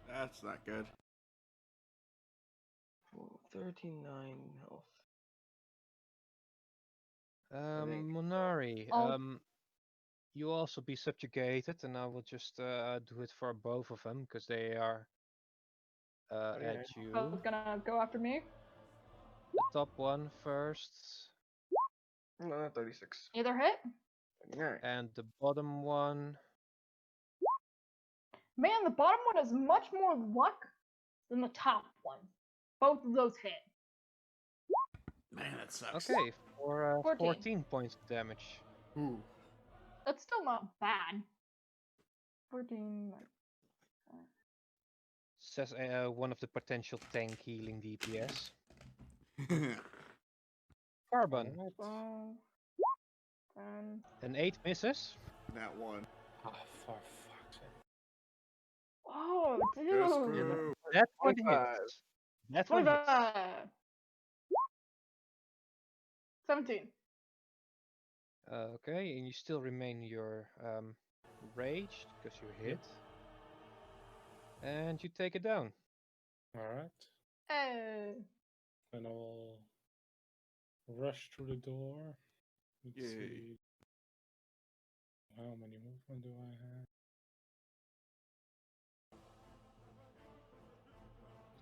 That's not good. 13, 9 health. think. Monari, I'll- you also be subjugated, and I will just do it for both of them, because they are Okay. at you. Both gonna go after me. The top one first, No, 36. Either hit. 39. and the bottom one. Man, the bottom one has much more luck than the top one. Both of those hit. Man, that sucks. Okay, for 14. 14 points of damage. Ooh. That's still not bad. 14. Says one of the potential tank healing DPS. Carbon. Alright. 12, 10. An 8 misses. That one. Ah, for fuck's sake. Oh, Good dude. screw. That one 25. hits. That one hits. 25. 17. Okay, and you still remain your raged because you hit. And you take it down. Alright. Hey. Then I'll rush through the door. Let's Yay. see. How many movement do I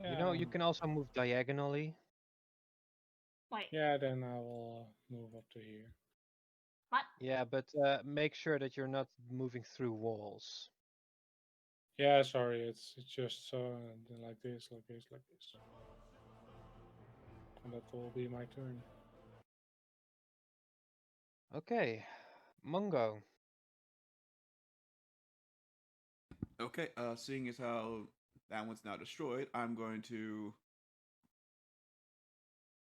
have? You know, you can also move diagonally. Wait. Yeah, then I will move up to here. What? Yeah, but make sure that you're not moving through walls. Yeah, sorry, it's just so like this, like this, like this. And that will be my turn. Okay, Mungo. Okay, seeing as how that one's now destroyed, I'm going to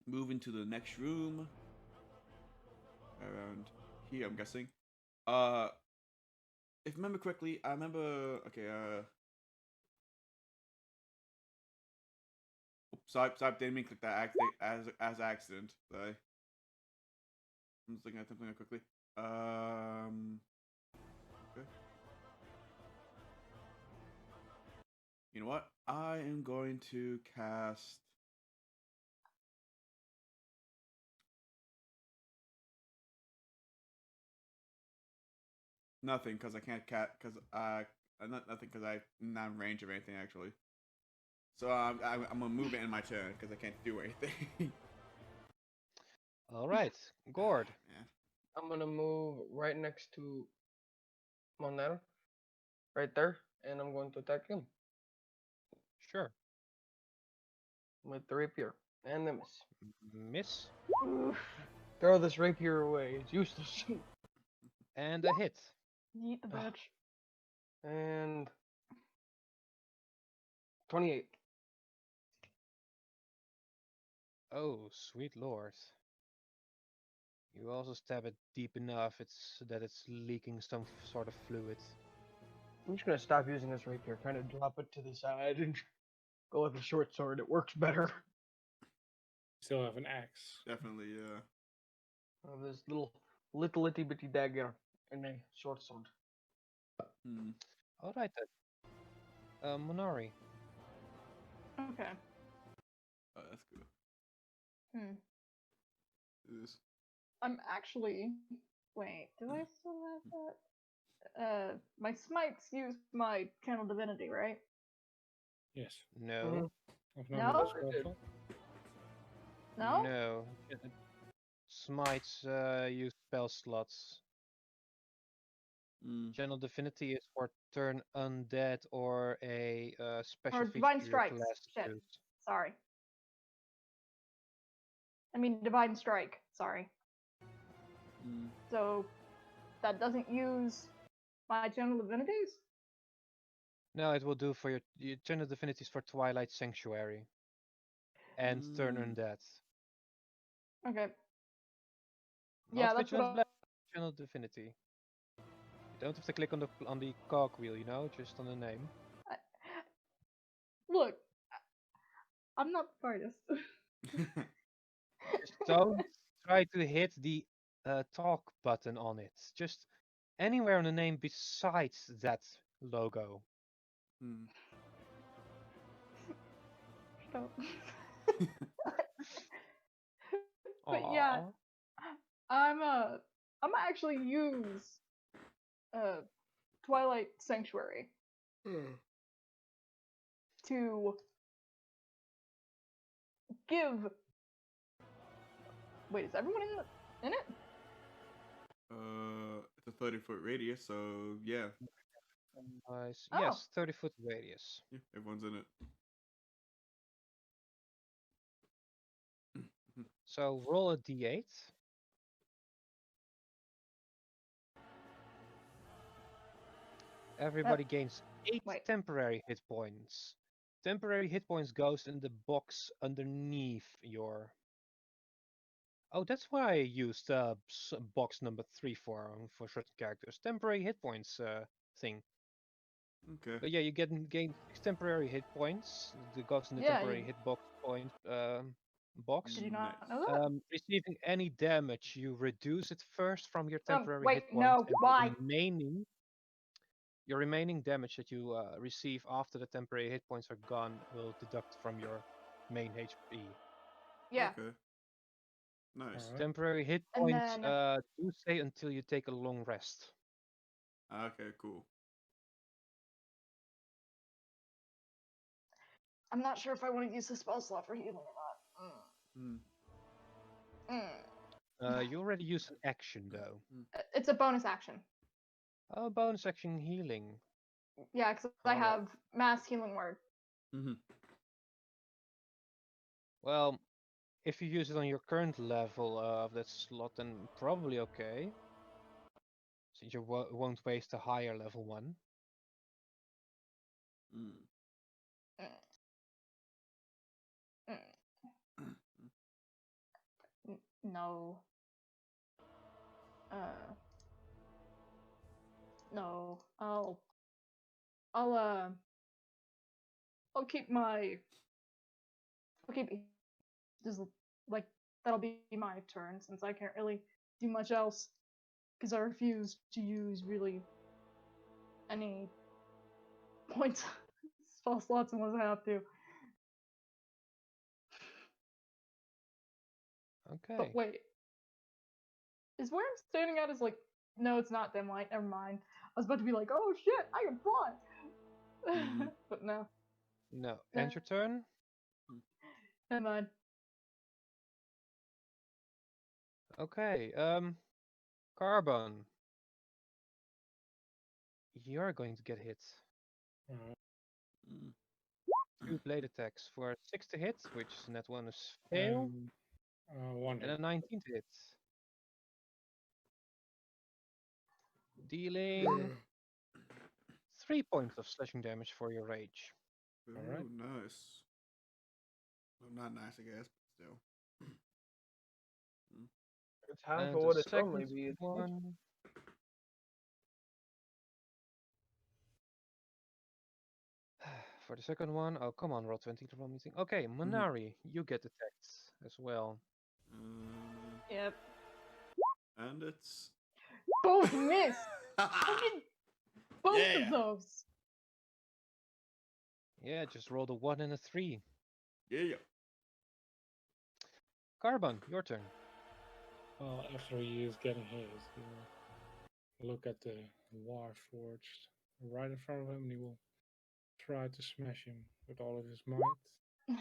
move into the next room. Around here, I'm guessing. If I remember correctly, I remember. Okay, sorry, didn't mean to click that as accident. Sorry. I'm just looking at something quickly. Okay. You know what? I am going to cast. Nothing, because I can't because nothing because I'm not in range of anything actually. So I'm gonna move it in my turn because I can't do anything. All right, Gord. Yeah. I'm gonna move right next to Monero. Right there. And I'm going to attack him Sure. with the rapier. And the miss. Miss. Oof. Throw this rapier away. It's useless. And a hit. Yeet the bitch. And 28. Oh, sweet lord. You also stab it deep enough that it's leaking some sort of fluid. I'm just gonna stop using this rapier. Kind of drop it to the side. And Go with the short sword. It works better. Still have an axe. Definitely, yeah. This little itty bitty dagger and a short sword. Hmm. All right then. Monari. Okay. Oh, that's good. Hmm. This. I'm actually. Wait, do I still have that? My smites use my channel divinity, right? Yes. No. Of No? normal spell. No? No. Smites use spell slots. Mm. Channel Divinity is for turn undead or a special Or feature divine your strikes. class Shit. use. Sorry. I mean divine strike. Sorry. Mm. So that doesn't use my channel divinities. No, it will do for your Channel Divinities for Twilight Sanctuary and turn Mm. undead. Okay. Not Yeah, that's Vigilance what Blast, Channel Divinity. You don't have to click on the cog wheel, you know, just on the name. I... Look, I'm not the artist. Just don't try to hit the talk button on it. Just anywhere on the name besides that logo. Mm. Stop. But yeah, Aww. I'm actually use Twilight Sanctuary to give. Wait, is everyone in it? It's a 30-foot radius, so yeah. Nice. Oh. Yes, 30-foot radius. Yeah, everyone's in it. So roll a d8. Everybody gains 8 Wait. temporary hit points. Temporary hit points goes in the box underneath your. Oh, that's why I used box number 3 for certain characters. Temporary hit points thing. Okay. But yeah, you gain 6 temporary hit points. That goes in the Yeah, temporary you- hit box point box. Did you not Nice. know that? Receiving any damage, you reduce it first from your temporary Wait, hit points, no, and why? your remaining damage that you receive after the temporary hit points are gone will deduct from your main HP. Yeah, Okay. Nice. Alright. Temporary hit And points then- do stay until you take a long rest. Okay, cool. I'm not sure if I want to use the spell slot for healing or not. Mm. You already used an action though. It's a bonus action. Oh, bonus action healing. Yeah, because I have mass healing word. Mm-hmm. Well, if you use it on your current level of that slot, then probably okay. Since you won't waste a higher level one. Mm. No. No. I'll keep my. I'll keep just like that'll be my turn since I can't really do much else because I refuse to use really any points spell slots unless I have to. Okay. But wait, is where I'm standing at is like no, it's not dim light. Never mind. I was about to be like, oh shit, I can fly. Mhm. But no, No. End your turn. never mind. Okay. Carbon. You're going to get hit. Alright. Mm. 2 blade attacks for 6 to hit, which is a net one is fail, One and a hit. 19 to hit. Dealing 3 points of slashing damage for your rage. Oh, Alright. nice. Well, not nice, I guess, but still. It's half And of the what it's second normally be. one. For the second one, oh come on, roll 20 to roll me thing. Okay, Manari, you get attacked as well. Yep. And it's Both miss. Fucking both Yeah. of those. Yeah, just rolled a 1 and a 3. Yeah. Carbon, your turn. Well, after he is getting hit, he'll look at the war forged right in front of him and he will try to smash him with all of his might.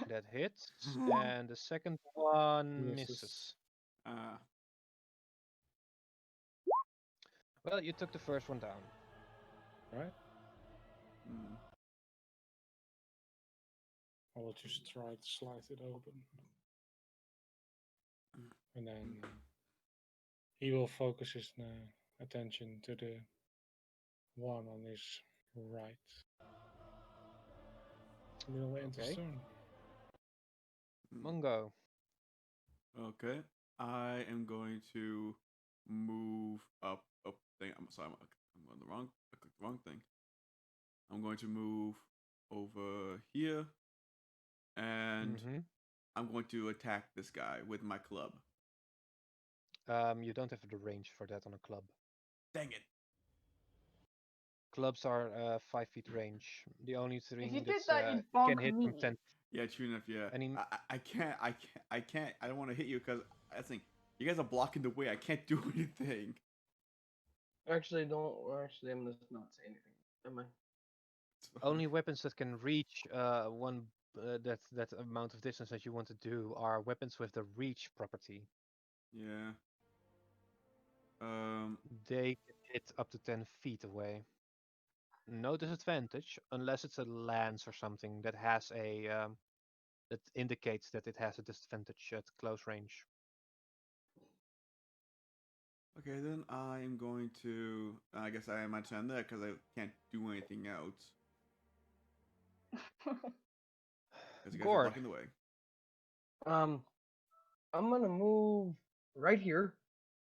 That hits, and the second one Misses. misses. Well, you took the first one down. Right? Mm. I will just try to slice it open. And then he will focus his attention to the one on his right. Little intestine. Mungo. Okay. I am going to move up. Thing. I'm sorry. I'm on the wrong. I clicked the wrong thing. I'm going to move over here, and I'm going to attack this guy with my club. You don't have the range for that on a club. Dang it! Clubs are 5 feet range. The only thing If you did that's that, you'd can bonk hit me. from 10. Yeah, true enough. Yeah. Any- I can't. I don't want to hit you because I think you guys are blocking the way. I can't do anything. Actually, don't. Actually, I'm just not say anything. Am I? Only weapons that can reach that amount of distance that you want to do are weapons with the reach property. Yeah. They can hit up to 10 feet away. No disadvantage unless it's a lance or something that has a that indicates that it has a disadvantage at close range. Okay, then I'm going to. I guess I am my turn there because I can't do anything else. Because you guys are Gord. blocking the way. I'm gonna move right here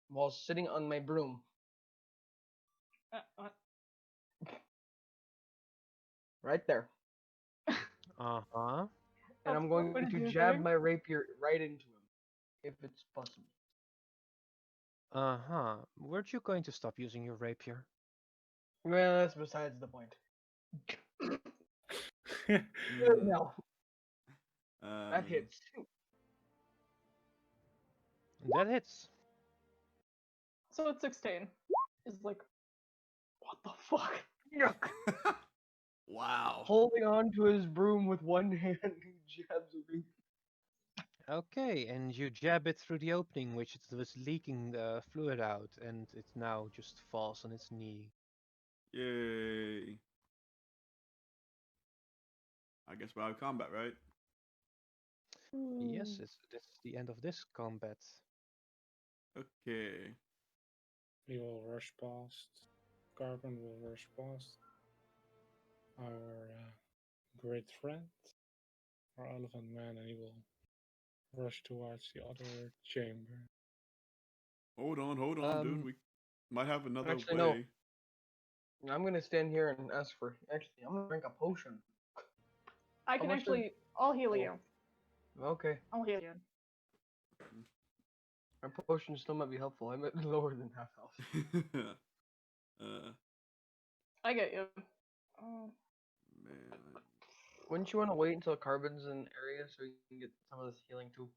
while sitting on my broom. Right there. Uh-huh. And I'm going What did to you jab say? my rapier right into him, if it's possible. Uh-huh. Weren't you going to stop using your rapier? Well, that's besides the point. No, that hits. That hits. So it's 16. It's like, what the fuck? Yuck. Wow. Holding on to his broom with one hand, he jabs a rapier. Okay, and you jab it through the opening, which it was leaking fluid out, and it now just falls on its knee. Yay. I guess we're out of combat, right? Yes, this is the end of this combat. Okay. He will rush past. Carbon will rush past our great friend, our elephant man, and he will rush towards the other chamber. Hold on, dude. We might have another Actually, way. no. I'm gonna stand here and ask for. Actually, I'm gonna drink a potion. I can much actually. I'll heal you. Okay. I'll heal you. My potion still might be helpful. I'm at lower than half health. I get you. Man. Wouldn't you want to wait until Carbon's in area so you can get some of this healing too?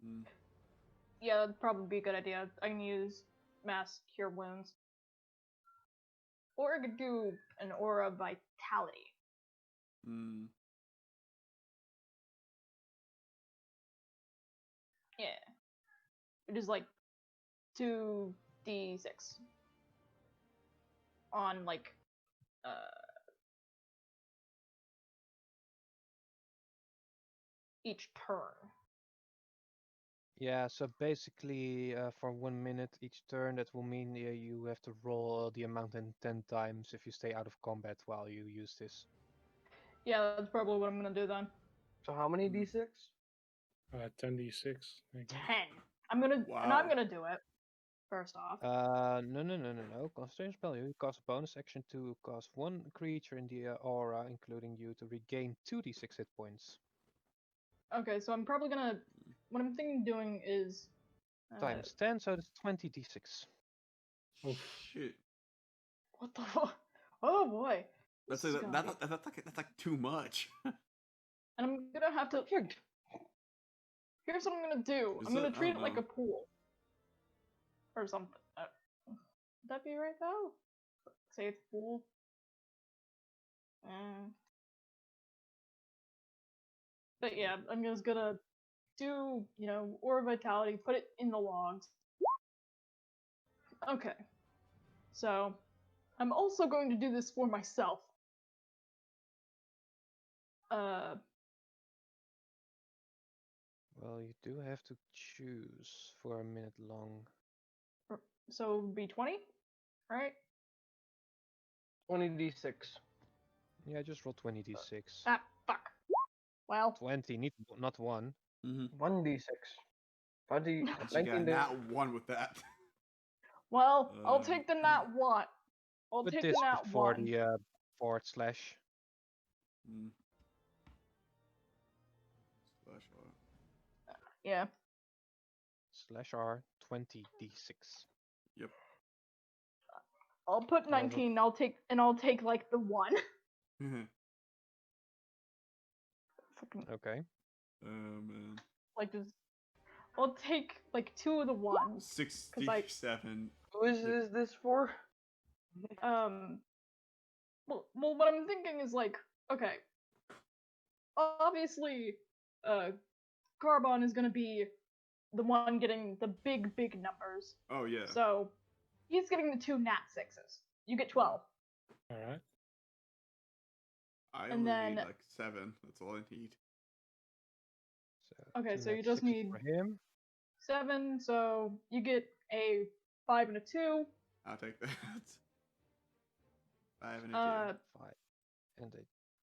Yeah, that'd probably be a good idea. I can use mass cure wounds. Or I could do an aura vitality. Yeah. It is like 2d6. On like each turn. Yeah, so basically for 1 minute each turn, that will mean you have to roll the amount in 10 times if you stay out of combat while you use this. Yeah, that's probably what I'm gonna do then. So how many d6? 10d6. 10. I'm gonna do it. first off. No. Concentration spell. You cast a bonus action to cast one creature in the aura, including you, to regain 2d6 hit points. Okay, so I'm probably gonna. What I'm thinking of doing is. Times 10, so that's 20d6. Shit. What the fuck? Oh boy. That's This is like, gonna be- that's like too much. And I'm gonna have to. Here's what I'm gonna do. Is I'm gonna it? I treat don't it like know. a pool. Or something. Would that be right though? Say it's a pool. But yeah, I'm just gonna do, Aura Vitality, put it in the logs. Okay. So, I'm also going to do this for myself. Well, you do have to choose for a minute long. So it would be 20, right? 20d6. Yeah, just roll 20d6. Ah, fuck. Well, 20, not 1. Mm-hmm. 1d6. 20, You got 19 days. not one with that. well, I'll take the nat 1. I'll Put take this the nat before 1. the /. Mm. Slash R. Yeah. /R 20d6. Yep. I'll put 19. I'll take like the 1. Fucking, Okay. Man. like just I'll take like 2 of the 1s. 67. Who is this for? Well, what I'm thinking is like, okay, obviously, Carbon is gonna be the one getting the big numbers. Oh yeah. So he's getting the 2 nat 6s. You get 12. All right. I and only then- need like 7. That's all I need. So Okay, 2 so nat you just 6s need- for him. 7, so you get a 5 and a 2. I'll take that. 5 and a 5 and a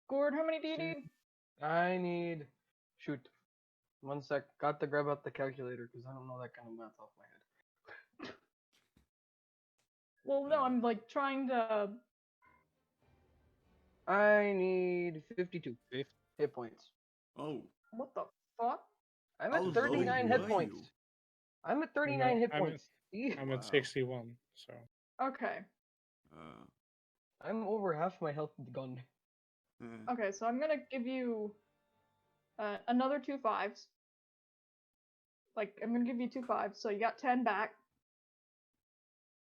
Gord, how many do you Two. need? I need. Shoot. 1 sec. Got to grab out the calculator because I don't know that kind of math off my head. Well, no, I'm like trying to. I need 52 5th. hit points. 2. Oh. What the fuck? I'm How at low 39 were hit you? points. I'm at 39 hit I'm points. I'm Wow. at 61, so Okay. I'm over half my health gone. Okay, so I'm gonna give you another 2 5s. Like, I'm gonna give you 2 5s, so you got 10 back.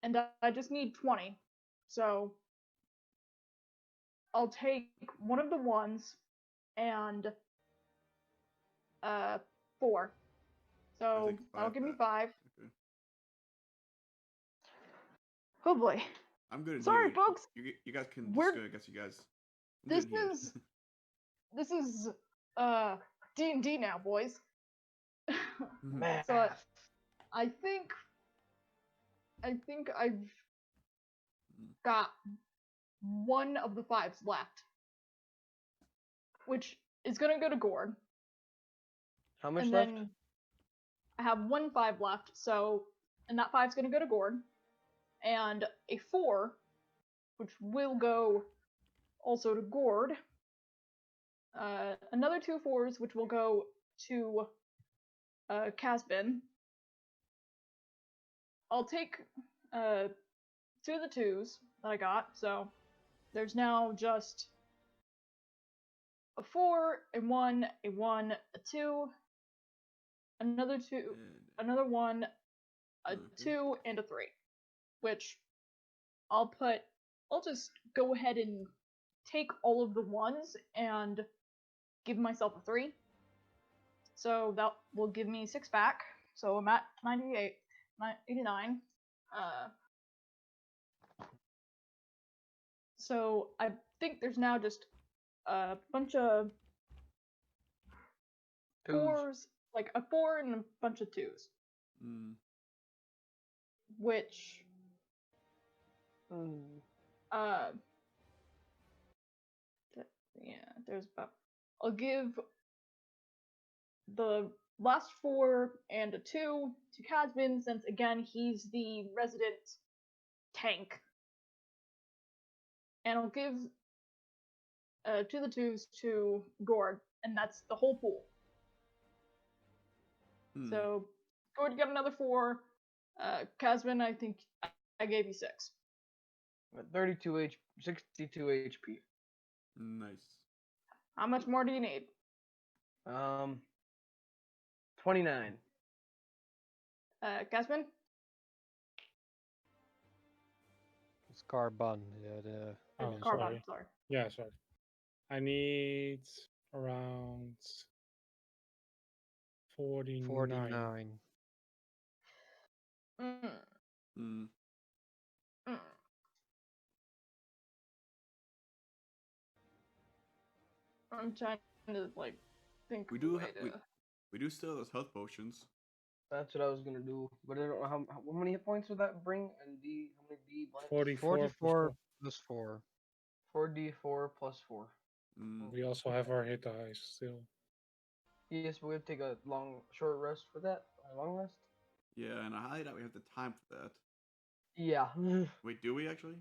And I just need 20. So I'll take one of the 1s and 4. So take that'll 5 give me back. 5. Okay. Oh boy. I'm good. Sorry, here. folks. You guys can We're- just go. I guess you guys. I'm This good here. is this is D&D now, boys. Math. So I think I've got one of the 5s left, which is gonna go to Gord, How much and left? then I have 1 5 left. So, and that 5's gonna go to Gord, and a 4, which will go also to Gord. Another 2 4s, which will go to Casbin. I'll take 2 of the 2s that I got, so there's now just a 4, a 1, a 1, a 2, another 2, another 1, a Okay. 2, and a 3. Which I'll just go ahead and take all of the 1s and give myself a 3. So that will give me 6 back. So I'm at 98, 89. So I think there's now just a bunch of Twos. 4s, like a 4 and a bunch of 2s, which yeah, there's about. I'll give the last 4 and a 2 to Casbin, since again he's the resident tank. And I'll give 2 the 2s to Gord, and that's the whole pool. So Gord, you got another 4. Casbin, I think I gave you 6. 62 HP. Nice. How much more do you need? 29. Casbin? It's carbon. Oh, Carbon, sorry. sorry. Yeah, sorry. I need around 49. 49. Mm. I'm trying to think. We do we do still have those health potions. That's what I was gonna do, but I don't know how many hit points would that bring, and how many D blanks? 44 plus 4. 4d4 plus 4. We also have our hit dice still. Yes, but we have to take a short rest for that. A long rest. Yeah, and I highly doubt we have the time for that. Yeah. Wait, do we actually?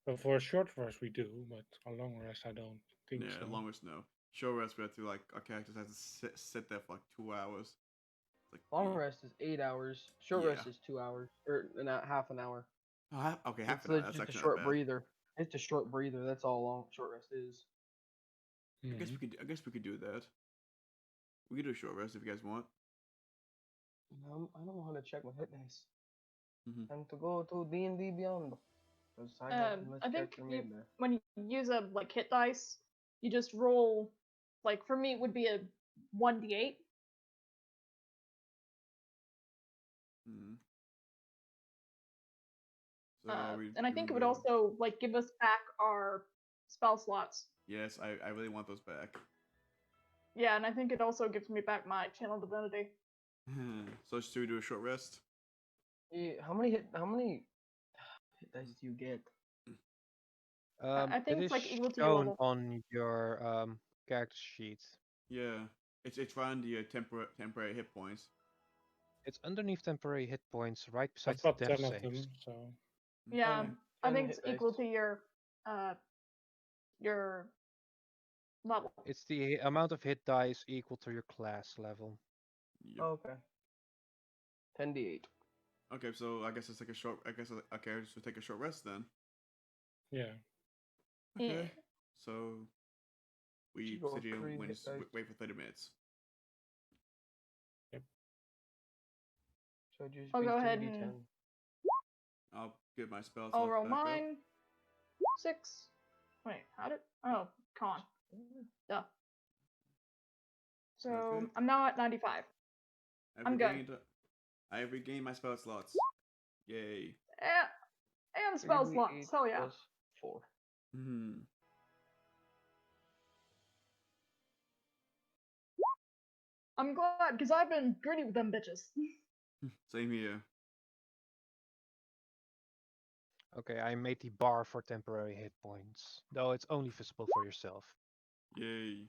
But for a short rest we do, but a long rest I don't think Yeah, so. long rest no. Short rest we have to our characters have to sit there for 2 hours. It's Long rest is 8 hours. Short rest is 2 hours, or half an hour. Oh, okay, half It's an hour. That's just a actually short not bad. breather. It's a short breather. That's all long short rest is. I guess we could do that. We could do a short rest if you guys want. I don't know how to check my hit dice. Mhm. And to go to D&D Beyond. I think when you use a hit dice, you just roll. For me, it would be a 1d8. So and I think it would also give us back our spell slots. Yes, I really want those back. Yeah, and I think it also gives me back my channel divinity. So should we do a short rest? Yeah, how many hit dice do you get? I think it it's is equal to your shown level. on your character sheet. Yeah, it's around the temporary hit points. It's underneath temporary hit points, right beside I've got death 10 of saves. them, so Yeah, Okay. I think 10 it's hit equal dice. to your level. It's the amount of hit dice equal to your class level. Yep. Okay. 10d8. Okay, so I guess it's I guess our characters should take a short rest then. yeah. Okay. Yeah. So we Should go sit here three and hit dice. wait for 30 minutes. So just I'll be go ahead 3d10. and I'll get my spell I'll slots roll back up. mine. 6. Wait, how did? Oh, con. Duh. So Okay. I'm now at 95. I'm good. I have regained my spell slots. Yay. And spell 3d8 slots. Hell yeah. plus 4. I'm glad, because I've been gritty with them bitches. Same here. Okay, I made the bar for temporary hit points, though it's only visible for yourself. Yay.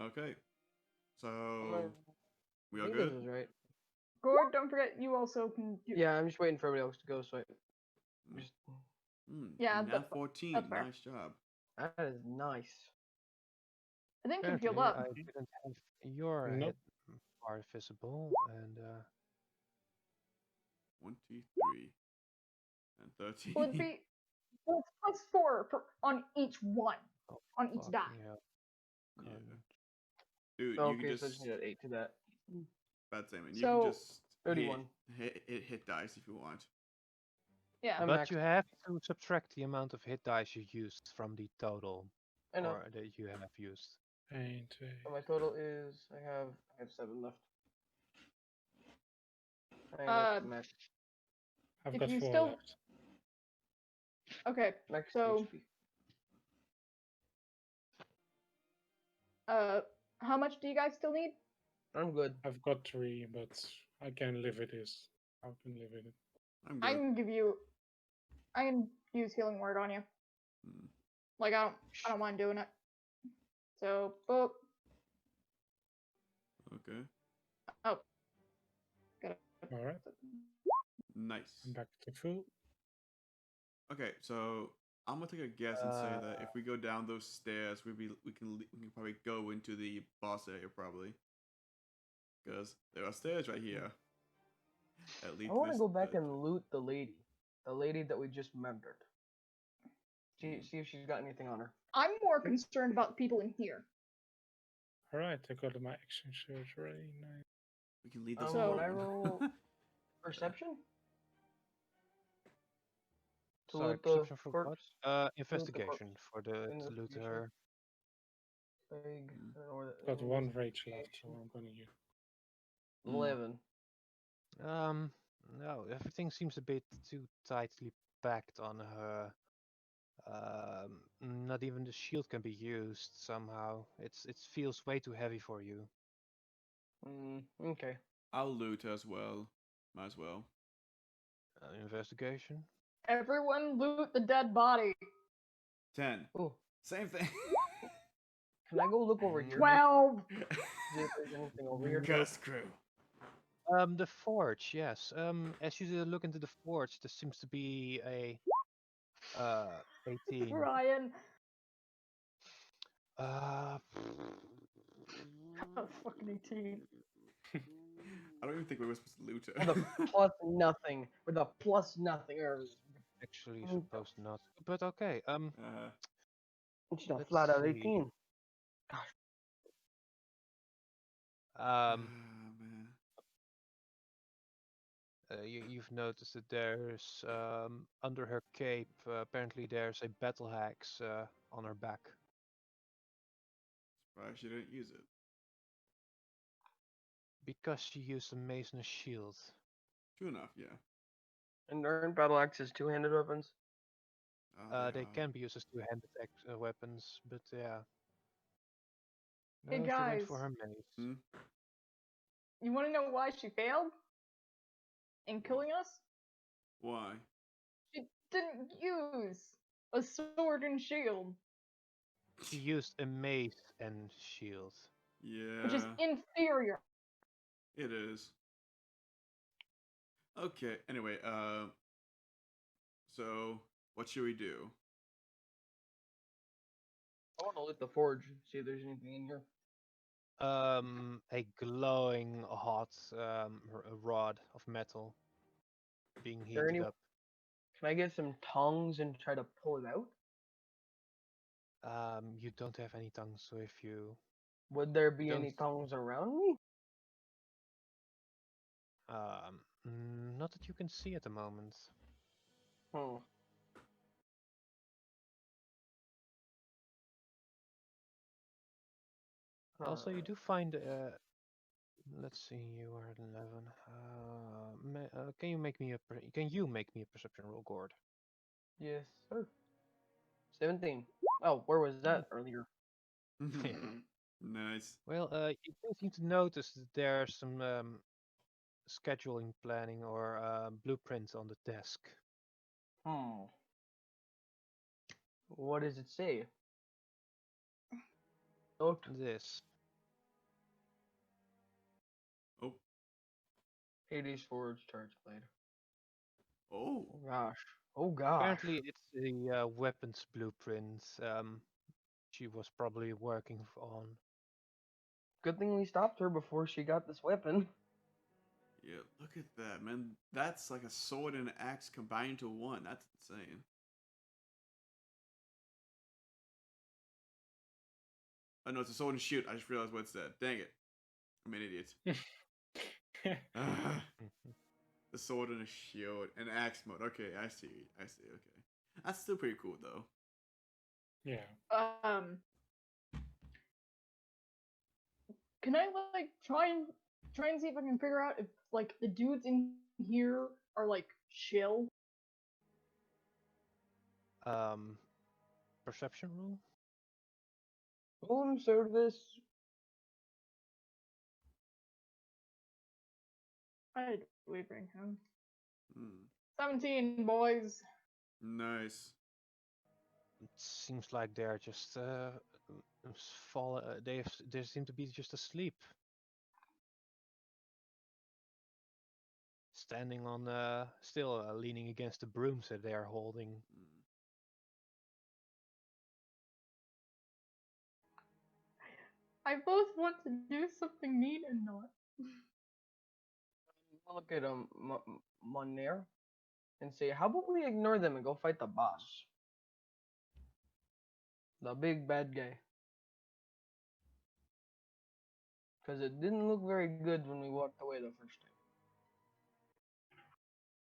Okay. So we I all think this good? is right. Gord, don't forget you also can. Yeah, I'm just waiting for everybody else to go. So I just Yeah, I'm now 14. that's fair. Nice job. that is nice. I think you've healed Apparently, up. I didn't have your Nope. hit bar visible, and 1, 2, 3, and 13. Well, it'd be it's +4 on each one, on each fuck, die. yeah. Yeah. Dude, you Okay, can so I just just need an 8 to that. bad Simon. You So- can just 31. hit dice if you want. Yeah. I'm But maxed. you have to subtract the amount of hit dice you used from the total, I know. or that you have used. So my total is I have 7 left. I am max I've If got you 4 still- left. Okay. max So- HP. How much do you guys still need? I'm good. I've got 3, but I can live with this. I can live with it. I'm I good. can use healing word on you. Hmm. I don't mind doing it. So, boop. Okay. Oh. Got All right, Nice. I'm back to full. Okay, so I'm gonna take a guess and say that if we go down those stairs, we can probably go into the boss area probably, because there are stairs right here. At least I want to this. go back and loot the lady that we just murdered. See if she's got anything on her. I'm more concerned about the people in here. All right, I got my action search ready. Nice. We can leave this So- Would I alone. roll perception? To Sorry, loot the perception for what? corpse? Investigation for the to loot Investigation. her. Big, I don't know where that- Got one rage left, so I'm gonna use. 11. No, everything seems a bit too tightly packed on her. Not even the shield can be used somehow. It feels way too heavy for you. Okay. I'll loot as well. Might as well. Investigation. Everyone loot the dead body. 10. Ooh. Same thing. Can I go look over here? 12. See if there's anything over here. Ghost crew. The forge, yes. As you look into the forge, there seems to be a 18. Ryan. Uh, Oh, fucking 18. I don't even think we were supposed to loot With her. a plus nothing. With a plus nothing. Or actually Mm. supposed not. But okay. it's not Let's flat out see. 18. Um, man. you've noticed that there's under her cape. Apparently, there's a battle axe on her back. Surprised she didn't use it. Because she used a mace and a shield. True enough, yeah. And aren't battle axes two-handed weapons? They are. can be used as two-handed weapons, but yeah. Hey, No, she went guys. for her mace. Hmm? You want to know why she failed in killing us? Why? She didn't use a sword and shield, She used a mace and shield. Yeah. which is inferior. It is. Okay, anyway, so what should we do? I want to loot the forge, see if there's anything in here. A glowing hot rod of metal being there heated any- up. Can I get some tongs and try to pull it out? You don't have any tongues, so if you Would there be Don't- any tongs around me? not that you can see at the moment. Hmm. Also, you Alright. do find. Let's see, you are at 11. Can you make me a perception roll, Gord? Yes, sir. 17. Oh, where was that earlier? Nice. Well, you do seem to notice that there's some scheduling, planning, or blueprint on the desk. Hmm. What does it say? Note. This. Oh. Hades Forge Charge Blade. Oh. Oh gosh. Oh gosh. Apparently, it's the weapons blueprint she was probably working on. Good thing we stopped her before she got this weapon. Yeah, look at that, man. That's like a sword and an axe combined into one. That's insane. Oh no, it's a sword and shield. I just realized what it said. Dang it. I'm an idiot. Ah, the sword and a shield. And axe mode. Okay, I see. Okay. That's still pretty cool though. Yeah. Can I like try and see if I can figure out if like the dudes in here are like chill? Perception roll? Room service. Why did we bring him? Hmm. 17, boys. Nice. It seems like they're just They seem to be just asleep, standing on still leaning against the brooms that they are holding. Mm. I both want to do something mean and not. I'll look at Monair and say, how about we ignore them and go fight the boss, the big bad guy? Because it didn't look very good when we walked away the first time.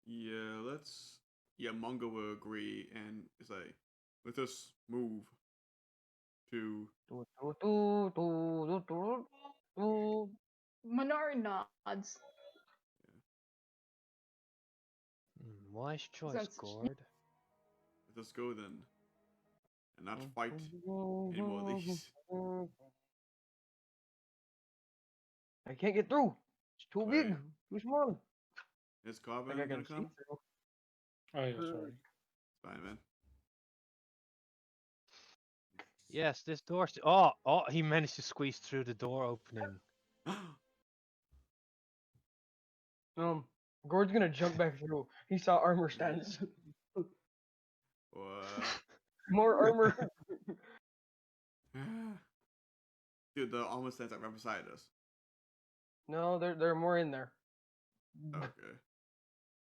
Yeah, let's. Yeah, Mungo will agree and say, let us move to. Do, do, do, do, do, do, do. Minari nods. Wise choice, Since Gord. Let us go then, and not fight any more of these. I can't get through. It's too Wait. big, too small. Is Carbon Like I gonna can see come? through. Oh yeah, sorry. It's fine, man. Yes, this door. He managed to squeeze through the door opening. Gord's gonna jump back through. He saw armor stands. What? More armor. Dude, the armor stands are right beside us. No, there are more in there. Okay.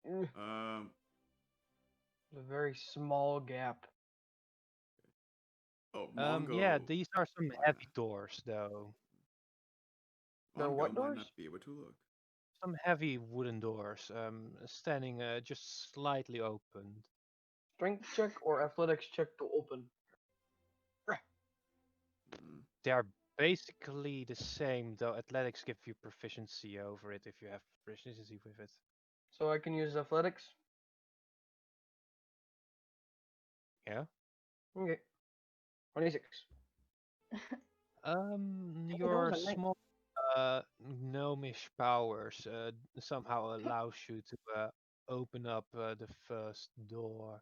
Mm. A very small gap. Oh, Mongo. Yeah, these are some Wow. heavy doors, though. They're Mongo what might doors? not be able to look. Some heavy wooden doors, standing just slightly open. Strength check or athletics check to open. Mm. They are basically the same, though athletics give you proficiency over it if you have proficiency with it. So I can use athletics. Yeah. Okay. 26. Your those are nice. small gnomish powers somehow allows you to open up the first door.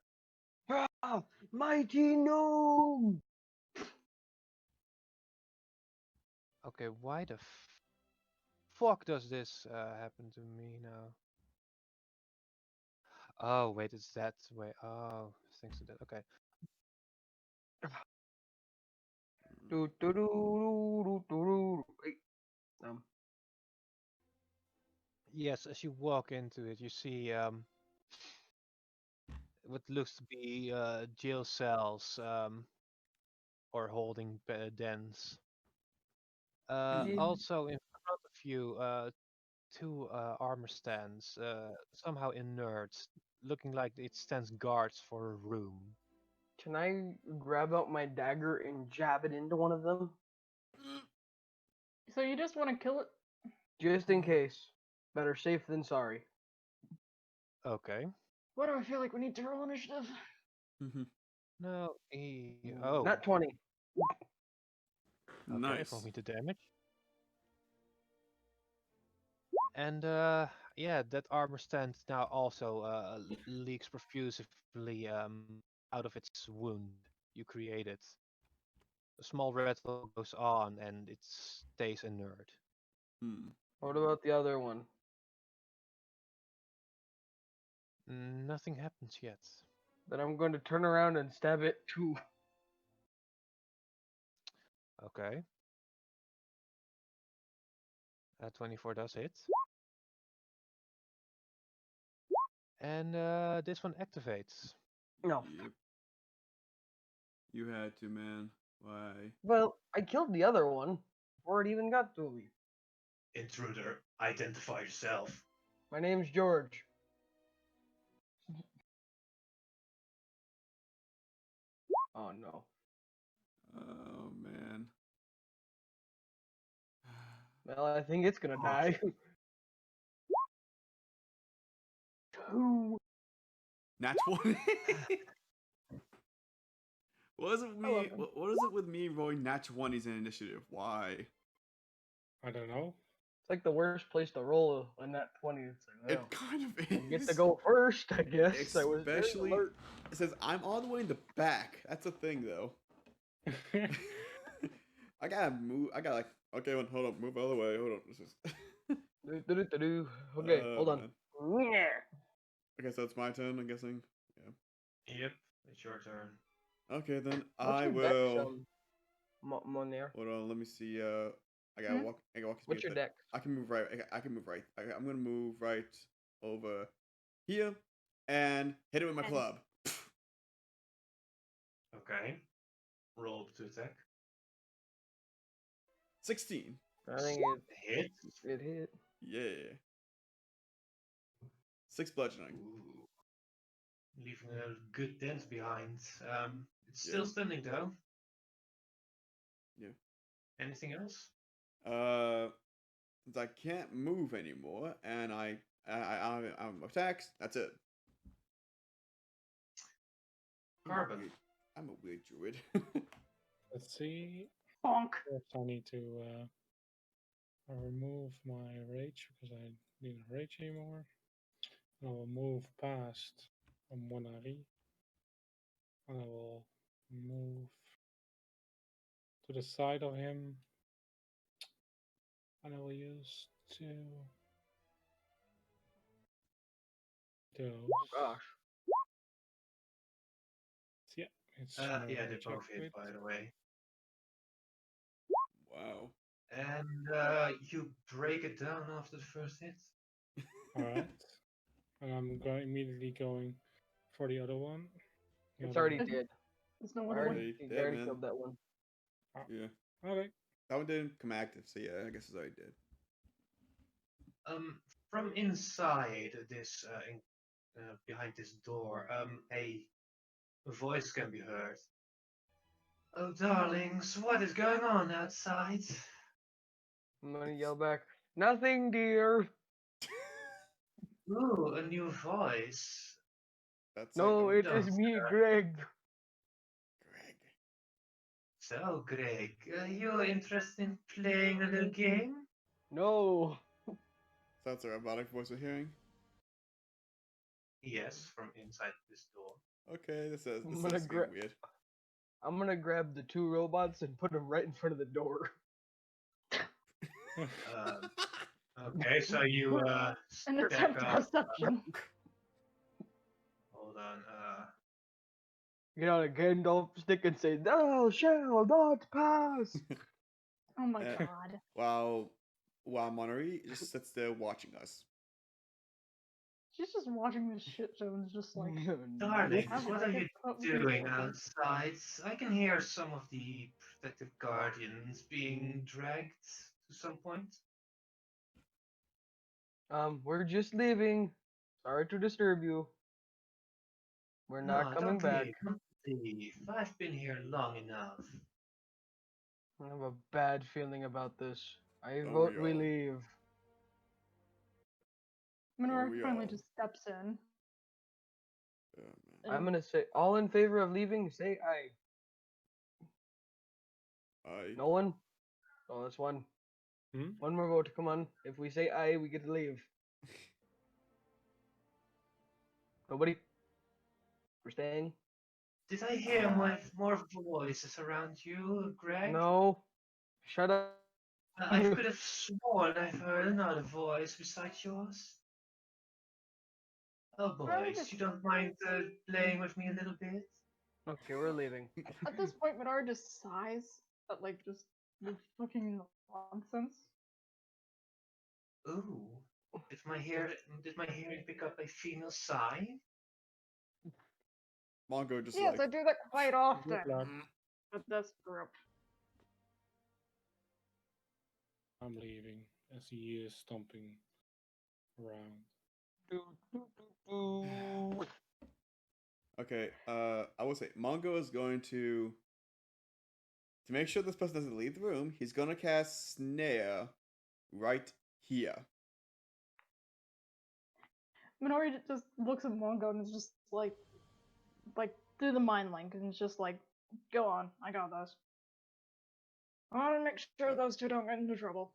Ah, mighty gnome! Okay, why the fuck does this happen to me now? Oh, wait, it's that way. Oh, thanks to that. Okay. Do, do, do, do, do, do. Wait. Yes, as you walk into it, you see what looks to be jail cells or holding dens. Yeah. Also, in front of you, two armor stands, somehow inert, looking like it stands guards for a room. Can I grab out my dagger and jab it into one of them? So you just want to kill it? Just in case. Better safe than sorry. Okay. Why do I feel like we need to roll initiative? No, he. Oh. Not 20. Okay, Nice. roll me the damage. And yeah, that armor stand now also leaks profusely out of its wound you created. A small rattle goes on and it stays inert. What about the other one? Nothing happens yet. Then I'm going to turn around and stab it too. Okay. 24 does hit. And this one activates. No. Yep. You had to, man. Why? Well, I killed the other one before it even got to me. Intruder, identify yourself. My name's George. Oh no. Oh, man. Well, I think it's gonna die. 2. Nat 20? What is it with me? 11. What is it with me rolling nat 20s in initiative? Why? I don't know. It's like the worst place to roll a nat 20. It's like, well, It kind of I get is. to go first, I guess. I was very Especially, alert. it says I'm all the way in the back. That's a thing, though. I gotta move. I gotta like. Okay, hold up. Move out of the way. Hold on. This is. Do-do-do-do-do. Okay, Oh, hold on. Okay, so it's my turn. I'm guessing. Yeah. Yep, it's your turn. Okay, then What's I your dex, will. Monier? Hold on. Let me see. I gotta Hmm? walk. I gotta walk. What's your dex? I can move right. I can move right. I'm gonna move right over here and hit it with my And- club. Okay. Roll to attack. 16. I think Hit. it hit. Yeah. 6 bludgeoning. Ooh. Leaving a good dent behind. It's Yeah. still standing though. Yeah. Anything else? Since I can't move anymore, and I'm attacks. That's it. Carbon. I'm a weird druid. Let's see. Honk. First, I need to remove my rage because I need a rage anymore. I will move past Monari. And I will move to the side of him. And I will use 2. Those. Oh gosh. Yeah, it's Yeah, more they check both hit, with. by the way. Wow. And you break it down after the first hit. Alright. And I'm immediately going for the other one. The It's other already one. dead. There's no I other already, one. Already I dead, already man. killed that one. Yeah. Okay. That one didn't come active, so yeah, I guess it's already dead. From inside this, behind this door, a voice can be heard. Oh, darlings, what is going on outside? I'm gonna yell back. Nothing, dear. Ooh, a new voice. That's No, like it is don't, me, Greg. Greg. So, Greg, you're interested in playing a little game? No. So that's a robotic voice we're hearing. Yes, from inside this door. Okay, this I'm is gonna getting weird. I'm gonna grab the 2 robots and put them right in front of the door. Okay, so you An stack attempt at up. perception. Hold on. Get out a Gandalf stick and say, "Thou shall not pass." Oh my Uh, god. While Monterey just sits there watching us. She's just watching this shit show and is just like, Darlings, how did what I are get you put with these doing people? outside? I can hear some of the protective guardians being dragged to some point. We're just leaving. Sorry to disturb you. We're not No, coming don't back. leave. Don't leave. I've been here long enough. I have a bad feeling about this. I Don't vote we we all? leave. Minoru we finally all? just steps in. Oh, man. I'm gonna say, all in favor of leaving, say aye. No one? Oh, that's one. Hmm? One more vote. Come on. If we say aye, we get to leave. Nobody? We're staying? Did I hear more voices around you, Greg? No. Shut up. I could have sworn I've heard another voice besides yours. Oh, Probably boys, just- you don't mind playing with me a little bit? Okay, we're leaving. At this point, Minoru just sighs at like just the fucking nonsense. Ooh, did my hearing pick up a female sigh? Mongo just Yes, I like. do that quite often Good luck. with this group. I'm leaving as he is stomping around. Okay, I will say Mongo is going to make sure this person doesn't leave the room. He's gonna cast Snare right here. Minoru just looks at Mongo and is just like through the mind link, and it's just like, go on, I got this. I want to make sure those two don't get into trouble.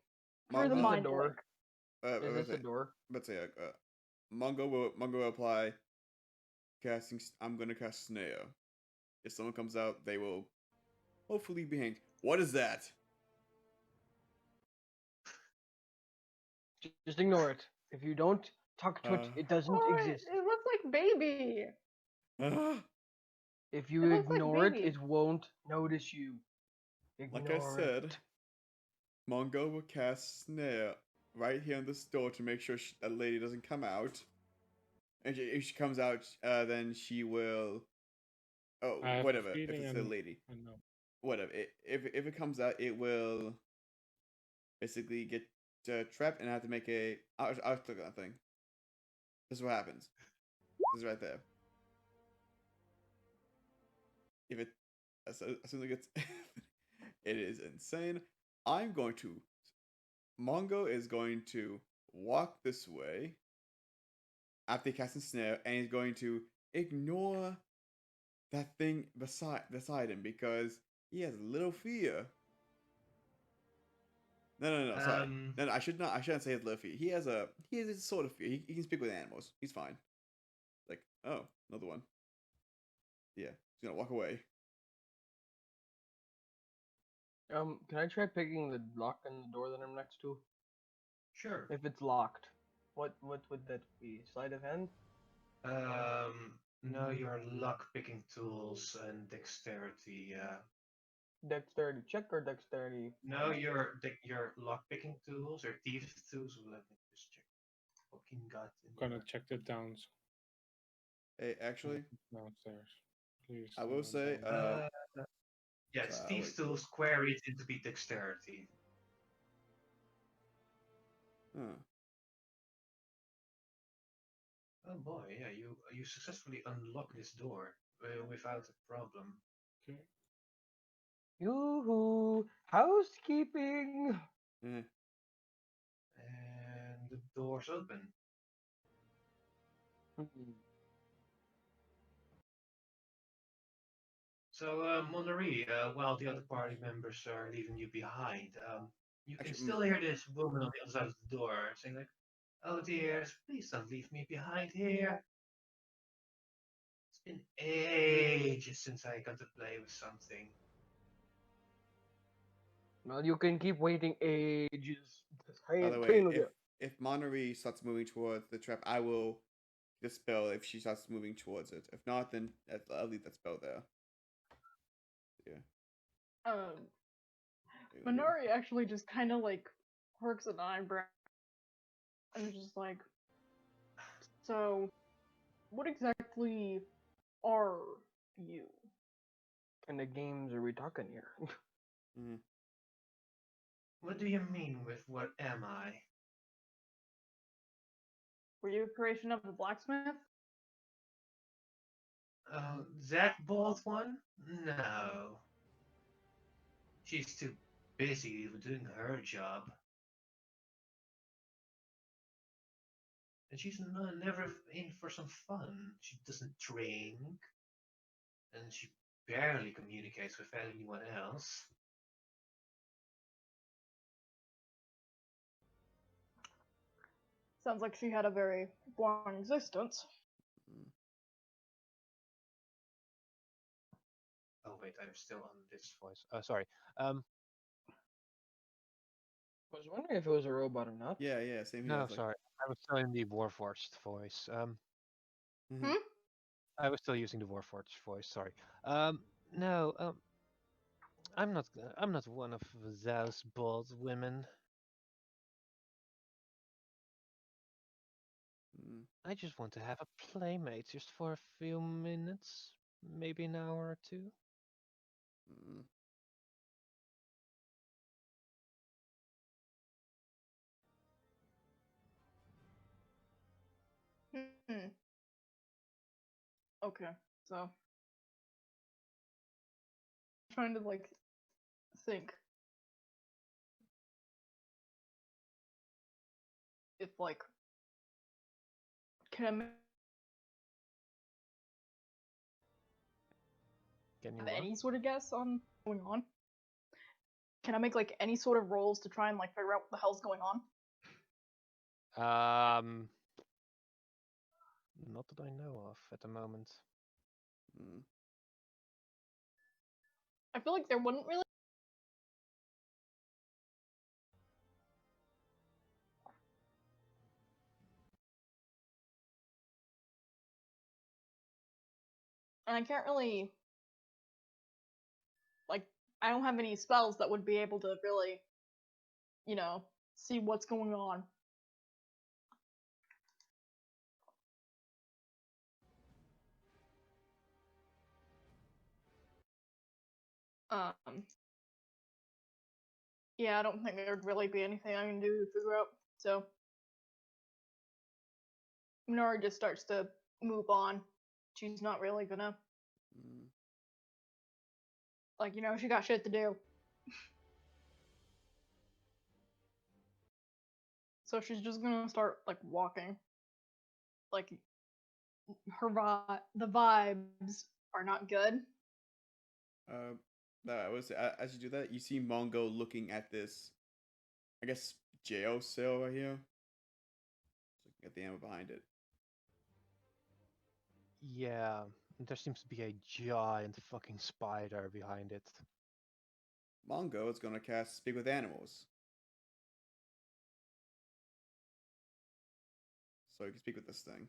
Through the Mongo- mind door. link. Is this a door? Let's say Mongo will apply casting. I'm gonna cast Snare. If someone comes out, they will hopefully be hanged. What is that? Just ignore it. If you don't talk to it, it doesn't Oh, exist. it looks like baby. If you It looks like ignore it, baby. it won't notice you. Like I Ignore said, it. Mongo will cast Snare right here on this door to make sure that lady doesn't come out. And if she comes out, then she will. Oh, I have whatever. a If feeling, it's a lady, I know. whatever. If it comes out, it will basically get trapped and have to make a. I'll click on that thing. This is what happens. This is right there. If it as soon as it gets, it is insane. I'm going to. Mongo is going to walk this way after casting snare, and he's going to ignore that thing beside him because he has a little fear. No, sorry. No, I shouldn't say he has little fear. He has a sort of fear. He can speak with animals. He's fine. Like, oh, another one. Yeah, he's gonna walk away. Can I try picking the lock on the door that I'm next to? Sure. If it's locked, what would that be? Sleight of hand? No, your lock picking tools and dexterity. Dexterity check or dexterity? No, your lock picking tools or thieves tools. Let me just check. Fucking got in I'm gonna there. check the downs Hey, actually, downstairs. Please. I will say, don't- Yeah, it's so, thieves tools queried into be dexterity. huh. Oh boy, yeah, you successfully unlock this door without a problem. Okay. Yoo-hoo! Housekeeping! Eh. And the door's open. So, Monnery, while the other party members are leaving you behind, you can Actually, still hear this woman on the other side of the door saying like, "Oh dears, please don't leave me behind here. It's been ages since I got to play with something." Well, you can keep waiting ages. by the way, if Monnery starts moving towards the trap, I will dispel if she starts moving towards it. If not, then I'll leave that spell there. Yeah. Minori actually just kind of like quirks an eyebrow and is just like, so, what exactly are you? What kind of games are we talking here? Mhm. What do you mean with what am I? Were you a creation of the blacksmith? That bald one? No. She's too busy doing her job. And she's never in for some fun. She doesn't drink. And she barely communicates with anyone else. Sounds like she had a very boring existence. Oh wait, I'm still on this. Voice. Sorry. I was wondering if it was a robot or not. Yeah, same here. No, It's like, sorry. I was still in the Warforged voice. mhm. I was still using the Warforged voice. Sorry. No. I'm not. I'm not one of those bald women. Mm, I just want to have a playmate just for a few minutes, maybe an hour or two. mm. Hmm. Okay, so I'm trying to like think if like can I Can you have what? any sort of guess on what's going on? Can I make like any sort of rolls to try and like figure out what the hell's going on? Not that I know of at the moment. Mm. I feel like there wouldn't really. And I can't really, like, I don't have any spells that would be able to really, see what's going on. Yeah, I don't think there would really be anything I can do to figure out. So Minora just starts to move on. She's not really gonna, she got shit to do. So she's just gonna start walking. Like the vibes are not good. That was as you do that, you see Mongo looking at this, I guess, jail cell right here. Looking at the ammo behind it. Yeah, there seems to be a giant fucking spider behind it. Mongo is gonna cast Speak with Animals. So you can speak with this thing.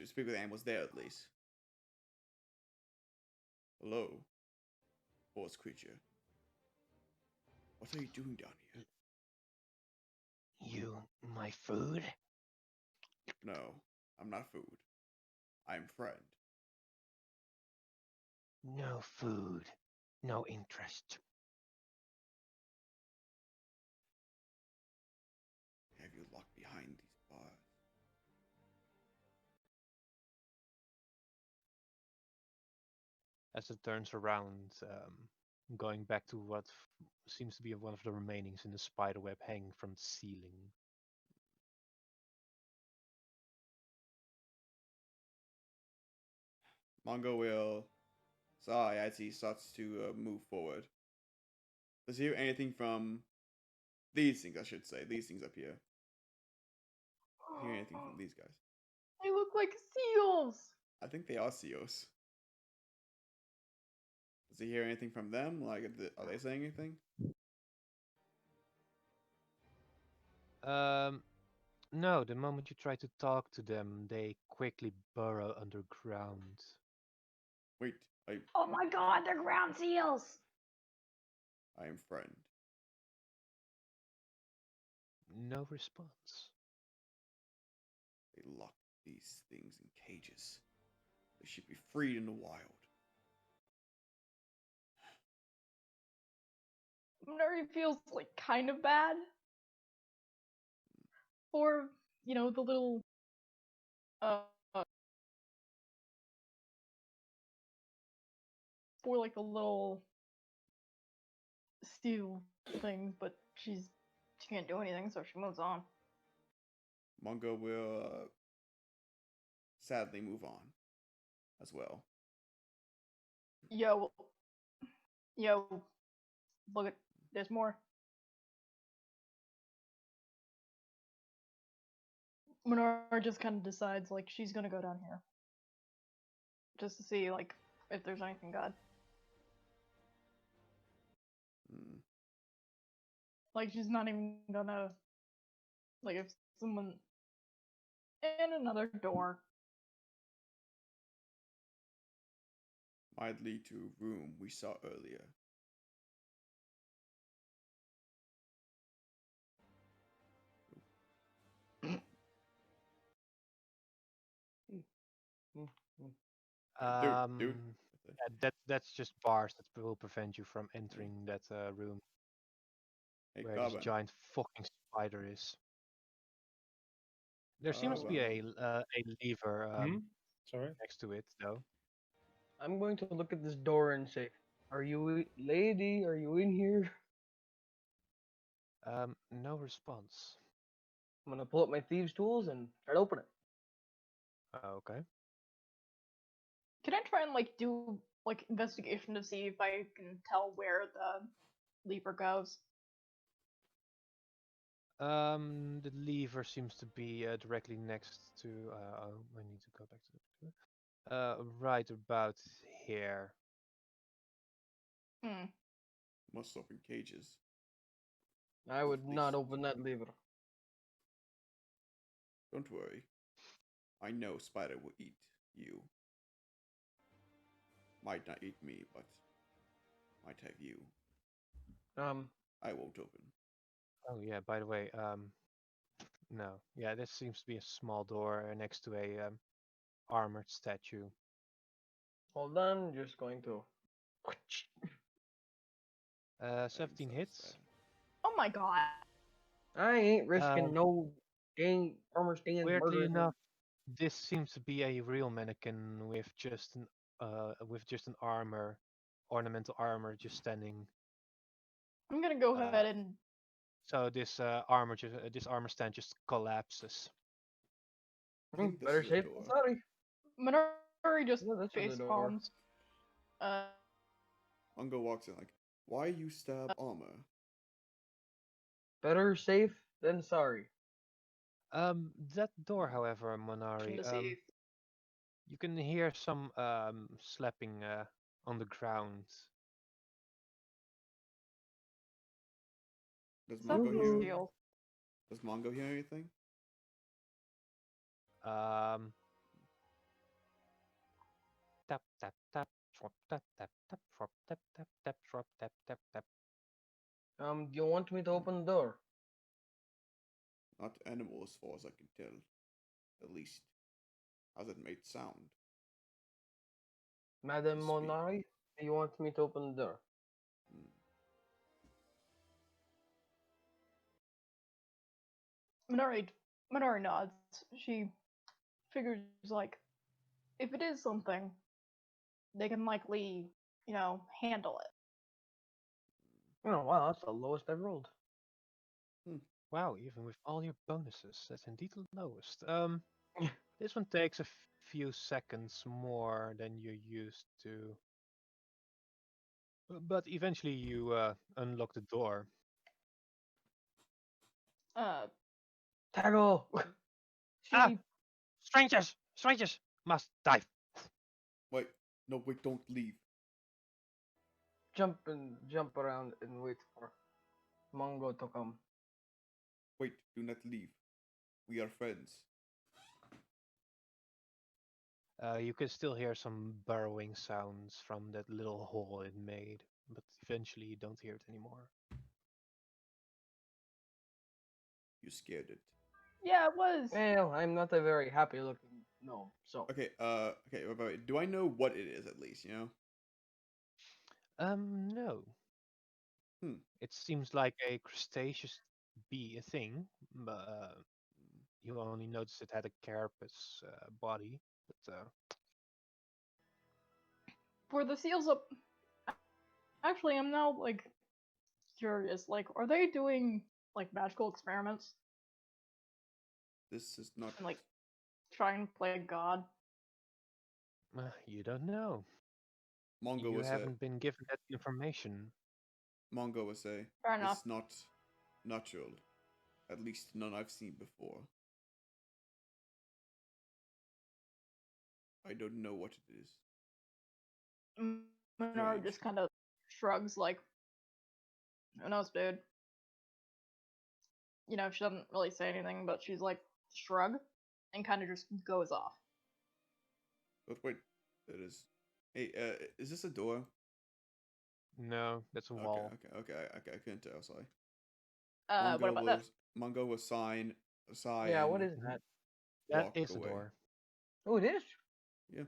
Speak with animals there at least. Hello, forest creature. What are you doing down here? You, my food? No, I'm not food. I'm friend. No food, no interest. Have you locked behind these bars? As it turns around, going back to what seems to be one of the remainings in the spider web hanging from the ceiling. Mongo will sigh as he starts to move forward. Does he hear anything from these things, I should say? These things up here. Hear anything from these guys? They look like seals. I think they are seals. Does he hear anything from them? Like, are they saying anything? No, the moment you try to talk to them, they quickly burrow underground. Wait, Oh my god, they're ground seals! I am friend. No response. They lock these things in cages. They should be freed in the wild. Minori feels kind of bad for, the little for the little steel things, but she can't do anything, so she moves on. Mongo will sadly move on as well. Yo, look at, there's more. Minora just kind of decides she's gonna go down here just to see if there's anything good. She's not even gonna if someone in another door Might lead to a room we saw earlier. Dude. That's just bars that will prevent you from entering that room where this giant fucking spider is. There seems to be a lever next to it, though. I'm going to look at this door and say, "Are you lady? Are you in here?" No response. I'm gonna pull up my thieves' tools and try to open it. Okay. Can I try and do investigation to see if I can tell where the lever goes? The lever seems to be directly next to. I need to go back to the right about here. Must open cages. I would not open that lever. Don't worry. I know spider will eat you. Might not eat me, but might have you. Um, I won't open. Oh yeah, by the way, no. Yeah, this seems to be a small door next to a armored statue. hold on, just going to. I'm 17 so hits. sad. Oh my god. I ain't risking Um, no dang armor stands Weirdly murdering. enough, this seems to be a real mannequin with just an armor, ornamental armor, just standing. I'm gonna go Uh, ahead and so this this armor stand just collapses. I think this Better is a safe door. than sorry. Minori just No, this was a face door. palms. Uh, Mungo walks in like, why you stab armor? Better safe than sorry. That door, however, Monari, to see. you can hear some slapping on the ground. Does So that's Mongo the hear? steal. Does Mongo hear anything? Um, tap tap tap, swap tap tap tap, swap tap tap tap, swap tap tap tap. Do you want me to open the door? Not animal as far as I can tell. At least. How's it made sound? Madam Speak. Monari, do you want me to open the door? Hmm. Minori nods. She figures like if it is something, they can likely, handle it. Oh wow, that's the lowest I've rolled. Wow, even with all your bonuses, that's indeed the lowest. This one takes a few seconds more than you're used to. But eventually you unlock the door. Uh, Tackle! Ah! She Strangers must die. Wait, no, wait, don't leave. jump around and wait for Mongo to come. Wait, do not leave. We are friends. You can still hear some burrowing sounds from that little hole it made, but eventually you don't hear it anymore. You scared it. yeah, it was. Well, I'm not a very happy looking gnome, so. Okay, wait, do I know what it is at least, you know? No. Hmm. It seems like a crustaceous bee, a thing, but you only notice it had a carapace body. But For the seals up. Actually, I'm now curious. Like, are they doing magical experiments This is not. and trying to play God? you don't know. Mongo You will say. haven't been given that information. Mongo will say. Fair This enough. is not natural. At least none I've seen before. I don't know what it is. Minora Strange. just kind of shrugs, like, who knows, dude? She doesn't really say anything, but she's like, shrug, and kind of just goes off. But wait, it is. Hey, is this a door? No, that's a wall. Okay. I couldn't tell. Sorry. What about that? Mongo will sigh. Yeah, what and is that? That walk is a away. door. Oh, it is?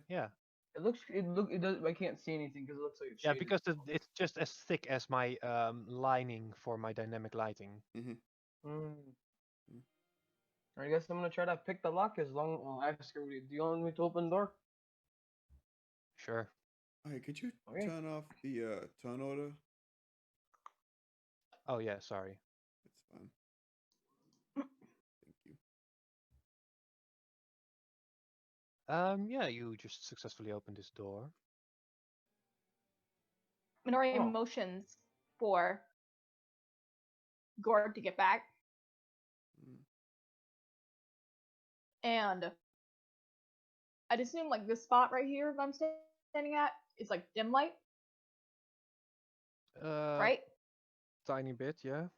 Yeah. It does, I can't see anything because it looks like it's Yeah, shaded. because it's just as thick as my lining for my dynamic lighting. Mm. I guess I'm gonna try to pick the lock as long. I'll ask her, do you want me to open the door? Sure. Hey, could you Okay. turn off the turn order? Oh yeah, sorry. It's fine. Thank you. Yeah, you just successfully opened this door. Minori Oh. motions for Gord to get back, Mm. and I'd assume this spot right here that I'm standing at is dim light, right? Tiny bit, yeah.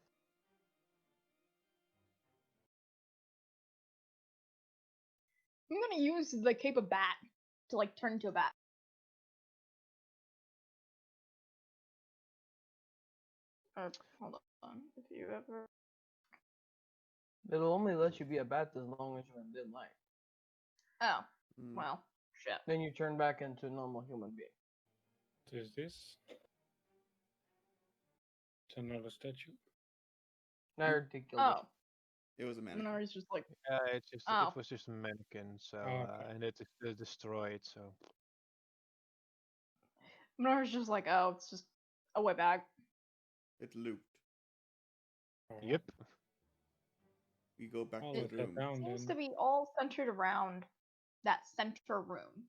I'm gonna use the cape of bat to turn into a bat. Hold on. If you ever. It'll only let you be a bat as long as you're in dim light. Oh, Mm. well, shit. Then you turn back into a normal human being. What is this? It's another statue. Articulation. Oh, It was a mannequin. Minori's just like, It's just Oh. it was just a mannequin, so Okay. and it is destroyed. So Minori's just like, oh, it's just a way back. It looped. Alright. yep. We go back I'll to let the that room. down Seems to then. be all centered around that center room.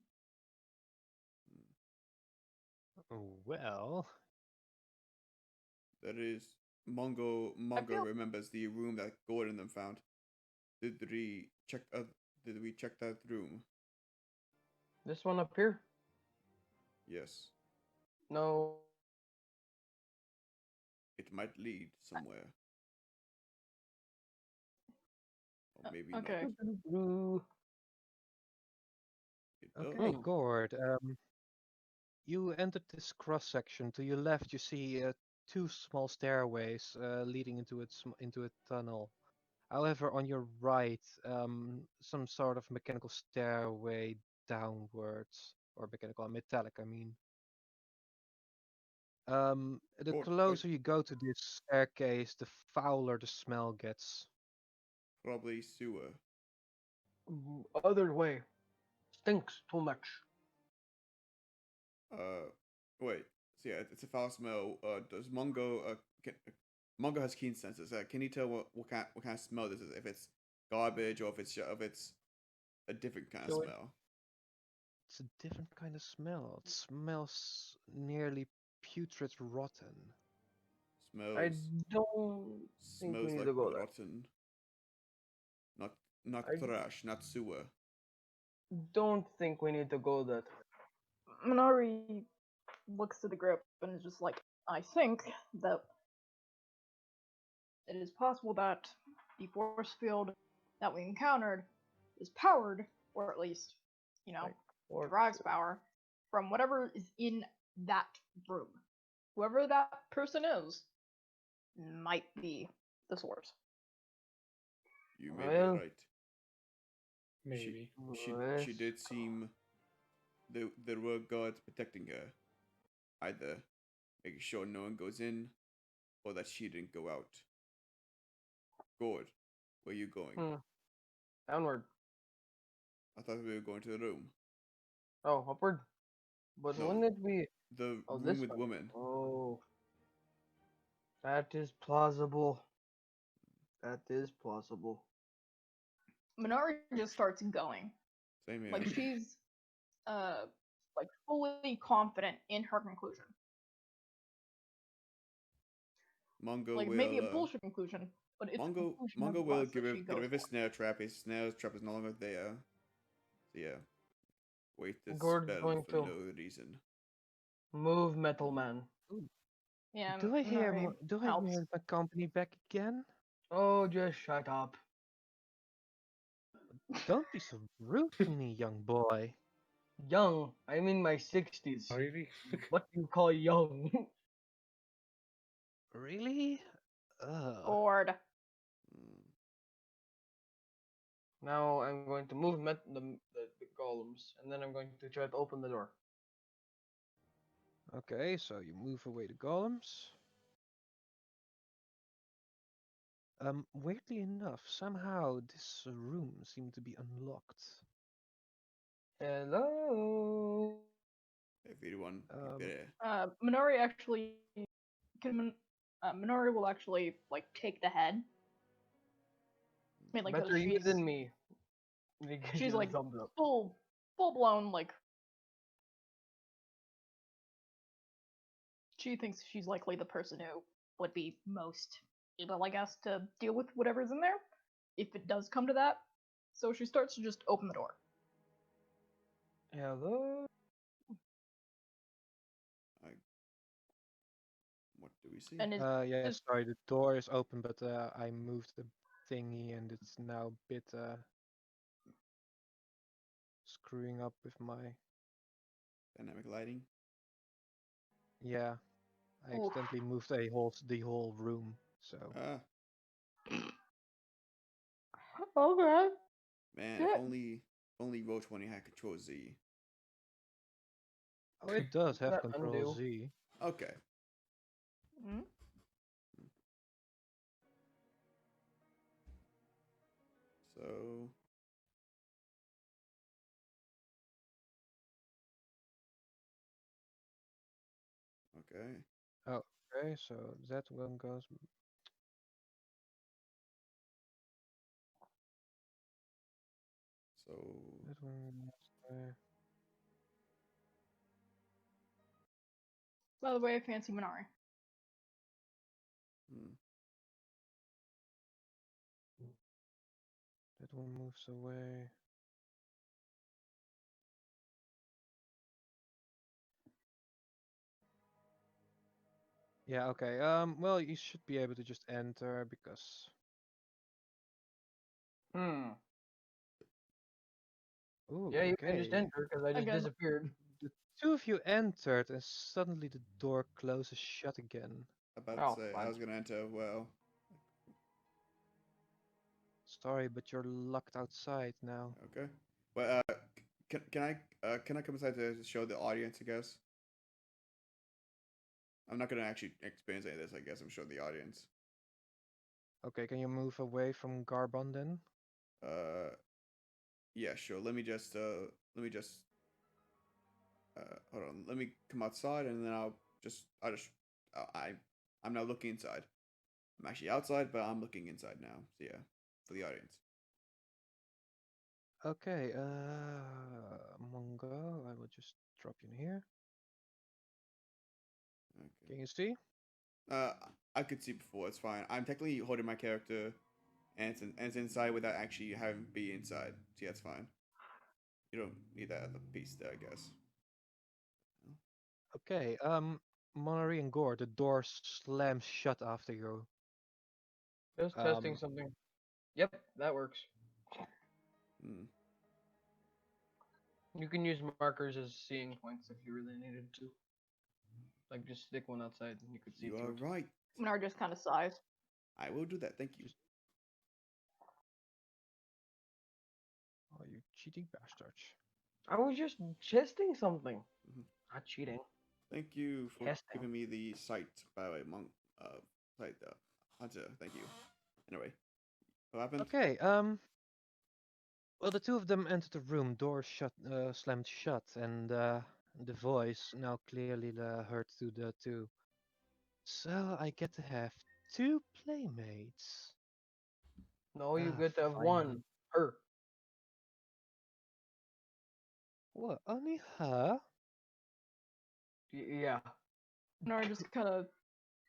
Well, That is Mongo feel- remembers the room that Gordon and them found. Did we check that room? This one up here? Yes. No. It might lead somewhere. Or maybe okay. not. Ooh. okay, Hmm. Gord. You entered this cross section. To your left, you see two small stairways leading into into a tunnel. However, on your right, some sort of mechanical stairway downwards, or mechanical and metallic, I mean. The Gord, closer you go to this staircase, the fouler the smell gets. probably sewer. Other way. Stinks too much. Wait. So yeah, it's a foul smell. Does Mongo Mongo has keen senses. Can you tell what kind of smell this is? If it's garbage or if it's a different kind of So smell. It's a different kind of smell. It smells nearly putrid rotten. I Smells don't think we smells need like to go there. rotten. Not I trash, not sewer. don't think we need to go that way. Minori looks to the group and is just like, I think that it is possible that the force field that we encountered is powered, or at least, Like, or derives power from whatever is in that room. Whoever that person is might be the source. You may Well, be right. Maybe. She did seem there were guards protecting her. Either making sure no one goes in or that she didn't go out. Gord, where you going? Downward. I thought we were going to the room. Oh, upward. But No, when did we? The Oh, room this with one. women. Oh, that is plausible. That is plausible. Minari just starts going. Same here. Like she's like fully confident in her conclusion. Mongo Like will maybe a bullshit conclusion, but it's a conclusion Mongo will nonetheless get that she rid goes of his for. snare trap. His snare trap is no longer there. So yeah. Wait this Gord's spell going for to no reason. move Metal Man. Yeah, Do I hear Minari do I helps. hear my company back again? Oh, just shut up. Don't be so rude to me, young boy. Young. I'm in my 60s. Really? What do you call young? Really? Ugh. Gord. Mm. Now I'm going to move the golems, and then I'm going to try to open the door. Okay, so you move away the golems. Weirdly enough, somehow this room seemed to be unlocked. Hello. Everyone, Um, there. Minori actually Minori will actually like take the head. Mainly because Better you than me. she's like thumbs up. full blown like she thinks she's likely the person who would be most able, I guess, to deal with whatever's in there, if it does come to that. So she starts to just open the door. Hello. What do we see? And is yeah, just sorry, the door is open, but I moved the thingy and it's now a bit screwing up with my Dynamic lighting. yeah. I Oof. accidentally moved the whole room. So Ah, Okay. man, Yeah. if only Roll20 had Control Z. oh, it does have That Control undo. Z. Okay. Mm. So okay. Oh, okay. So that one goes. So That one goes there. By the way, fancy Minari. hmm. That one moves away. Yeah, okay. Well, you should be able to just enter because. Hmm. Ooh, Yeah, you can just okay. enter because I just Again. disappeared. The two of you entered, and suddenly the door closes shut again. About to Oh, say I fine. was gonna enter. Well, Sorry, but you're locked outside now. okay. But can I come inside to show the audience? I guess I'm not gonna actually experience any of this. I guess I'm showing the audience. Okay, can you move away from Garbon then? Uh, yeah, sure. Let me just hold on. Let me come outside and then I'll just I'm now looking inside. I'm actually outside, but I'm looking inside now. So yeah, for the audience. Okay, Mongo, I will just drop you in here. Okay. Can you see? Uh, I could see before. It's fine. I'm technically holding my character, and it's inside without actually having be inside. So yeah, it's fine. You don't need that other piece there, I guess. Okay, Monnery and Gore, the door slams shut after you. Just testing something. Yep, that works. Hmm. You can use markers as seeing points if you really needed to. Like just stick one outside and you could see You through are it. right. Minari just kind of sighs. I will do that. Thank you. Just- Oh, you cheating bastards. I was just testing something. Mhm. Not cheating. Thank you for Testing. giving me the sight, by the way, monk. Sight, Hunter. Thank you. Anyway, what happened? Okay, well, the two of them entered the room, door slammed shut, and the voice now clearly heard to the two. So I get to have two playmates. No, you Ah, get to have finally. one. Her. What? Only her? Yeah. Minari just kind of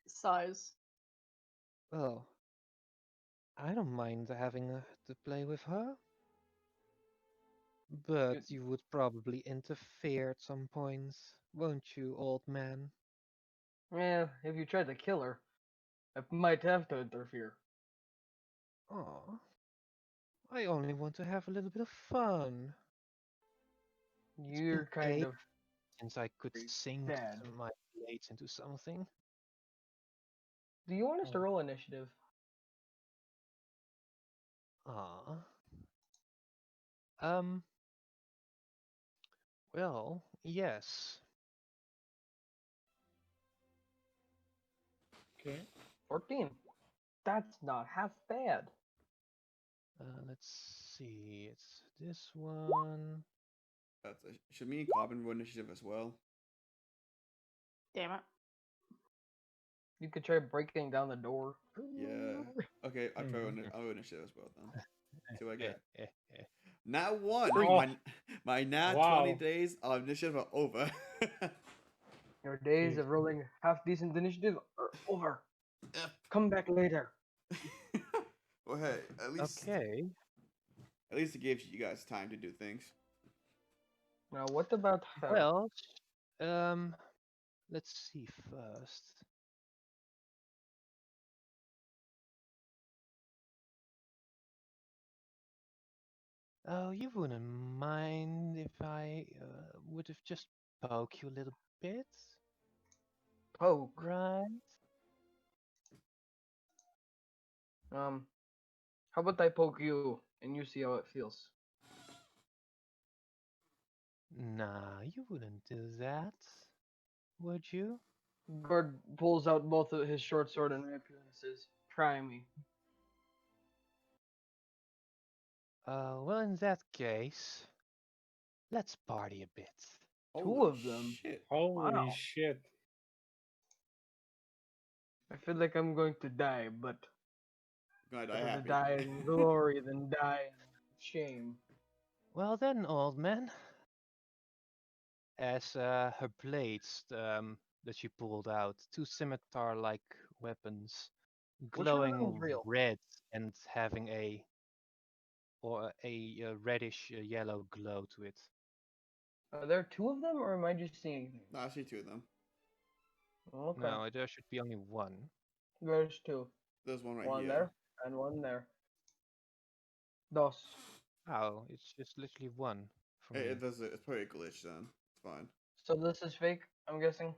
sighs. Well, I don't mind having to play with her. But Good. you would probably interfere at some point, won't you, old man? Yeah, if you tried to kill her, I might have to interfere. Aw, I only want to have a little bit of fun. It's been You're kind ages of since I could sink sad. my blades into something. Do you want us to Oh. roll initiative? Ah. Um. Well, yes. Okay. 14. That's not half bad. Let's see. It's this one. Should me and Carbon roll initiative as well? Damn it. You could try breaking down the door. Yeah. Okay, Mhm. I'll roll initiative as well then. See what I Eh, get. eh, eh. Now one. Oh. My nat 20 Wow. days of initiative are over. Your days Okay. of rolling half decent initiative are over. Yep. Come back later. Well, hey, Okay. at least it gives you guys time to do things. Now, what about her? Well, um, let's see first. Oh, you wouldn't mind if I would have just poked you a little bit? poke. Right. How about I poke you and you see how it feels? Nah, you wouldn't do that, would you? Gord pulls out both of his short sword and rapier and says, "Try me." Well, in that case, let's party a bit. Two Holy of them. shit! Holy Wow. shit. I feel like I'm going to die, but Gonna die better to happy. die in glory than die in shame. Well then, old man. As her blades that she pulled out, two scimitar-like weapons, Which one of them is glowing real? red and having a reddish yellow glow to it. Are there two of them, or am I just seeing things? No, I see two of them. Okay, No, there should be only one. there's two. There's one right One here. there and one there. Dos. Oh, it's just literally one for me. It's probably a glitch then. It's fine. So this is fake, I'm guessing.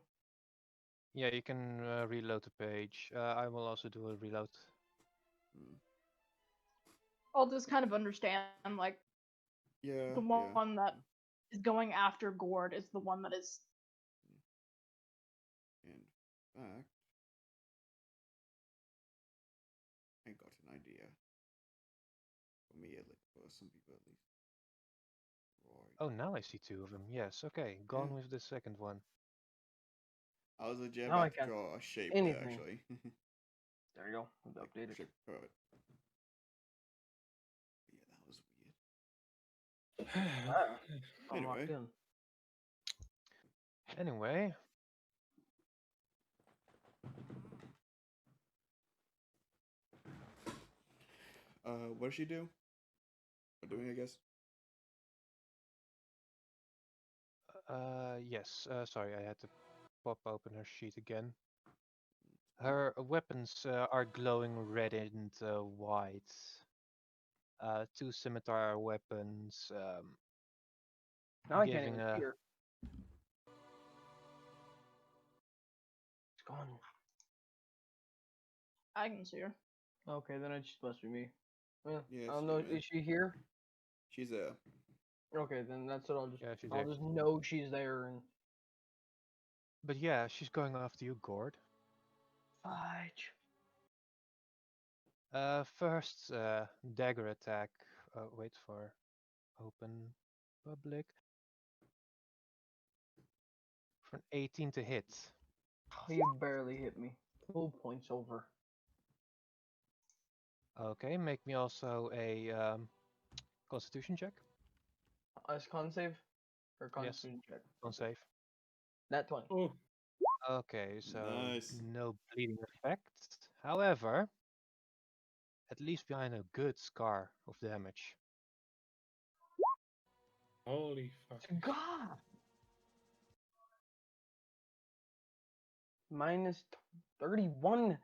Yeah, you can reload the page. I will also do a reload. Hmm. I'll just kind of understand, like, Yeah. the one that is going after Gord is the one that is. In fact, I got an idea. For me, at least, for some people at least. Right. Oh, now I see two of them. Yes, okay. Gone Yeah. with the second one. I was legit Now I about to can't draw a shape see there, anything. actually. There you go. Like, Updated. shape poet. Yeah, that was weird. Ah, I'm Anyway. locked in. Anyway, What does she do? Or doing, I guess. yes, sorry, I had to pop open her sheet again. Her weapons are glowing red and white. Two scimitar weapons, Now I can't giving even a see her. It's gone. I can see her. Okay, then it's supposed to be me. Well, Yeah, I don't it's know. you, man. Is she here? She's there. Okay, then that's what yeah, she's I'll there. just know she's there and But yeah, she's going after you, Gord. fudge. First, dagger attack. Wait for open public. For an 18 to hit. You barely hit me. 2 points over. Okay, make me also a constitution check. Is con save or Yes. constitution check? Don't save. That 20. Oh, Okay, so Nice. no bleeding effect. However, at least behind a good scar of damage. holy fuck. God. Minus 31.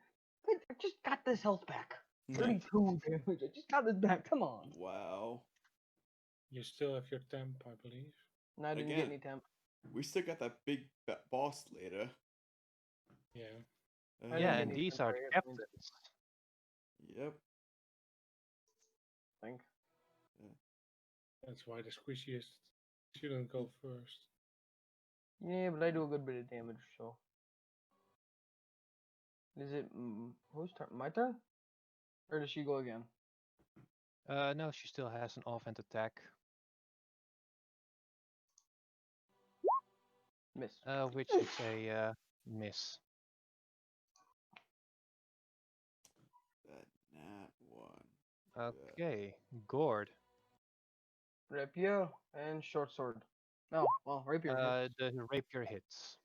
I just got this health back. 32 damage. I just got this back. Come on. Wow. You still have your temp, I believe. And I didn't Again. get any temp. We still got that big boss later. Yeah. I Yeah, didn't get and any these temp are right the here, captains. Yep. I think. That's why the squishiest shouldn't go first. Yeah, but I do a good bit of damage, so. Is it whose turn? My turn? Or does she go again? No, she still has an offhand attack. Miss. Which is a miss. That nat one. Okay, Gord. Rapier and short sword. No, well, rapier. hits. The rapier hits.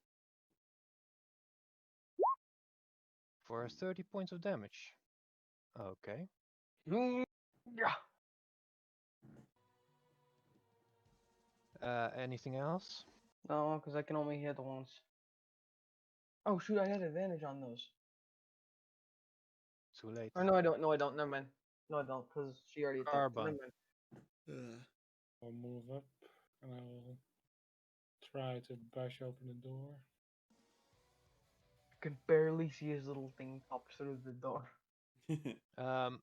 For 30 points of damage. Okay. Yeah. Anything else? No, because I can only hit once. Oh shoot, I had advantage on those. Too late. Or no, I don't. No, I don't. Never mind. No, I don't, because she already attacked. Carbon. Never mind. I'll move up and I will try to bash open the door. can barely see his little thing pop through the door. Um,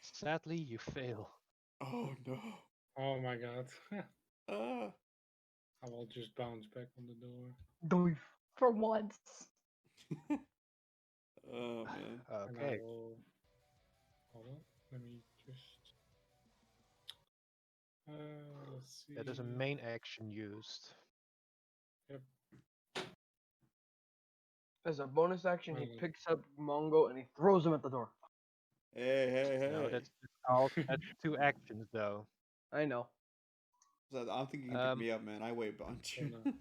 sadly, you fail. Oh no. Oh my god. Ah. I will just bounce back on the door. Dive. For once. Oh man. And I Okay. will. Hold on. Let me just. Let's see. That is a main action used. Yep. As a bonus action, he Well, picks up Mongo and he throws him at the door. Hey, hey, hey. No, that's 2 actions though. I know. So I don't think you can pick Um, me up, man. I weigh a bunch. hold on.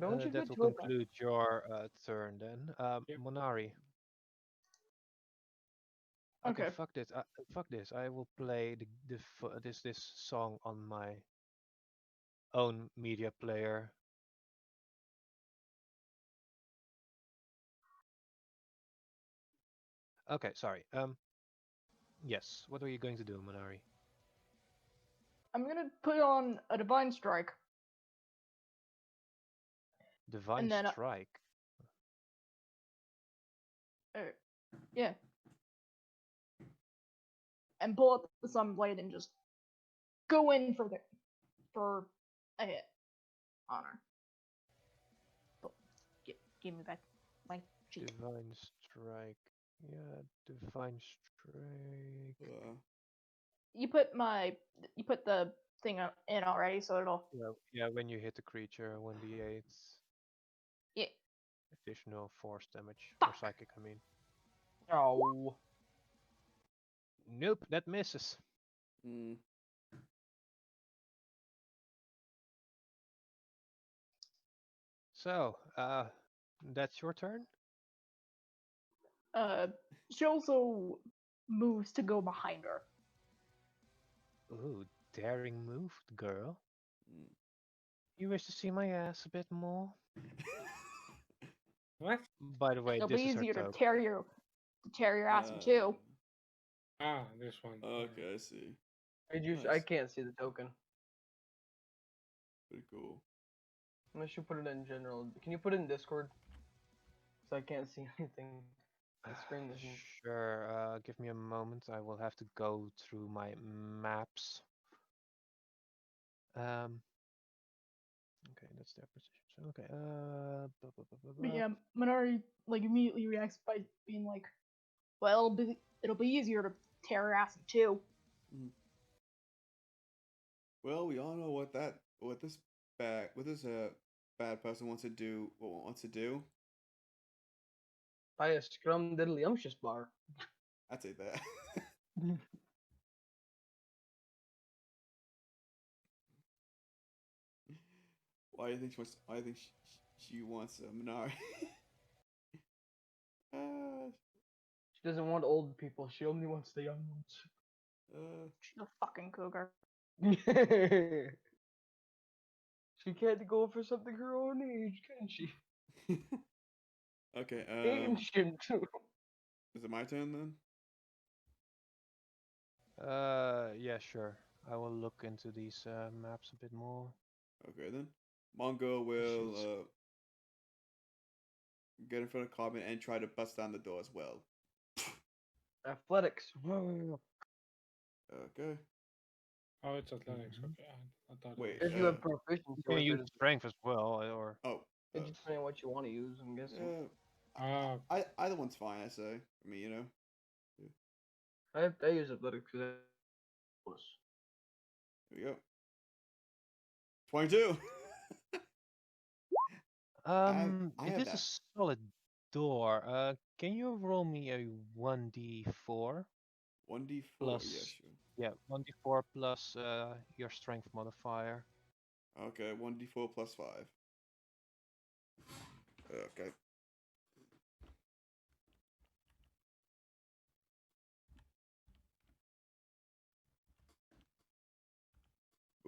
Don't you that get will too attached? conclude your turn then. Yep. Monari. Okay, Okay. fuck this. Fuck this. I will play this song on my own media player. Okay, sorry. Yes. What are you going to do, Monari? I'm gonna put on a divine strike, Divine and then Strike. uh, yeah, and pull up the sunblade and just go in for a hit on her. But give me back my cheek. Divine Strike. Yeah, Divine Strike. You put the thing in already, so it'll Yeah, when you hit the creature, 1d8 yeah. additional force damage. Or Fuck. psychic, I mean. Oh. Nope, that misses. Mm. So, that's your turn? She also moves to go behind her. Ooh, daring move, girl. Mm. You wish to see my ass a bit more? What? By the way, It'll this be is her easier to token. tear your ass in two. Ah, this one. Okay, I see. I Nice. can't see the token. Pretty cool. Unless you put it in general. Can you put it in Discord? So I can't see anything. The screen isn't. Sure, give me a moment. I will have to go through my maps. Okay, that's their position. So, okay, But yeah, Minari like immediately reacts by being like, "Well, it'll be easier to tear her ass in two." Well, we all know what this bad person wants to do. What wants to do? Buy a scrum diddlyumptious bar. I'd say that. Why do you think she wants? Why do you think she wants Minari? uh, She doesn't want old people. She only wants the young She's a fucking cougar. ones. She can't go for something her own age, can she? okay. Ancient. Is it my turn then? yeah, sure. I will look into these maps a bit more. Okay then. Mongo will Shit. get in front of Carbon and try to bust down the door as well. Athletics. Okay. Oh, it's athletics. Okay, I thought Wait, it was. If you have proficiency You can with use it, strength as well, or Oh. it's just depending on what you want to use, I'm guessing. Either one's fine. I say. I mean, you know. I use athletics because plus. Here we go. 22. I it have is a that. solid door. Can you roll me a 1d4 1d4. plus? Yeah, sure. Yeah, 1d4 plus your strength modifier. Okay, 1d4 plus 5. Okay.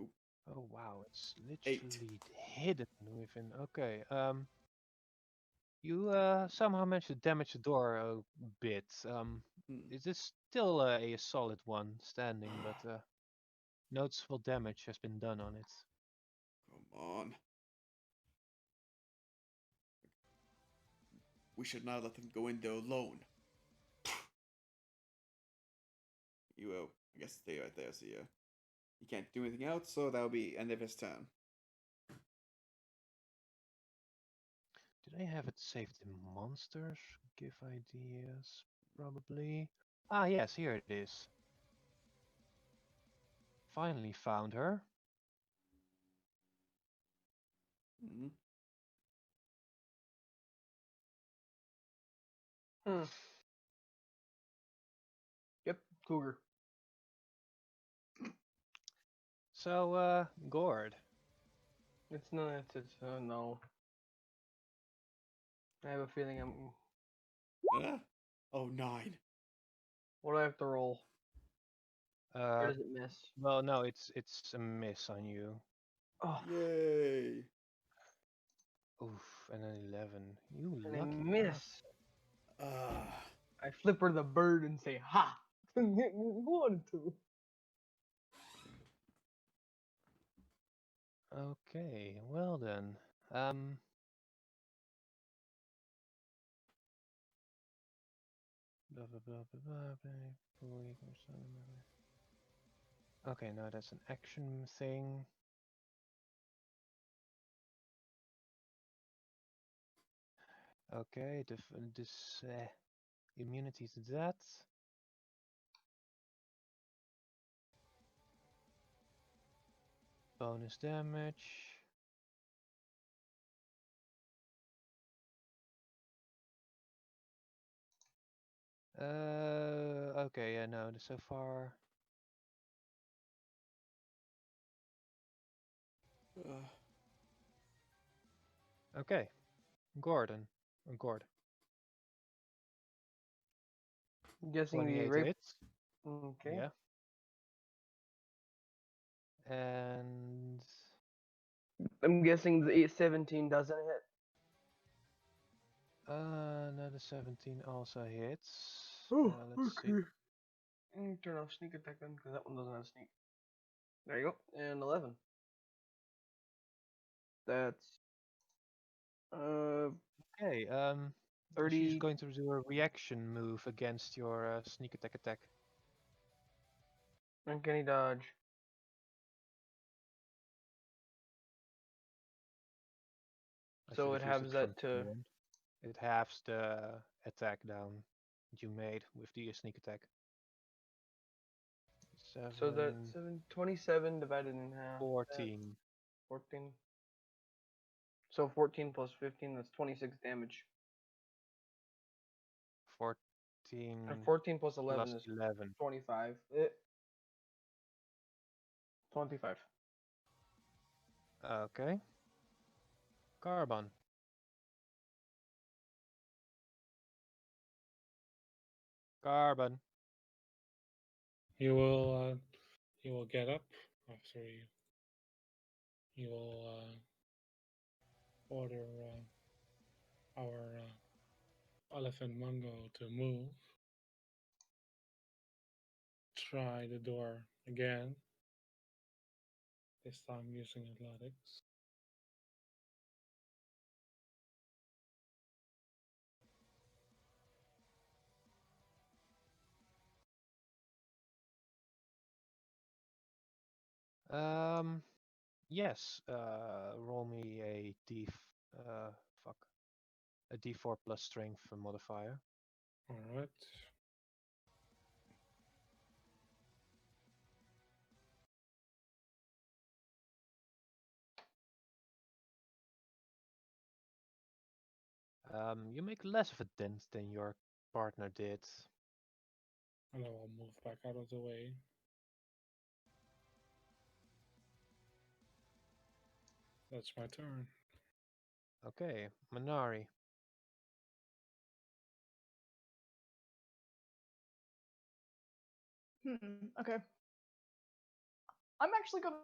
Oop. Oh wow, it's 8. literally hidden within. Okay. You somehow managed to damage the door a bit. Hmm. It is still a solid one standing, but noticeable damage has been done on it. Come on. We should not let them go in there alone. You will, I guess, stay right there. So yeah, he can't do anything else. So that'll be end of his turn. Did I have it saved in monsters? Give ideas, probably. Ah, yes, here it is. Finally found her. Mm-hmm. Yep, cougar. So, Gord. It's no, it's no. I have a feeling I'm. Oh, 9. What do I have to roll? Or Uh, does it miss? well, no, it's a miss on you. Oh, Yay! Oof, and an 11. You and I lucky miss. Ah. I flip her the bird and say, "Ha!" Wanted to. Okay, well then. Blah, blah, blah, blah, blah, blah. Okay, now that's an action thing. Okay, this immunity to that. Bonus damage. Okay, yeah, no, so far. Okay, Gordon. Gord. I'm guessing the 28 rape. hits. Okay. Yeah. And I'm guessing the 17 doesn't hit. another 17 also hits. Oh, Let's see. okay. Turn off sneak attack then, because that one doesn't have sneak. There you go. And 11. That's Okay, she's 30. going to do a reaction move against your sneak attack. Uncanny dodge. I So should it have used halves from that to. before. It halves the attack down that you made with the sneak attack. So that 7, 27 divided in half. 14. 14. So 14 plus 15, that's 26 damage. 14 And 14 plus 11 plus is 11. 25. 25. Okay. Carbon. Carbon. He will get up after you. He will order our elephant Mungo to move. Try the door again. This time using athletics. Yes. Roll me a fuck. A D4 plus strength modifier. All right. You make less of a dent than your partner did. And I will move back out of the way. That's my turn. Okay, Minari. Okay. I'm actually gonna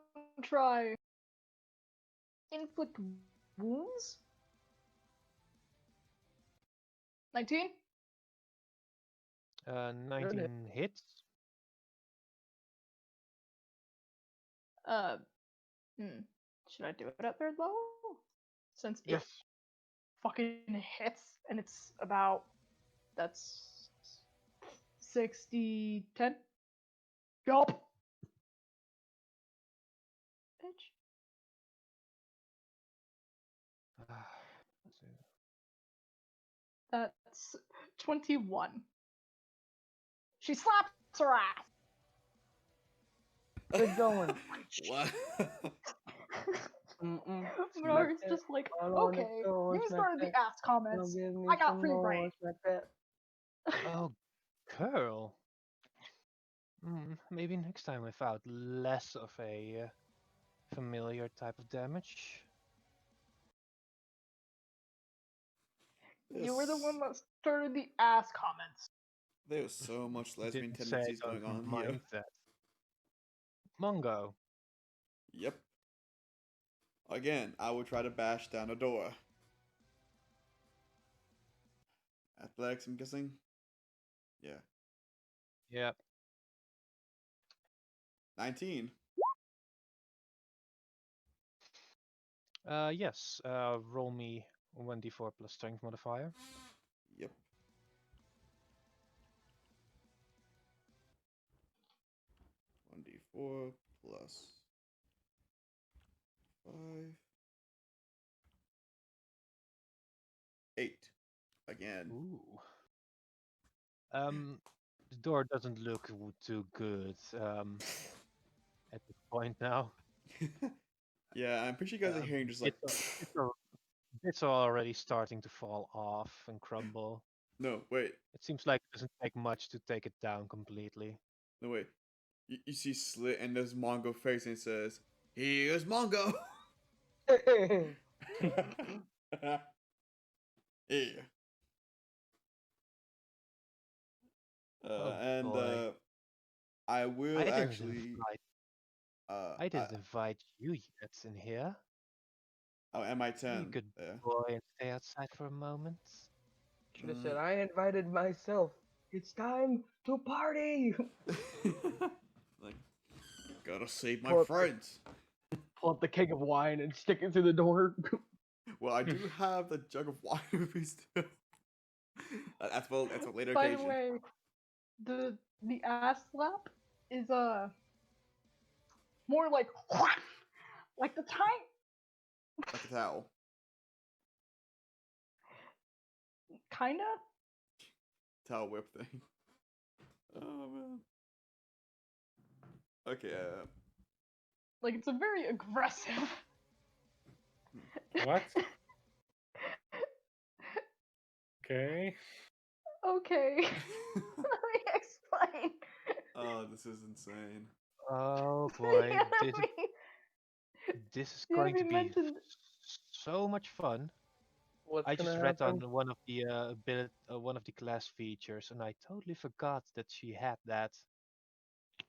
try inflict wounds. 19. 19 hits. Uh, Should I do it at third level? Since Yes. it fucking hits, and it's about that's 60 10. Yup. Bitch. Let's see. That's 21. She slaps her ass. Good going. What? Mm-mm. Bernard's just like, I wanna okay, go you smack started the that. ass Now comments. give me I got some free more. reign. Smack that. Oh, girl. Maybe next time without less of a familiar type of damage. You were the one that started the ass comments. There's so much lesbian Didn't say I tendencies going don't on here. mind that. Mongo. Yep. Again, I will try to bash down a door. Athletics, I'm guessing? Yeah. Yep. 19. Yes. Roll me 1d4 plus strength modifier. Yep. One d4 plus 5. 8. Again. Ooh. The door doesn't look too good at this point now. Yeah, I'm pretty sure you guys are hearing just like. Bits are already starting to fall off and crumble. No, wait. It seems like it doesn't take much to take it down completely. No, wait. You see Slit and there's Mongo face and it says, "Here's Mongo!" Yeah. Oh And boy. I will I didn't actually. I didn't invite you yet in here. Oh, am I You 10? could Yeah. boy and stay outside for a moment. Should have said I invited myself. It's time to party. Like, gotta save my Pull up- friends. Pull up the keg of wine and stick it through the door. Well, I do have the jug of wine with me still. That's for later By occasion. the way, the ass slap is more like like the time Like a towel. kinda. Towel whip thing. Oh man. Okay. Like it's a very aggressive. What? Okay. Okay. Let me explain. Oh, this is insane. Oh boy, Yeah, this is yeah, going we to be mentioned- so much fun. What's I gonna just read happen? on one of the class features, and I totally forgot that she had that.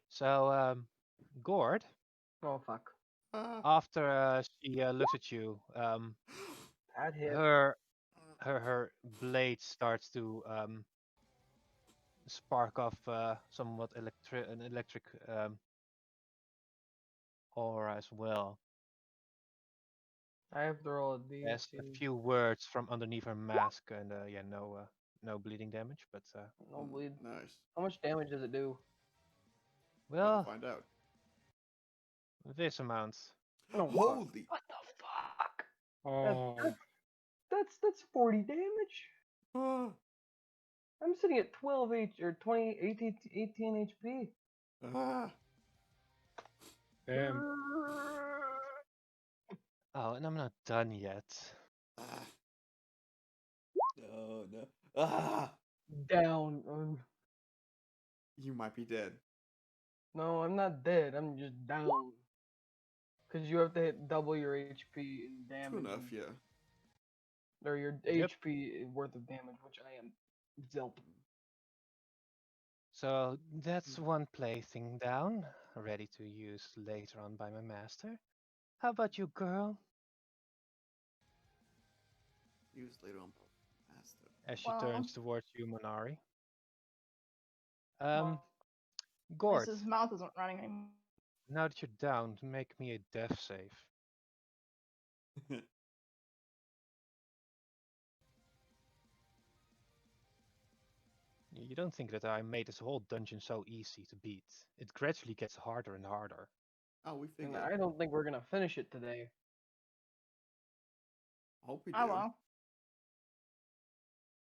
So, Gord, Oh fuck. after she looks at you, That hit. her blade starts to spark off somewhat an electric aura as well. I have to roll a Yes, a D18. few words from underneath her mask, and yeah, no bleeding damage, but No bleed. Nice. How much damage does it do? Well, well, find out. this amount. No. Holy. What the fuck? Oh, That's 40 damage. Ah. I'm sitting at 12 H or 20 18 HP. Ah. damn. Oh, and I'm not done yet. Ah. No, no. Ah. Down. You might be dead. No, I'm not dead. I'm just down. Because you have to hit double your HP in damage. True enough, yeah. Or your Yep. HP worth of damage, which I am zelp. So that's one plaything down, ready to use later on by my master. How about you, girl? Use later on. Master. As she Well, turns towards you, Monari. well, at Gord, least his mouth isn't running anymore. now that you're down, make me a death save. You don't think that I made this whole dungeon so easy to beat. It gradually gets harder and harder. Oh, we And figured. I don't think we're gonna finish it today. I hope we do. Oh well.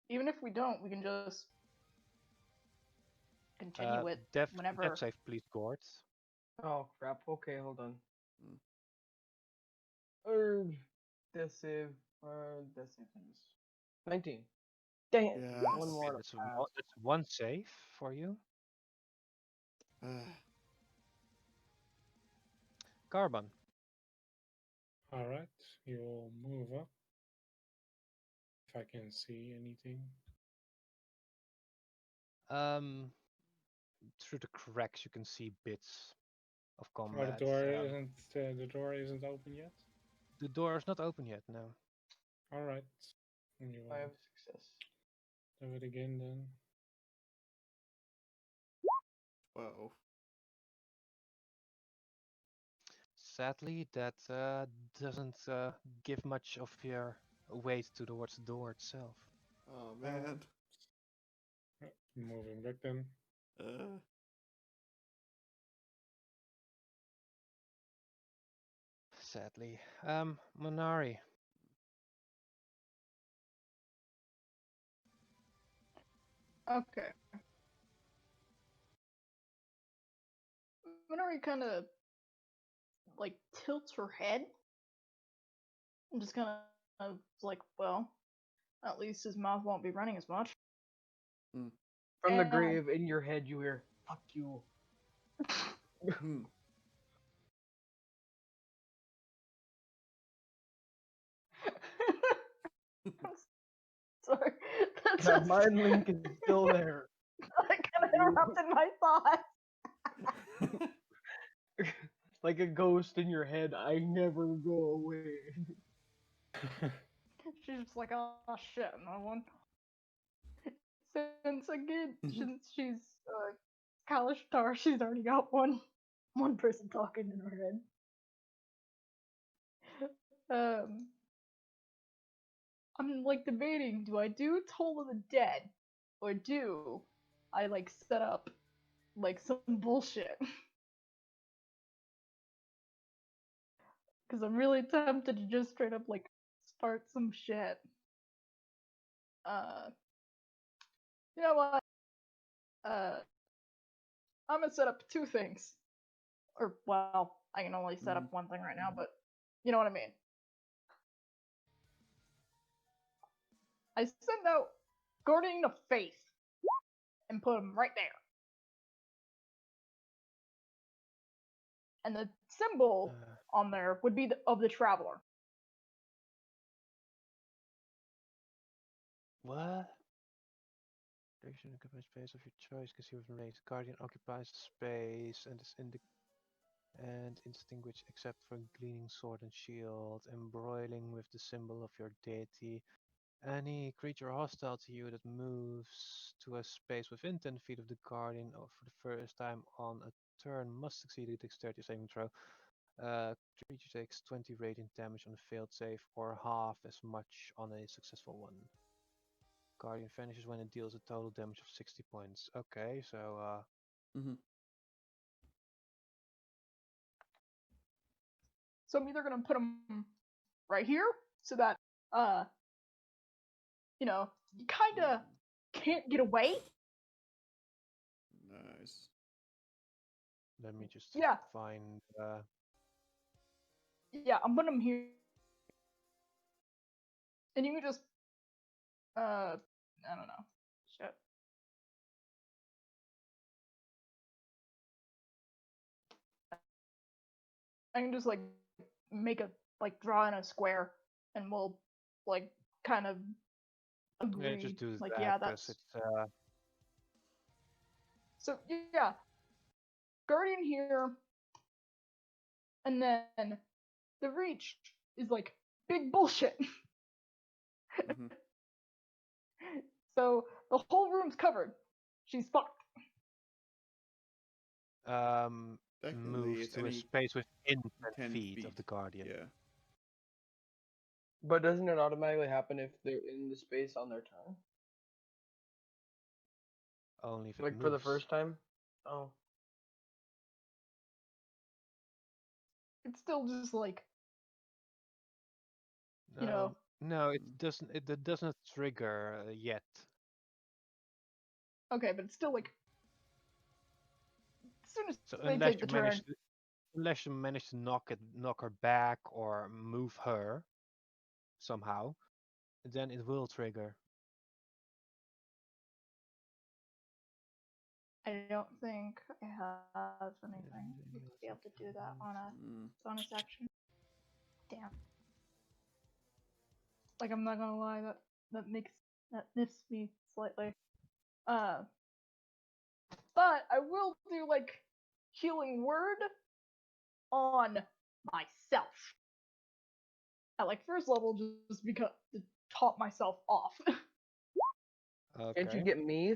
Even if we don't, we can just continue it Death whenever. save, please, Gord. Oh crap. Okay, hold on. Hmm. Death save. Death save things. 19. Dang it. Yes. One more to That's pass. that's one save for you. Carbon. Alright, you'll move up. If I can see anything. Through the cracks you can see bits of Oh, combat. the door isn't open yet? The door is not open yet. No. Alright. You I will have success. do it again then. 12. Sadly, that doesn't give much of your weight towards the door itself. Oh man. Moving back then. Sadly. Monari. Okay. Minori kind of like tilts her head and just kind of like, well, at least his mouth won't be running as much. From the And- grave in your head, you hear, "Fuck you." Hmm. Sorry, that's That just mind link is still there. I kind of interrupted my thoughts. Like a ghost in your head, I never go away. She's just like, oh shit, no one. Since again, since she's Kalishtar, she's already got one person talking in her head. I'm like debating, do I do Toll of the Dead, or do I like set up like some bullshit? Because I'm really tempted to just straight up like start some shit. You know what? I'm gonna set up two things. Or, well, I can only set up one thing right now, but you know what I mean. I send out Guardian of Faith and put him right there. And the symbol on there would be of the Traveler. What? Duration occupies space of your choice can see with race. Guardian occupies space and is indistinguished except for gleaming sword and shield, embroiling with the symbol of your deity. Any creature hostile to you that moves to a space within 10 feet of the Guardian or for the first time on a turn must succeed a dexterity saving throw. Creature takes 20 radiant damage on a failed save or half as much on a successful one. Guardian vanishes when it deals a total damage of 60 points. Okay, so So I'm either gonna put him right here so that you know, you kinda can't get away. Nice. let me just Yeah. find Yeah, I'm putting him here. And you can just I don't know. Shit. I can just like make a like draw in a square and we'll like kind of agree. just do like that yeah, because that's it's so yeah. Guardian here, and then the reach is like big bullshit. So the whole room's covered. She's fucked. Technically, moves it's to a any space within 10 10 feet of the Guardian. Yeah. But doesn't it automatically happen if they're in the space on their turn? Only if it Like for the moves. first time? Oh. It's still just like, you No, know, no, it doesn't. It doesn't trigger yet. okay, but it's still like, as soon as So they take the turn, unless you manage to knock her back or move her somehow, then it will trigger. I don't think I have anything to be able to do that on a bonus action. Damn. Like, I'm not gonna lie, that miffs me slightly. But I will do like healing word on myself at like first level, just because to top myself off. Can't you Okay. get me?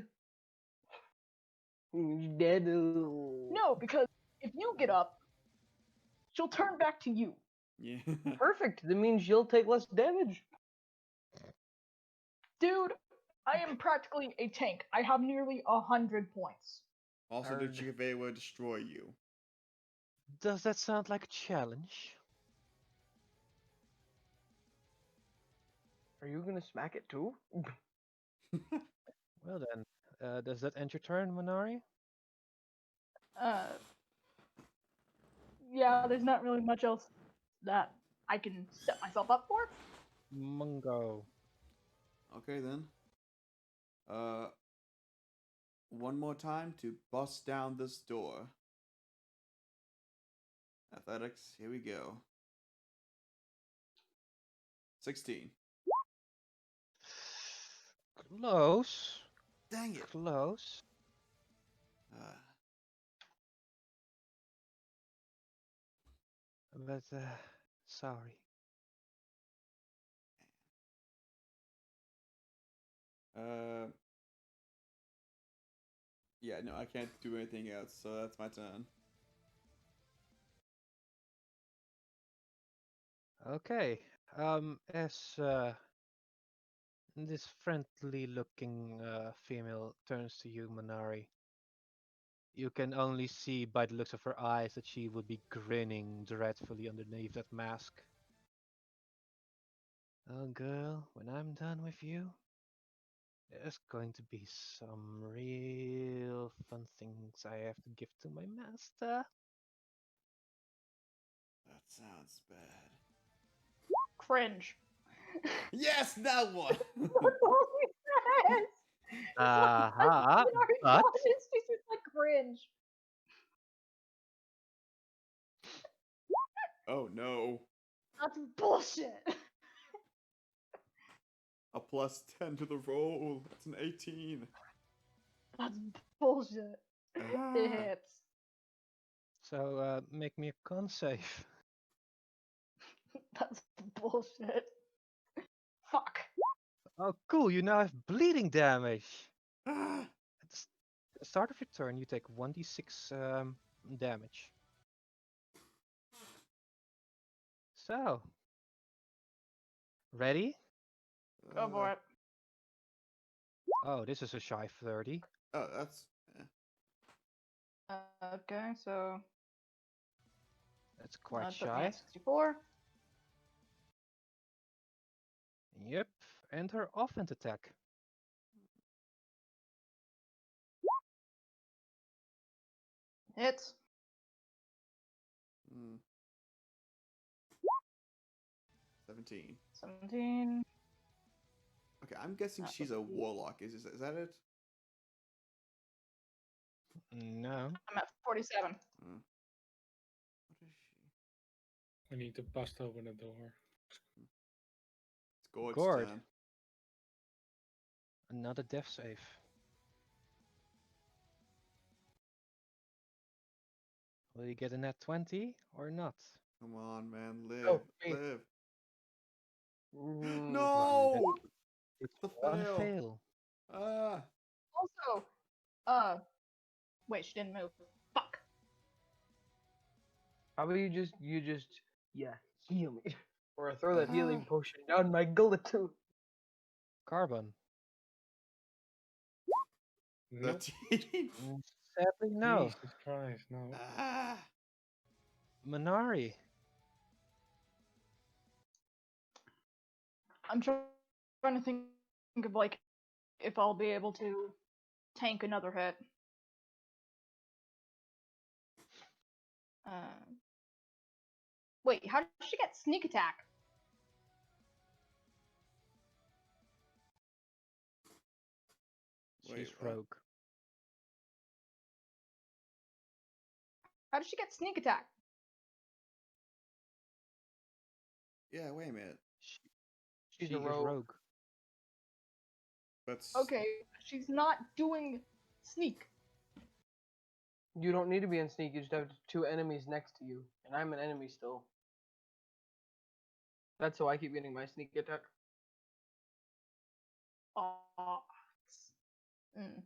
You dead? No, because if you get up, she'll turn back to you. Yeah. Perfect. That means you'll take less damage. Dude, I am practically a tank. I have nearly 100 points. Also, the Hard. Chickabay will destroy you. Does that sound like a challenge? Are you gonna smack it too? Well then, does that end your turn, Minari? Uh, yeah, there's not really much else that I can set myself up for. Mungo. Okay then. One more time to bust down this door. Athletics, here we go. 16. Close. Dang it. Close. But sorry. Yeah, no, I can't do anything else, so that's my turn. Okay. As this friendly-looking female turns to you, Minari, you can only see by the looks of her eyes that she would be grinning dreadfully underneath that mask. Oh, girl, when I'm done with you, there's going to be some real fun things I have to give to my master. That sounds bad. Cringe. Yes, that one! Uh-huh, but It's just like cringe. Oh no. That's bullshit. A plus 10 to the roll. That's an 18. That's bullshit. It hits. so make me a con save. That's bullshit. Fuck. Oh, cool! You now have bleeding damage. Ah. At the start of your turn, you take 1d6 damage. So, ready? Go for it. Oh, this is a shy 30. Oh, that's. Okay, so That's quite put me shy. at 64. Yep, and her offhand attack. Hits. 17. 17. Okay, I'm guessing she's a warlock. Is that it? No. I'm at 47. What is she? I need to bust open the door. It's Gord's Gord. turn. Another death save. Will you get a nat 20 or not? Come on, man. Live. Oh, me. Live. Mm, No! It's The one fail. fail. Ah. Also, wait, she didn't move. Fuck. How about you just heal me, or throw that healing Ah. potion down my gullet too. Carbon. Nope. 13. Sadly, no. Jesus Christ, no. Ah. Minari. I'm trying to think of like if I'll be able to tank another hit. Wait, how did she get sneak attack? Wait, She's what? rogue. How did she get sneak attack? Yeah, wait a minute. She's She a is rogue. rogue. That's Okay, she's not doing sneak. You don't need to be in sneak. You just have two enemies next to you, and I'm an enemy still. That's how I keep getting my sneak attack. Mm.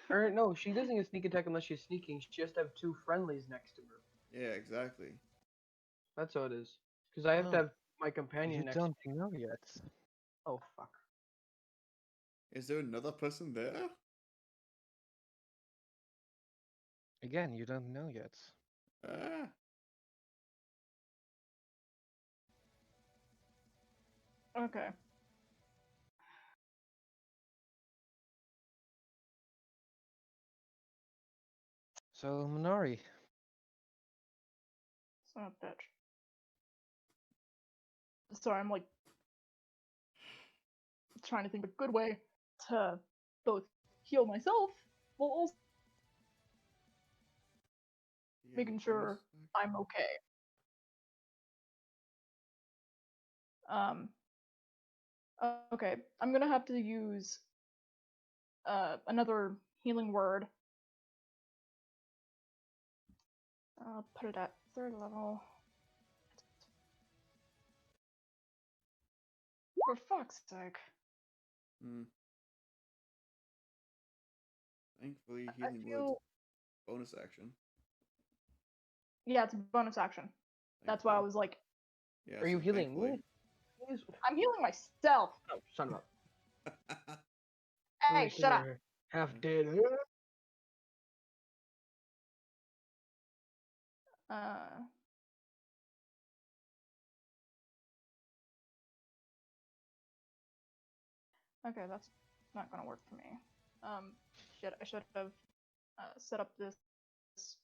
Or no, she doesn't get sneak attack unless she's sneaking. She has to have two friendlies next to her. yeah, exactly. That's how it is. Because I have to Oh, have my companion You next don't to me. know yet. Oh fuck. Is there another person there? Again, you don't know yet. Ah. Okay. So, Minari. Son of a bitch. Sorry, I'm like trying to think of a good way to both heal myself while also Do you have a making sure bonus I'm okay. Okay, I'm gonna have to use another healing word. I'll put it at 3rd level. For fuck's sake. Hmm. Thankfully, I healing feel... word's bonus action. Yeah, it's a bonus action. That's why I Thankfully. was like, Yeah, Are you so healing thankfully. me? Please? I'm healing myself. Oh, son of Hey, a. shut up. Half dead. Uh, okay, that's not gonna work for me. Shit, I should have set up this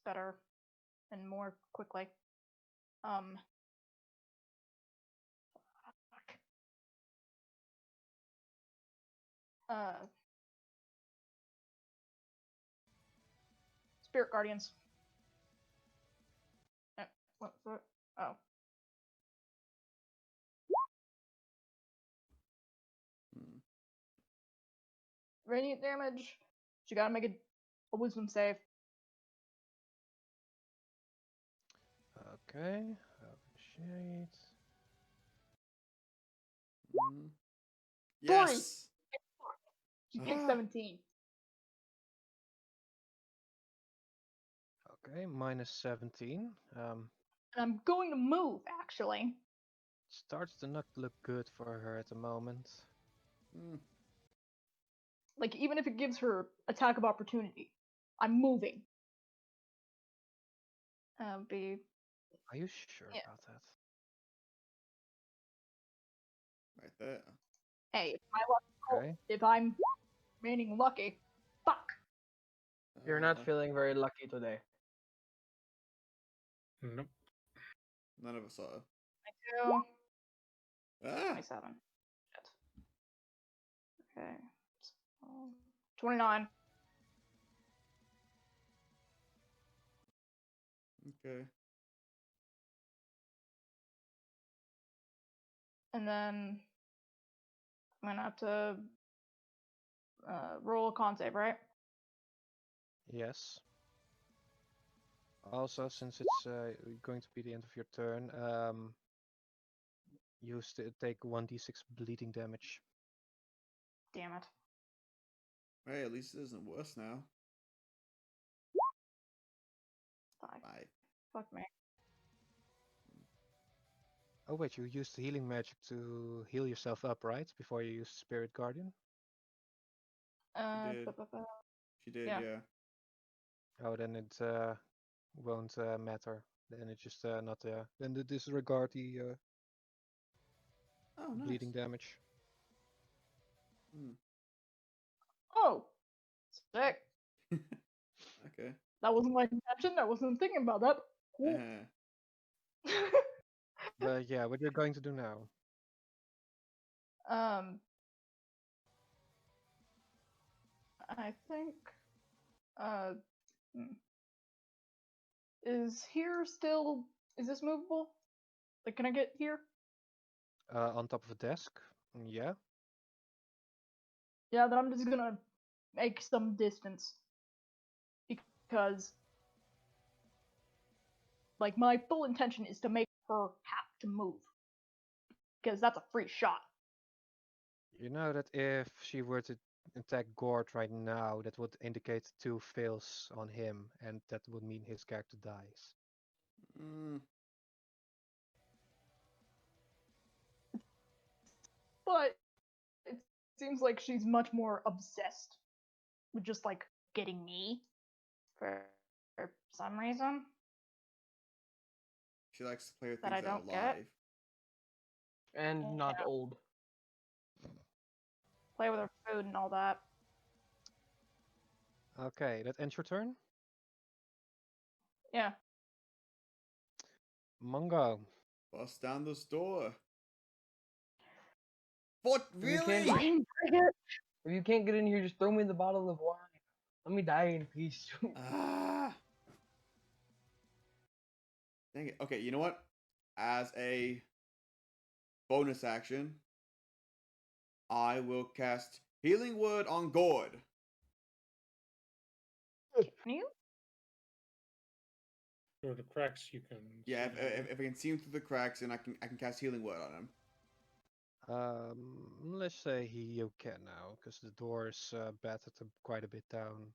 better and more quickly. Fuck. Spirit Guardians. What? Oh. Hmm. Radiant damage. You gotta make a wisdom save. Okay. Appreciate. Hmm. 3! Yes! She takes Ah. 17. Okay, minus 17. And I'm going to move, actually. Starts to not look good for her at the moment. Hmm. Like, even if it gives her attack of opportunity, I'm moving. Be... Are you sure Yeah. about that? Right there. Hey, if my luck, Okay. if I'm remaining lucky, fuck. You're not feeling very lucky today. Nope. None of us are. 22, Ah! 27. Shit. Okay. So, 29. Okay. And then I'm gonna have to roll a con save, right? Yes. Also, since it's going to be the end of your turn, you take 1d6 bleeding damage. Damn it. Hey, at least it isn't worse now. 5. 5. Fuck me. Oh wait, you used healing magic to heal yourself up, right? Before you used Spirit Guardian? did. She did, Yeah. yeah. Oh, then it won't matter. Then it's just not there. Then disregard the Oh, nice. bleeding damage. Hmm. Oh, sick. Okay. That wasn't my intention. I wasn't thinking about that. Cool. But yeah, what you're going to do now? I think. Hmm. Is here still? Is this movable? Like, can I get here? On top of a desk? Yeah. Yeah, then I'm just gonna make some distance because, like, my full intention is to make her have to move because that's a free shot. You know that if she were to attack Gord right now, that would indicate 2 fails on him, and that would mean his character dies. Mm. But it seems like she's much more obsessed with just like getting me for some reason She likes to play with that things I that are don't get. alive. And not Yeah. old. Play with her food and all that. Okay, that ends your turn. Yeah. Mungo. Bust down this door. What? If you can't Really? Fucking cricket. If you can't get in here, just throw me the bottle of wine. Let me die in peace. Ah. Dang it. Okay, you know what? As a bonus action, I will cast Healing Word on Gord. Can you? Through the cracks you can. Yeah, see if I can see him through the cracks, and I can cast Healing Word on him. Let's say you can now, because the door is battered quite a bit down.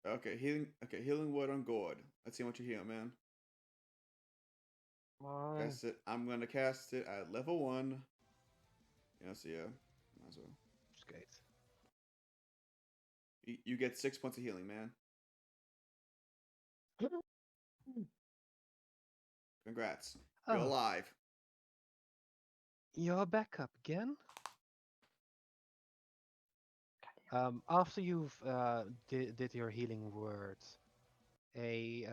Okay, Healing Word on Gord. Let's see what you heal, man. Come on. Cast it. I'm gonna cast it at level 1. Yeah, so yeah, might as well. Skate. You get 6 points of healing, man. Congrats. You're Oh, alive. you're back up again? After you've did your healing word, a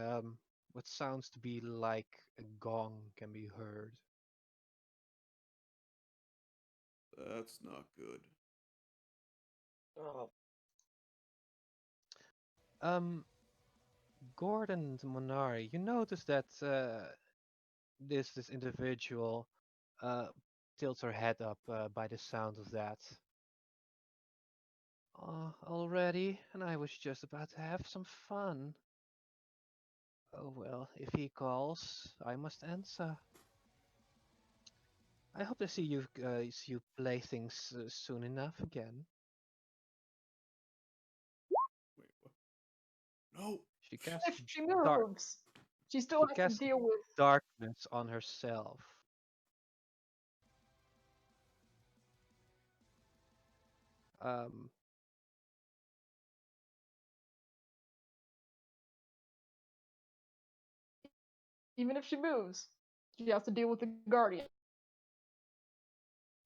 what sounds to be like a gong can be heard. That's not good. Oh, Gordon Monari, you notice that this individual tilts her head up by the sound of that. Already, and I was just about to have some fun. Oh well, if he calls, I must answer. I hope to see you play things soon enough again. Wait, what? No. She casts If she moves, she still she has casts to deal with. darkness on herself. Um, Even if she moves, she has to deal with the guardian.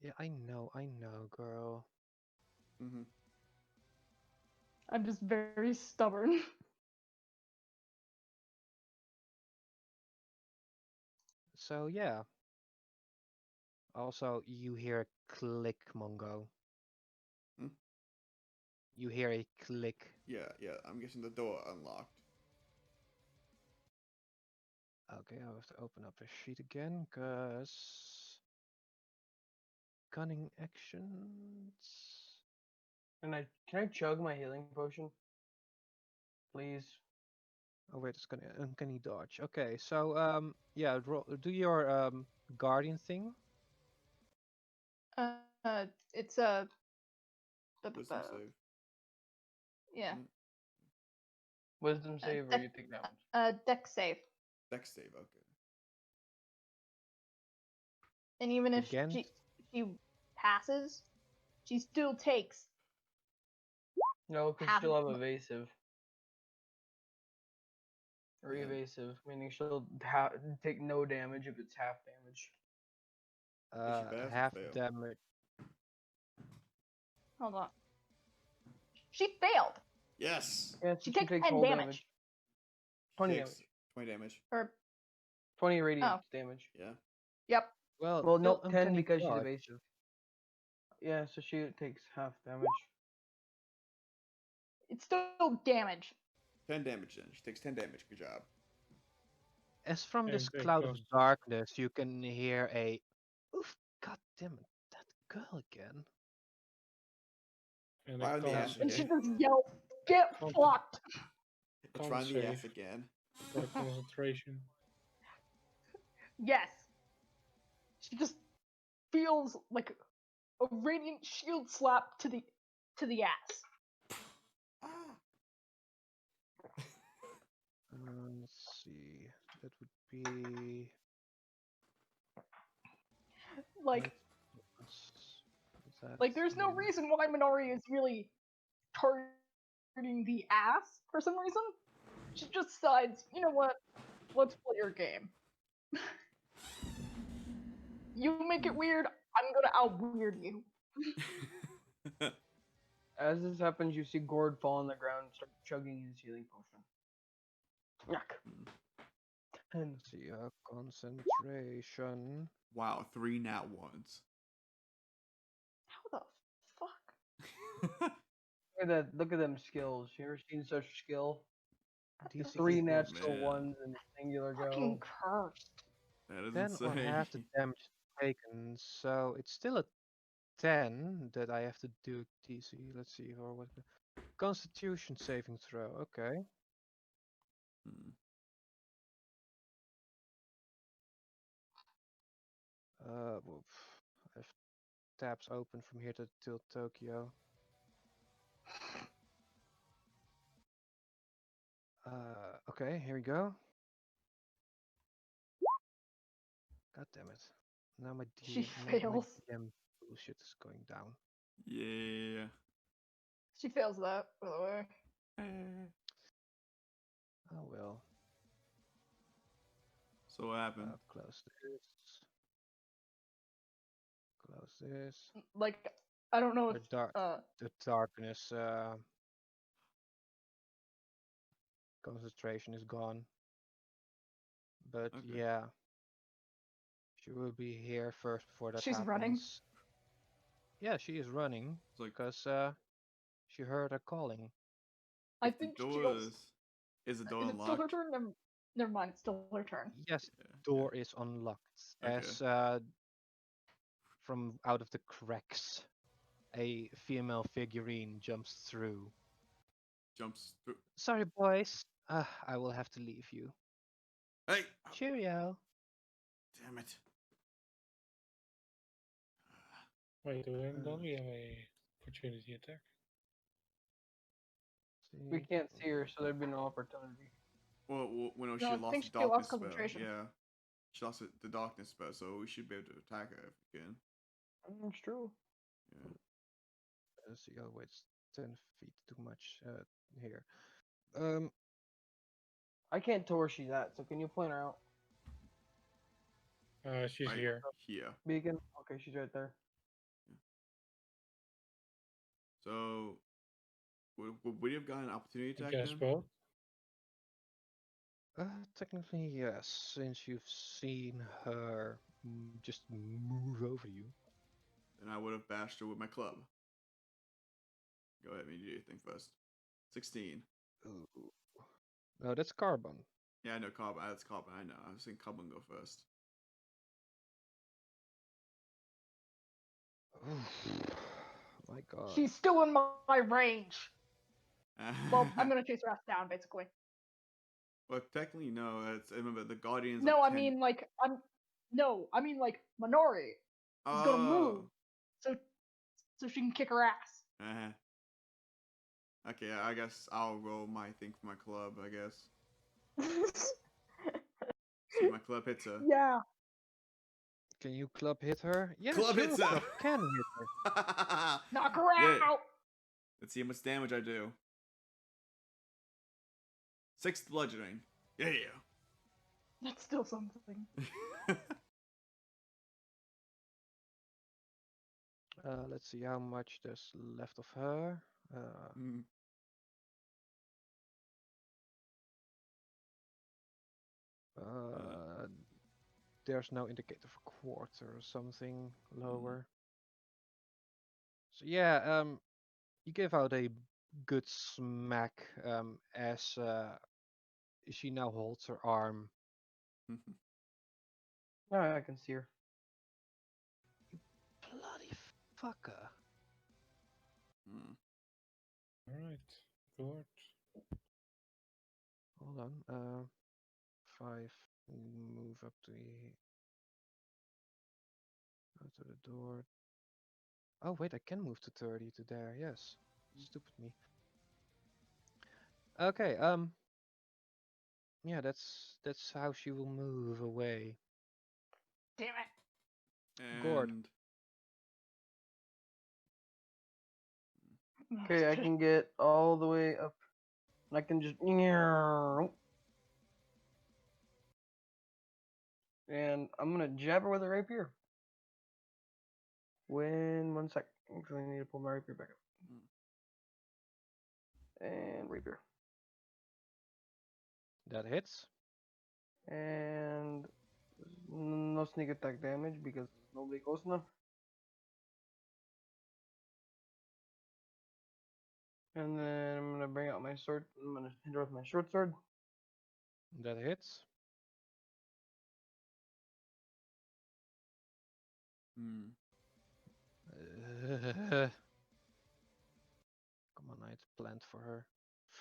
yeah, I know, girl. Mm-hmm. I'm just very stubborn. So yeah. Also, you hear a click, Mongo. Hmm? You hear a click. Yeah. I'm guessing the door unlocked. Okay, I have to open up the sheet again, cause cunning actions. can I chug my healing potion? Please. Oh wait, it's gonna uncanny dodge. Okay, so yeah, do your guardian thing. It's a. Wisdom save. Yeah. Mm. Wisdom save or you take damage. Deck save. Dex save. Okay. And even if Again? she passes, she still takes No, because half still have of- evasive. Or Yeah. evasive, meaning she'll take no damage if it's half damage. Is she pass or Half fail? damage. Hold on. She failed. Yes. Yeah, so She she takes takes 10 whole damage. damage. 20 Takes damage. 20 damage. Or 20 radiant damage. Yeah. yep. Well, Well, still nope, 10 uncanny because she's dodge. evasive. Yeah, so she takes half damage. It's still damage. 10 damage then. She takes 10 damage. Good job. As from this And take cloud of constitution. darkness, you can hear a oof, god damn it, that girl again. And Why a on the con ass And save. she again? just yells, "Get Con- fucked!" It's Con on the ass save. again. For concentration. Yes. She just feels like a radiant shield slap to the ass. Ah. Let's see. That would be Like what's that? there's no reason why Minori is really targeting the ass for some reason. She just decides, you know what? Let's play your game. You make it weird, I'm gonna out-weird you. As this happens, you see Gord fall on the ground and start chugging his healing potion. Yuck. And Let's see, concentration. Wow, 3 nat ones. How the fuck? look at them skills. You ever seen such skill? DC 3 equals natural man. ones and singular Fucking go. cursed. That is 10 or half the insane. damage taken, so it's still a 10 that I have to do DC. Let's see, or what? Constitution saving throw. Okay. Hmm. Woof. I have tabs open from here to till Tokyo. Okay, here we go. God damn it! Now my She my fails. DM bullshit is going down. Yeah. She fails that, by the way. Oh well. So what happened? Close this. Close this. Like, I don't know if The darkness concentration is gone. But Okay. yeah. She will be here first before that She's happens. running? Yeah, she is running It's like because she heard her calling. I if the think she door goes. is the door Is it still her unlocked? turn? Never mind, it's still her turn. Yes, Yeah. door is unlocked. Okay. As from out of the cracks, a female figurine jumps through. Jumps through. Sorry, boys. I will have to leave you. Hey! Cheerio. Damn it. Wait, don't we have a opportunity attack? We can't see her, so there'd be no opportunity. Well, no, she No, I lost think the she lost darkness spell. concentration. Yeah. She lost the darkness spell, so we should be able to attack her if we can. It's true. Yeah. Let's see. Oh wait, it's 10 feet too much here. I can't tell where she's at, so can you point her out? She's Right here. here. Beacon? Okay, she's right there. So, would we have gotten an opportunity I attack guess then? both. Technically yes, since you've seen her just move over you. Then I would have bashed her with my club. Go ahead, you do your thing first. 16. Ooh. No, that's carbon. Yeah, I know carbon. That's carbon. I know. I was thinking carbon go first. My God. She's still in my range. Well, I'm gonna chase her ass down, basically. Well, technically, no. It's remember the guardians. No, are I 10... mean like like Minori is Oh. gonna move, so she can kick her ass. Okay, I guess I'll roll my thing for my club. I guess. See, my club hits her. Yeah. Can you club hit her? Yeah, Club sure, hits her. club can hit her. Knock her Yeah. out. Let's see how much damage I do. 6 bludgeoning. Yeah. That's still something. Let's see how much there's left of her. Mm. Uh, there's no indicator for quarter or something lower. So yeah, you give out a good smack as she now holds her arm. No, I can see her. Bloody fucker. Mm. Alright, good. Hold on. 5. Move up to go to the door. Oh wait, I can move to 30 to there. Yes. Stupid me. Okay. Yeah, that's how she will move away. Damn it. Gord. And Okay, I can get all the way up. And I can just. And I'm gonna jab her with a rapier. One sec. Because I need to pull my rapier back up. And rapier. That hits. And no sneak attack damage because nobody close enough. And then I'm gonna bring out my sword. I'm gonna hit her with my short sword. That hits. mm. Come on, I had planned for her.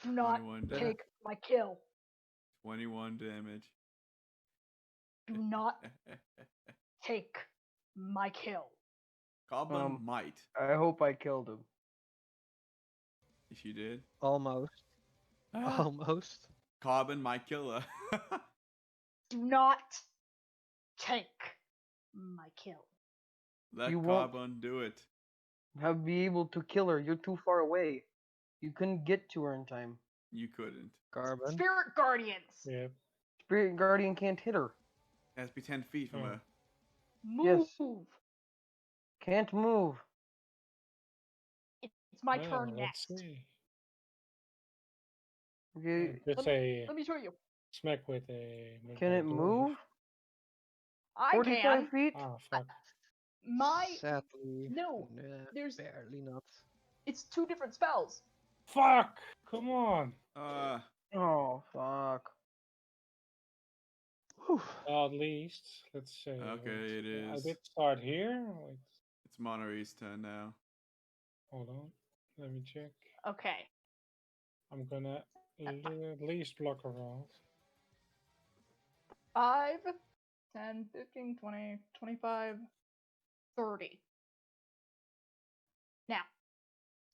Do not 21 damage. take my kill. 21 damage. Do not take my kill. Goblin might. I hope I killed him. If you did. Almost. Almost. Carbon might kill her. Do not take my kill. Let You won't- Carbon do it. I'll be able to kill her. You're too far away. You couldn't get to her in time. You couldn't. Carbon. Spirit Guardians. Yep. Spirit Guardian can't hit her. It has to be 10 feet from Oh. her. Move. Yes. Can't move. It's my Well, turn let's next. see. Okay. Just a Let me show you. smack with a. with Can a it dwarf. move? I 45 can. feet? Ah, fuck. My Sadly. no. There's barely not. it's two different spells. Fuck! Come on! Oh, fuck. Whew. Well, at least, let's see. Okay, it I is. did start here. Wait, It's Monterey's turn now. hold on. Let me check. Okay. I'm gonna at least block her off. 5, 10, 15, 20, 25, 30. Now,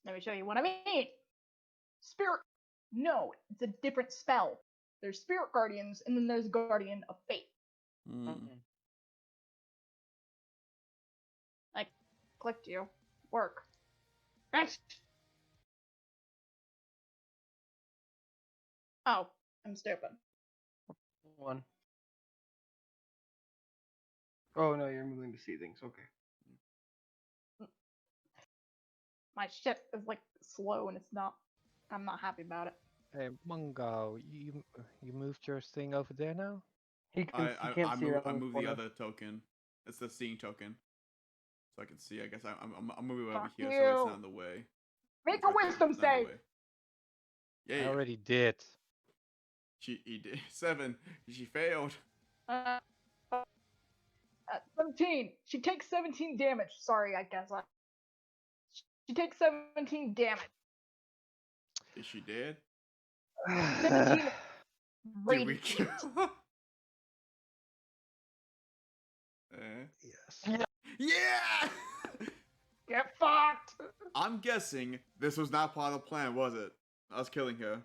let me show you what I mean. Spirit. No, it's a different spell. There's Spirit Guardians, and then there's Guardian of Fate. Mm. I clicked you. Work. Next. Oh, I'm stupid. 1. Oh, no, you're moving to see things. Okay. My shit is like slow, and it's not. I'm not happy about it. Hey, Mungo, you moved your thing over there now? He can't see I around move the corner. other token. It's the seeing token. So I can see. I guess I'm moving over Fuck here so you. it's not in the way. Make It's a right there, wisdom it's not in the save. way. Yeah, I yeah. already did. He did 7. She failed. 17. She takes 17 damage. Sorry, I guess. She takes 17 damage. Is she dead? 17 Did we radiant. kill? Yes. Yeah! Get fucked. I'm guessing this was not part of the plan, was it? Us killing her.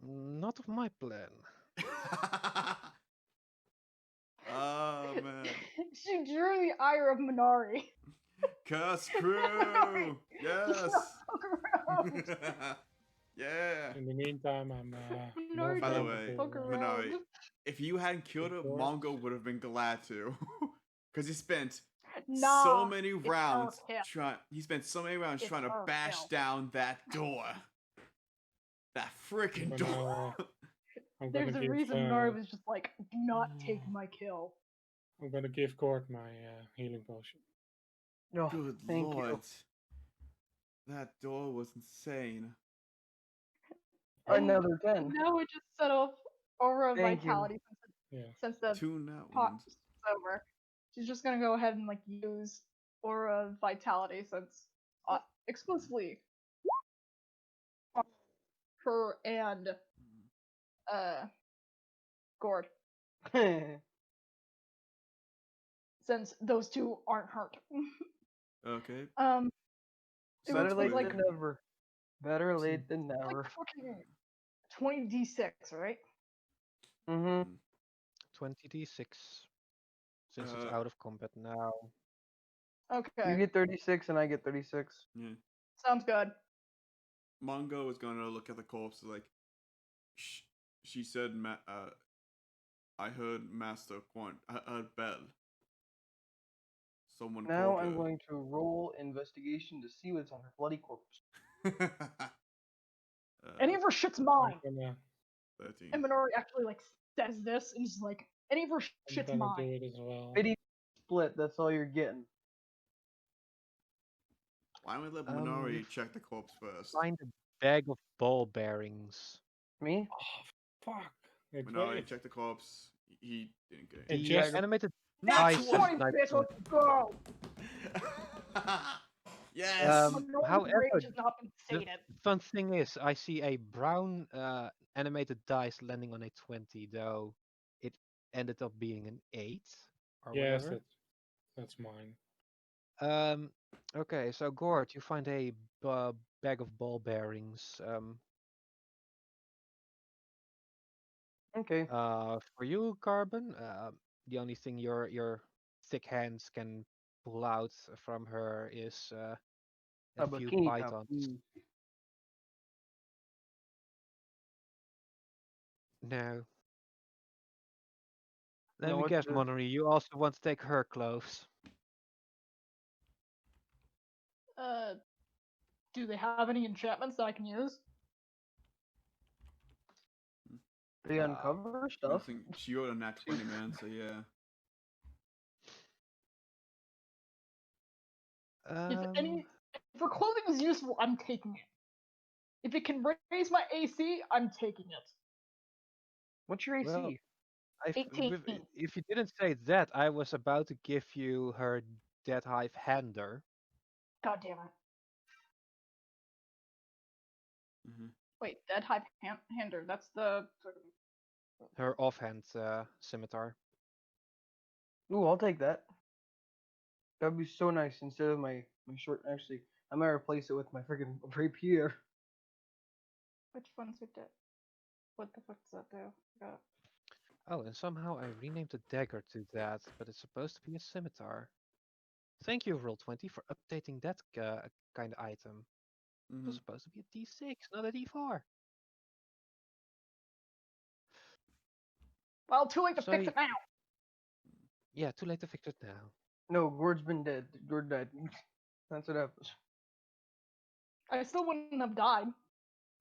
Not of my plan. Oh man. She drew the ire of Minari. Curse crew! Minari, Yes! fuck around. Yeah! In the meantime, I'm Minari Sorry, By the don't way, fuck Minari, around. if you hadn't killed her, course. Mongo would have been glad to, because he spent Nah, so many it's her rounds kill. trying. He spent so many rounds It's trying to her bash kill. down that door. That freaking Gonna, door. I'm There's gonna a give reason Nora was just like, do not take my kill. I'm gonna give Gord my healing potion. Oh, Good thank lord. you. That door was insane. And Another 10. now we just set off Aura of Thank you. Vitality Yeah. since the Two net talk ones. is over. She's just gonna go ahead and like use Aura of Vitality since exclusively her and Gord, since those two aren't hurt. Okay. It Better was late like than never. Better late than like never. fucking 20d6, right? Mm-hmm. 20d6. Since it's Uh, out of combat now. Okay, You get 36 and I get 36. Yeah. sounds good. Mongo is gonna look at the corpse like, she said, I heard Master Quant. I heard Bell. Someone Now called I'm her. going to roll investigation to see what's on her bloody corpse. Any of her shit's I'm mine. gonna, 13. And Minori actually like says this and is like, any of her I'm shit's gonna do mine. it as well. Pity split, that's all you're getting. Why don't we let You Minori check the corpse first? find a bag of ball bearings. Me? Oh, fuck. It's Minori, great. check the corpse. He didn't get It it. The just- animated Nat dice That's 20, sniper bitch, let's go! Yes! Minori's however, rage has not been the sated. fun thing is, I see a brown animated dice landing on a 20, though it ended up being an 8 or Yes, whatever. that's mine. Okay, so Gord, you find a bag of ball bearings. Okay. For you, Carbon, the only thing your thick hands can pull out from her is A a few bikini top. pythons. No. Let No, me what's guess, the- Monnery, you also want to take her clothes. Do they have any enchantments that I can use? They uncover stuff. I think she got a nat 20, man, so yeah. If her clothing is useful, I'm taking it. If it can raise my AC, I'm taking it. What's your AC? Well, $18. if you didn't say that, I was about to give you her Dead Hive Hander. God damn it. Mm-hmm. Wait, Dead Hive Hander, that's the... Her offhand scimitar. Ooh, I'll take that. That'd be so nice instead of my short. Actually, I might replace it with my freaking rapier. Which one's with that? What the fuck does that do? Forgot. Oh, and somehow I renamed the dagger to that, but it's supposed to be a scimitar. Thank you, Roll20, for updating that kind of item. It was supposed to be a D6, not a D4. Well, too late to So fix it now. Yeah, too late to fix it now. No, Gord's been dead. Gord died. That's what happens. I still wouldn't have died.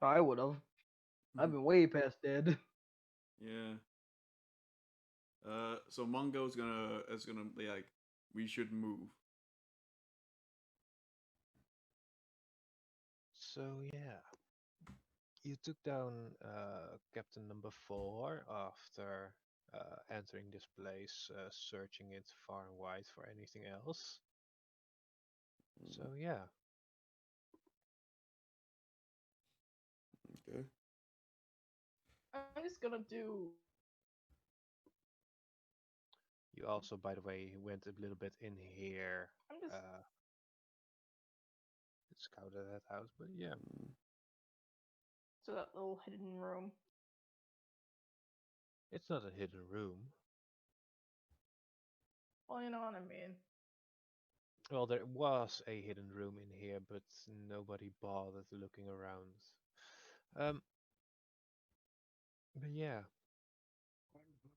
I would have. I've been way past dead. Yeah. So Mongo's gonna be like, we should move. So yeah, you took down Captain Number 4 after entering this place, searching it far and wide for anything else. So yeah, Okay. I'm just gonna do... you also, by the way, went a little bit in here. I'm just... Scouted that out, but yeah. So that little hidden room. It's not a hidden room. Well, you know what I mean. Well, there was a hidden room in here, but nobody bothered looking around. But Yeah.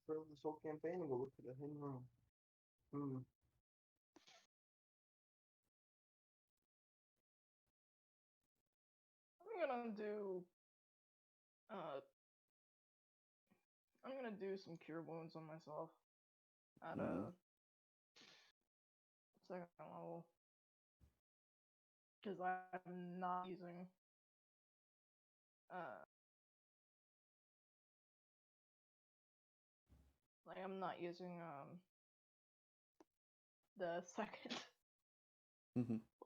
For this whole campaign and go look for the hidden room. I'm gonna do. I'm gonna do some cure wounds on myself at a second level because I'm not using. Like I'm not using the second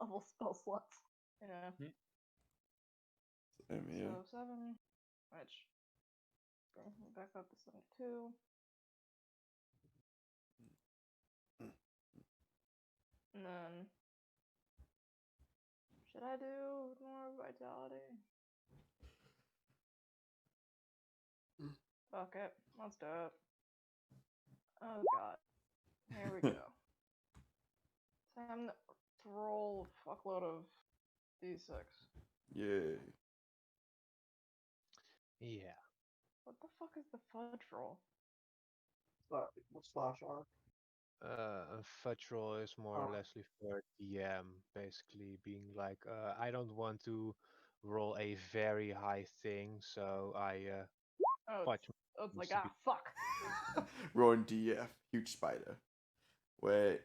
level spell slots. Yeah. Same here. So 7, which brings me back up to 72. And then should I do more vitality? Fuck it. Let's do it. Oh god. Here we go. Time to roll a fuckload of d6. Yay. Yeah. What the fuck is the fudge roll? Slash R. A fudge roll is more or Oh. less for DM, basically being like, I don't want to roll a very high thing, so I Oh, fudge it's like, seems to fuck. Rowan DF, huge spider. Wait.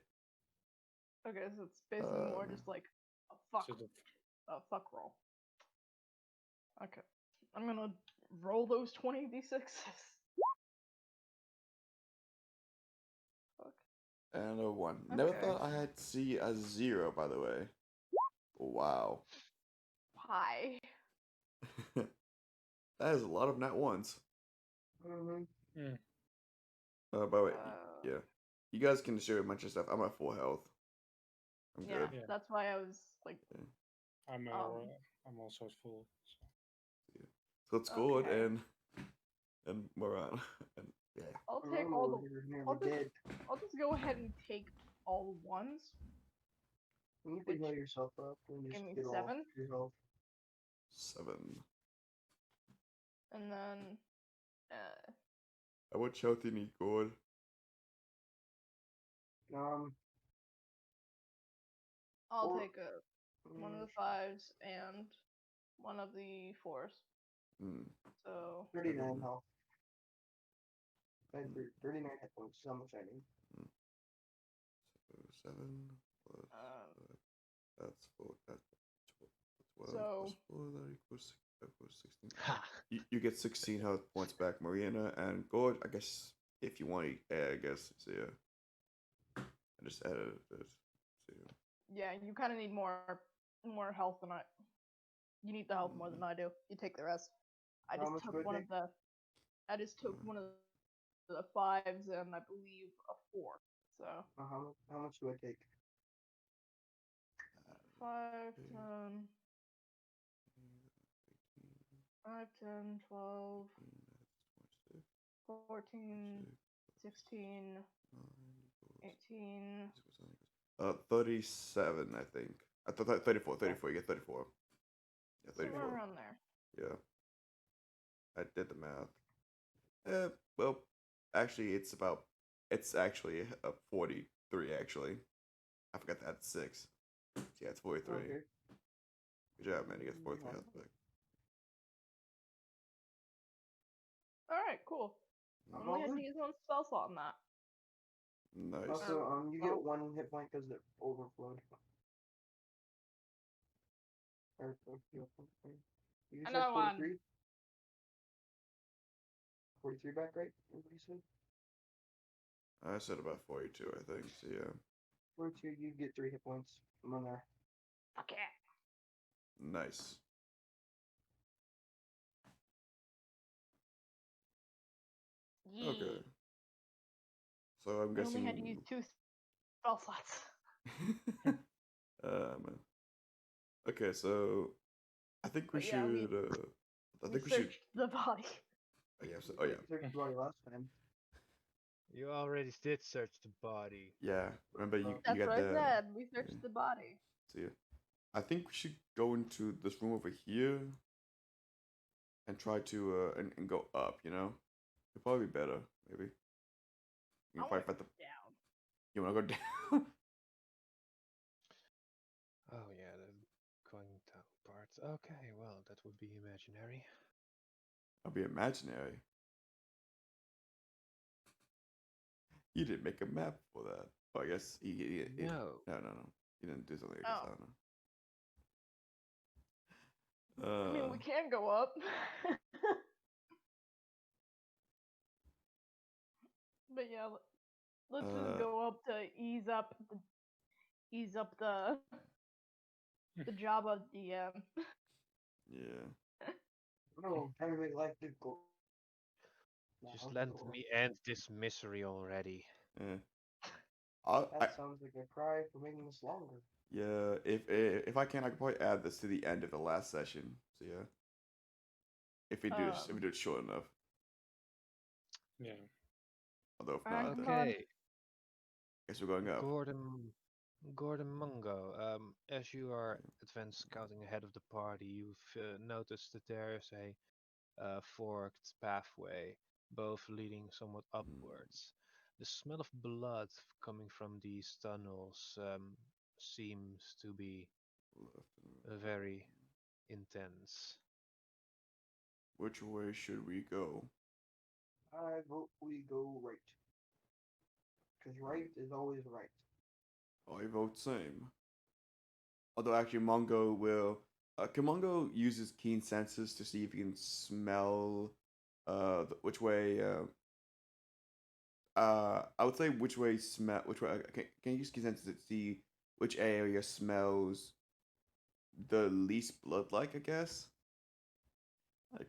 Okay, so it's basically more just like a fuck, So the a fuck roll. Okay. I'm gonna roll those 20 d6s. Fuck. And a 1. Never Okay. thought I had see a 0, by the way. Wow. Why? That is a lot of nat 1s. By the way, yeah. You guys can share a bunch of stuff. I'm at full health. I'm Yeah, good. Yeah. that's why I was like, I'm also at full. So. So it's good Okay. and Moran. And yeah. I'll take all the. You're I'll nearly dead. just go ahead and take all the ones. You need to heal yourself up and just Give me get all 7. your health. 7. And then, How much health do you need, Gord? I'll Or- take one of the 5s and one of the 4s. So 39 health. 39 hit points. How much I need? 7 plus that's 4. That's 12. So- Plus 4, that equals 16. You get 16 health points back, Marina, and Gord, I guess if you want to add, I guess, so yeah. I just added it. So, yeah, you kind of need more health than I. You need the health more than I do. You take the rest. I How just much took do I one of take? the. I just took one of the 5s and I believe a 4. So How much do I take? 5, 10, 5, 10, 12, 14, 16, 18. 37, I think. I thought 34. You get 34. Yeah, 34. Somewhere around there. Yeah. I did the math. Well, actually, it's actually a 43, actually. I forgot to add 6. Yeah, it's 43. Okay. Good job, man. You get 43 health back. Alright, cool. I only had to use one spell slot on that. Nice. Also, you get 1 hit point because it overflowed. You said Another one. 43? 43 back, right? What you said? I said about 42, I think. So, yeah. 42, you get 3 hit points. I'm on there. Fuck yeah. Nice. Yee. Okay. So I'm I guessing. only had to use 2 spell slots. Man. Okay, so I think we But yeah, should. I think we should. searched the body. Oh yeah. Oh yeah. Searched the body last time. You already did search the body. Yeah. Remember you That's got what I the. said. We searched yeah. the body. So yeah. I think we should go into this room over here and try to and go up. You know. It'd probably be better, maybe. You I can want probably to fight the. go down. You want to go down? Oh yeah, the going down part. Okay, well that would be imaginary. I'll be imaginary. You didn't make a map for that. Oh, I guess No. no. You didn't do something. I guess Oh. I don't know. I mean, we can go up. But yeah, let's just go up to ease up the job of DM. Yeah. No, trying to make life difficult. Just No, let no. me end this misery already. Yeah. I That sounds like a cry for making this longer. yeah. If I can, I could probably add this to the end of the last session. So yeah. If we do this, if we do it short enough. Yeah. Although if Alright, not, then come on. Okay, I guess we're going up. Gordon Mungo. As you are advanced scouting ahead of the party, you've noticed that there is a forked pathway, both leading somewhat upwards. The smell of blood coming from these tunnels seems to be Left and right. very intense. Which way should we go? I vote we go right. Because right is always right. I vote same. Although actually, Mongo will. Can Mongo use his keen senses to see if he can smell, which way? I would say which way smell. Which way? Can you use keen senses to see which area smells the least blood-like? I guess. Like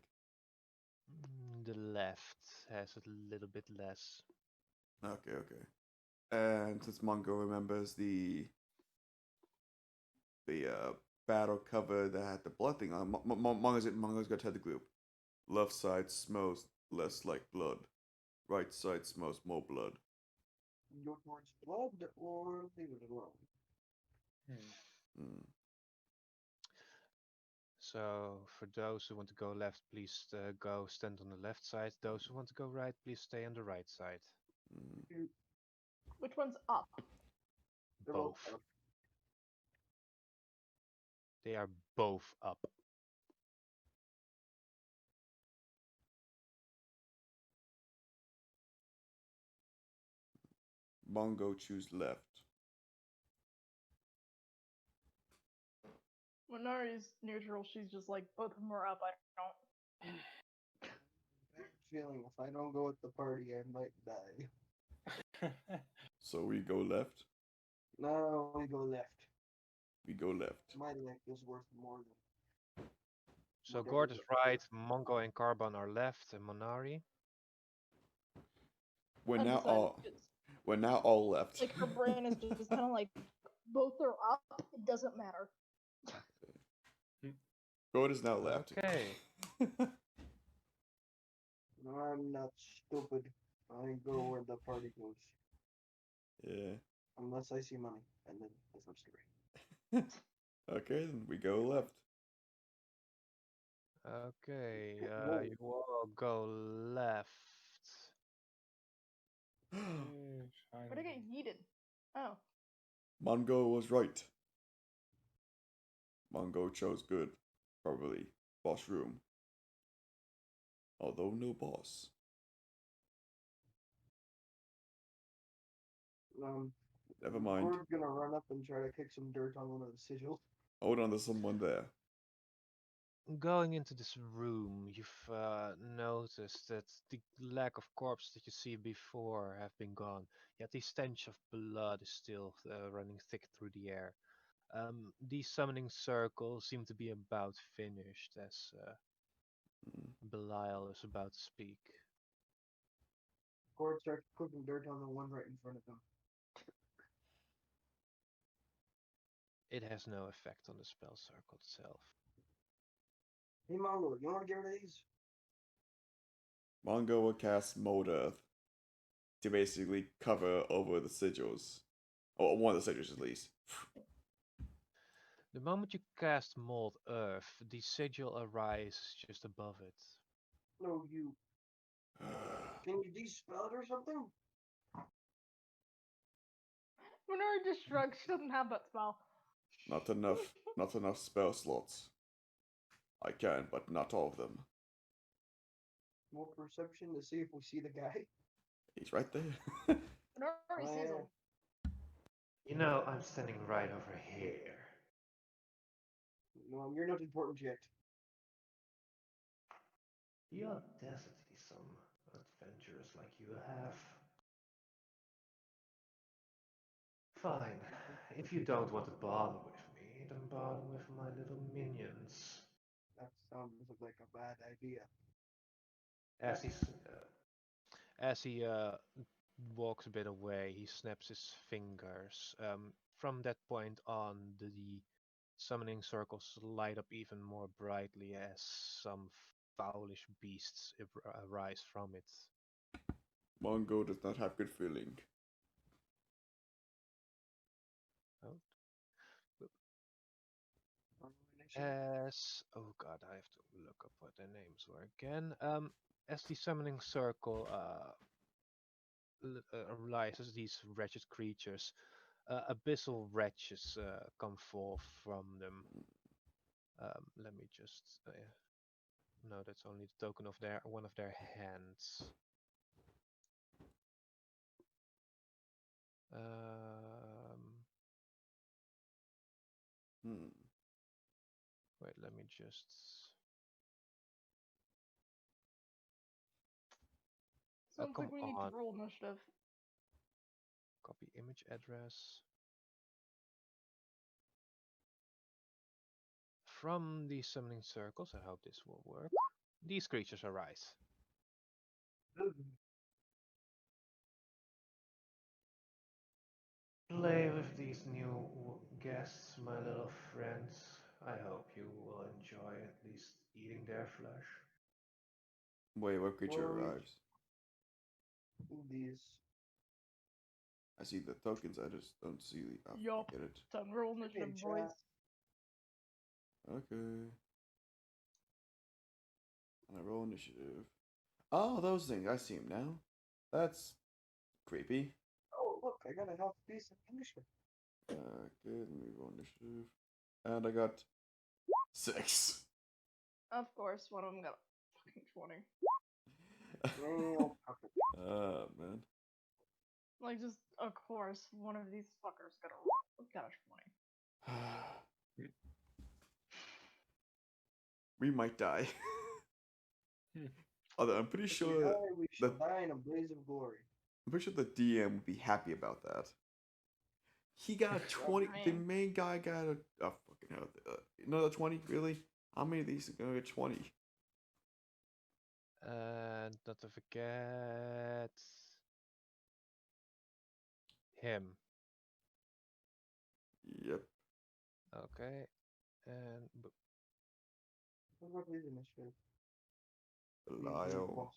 The left has a little bit less. okay. And since Mongo remembers the battle cover that had the blood thing on, Mongo's gonna tell the group. Left side smells less like blood. Right side smells more blood. Go towards blood or leave it alone. Mm. So for those who want to go left, please go stand on the left side. Those who want to go right, please stay on the right side. Mm. Which one's up? They're Both. up. They are both up. Mongo choose left. When Nari's neutral, she's just like, both of them are up. I don't. Bad feeling if I don't go with the party, I might die. So we go left. No, we go left. We go left. My life is worth more than. So whatever Gord is the- right, Mongo and Carbon are left, and Monari. We're now Undecided. all we're now all left. Like her brain is just kind of like, both are up. It doesn't matter. Gord is now left. Okay. No, I'm not stupid. I go where the party goes. Yeah. Unless I see money, and then that's scary. Okay, then we go left. Okay, Whoa. you all go left. Where'd I get yeeted? Oh. Mongo was right. Mongo chose good. Probably boss room. Although no boss. Never mind. We're gonna run up and try to kick some dirt on one of the sigils. Hold on, there's someone there. Going into this room, you've noticed that the lack of corpse that you see before have been gone, yet the stench of blood is still running thick through the air. These summoning circles seem to be about finished as Belial is about to speak. Gord starts cooking dirt on the one right in front of him. It has no effect on the spell circle itself. Hey Mongo, you wanna get rid of these? Mongo will cast Mold Earth to basically cover over the sigils. Or one of the sigils at least. The moment you cast Mold Earth, the sigil arises just above it. No, you. Can you de-spell it or something? Minori just shrugs. She doesn't have that spell. Not enough. Not enough spell slots. I can, but not all of them. More perception to see if we see the guy. He's right there. Minori sees him. You know, I'm standing right over here. No, you're not important yet. The audacity some adventurers like you have. Fine. If you don't want to bother with me, then bother with my little minions. That sounds like a bad idea. As he's As he walks a bit away, he snaps his fingers. From that point on, the summoning circles light up even more brightly as some foulish beasts arise from it. Mongo does not have good feeling. Oh. Initiative. Oh god, I have to look up what their names were again. As the summoning circle rises, these wretched creatures, abyssal wretches come forth from them. Let me just no, that's only the token of their one of their hands. Wait, let me just. Sounds Come like we need on. to roll initiative. Copy image address. From the summoning circles, I hope this will work. These creatures arise. play with these new guests, my little friends. I hope you will enjoy at least eating their flesh. Wait, what creature Well, arrives? These. I see the tokens, I just don't see the. Oh, Yup. get it. Time to roll Should be in initiative, boys. chat. Okay. And I roll initiative. Oh, those things. I see them now. That's creepy. Oh, look, I got a half piece of initiative. Okay, let me roll initiative. And I got 6. Of course, one of them got a fucking 20. Oh, perfect. Man. Like, just, of course, one of these fuckers got a 20. We might die. Although I'm pretty If we sure die, we shall that die in a blaze of glory. I'm pretty sure the DM would be happy about that. He got a 20. The Right. main guy got a. Oh, fucking hell. Another 20? Really? How many of these are gonna get 20? And not to forget him. Yep. Okay. And What about his initiative? Belial. Boss.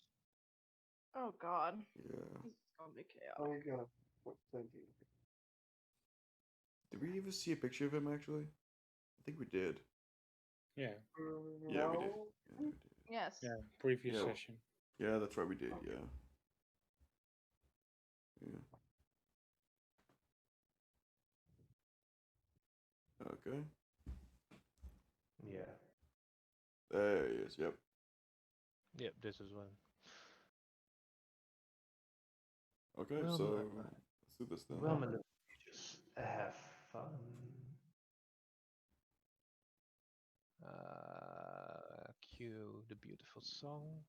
Oh god. Yeah. This is gonna be Oh, chaotic. we got what 17. Did we ever see a picture of him actually? I think we did. Yeah, Yeah, we did. No. Yeah, we did. Yes. yeah. Previous Yeah. session. Yeah, that's right, we did, yeah. Yeah. Okay. Yeah. There he is, yep. yep, this is one. Okay, Well, so let's do this then. Well, my little creatures, have fun. Cue the beautiful song.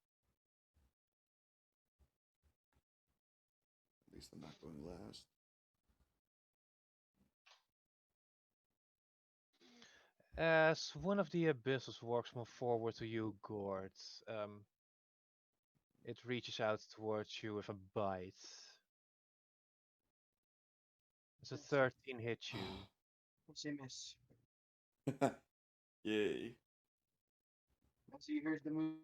At least I'm not going last. As one of the abysses walks more forward to you, Gord, it reaches out towards you with a bite. It's a 13 hit you. What's he miss? Yay. Let's see, here's the move.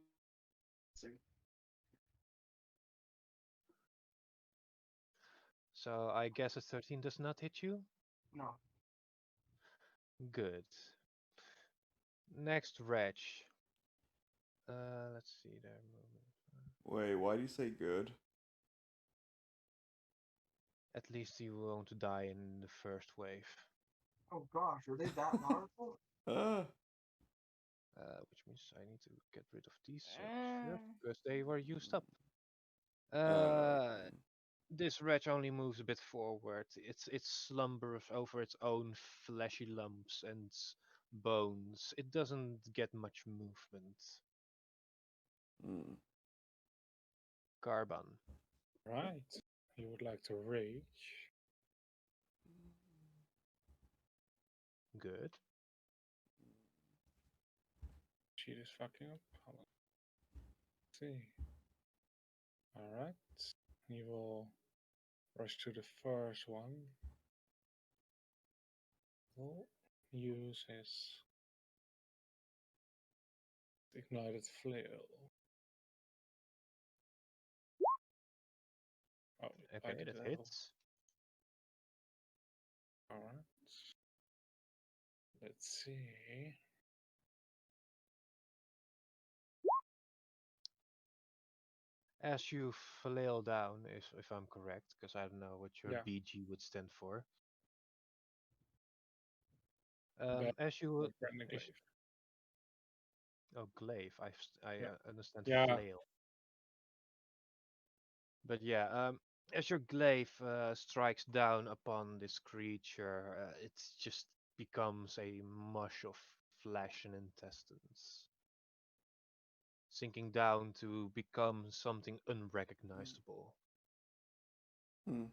So I guess a 13 does not hit you? No. Good. Next, Reg. Let's see their movement. Wait, why do you say good? At least you won't die in the first wave. Oh gosh, are they that powerful? Ah. Which means I need to get rid of these Eh. because they were used up. Uh. This wretch only moves a bit forward. It slumbers over its own fleshy lumps and bones. It doesn't get much movement. Mm. Carbon. Right. You would like to rage. Good. Sheet is fucking up. Hold on. Let's see. Alright. You will rush to the first one. Will use his ignited flail. Oh, I Okay, did that that. hits. Alright. Let's see. As you flail down, if I'm correct, because I don't know what your Yeah. BG would stand for. Bad As you friend as, glaive. oh glaive, I Yeah. understand Yeah. flail. But yeah, as your glaive strikes down upon this creature, it just becomes a mush of flesh and intestines, sinking down to become something unrecognizable. Hmm.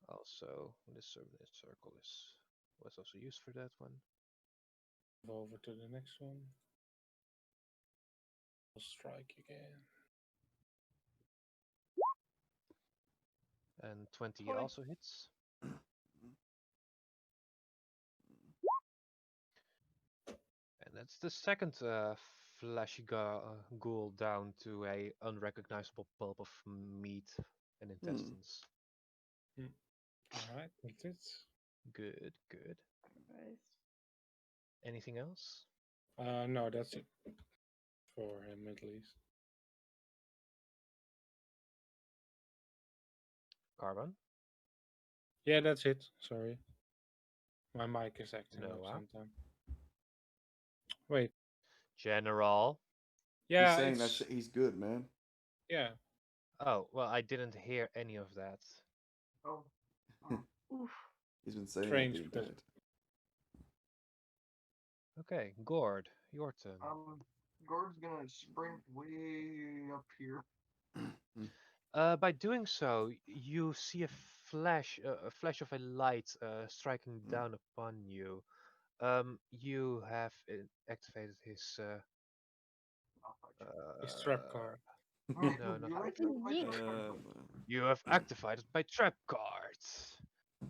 Also, this circle was also used for that one. Move over to the next one. We'll strike again. And 20 20. also hits. And that's the second fleshy ghoul down to a unrecognizable pulp of meat and intestines. Alright, that's it. Good, good. Nice. Anything else? No, that's it. For him at least. Carbon? Yeah, that's it. Sorry. My mic is acting up Noah? sometime. Wait. General? He's Yeah, saying that it's he's good, man. yeah. Oh, well, I didn't hear any of that. Oh. Oh. Oof. He's been saying it Strange the because entire time. Okay, Gord, your turn. Gord's gonna sprint way up here. By doing so, you see a flash of a light striking down upon you. You have activated his. I'll fight you. his trap card. No, not. You like Fucking to fight yeet. your You have activated my trap cards.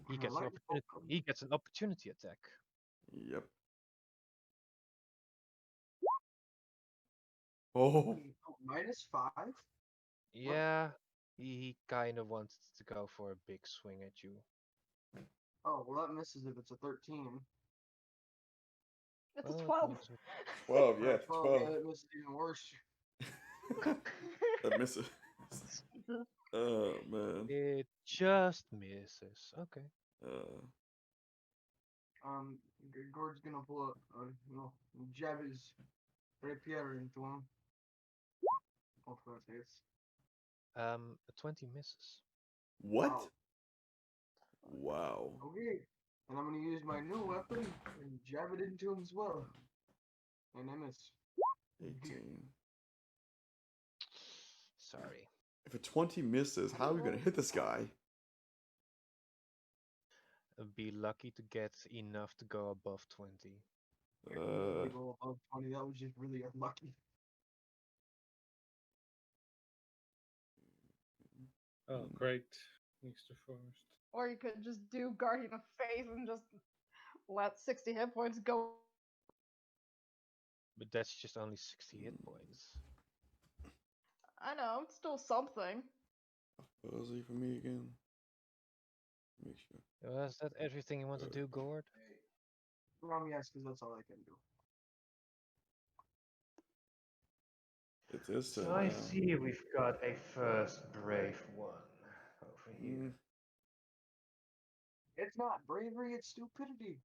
He I gets an like opportunity. He gets an opportunity attack. Yep. Oh. -5? Yeah, he kind of wanted to go for a big swing at you. Oh, well that misses if it's a 13. It's a Well, 12. it makes 12, yeah, Or 12, 12. yeah, that misses even worse. That misses. Oh, man. it just misses. Okay. Uh, Gord's gonna pull jab his rapier into him. Hopefully that hits. 20 misses. what? Wow. Wow. Okay. And I'm gonna use my new weapon and jab it into him as well. And I miss. 18. Sorry. If a 20 misses, how are we going to hit this guy? Be lucky to get enough to go above 20. I need to go above 20. That was just really unlucky. Oh, great. Needs to first. Or you could just do Guardian of Faith and just let 60 hit points go. But that's just only 60 hit points. I know, it's still something. Fuzzy for me again. Make sure. Is that everything you want to do, Gord? Yes, because that's all I can do. It's his turn So I now. see we've got a first brave one over here. It's not bravery, it's stupidity.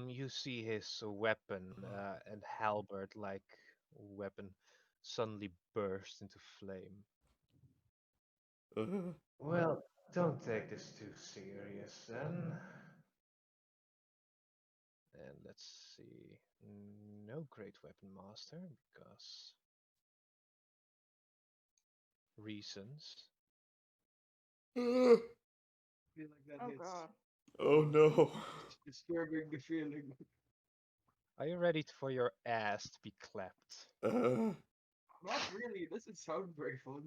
You see his weapon and halberd-like weapon suddenly burst into flame. Well, don't take this too serious then. And let's see. No great weapon master because reasons. I feel like that Oh hits. god. Oh no. It's disturbing the feeling. Are you ready for your ass to be clapped? Not really, it doesn't sound very fun.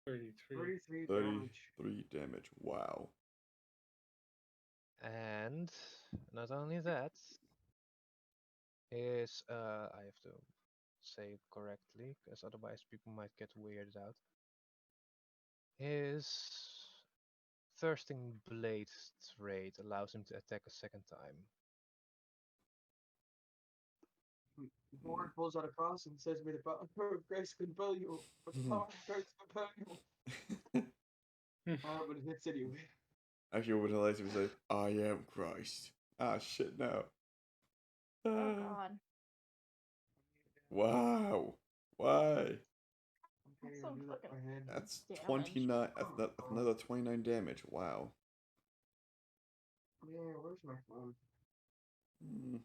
33. 33 damage. 33 damage. Wow. And not only that, is I have to say it correctly, because otherwise people might get weirded out. His Thirsting Blade trait allows him to attack a second time. Lord pulls out a cross and says, "May the power of Christ compel you." But the power of Christ compel you. But it hits anyway. Actually, what would hilarious if he said, I am Christ. Ah, shit, no. Oh god. Wow. Why? I'm can't That's even some do that in fucking my head. That's damage. 29. That's another 29 damage. Wow. Yeah, where's my phone? Mm,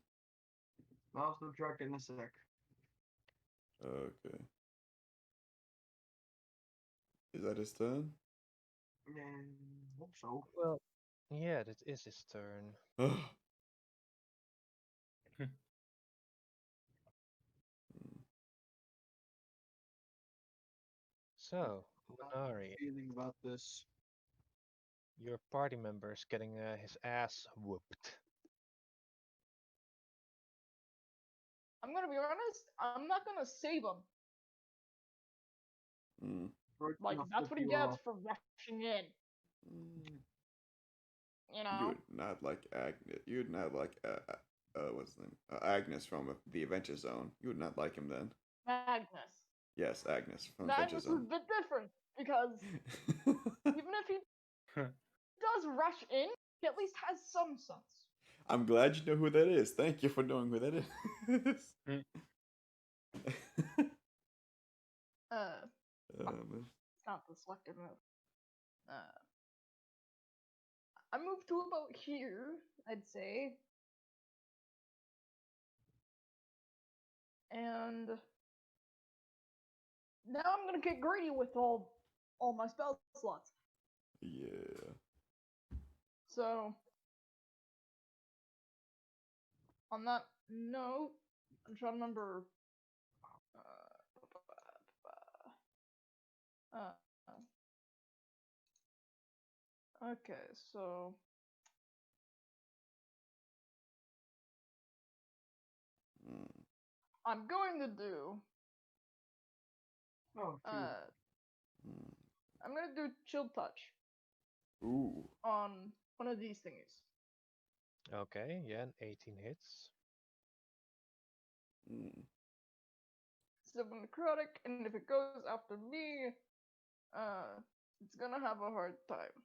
Mouse no track in a sec. okay. Is that his turn? Hope so. Well, yeah, that is his turn. So, Minari, Feeling about this. your party member is getting his ass whooped. I'm gonna be honest, I'm not gonna save him. Mm. Like, I'll that's flip what he you gets off. for rushing in. Mm. You You know? would not like Agnes. You would not like what's his name? Agnes from the Adventure Zone. You would not like him then. Magnus. Yes, Agnes from Adventure Magnus is a Zone. bit different because even if he does rush in, he at least has some sense. I'm glad you know who that is. Thank you for knowing who that is. It's not the selective move. I moved to about here, I'd say. And now I'm gonna get greedy with all my spell slots. Yeah. So on that note, I'm trying to remember. Okay, so Mm. I'm going to do. Oh, Mm. I'm gonna do chill touch Ooh. on one of these thingies. Okay, yeah, 18 hits. Mm. Still necrotic, and if it goes after me, it's gonna have a hard time.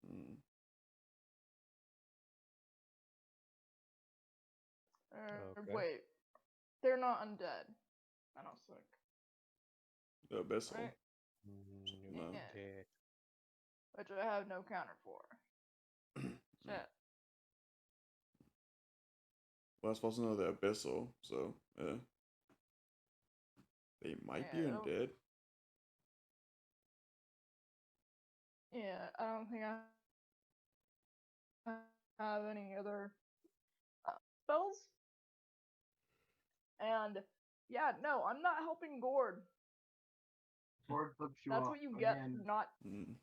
Mm. Okay. Wait, they're not undead. I don't think. The Abyssal. Right? No. Yeah. Which I have no counter for. Shit. Well, I'm supposed to know the Abyssal, so yeah. They might be Yeah, undead. Yeah, I don't think I have any other spells. And yeah, no, I'm not helping Gord. Gord flips you That's off what you get again. for not. Mm.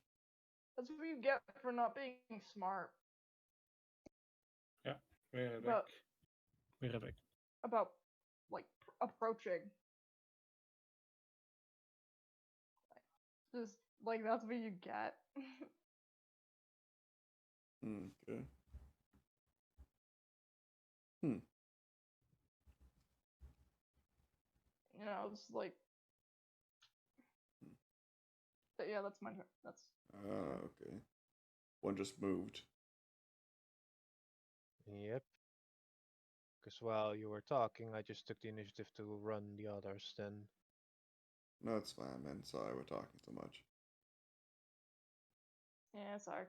That's what you get for not being smart. Ja, weer But weg. Weer weg. about like approaching. Just like that's what you get. Okay. Hmm. It's like, but yeah, that's my turn. That's Okay. One just moved. Yep. Because while you were talking, I just took the initiative to run the others. Then No, it's fine, man. Sorry, we're talking so much. yeah. Sorry.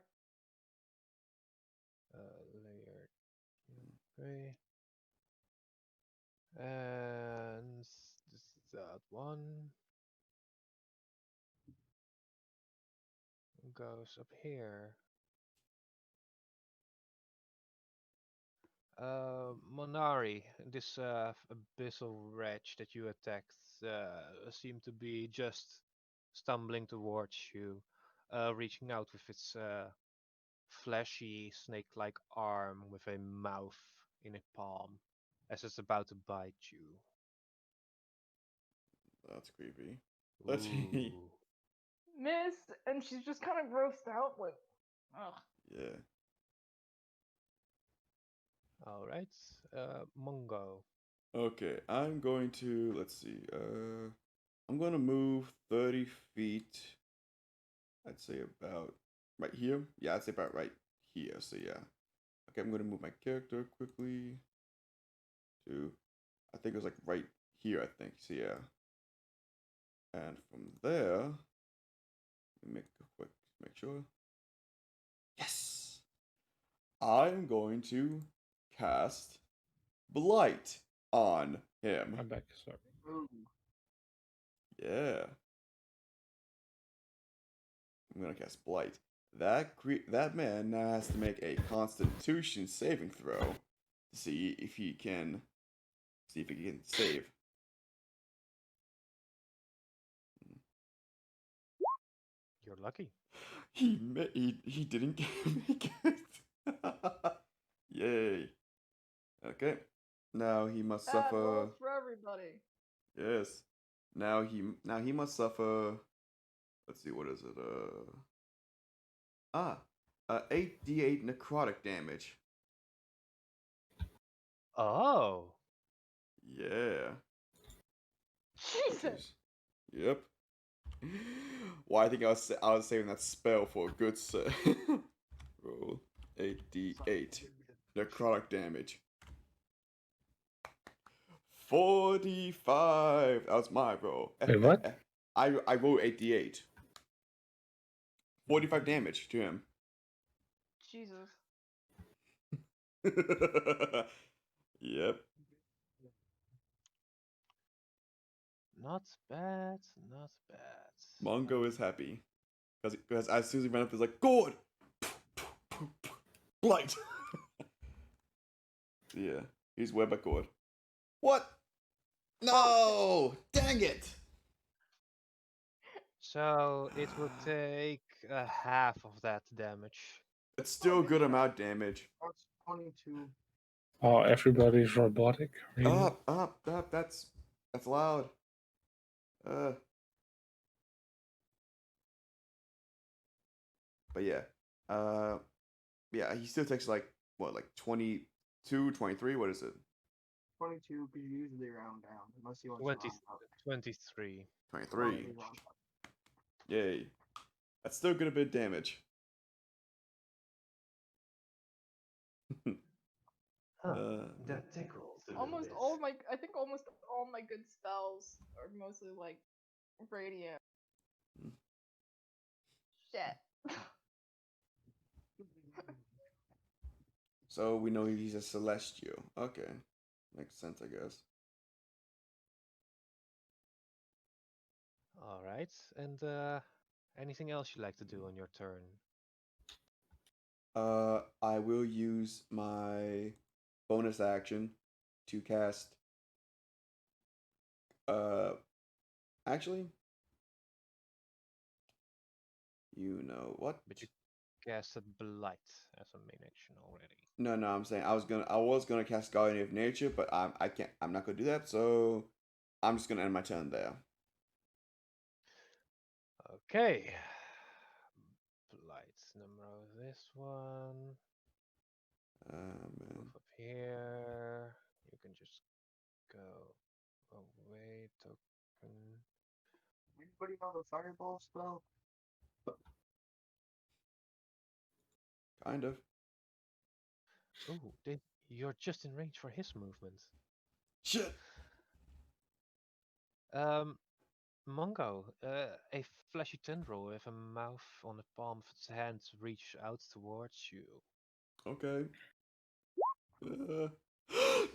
layer 3, and that one goes up here. Monari, this abyssal wretch that you attacked, seemed to be just stumbling towards you, reaching out with its fleshy, snake-like arm with a mouth in a palm, as it's about to bite you. That's creepy. Let's see. Ooh. Miss, and she's just kind of grossed out, like, ugh. Yeah. All right, Mungo. Okay, I'm going to, let's see. I'm going to move 30 feet. I'd say about right here. Yeah, I'd say about right here. So yeah. Okay, I'm going to move my character quickly to, I think it was like right here, I think. So yeah. And from there, let me make a quick, make sure. Yes! I'm going to cast Blight on him. I'm back. Sorry. Ooh. Yeah. I'm gonna cast Blight. That man now has to make a Constitution saving throw to see if he can save. You're lucky. He didn't make it. Yay. Okay. Now he must Bad suffer. rolls for everybody. Yes. Now he must suffer. Let's see, what is it? 8d8 necrotic damage. Oh. Yeah. Jesus. Yep. Well, I think I was saving that spell for a good set. Roll 8d8 necrotic damage. 45. That was my roll. Wait, what? I rolled 8d8. 45 damage to him. Jesus. Yep. Not bad, not bad. Mongo is happy because as soon as he ran up, he's like, "Gord, Blight." Yeah, he's way back Gord. What? No! Dang it! So it would take half of that damage. It's still a good amount of damage. That's 22. Oh, everybody's robotic. Really? Up. That's loud. But yeah. Yeah, he still takes like, what, like 22, 23? What is it? 22 because you usually round down unless you want 20, to round up. 23. 23. Usually round up. Yay. That's still good a bit of damage. That tickles a little Almost bit. all of my, I think almost all my good spells are mostly like radiant. Shit. So we know he's a celestial. Okay. Makes sense, I guess. All right. And anything else you'd like to do on your turn? I will use my bonus action to cast. Actually, you know what? But you casted Blight as a main action already. No, I'm saying I was gonna cast Guardian of Nature, but I can't. I'm not gonna do that. So I'm just gonna end my turn there. Okay. Blight number this one. Man. Move up here. You can just go away, anybody know the fireball spell? Kind of. Oh, you're just in range for his movement. Shit. Mongo, a fleshy tendril with a mouth on the palm of its hand reaches out towards you. Okay.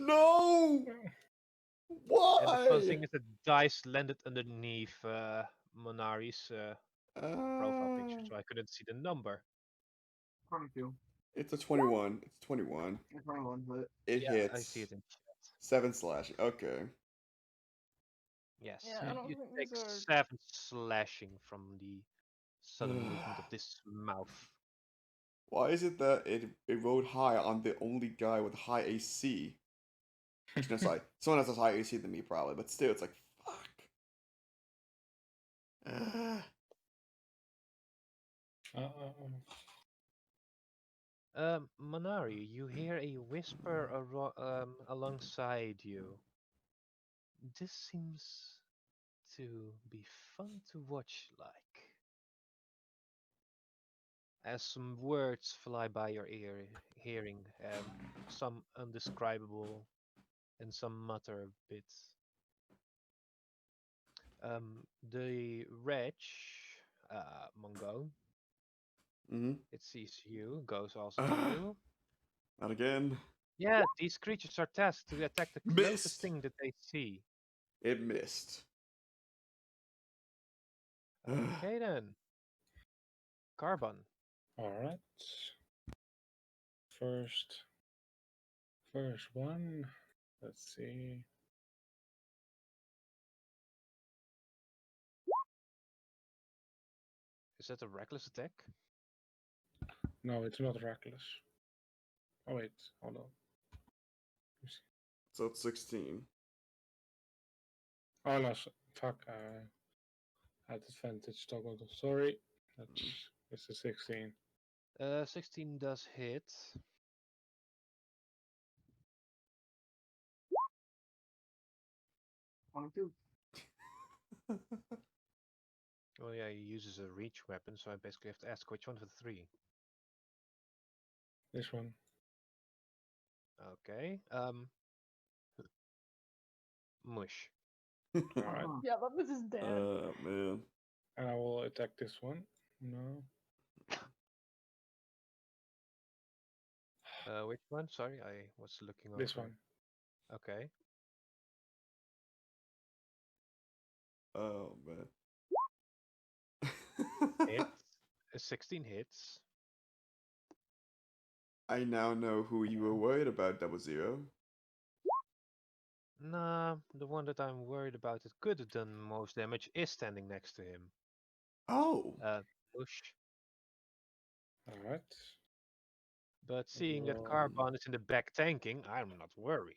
No! And the fun Why? thing is the dice landed underneath Monari's profile picture, so I couldn't see the number. 22. It's a 21. It's 21. 21, but It Yeah, I see hits. it in chat. 7 slash. Okay. Yes, Yeah, I don't you think take these are. 7 slashing from the sudden movement of this mouth. Why is it that it rolled high on the only guy with high AC? Actually, no, sorry. Someone else has higher AC than me, probably, but still, it's like, fuck. Manari, you hear a whisper alongside you. This seems to be fun to watch, like. As some words fly by your hearing, some undescribable and some mutter bits. The wretch, Mongo, Mm-hmm. it sees you, goes also to you. Not again. Yeah, these creatures are tasked to attack the closest Missed. thing that they see. It missed. Okay then. Carbon. Alright. First one. Let's see. Is that a reckless attack? No, it's not reckless. Oh wait, hold on. So it's 16. Oh no, fuck. Had advantage toggled. Sorry. It's a 16. 16 does hit. Twenty-two. Oh yeah, he uses a reach weapon, so I basically have to ask which one of the three. This one. Okay. Mush. Alright. Yeah, that was his dad. Man. And I will attack this one. No. Which one? Sorry, I was looking over. This one. Okay. Oh, man. Hits. 16 hits. I now know who you were worried about, Double Zero. Nah, the one that I'm worried about that could have done most damage is standing next to him. Oh. Mush. Alright. But seeing that Carbon is in the back tanking, I'm not worried.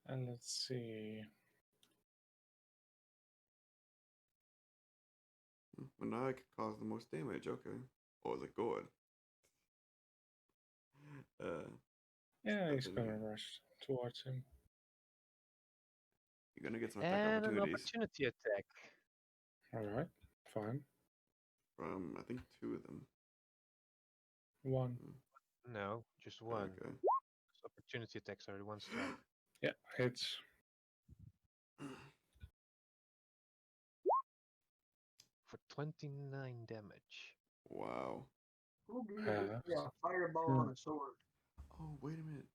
And let's see. Well, now I could cause the most damage, okay. Or is it good? Yeah, he's definitely- gonna rush towards him. You're gonna get some attack And an opportunities opportunity attack. Alright, fine. from, I think, 2 of them. 1. No, just one. Okay. Opportunity attacks are the one strike. Yeah, hits. For 29 damage. Wow. Who gave you a fireball on a sword? Oh, wait a minute.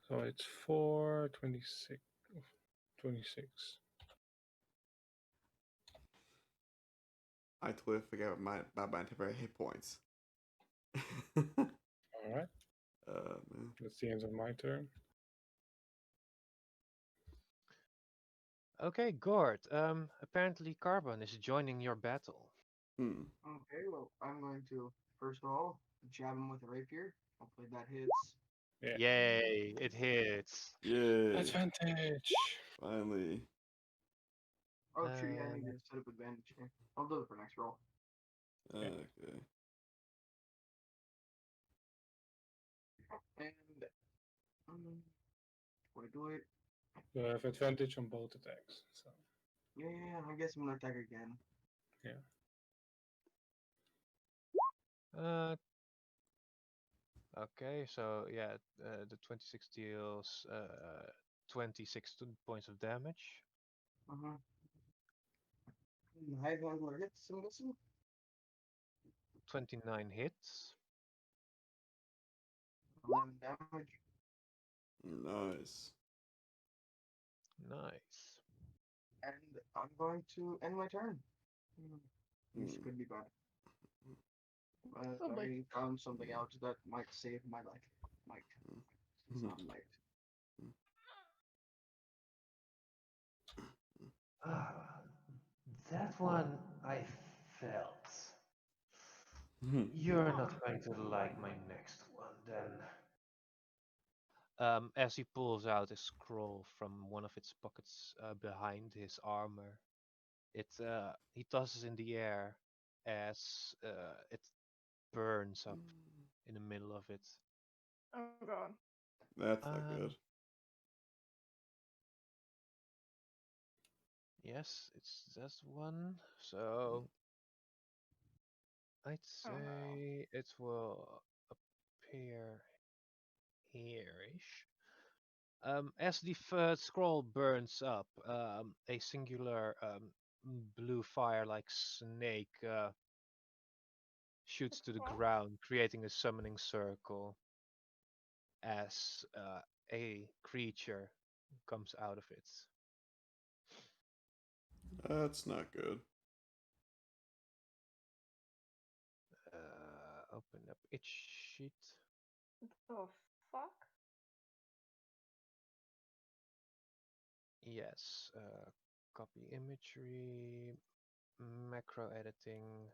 So it's 4, 26. 26. I totally forgot about my temporary hit points. Alright, Man. that's the end of my turn. Okay, Gord. Apparently Carbon is joining your battle. Okay, well, I'm going to, first of all, jab him with a rapier. Hopefully that hits. Yeah. Yay, it hits. Yay. Advantage! Finally. Oh, true, yeah, I need to set up advantage here. I'll do it for next roll. Okay. And, what do I do it? You have advantage on both attacks. So Yeah, I guess I'm gonna attack again. yeah. Okay, so yeah, the 26 deals 26 points of damage. Uh-huh. High handler hits, I'm guessing. 29 hits. 11 damage. Nice. Nice. And I'm going to end my turn. This Mm. could be bad. But Probably. I found something else that might save my life. Might. It's not might. Ah, that one I felt. You're not going to like my next one then. As he pulls out a scroll from one of its pockets behind his armor, he tosses in the air as it burns up in the middle of it. Oh god. That's not Um, good. Yes, it's just one. So I'd Oh no. say it will appear here-ish. As the scroll burns up, a singular blue fire-like snake shoots to the What? ground, creating a summoning circle as a creature comes out of it. That's not good. Open up its sheet. The fuck? Yes, copy imagery, macro editing.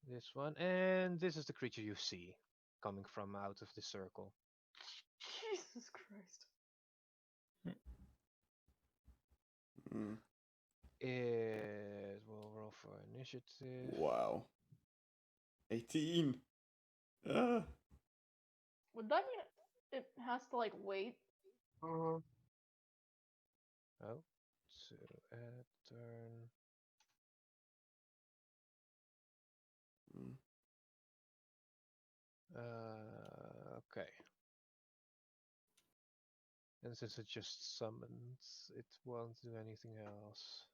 This one, and this is the creature you see coming from out of the circle. Jesus Christ. Mm. It will roll for initiative. Wow. 18. Ah. Would that mean it has to like wait? Uh, Oh, so add turn. Mm. Okay. And since it just summons, it won't do anything else.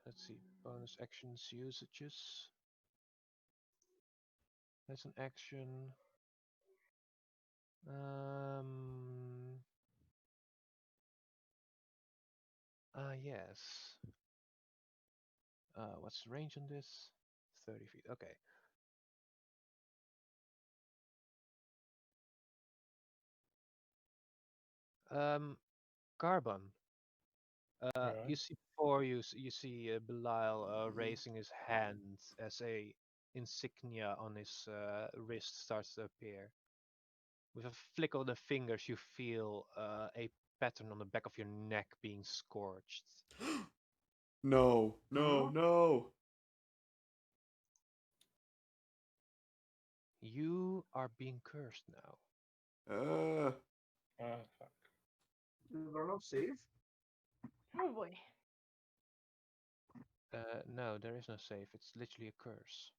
Let's see. Bonus actions usages. That's an action. Yes. What's the range on this? 30 feet. Okay. Carbon. Yeah. You see before you you see Belial raising his hand as a insignia on his wrist starts to appear. With a flick of the fingers, you feel a pattern on the back of your neck being scorched. No, no, Huh? no. You are being cursed now. Fuck. is there no save? Oh boy. No, there is no save. It's literally a curse.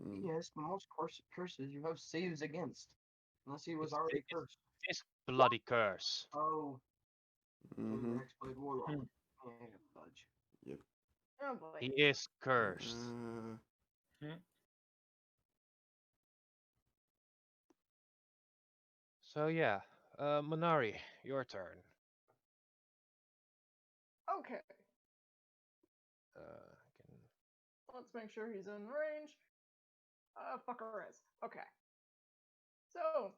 Mm. Yes, but most curses you have saves against. Unless he was It's already cursed. this bloody curse. Oh, so Mm-hmm. you're Hexblade Warlock. Hmm. Yeah, fudge. Yep. Oh boy. He is cursed. Hmm. So yeah, Minari, your turn. Okay. I can. Let's make sure he's in range. Fucker is. Okay. So,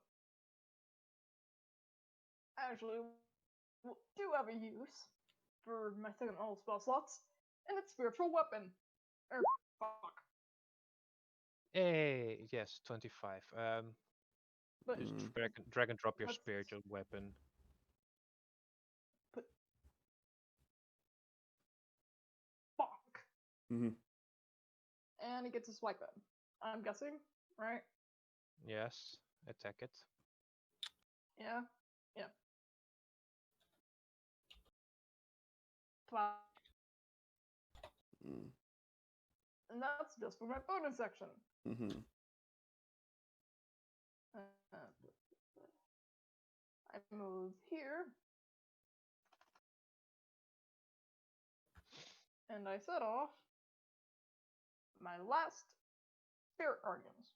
actually, do have a use for my second level spell slots, and it's spiritual weapon. Fuck. Hey, yes, 25. But Just Mm. drag and drop your let's spiritual weapon. put. Fuck. Mm-hmm. And he gets a swipe in. I'm guessing, right? Yes, attack it. Yeah. Yeah. 12. Mm. And that's just for my bonus section. Mm-hmm. I move here. And I set off my last spirit guardians.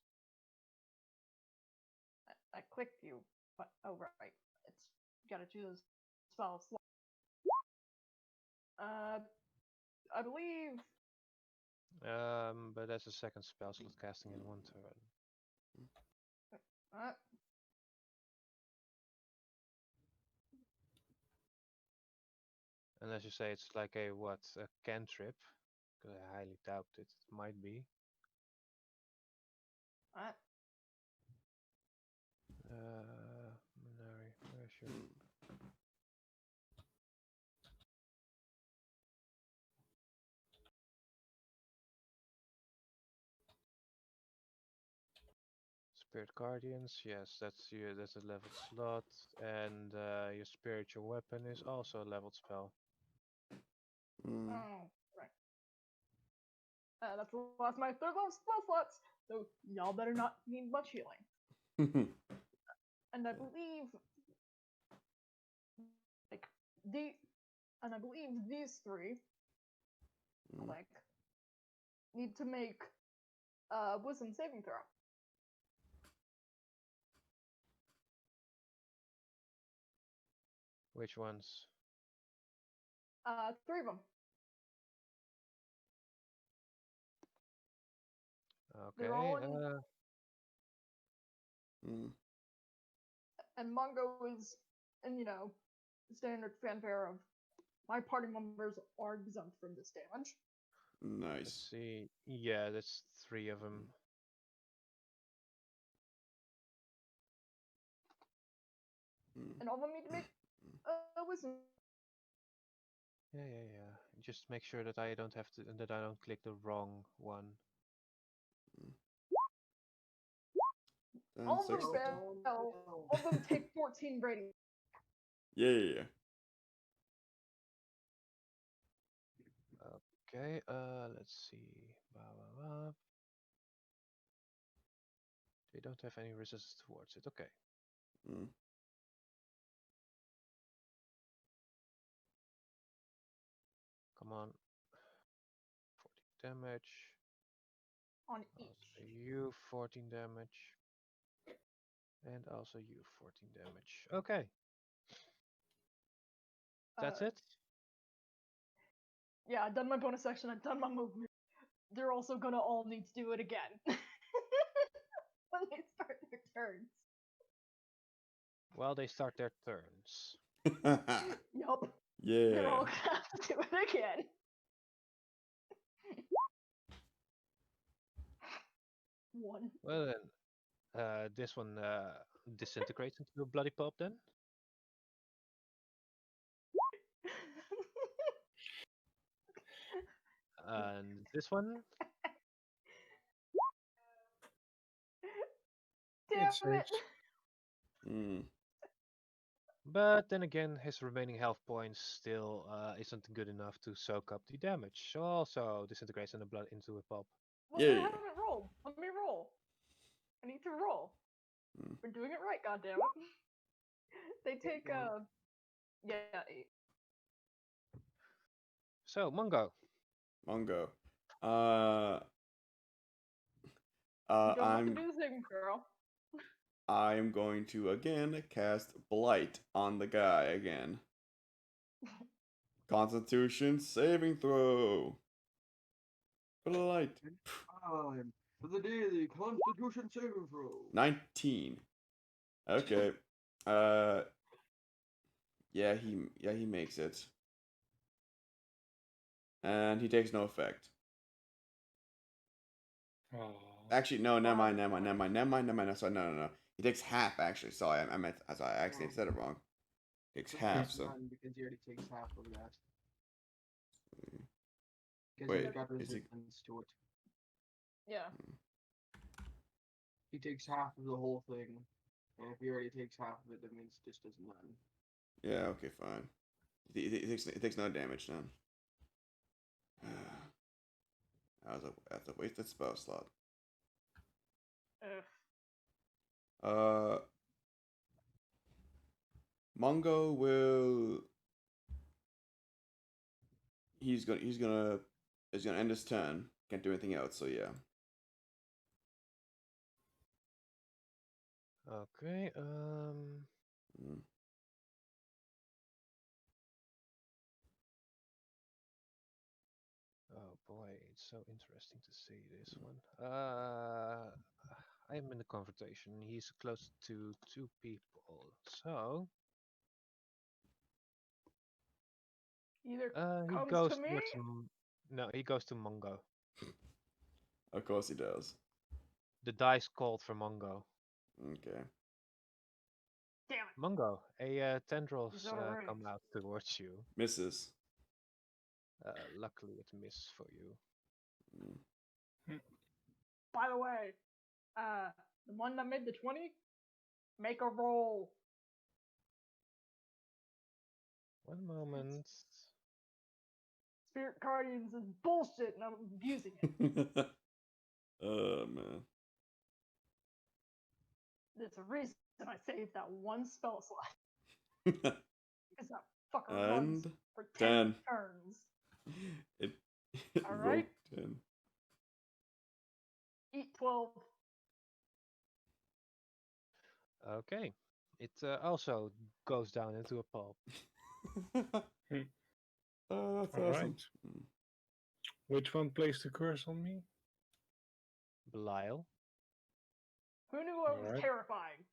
I clicked you, but oh right, it's you gotta choose spell slot. I believe. But that's a second spell slot casting in one turn. Uh, Unless you say it's like a what, a cantrip? Because I highly doubt it. It might be. Minari, where's your... Spirit Guardians, yes, that's a leveled slot, and your spiritual weapon is also a leveled spell. Mm. Oh, right. That's the last of my third level spell slots, so y'all better not need much healing. And I believe, like I believe these three, like, need to make wisdom saving throw. Which ones? 3 of them. Okay. They're all in, and Mongo is, and standard fanfare of my party members are exempt from this damage. Nice. Let's see. Yeah, that's 3 of them. And all of them need to make a wisdom. Yeah. Just make sure that I don't click the wrong one. All of them 16. fail. All of them take 14 Brady. Yeah. Okay, let's see. They don't have any resistance towards it. Okay. Mm. Come on. 14 damage. On each. Also you 14 damage. And also you 14 damage. Okay. That's it? Yeah, I've done my bonus section, I've done my movement. They're also gonna all need to do it again. When they start their turns. Well, they start their turns. Yup. They're all Yeah. gonna have to do it again. One. Well then, this one disintegrates into a bloody pulp then? And this one? Damn it! But then again, his remaining health points still isn't good enough to soak up the damage. So also disintegrates in the blood into a pulp. Well, I haven't rolled. Let me roll. I need to roll. We're doing it right, goddammit. They take yeah, 8. So, Mungo. Mongo. You don't have to I'm do the saving throw. I'm going to again cast Blight on the guy again. Constitution saving throw. Blight. Time for the daily Constitution saving throw. 19. Okay. Yeah, he makes it. And he takes no effect. Oh. Actually, no, never mind. Sorry, no. He takes half, actually. Sorry, I meant, sorry, I actually said it wrong. Takes half, so. Because he already takes half of that. Because Wait, he's got is he? resistance to it. Yeah. He takes half of the whole thing. And if he already takes half of it, that means this does none. Yeah, okay, fine. It takes no damage then. That's a wasted spell slot. Ugh. Uh, Mungo will. He's gonna end his turn. Can't do anything else. So yeah. Okay. Mm. Oh boy, it's so interesting to see this one. I am in the confrontation. He's close to two people, so Either he comes goes to me. towards. No, he goes to Mungo. Of course he does. The dice called for Mungo. Okay. Damn it. Mungo, tendrils He's out of range. come out towards you. Misses. Luckily, it missed for you. Mm. By the way, the one that made the 20, make a roll. One moment. Spirit Guardians is bullshit, and I'm abusing it. Oh man. There's a reason I saved that one spell slot. Because that fucker runs And for 10 10. turns. It All rolled right. 10. Eat 12. Okay. It also goes down into a pulp. Oh, that's All awesome. right. Which one placed the curse on me? Belial. Who knew I was Alright. terrifying?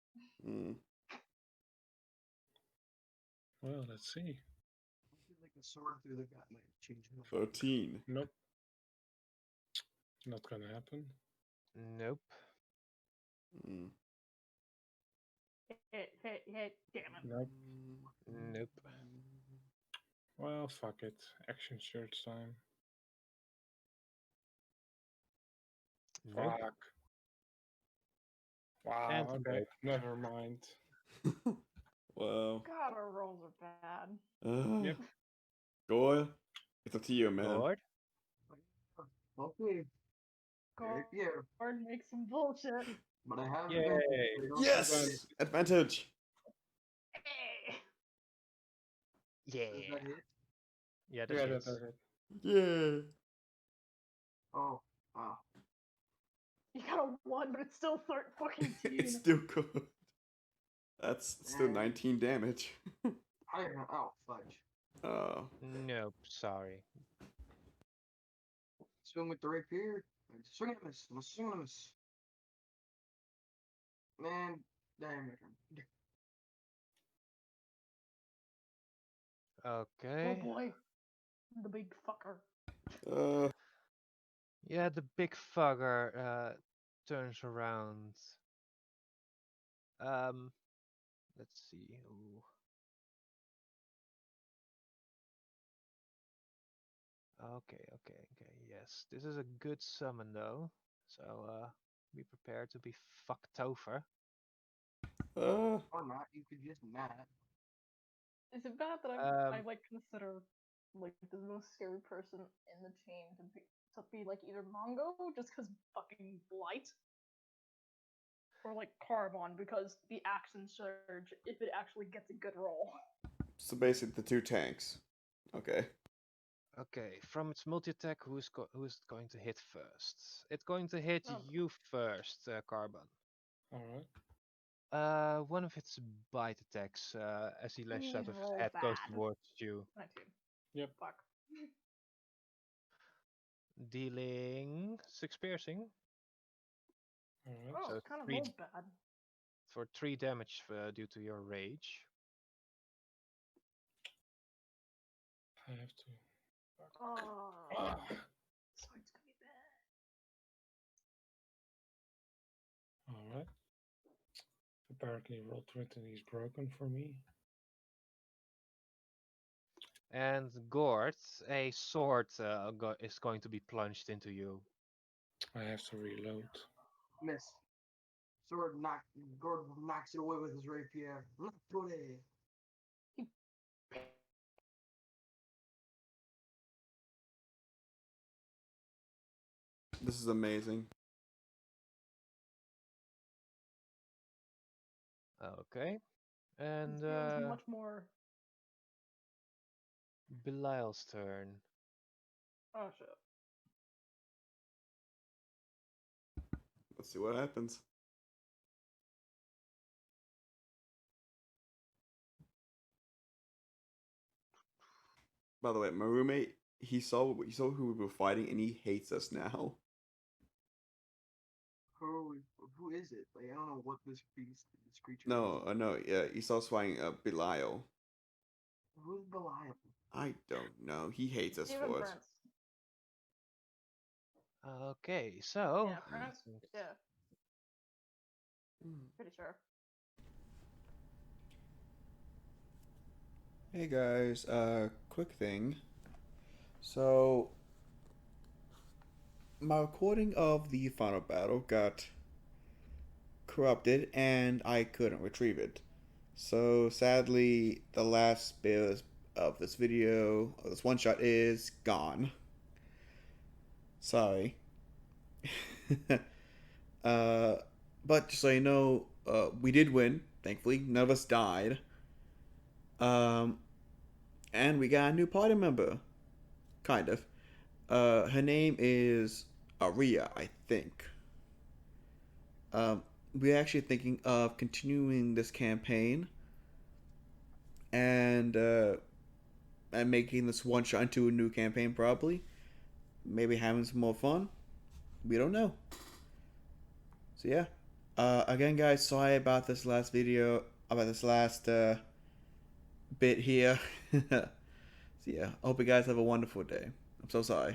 Mm. Well, let's see. Like a sword through the gut might change it. 13. Nope. Not gonna happen. Nope. Mm. Hit, damn it. Nope. Nope. Well, fuck it. Action search time. Nope. Fuck. Wow, And okay. nope. Never mind. Wow. God, our rolls are bad. Yep. Goyle, it's up to you, man. Lord. Okay. God, Yeah, make some bullshit. but I have Yay. advantage, so don't Yes! Advantage! Hey. Yeah. Does that hit? Yeah, that Yeah, that hits. does it. Yeah. Oh, wow. You got a 1, but it's still 14. It's still good. That's still And- 19 damage. I am out, fudge. Oh. Nope. Sorry. Swing with the rapier. Swing and miss. I'm a swing and miss. Man, damn it. Oh Okay. boy. The big fucker. Yeah, the big fugger turns around. Let's see. Ooh. Okay. Yes, this is a good summon though. So be prepared to be fucked over. Or not, you could just not. Is it bad that Um, I like consider like the most scary person in the chain to be like either Mongo just because fucking blight, or like Carbon because the action surge if it actually gets a good roll. So basically, the two tanks. Okay. Okay, from its multi-attack, who's going to hit first? It's going to hit Oh. you first, Carbon. Alright. One of its bite attacks, as he lashes out Please of his roll head, goes bad. towards you, 19. Yep. Fuck. dealing 6 piercing Alright. Oh, So it kind of three- rolled bad. for 3 damage due to your rage. I have to. Oh, Ah. so it's gonna be bad. Alright. Apparently, Roll20 is broken for me. And Gort, a sword is going to be plunged into you. I have to reload. Miss. Gordon knocks it away with his rapier. This is amazing. Okay. And It feels much more. Belial's turn. Oh shit. Let's see what happens. By the way, my roommate, he saw who we were fighting, and he hates us now. Who is it? Like, I don't know what this creature No, is. no, yeah, he saw us fighting Belial. Who's Belial? I don't know. He hates us Steven for it. Prince. Okay, so Yeah, Prince. Yeah. Pretty sure. Hey guys, quick thing. So, my recording of the final battle got corrupted and I couldn't retrieve it. So, sadly, the last bit of this video, of this one shot, is gone. Sorry. But just so you know, we did win. Thankfully, none of us died. And we got a new party member. Kind of. Her name is Aria, I think. We're actually thinking of continuing this campaign and making this one shot into a new campaign, probably. Maybe having some more fun. We don't know. So yeah. Again, guys, sorry about this last video, about this last bit here. So yeah, I hope you guys have a wonderful day. I'm so sorry.